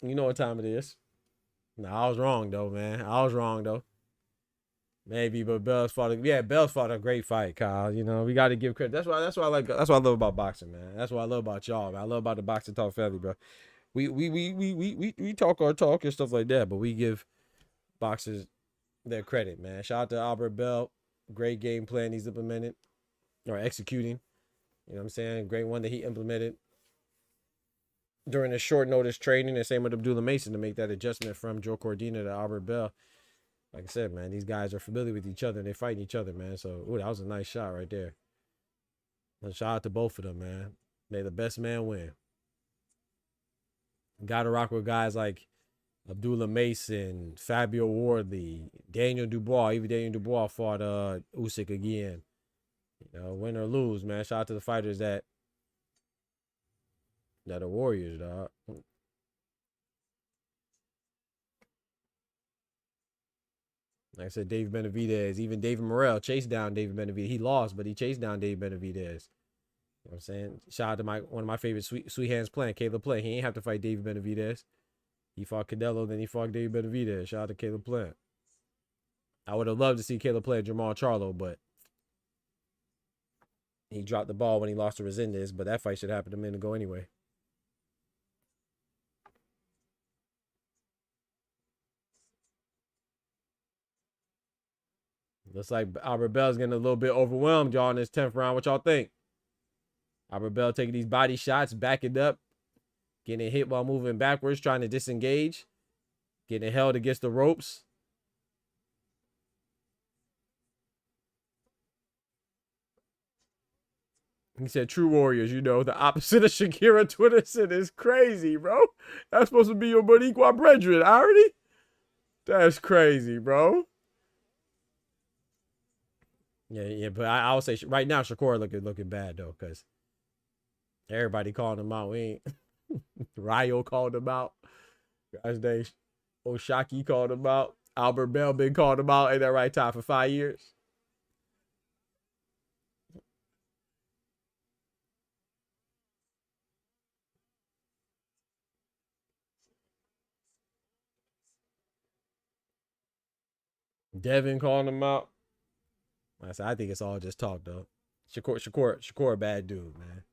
You know what time it is. Nah, I was wrong, though, man. I was wrong, though. Maybe, but Bell's fought a great fight, Kyle. You know, we got to give credit. That's what I love about boxing, man. That's what I love about y'all, man. I love about the Boxing Talk family, bro. We talk our talk and stuff like that, but we give boxers their credit, man. Shout out to Albert Bell. Great game plan he's implemented or executing. You know what I'm saying? Great one that he implemented during the short notice training. And same with Abdullah Mason to make that adjustment from Joe Cordina to Albert Bell. Like I said, man, these guys are familiar with each other and they're fighting each other, man. So, ooh, that was a nice shot right there. And shout out to both of them, man. May the best man win. Got to rock with guys like Abdullah Mason, Fabio Wardley, Daniel Dubois. Even Daniel Dubois fought Usyk again. You know, win or lose, man. Shout out to the fighters that are warriors, dog. Like I said, David Benavidez, even David Morrell chased down David Benavidez. He lost, but he chased down David Benavidez. You know what I'm saying? Shout out to one of my favorite sweet hands playing, Caleb Plant. He ain't have to fight David Benavidez. He fought Canelo, then he fought David Benavidez. Shout out to Caleb Plant. I would have loved to see Caleb Plant Jamal Charlo, but he dropped the ball when he lost to Resendez, but that fight should happen a minute ago anyway. Looks like Albert Bell's getting a little bit overwhelmed, y'all, in this 10th round. What y'all think? Albert Bell taking these body shots, backing up, getting hit while moving backwards, trying to disengage, getting held against the ropes. He said, true warriors, you know, the opposite of Shakira Twitter said is crazy, bro. That's supposed to be your Moniqua brethren, already? That's crazy, bro. Yeah, but I would say right now Shakur looking bad though, because Everybody called him out. We ain't. Ryo called him out. Guys, they Oshaki called him out. Albert Bell been called him out at that right time for 5 years. Devin called him out. I think it's all just talk though. Shakur a bad dude, man.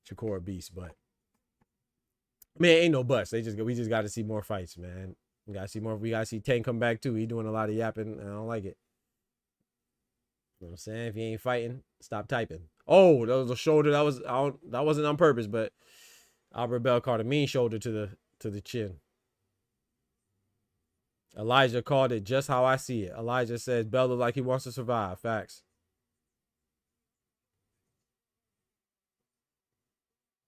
Shakur a beast, but man, ain't no bust. We just got to see more fights, man. We got to see more. We got to see Tank come back too. He doing a lot of yapping, and I don't like it. You know what I'm saying? If he ain't fighting, stop typing. Oh, that was a shoulder. That wasn't on purpose, but Albert Bell caught a mean shoulder to the chin. Elijah called it just how I see it. Elijah says Bell looks like he wants to survive. Facts.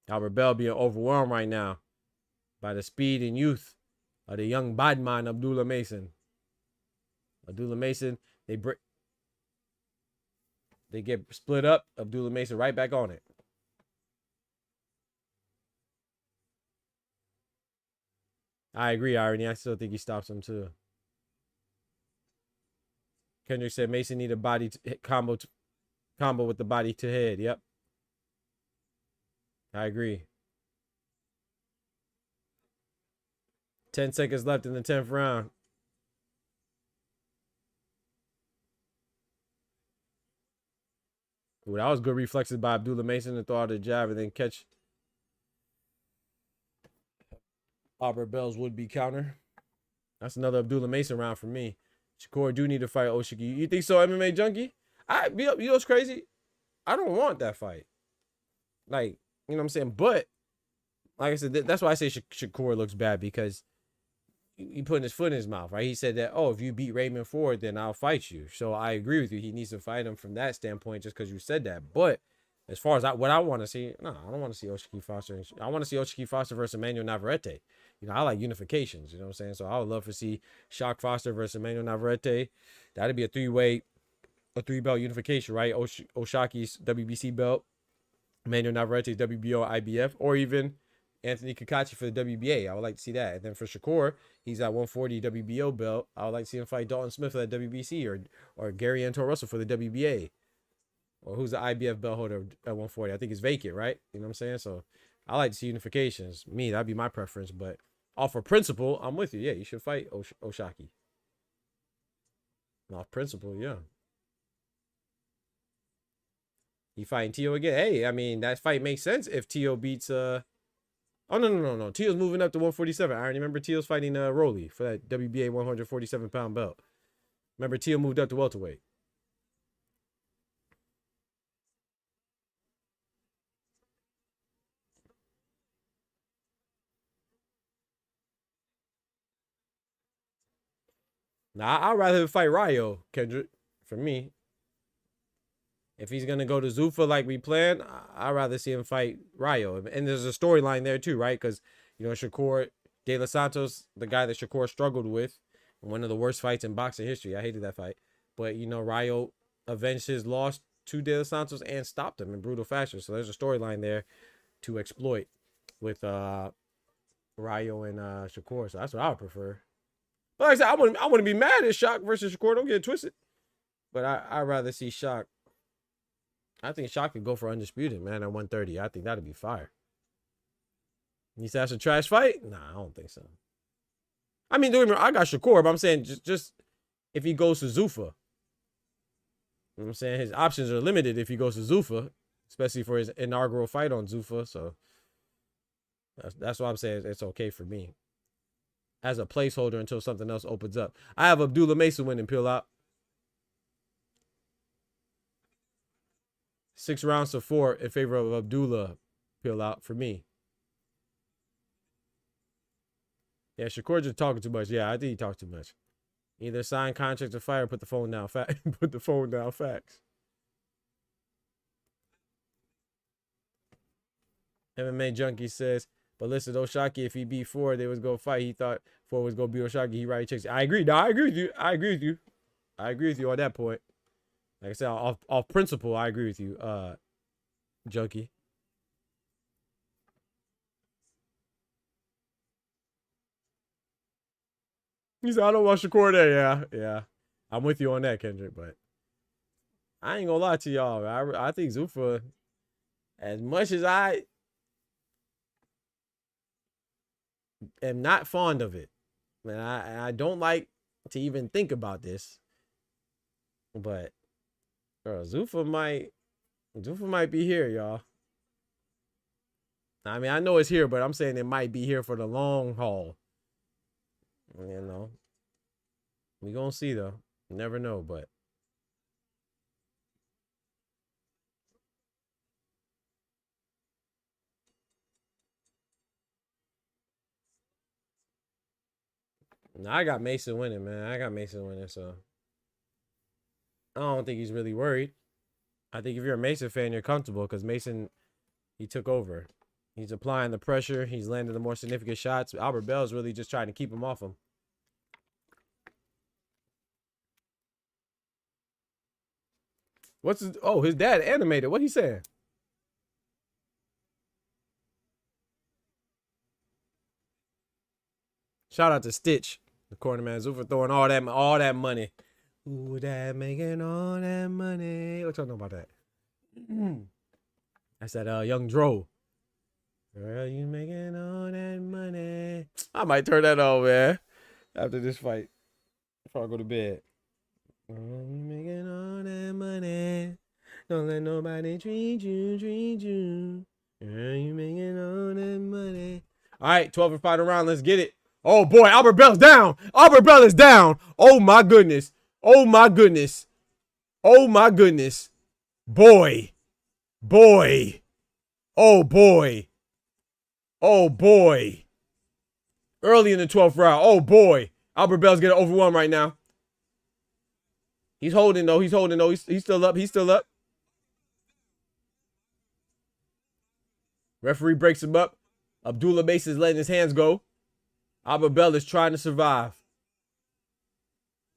Albert Bell being overwhelmed right now by the speed and youth of the young badman Abdullah Mason. Abdullah Mason, they get split up. Abdullah Mason right back on it. I agree, Irony. I still think he stops him too. Kendrick said Mason need a body combo with the body to head. Yep. I agree. 10 seconds left in the 10th round. Ooh, that was good reflexes by Abdullah Mason to throw out a jab and then catch Albert Bell's would-be counter. That's another Abdullah Mason round for me. Shakur do need to fight Oshiki. You think so, MMA Junkie? You know what's crazy? I don't want that fight. Like, you know what I'm saying? But, like I said, that's why I say Shakur looks bad, because he putting his foot in his mouth, right? He said that, oh, if you beat Raymond Ford, then I'll fight you. So I agree with you. He needs to fight him from that standpoint just because you said that. But as far as what I want to see, no, I don't want to see Oshiki Foster. I want to see Oshiki Foster versus Emmanuel Navarrete. You know, I like unifications, you know what I'm saying? So I would love to see Shock Foster versus Emmanuel Navarrete. That'd be a three-belt unification, right? Oshaki's WBC belt, Emmanuel Navarrete's WBO IBF, or even Anthony Kakachi for the WBA. I would like to see that. And then for Shakur, he's at 140 WBO belt. I would like to see him fight Dalton Smith for that WBC, or Gary Anton Russell for the WBA. Or who's the IBF belt holder at 140? I think it's vacant, right? You know what I'm saying? So I like to see unifications. That'd be my preference. But off of principle, I'm with you. Yeah, you should fight Oshaki. Off principle, yeah. He fighting Tio again. Hey, I mean, that fight makes sense if Tio beats Oh, no. Tio's moving up to 147. I already remember Tio's fighting Rolly for that WBA 147-pound belt. Remember, Tio moved up to welterweight. Now, I'd rather fight Ryo, Kendrick, for me. If he's going to go to Zuffa like we planned, I'd rather see him fight Ryo. And there's a storyline there too, right? Because, you know, Shakur De Los Santos, the guy that Shakur struggled with, one of the worst fights in boxing history. I hated that fight. But, you know, Ryo avenged his loss to De Los Santos and stopped him in brutal fashion. So there's a storyline there to exploit with Ryo and Shakur. So that's what I would prefer. But like I said, I wouldn't be mad at Shock versus Shakur. Don't get it twisted. But I'd rather see Shock. I think Shock could go for undisputed, man, at 130. I think that'd be fire. Needs to have some trash fight? Nah, I don't think so. I mean, don't get me wrong, I got Shakur, but I'm saying just if he goes to Zuffa. You know what I'm saying? His options are limited if he goes to Zuffa, especially for his inaugural fight on Zuffa. So that's why I'm saying it's okay for me. As a placeholder until something else opens up. I have Abdullah Mason winning, peel out. 6 rounds to 4 in favor of Abdullah, peel out for me. Yeah, Shakur just talking too much. Yeah, I think he talks too much. Either sign contract or fire, put the phone down. Put the phone down. Facts. MMA Junkie says, but listen, Oshaki, if he beat Ford, they was going to fight. He thought Ford was going to beat Oshaki. He right checks. I agree. No, I agree with you. I agree with you on that point. Like I said, off principle, I agree with you, Junkie. He said, I don't watch the Corday. Yeah, yeah. I'm with you on that, Kendrick, but I ain't gonna lie to y'all. I think Zuffa, as much as I am not fond of it, and I don't like to even think about this, but bro, Zuffa might be here, y'all. I mean, I know it's here, but I'm saying it might be here for the long haul. You know, we gonna see though. You never know, but I got Mason winning, man. I got Mason winning, so I don't think he's really worried. I think if you're a Mason fan, you're comfortable because Mason, he took over. He's applying the pressure. He's landing the more significant shots. Albert Bell's really just trying to keep him off him. What's his, oh, his dad animated. What he saying? Shout out to Stitch, the corner man. Zuffa throwing all that money. Ooh, that making all that money. What y'all know about that? That's that Young Dro. Girl, you making all that money. I might turn that on, man. After this fight. Before I go to bed. Girl, you making all that money. Don't let nobody treat you. Girl, you making all that money. All right, 12 and 5 round. Let's get it. Oh, boy. Albert Bell's down. Albert Bell is down. Oh, my goodness. Oh, my goodness. Oh, my goodness. Boy. Boy. Oh, boy. Oh, boy. Early in the 12th round. Oh, boy. Albert Bell's getting overwhelmed right now. He's holding, though. He's still up. He's still up. Referee breaks him up. Abdullah Mason is letting his hands go. Albert Bell is trying to survive.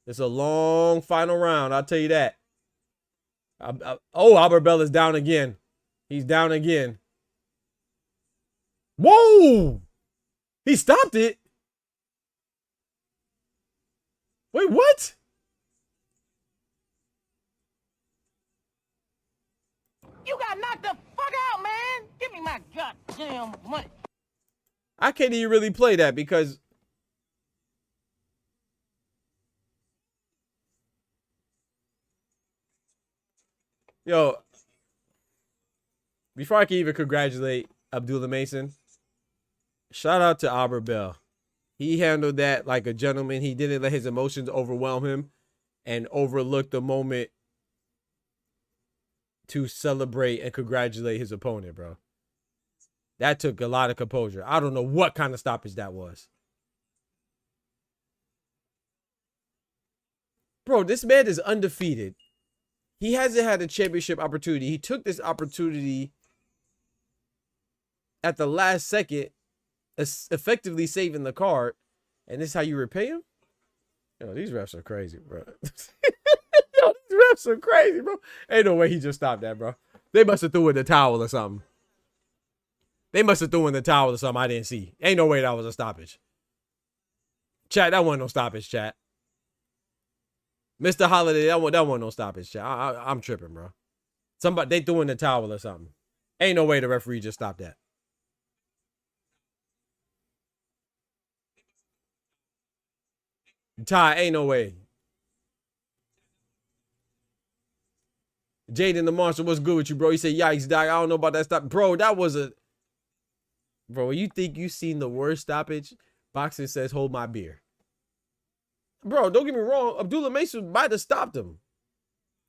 It's a long final round. I'll tell you that. Oh, Albert Bell is down again. He's down again. Whoa! He stopped it. Wait, what? You got knocked the fuck out, man. Give me my goddamn money. I can't even really play that because yo, before I can even congratulate Abdullah Mason, shout out to Albert Bell. He handled that like a gentleman. He didn't let his emotions overwhelm him and overlook the moment to celebrate and congratulate his opponent, bro. That took a lot of composure. I don't know what kind of stoppage that was. Bro, this man is undefeated. He hasn't had a championship opportunity. He took this opportunity at the last second, effectively saving the card. And this is how you repay him? Yo, these refs are crazy, bro. Yo, these refs are crazy, bro. Ain't no way he just stopped that, bro. They must have threw in the towel or something. They must have threw in the towel or something I didn't see. Ain't no way that was a stoppage. Chat, that wasn't no stoppage, chat. Mr. Holiday, that wasn't no stoppage, chat. I'm tripping, bro. Somebody, they threw in the towel or something. Ain't no way the referee just stopped that. Ty, ain't no way. Jaden the Monster, what's good with you, bro? He said, yikes, Doc. I don't know about that stop. Bro, that was a... Bro, you think you seen the worst stoppage? Boxing says, hold my beer. Bro, don't get me wrong. Abdullah Mason might have stopped him.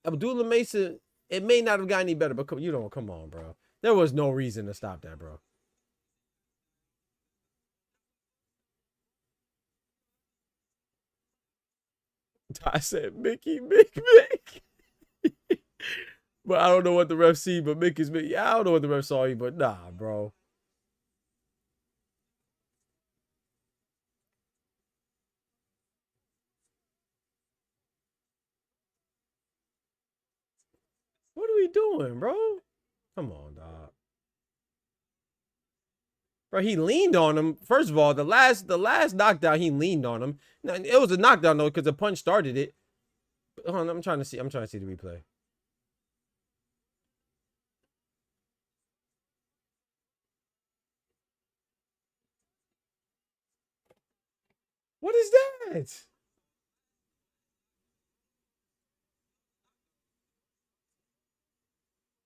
Abdullah Mason, it may not have gotten any better, but come on, bro. There was no reason to stop that, bro. I said, Mickey. But I don't know what the ref see, but Mickey's Mickey. I don't know what the ref saw you, but nah, bro. What are we doing, bro? Come on, dog. Bro, he leaned on him. First of all, the last knockdown, he leaned on him. Now, it was a knockdown though, because the punch started it. Hold on, I'm trying to see the replay. What is that?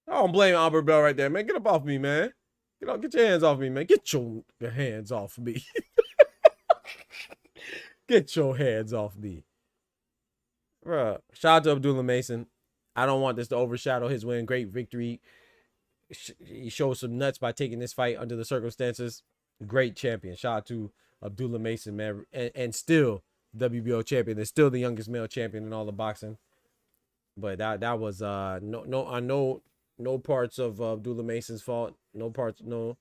I don't blame Albert Bell right there, man. Get up off me, man. Get your hands off me, man. Get your hands off me. Get your hands off me. Bruh. Shout out to Abdullah Mason. I don't want this to overshadow his win. Great victory. He showed some nuts by taking this fight under the circumstances. Great champion. Shout out to Abdullah Mason, man. And still WBO champion. And still the youngest male champion in all of boxing. But that was no parts of Abdullah Mason's fault. Nothing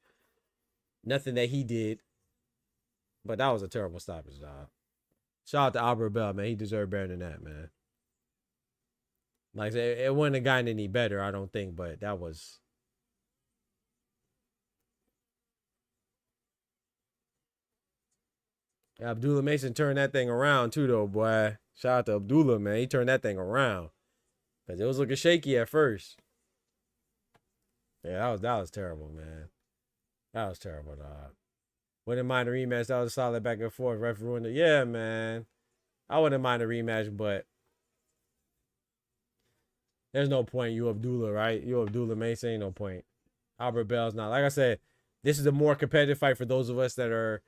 that he did. But that was a terrible stoppage, dog. Shout out to Albert Bell, man. He deserved better than that, man. Like I said, it wouldn't have gotten any better, I don't think, but that was... Abdullah Mason turned that thing around too, though, boy. Shout out to Abdullah, man. He turned that thing around. Because it was looking shaky at first. Yeah, that was terrible, man. That was terrible, dog. Wouldn't mind a rematch. That was a solid back and forth. Ref ruined it. Yeah, man. I wouldn't mind a rematch, but there's no point. You Abdullah, right? You Abdullah Mason, ain't no point. Albert Bell's not. Like I said, this is a more competitive fight for those of us that are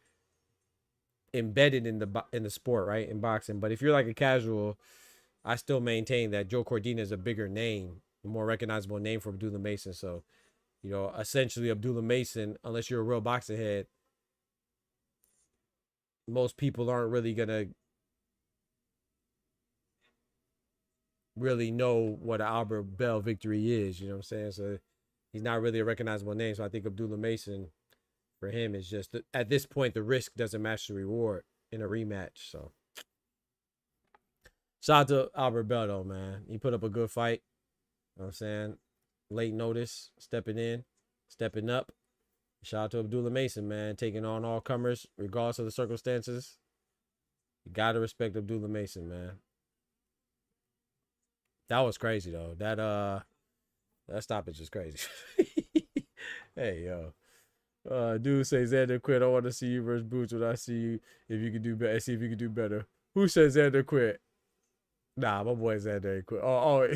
embedded in the sport, right? In boxing. But if you're like a casual, I still maintain that Joe Cordina is a bigger name, a more recognizable name for Abdullah Mason. So, you know, essentially Abdullah Mason, unless you're a real boxing head, most people aren't really gonna really know what an Albert Bell victory is. You know what I'm saying? So he's not really a recognizable name. So I think Abdullah Mason, for him, is just, at this point, the risk doesn't match the reward in a rematch. So shout out to Albert Bell, though, man. He put up a good fight. You know what I'm saying? Late notice, stepping up. Shout out to Abdullah Mason, man, taking on all comers, regardless of the circumstances. You gotta respect Abdullah Mason, man. That was crazy, though. That stoppage is crazy. Hey, yo. Dude says Xander quit. I want to see you versus Boots when I see you. If you can do better, see if you can do better. Who says Xander quit? Nah, my boy Xander ain't quit. Oh,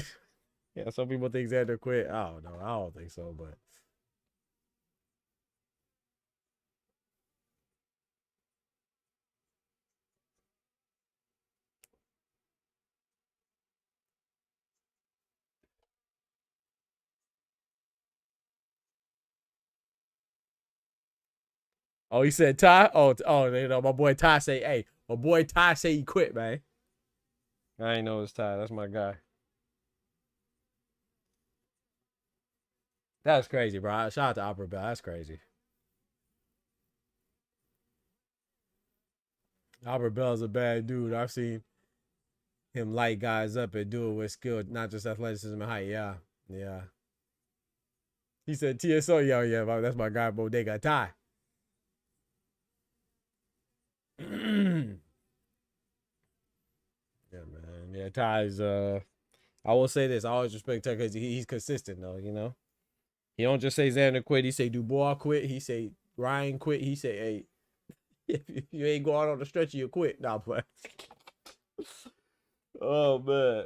yeah. Some people think Xander quit. I don't know. I don't think so, but. Oh, he said Ty? Oh, you know, my boy Ty say, hey, my boy Ty say he quit, man. I ain't know it's Ty. That's my guy. That's crazy, bro. Shout out to Albert Bell. That's crazy. Albert Bell's a bad dude. I've seen him light guys up and do it with skill, not just athleticism and height. Yeah. Yeah. He said TSO. Yeah, that's my guy, Bodega Ty. Yeah, man. Yeah, Ty's I will say this. I always respect Ty because he's consistent though, you know. He don't just say Xander quit, he say Dubois quit, he say Ryan quit, he say, hey, if you ain't going on the stretch, you quit. Nah, play. Oh man.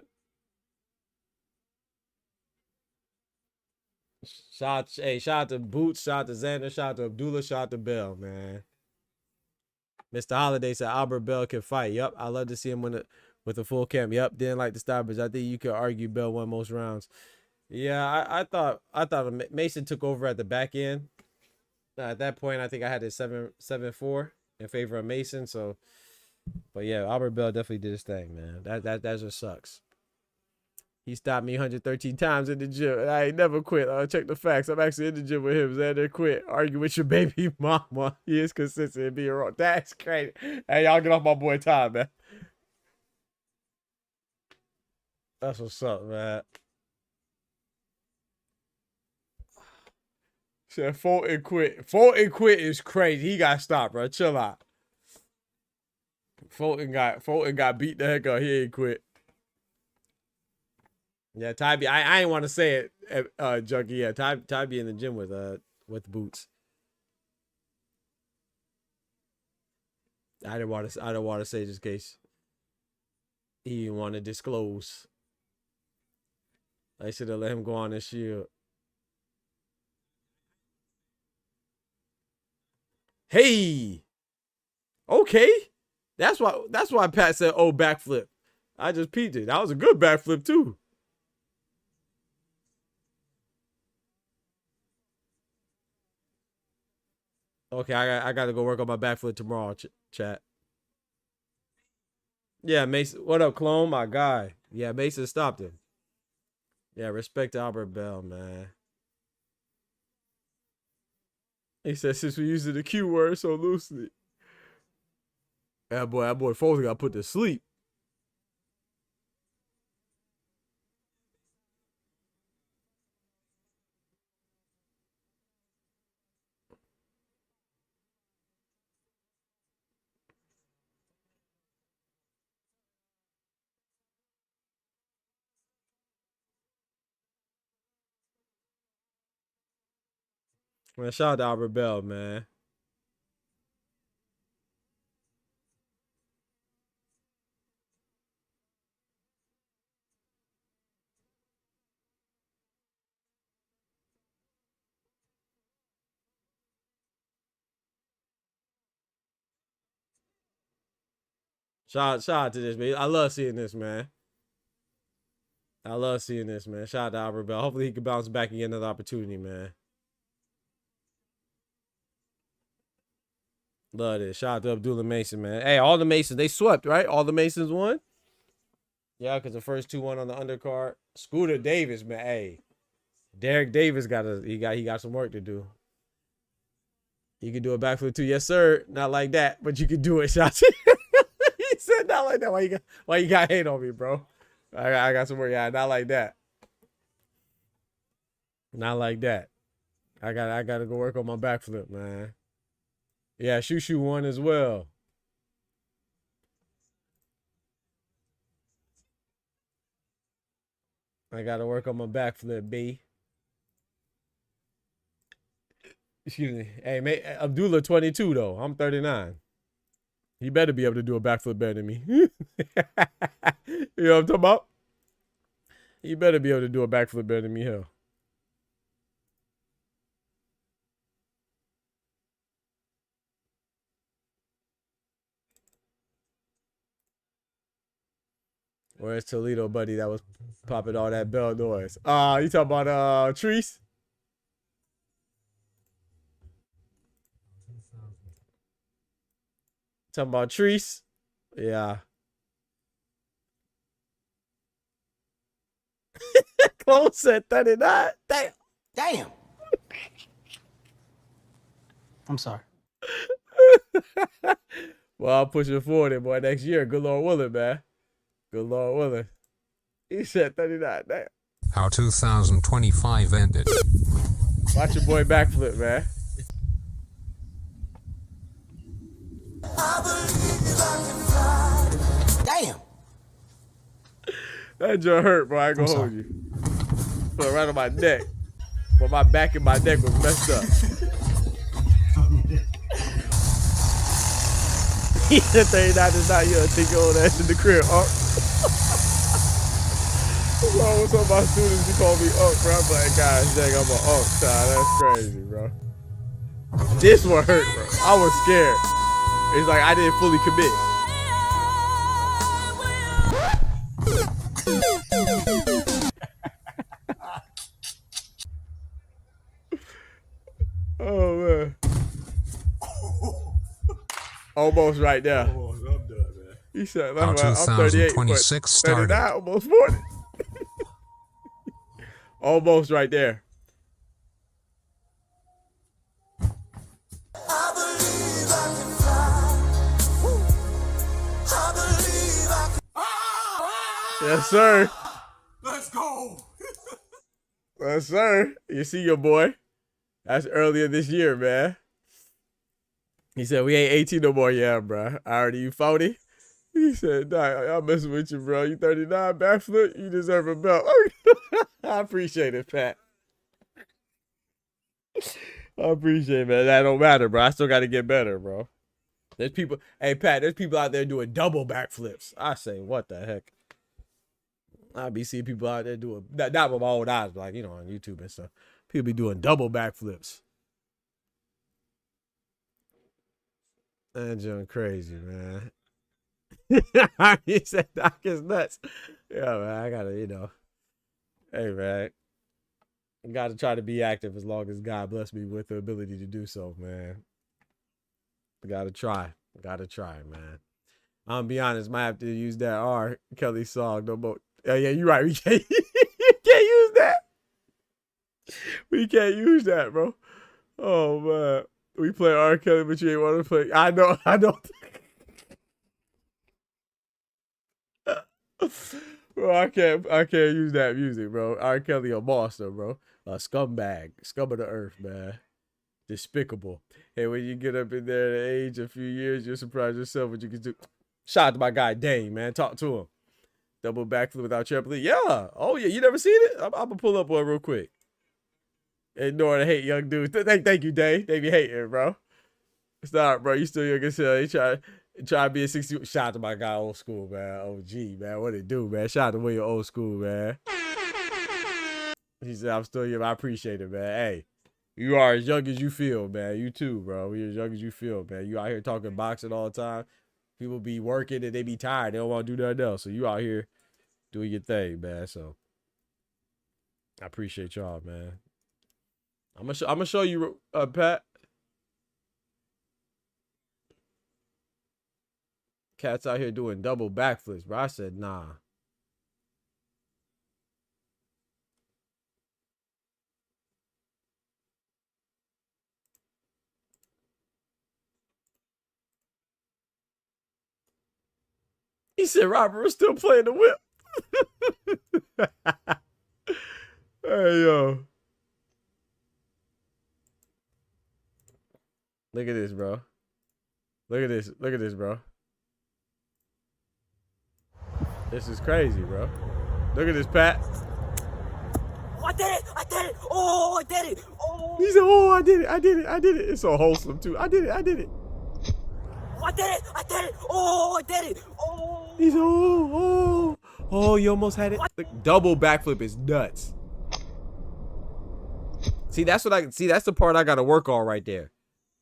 Shout out to Boots, shout out to Xander, shout out to Abdullah, shout out to Bell, man. Mr. Holiday said Albert Bell can fight. Yup, I love to see him with a full camp. Yup, didn't like the stoppage. I think you could argue Bell won most rounds. Yeah, I thought Mason took over at the back end. At that point, I think I had it 7-4 in favor of Mason. So, but yeah, Albert Bell definitely did his thing, man. That just sucks. He stopped me 113 times in the gym, and I ain't never quit. I'll check the facts. I'm actually in the gym with him. Xander quit. Argue with your baby mama. He is consistent in being wrong. That's crazy. Hey, y'all get off my boy Ty, man. That's what's up, man. said Fulton quit. Fulton quit is crazy. He got stopped, bro. Chill out. Fulton got beat the heck up. He ain't quit. Yeah, Ty. I ain't want to say it, Junkie. Yeah, Ty be in the gym with Boots. I don't want to say just in case he didn't want to disclose. I should have let him go on this shield. Hey, okay. That's why Pat said, "Oh, backflip." I just peeped it. That was a good backflip too. Okay, I got to go work on my backflip tomorrow, chat. Yeah, Mason. What up, clone? My guy. Yeah, Mason stopped him. Yeah, respect to Albert Bell, man. He said, since we're using the Q word so loosely. That boy Foley got put to sleep. Man, shout out to Albert Bell, man. Shout out to this, man. I love seeing this, man. I love seeing this, man. Shout out to Albert Bell. Hopefully he can bounce back and get another opportunity, man. Love this. Shout out to Abdullah Mason, man. Hey, all the Masons, they swept, right? All the Masons won? Yeah, because the first two won on the undercard. Scooter Davis, man. Hey, Derek Davis got some work to do. You can do a backflip too. Yes, sir. Not like that, but you can do it, Shotzi. He said not like that. Why you got hate on me, bro? I got some work. Yeah, not like that. Not like that. I gotta go work on my backflip, man. Yeah, Shushu won as well. I gotta work on my backflip, B. Excuse me. Hey, Abdullah 22 though. I'm 39. He better be able to do a backflip better than me. You know what I'm talking about? He better be able to do a backflip better than me, hell. Where's Toledo buddy that was popping all that bell noise? You talking about Treese? Talking about Treese? Yeah. Close at 39. Damn. Damn. I'm sorry. Well, I'll push it forward, boy. Next year, good Lord willing, man. Good Lord willing. He said 39. Damn. How 2025 ended. Watch your boy backflip, man. Damn. That joint hurt, bro. I ain't gonna hold you. Put it right on my neck. But my back and my neck was messed up. He said 39 is not your take your old ass in the crib, What's wrong with some of my students? You call me bro. I'm like, gosh dang, I'm an child. That's crazy, bro. This one hurt, bro. I was scared. It's like I didn't fully commit. Oh, man. Almost right there. I'm done, man. He said, How I'm 38, 2026 but 39, started. almost 40. Almost right there. Yes, sir. Let's go. Yes, sir. You see your boy. That's earlier this year, man. He said, we ain't 18 no more. Yeah, bro. I already, you 40? He said, nah, I'm messing with you, bro. You 39, backflip, you deserve a belt. I appreciate it, Pat. I appreciate it, man. That don't matter, bro. I still got to get better, bro. There's people, hey, Pat, there's people out there doing double backflips. I say, what the heck? I be seeing people out there doing, not with my old eyes, but like, you know, on YouTube and stuff. People be doing double backflips. That's just crazy, man. He said Doc is nuts. Yeah, man, I gotta, you know. Hey, man. I gotta try to be active as long as God bless me with the ability to do so, man. I gotta try. Gotta try, man. I'm gonna be honest, might have to use that R. Kelly song no more. Oh, yeah, you're right. We can't, you can't use that. We can't use that, bro. Oh, man. We play R. Kelly, but you ain't want to play. I know. Bro, I can't use that music, bro. R. Kelly a monster, bro. A scumbag. Scum of the earth, man. Despicable. Hey, when you get up in there at age a few years, you'll surprise yourself what you can do. Shout out to my guy Dane, man. Talk to him. Double backflip without trampoline. Yeah. Oh, yeah. You never seen it? I'm going to pull up one real quick. Ignore the hate, young dude. Thank you, Dave. They be hating, bro. Stop, bro. You still young as hell. He try to be a 60. Shout out to my guy, old school, man. OG, man. What it do, man? Shout out to William, old school, man. He said, I'm still young. I appreciate it, man. Hey, you are as young as you feel, man. You too, bro. You're as young as you feel, man. You out here talking boxing all the time. People be working and they be tired. They don't want to do nothing else. So you out here doing your thing, man. So I appreciate y'all, man. I'm gonna show you, Pat. Cats out here doing double backflips, bro. I said, nah. He said, Robert was still playing the whip. Hey, yo. Look at this, bro. Look at this. Look at this, bro. This is crazy, bro. Look at this, Pat. Oh, I did it! I did it! Oh, I did it! Oh. He said, oh, I did it. I did it. I did it. It's so wholesome, too. I did it. I did it. Oh, I did it! I did it! Oh, I did it! Oh. He said, oh, oh. Oh, you almost had it. The double backflip is nuts. See, that's the part I got to work on right there.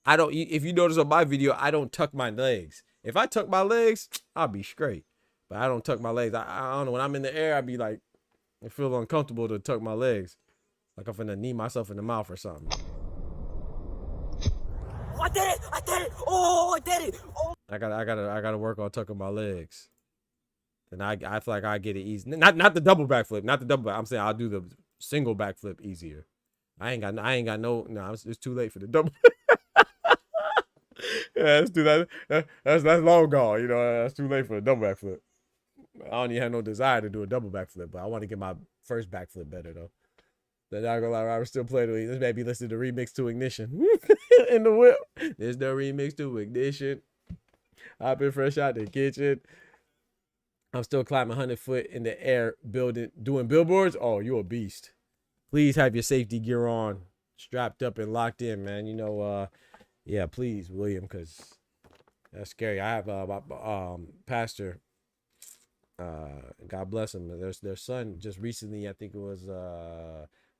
If you notice on my video, I don't tuck my legs. If I tuck my legs, I'll be straight. But I don't tuck my legs. I don't know. When I'm in the air, I be like, I feel uncomfortable to tuck my legs. Like I'm finna knee myself in the mouth or something. Oh, I did it! I did it! Oh, I did it! Oh. I gotta work on tucking my legs. And I feel like I get it easy. Not the double backflip. Not the double back. I'm saying I'll do the single backflip easier. I ain't got no. It's too late for the double. Yeah, let's do that. That's long gone. You know, that's too late for a double backflip. I don't even have no desire to do a double backflip, but I want to get my first backflip better though. But not gonna lie, I was still playing with this. Maybe listen to Remix to Ignition in the whip. There's no remix to Ignition. I've been fresh out the kitchen. I'm still climbing 100 foot in the air, doing billboards. Oh, you're a beast. Please have your safety gear on, strapped up and locked in, man. You know, yeah, please, William, because that's scary. I have pastor. God bless him. Their son just recently, I think it was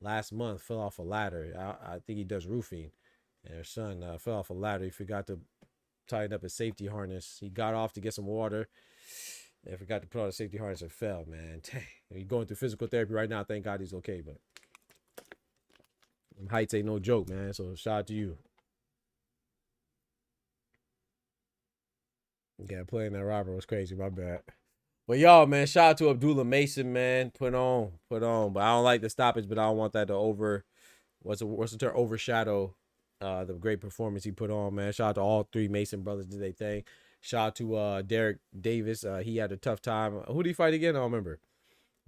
last month, fell off a ladder. I think he does roofing, and their son fell off a ladder. He forgot to tighten up his safety harness. He got off to get some water and forgot to put on a safety harness and fell, man. Dang. He's going through physical therapy right now. Thank God he's okay, but heights ain't no joke, man. So shout out to you. Yeah, playing that Robert was crazy. My bad. But y'all, man, shout out to Abdullah Mason, man. Put on. But I don't like the stoppage, but I don't want that to what's the term? Overshadow the great performance he put on, man. Shout out to all three Mason brothers, did they thing. Shout out to Derek Davis. He had a tough time. Who did he fight again? I don't remember.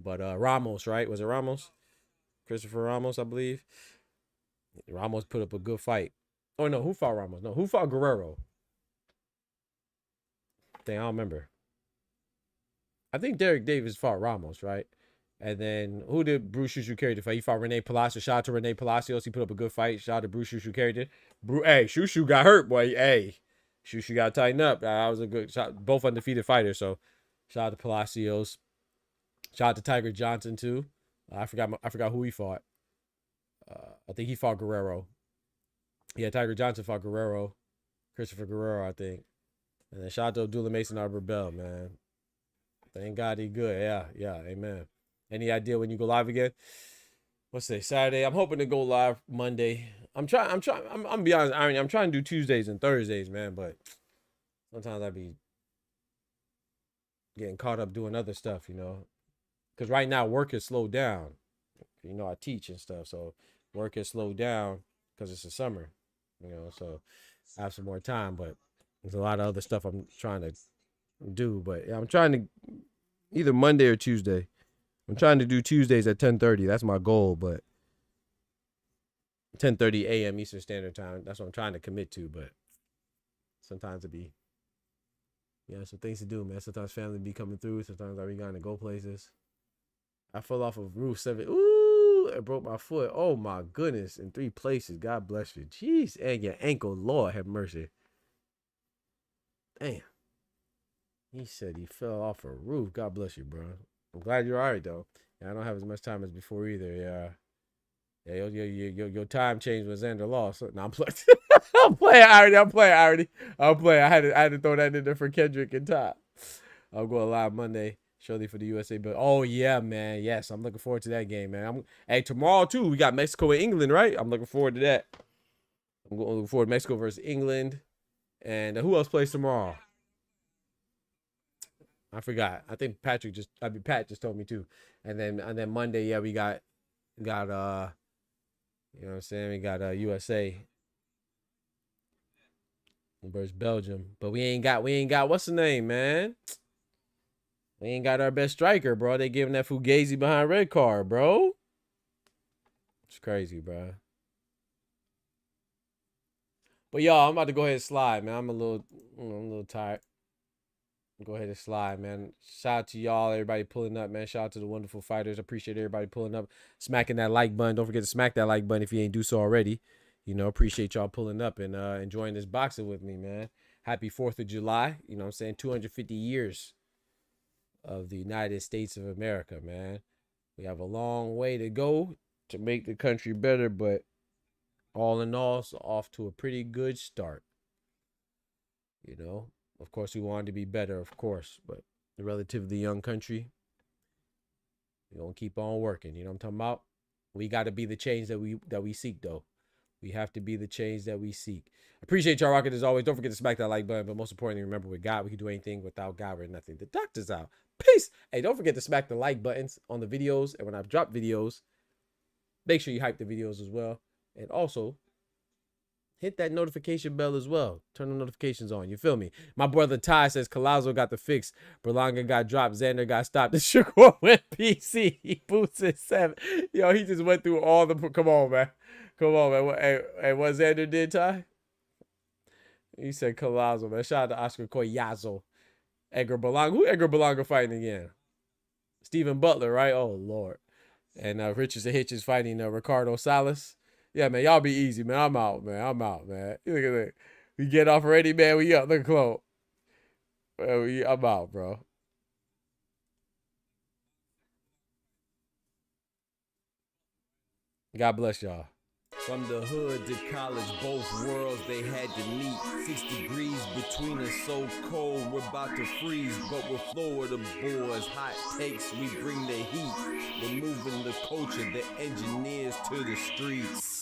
But Ramos, right? Was it Ramos? Christopher Ramos, I believe. Ramos put up a good fight. Oh no, who fought Ramos? No, who fought Guerrero? Dang, I don't remember. I think Derek Davis fought Ramos, right? And then who did Bruce Shushu carry the fight? He fought Rene Palacios. Shout out to Rene Palacios. He put up a good fight. Shout out to Bruce Shushu carried it. Hey, Shushu got hurt, boy. Hey, Shushu got to tighten up. That was a good shot. Both undefeated fighters. So shout out to Palacios. Shout out to Tiger Johnson too. I forgot who he fought. I think he fought Guerrero. Yeah, Tiger Johnson fought Guerrero. Christopher Guerrero, I think. And then shout out to Abdullah Mason Arbor Bell, man. Thank God he good. Yeah, amen. Any idea when you go live again? Let's say Saturday. I'm hoping to go live Monday. I'm gonna be honest, I'm trying to do Tuesdays and Thursdays, man, but sometimes I be getting caught up doing other stuff, you know. Because right now work is slowed down. You know, I teach and stuff, so work is slowed down because it's the summer, you know, so I have some more time, but there's a lot of other stuff I'm trying to do. But yeah, I'm trying to either Monday or Tuesday. I'm trying to do Tuesdays at 10:30. That's my goal, but 10:30 a.m. Eastern Standard Time. That's what I'm trying to commit to, but sometimes it be, some things to do, man. Sometimes family be coming through. Sometimes I be going to go places. I fell off of roof 7. Ooh, I broke my foot. Oh my goodness, in 3 places. God bless you. Jeez, and your ankle. Lord have mercy. Damn. He said he fell off a roof. God bless you, bro. I'm glad you're all right, though. Yeah, I don't have as much time as before either. Yeah, your time changed when Xander lost. So, no, I'm playing. I'm playing. I had to throw that in there for Kendrick and Todd. I'll go live Monday, shortly for the USA. But oh yeah, man. Yes, I'm looking forward to that game, man. Hey, tomorrow too, we got Mexico and England, right? I'm looking forward to that. I'm looking forward to Mexico versus England. And who else plays tomorrow? I forgot. I think Pat just told me too. And then Monday, yeah, we got you know what I'm saying? We got USA versus Belgium. But we ain't got what's the name, man? We ain't got our best striker, bro. They giving that Fugazi behind red card, bro. It's crazy, bro. But y'all, I'm about to go ahead and slide, man. I'm a little tired. Go ahead and slide, man. Shout out to y'all, everybody pulling up, man. Shout out to the wonderful fighters. Appreciate everybody pulling up, smacking that like button. Don't forget to smack that like button if you ain't do so already. You know, appreciate y'all pulling up and enjoying this boxing with me, man. Happy 4th of July. You know what I'm saying? 250 years of the United States of America, man. We have a long way to go to make the country better, but all in all, it's off to a pretty good start. You know? Of course, we wanted to be better, of course, but the relatively young country, we're going to keep on working. You know what I'm talking about? We got to be the change that we seek, though. We have to be the change that we seek. Appreciate y'all rocking as always. Don't forget to smack that like button, but most importantly, remember with God, we can do anything. Without God, we're nothing. The doctor's out. Peace. Hey, don't forget to smack the like buttons on the videos, and when I drop videos, make sure you hype the videos as well. And also, hit that notification bell as well. Turn the notifications on. You feel me? My brother Ty says Collazo got the fix. Berlanga got dropped. Xander got stopped. The Shakur went PC. He boosted 7. Yo, he just went through all the... Come on, man. Hey, what Xander did, Ty? He said Collazo, man. Shout out to Oscar Collazo. Edgar Berlanga. Who Edgar Berlanga fighting again? Stephen Butler, right? Oh, Lord. And Richardson Hitchens fighting Ricardo Salas. Yeah, man, y'all be easy, man. I'm out, man. Look at that. We get off already, man. We up. Look at Chloe. I'm out, bro. God bless y'all. From the hood to college, both worlds they had to meet. 6 degrees between us, so cold, we're about to freeze. But we're Florida boys, hot takes, we bring the heat. We're moving the culture, the engineers to the streets.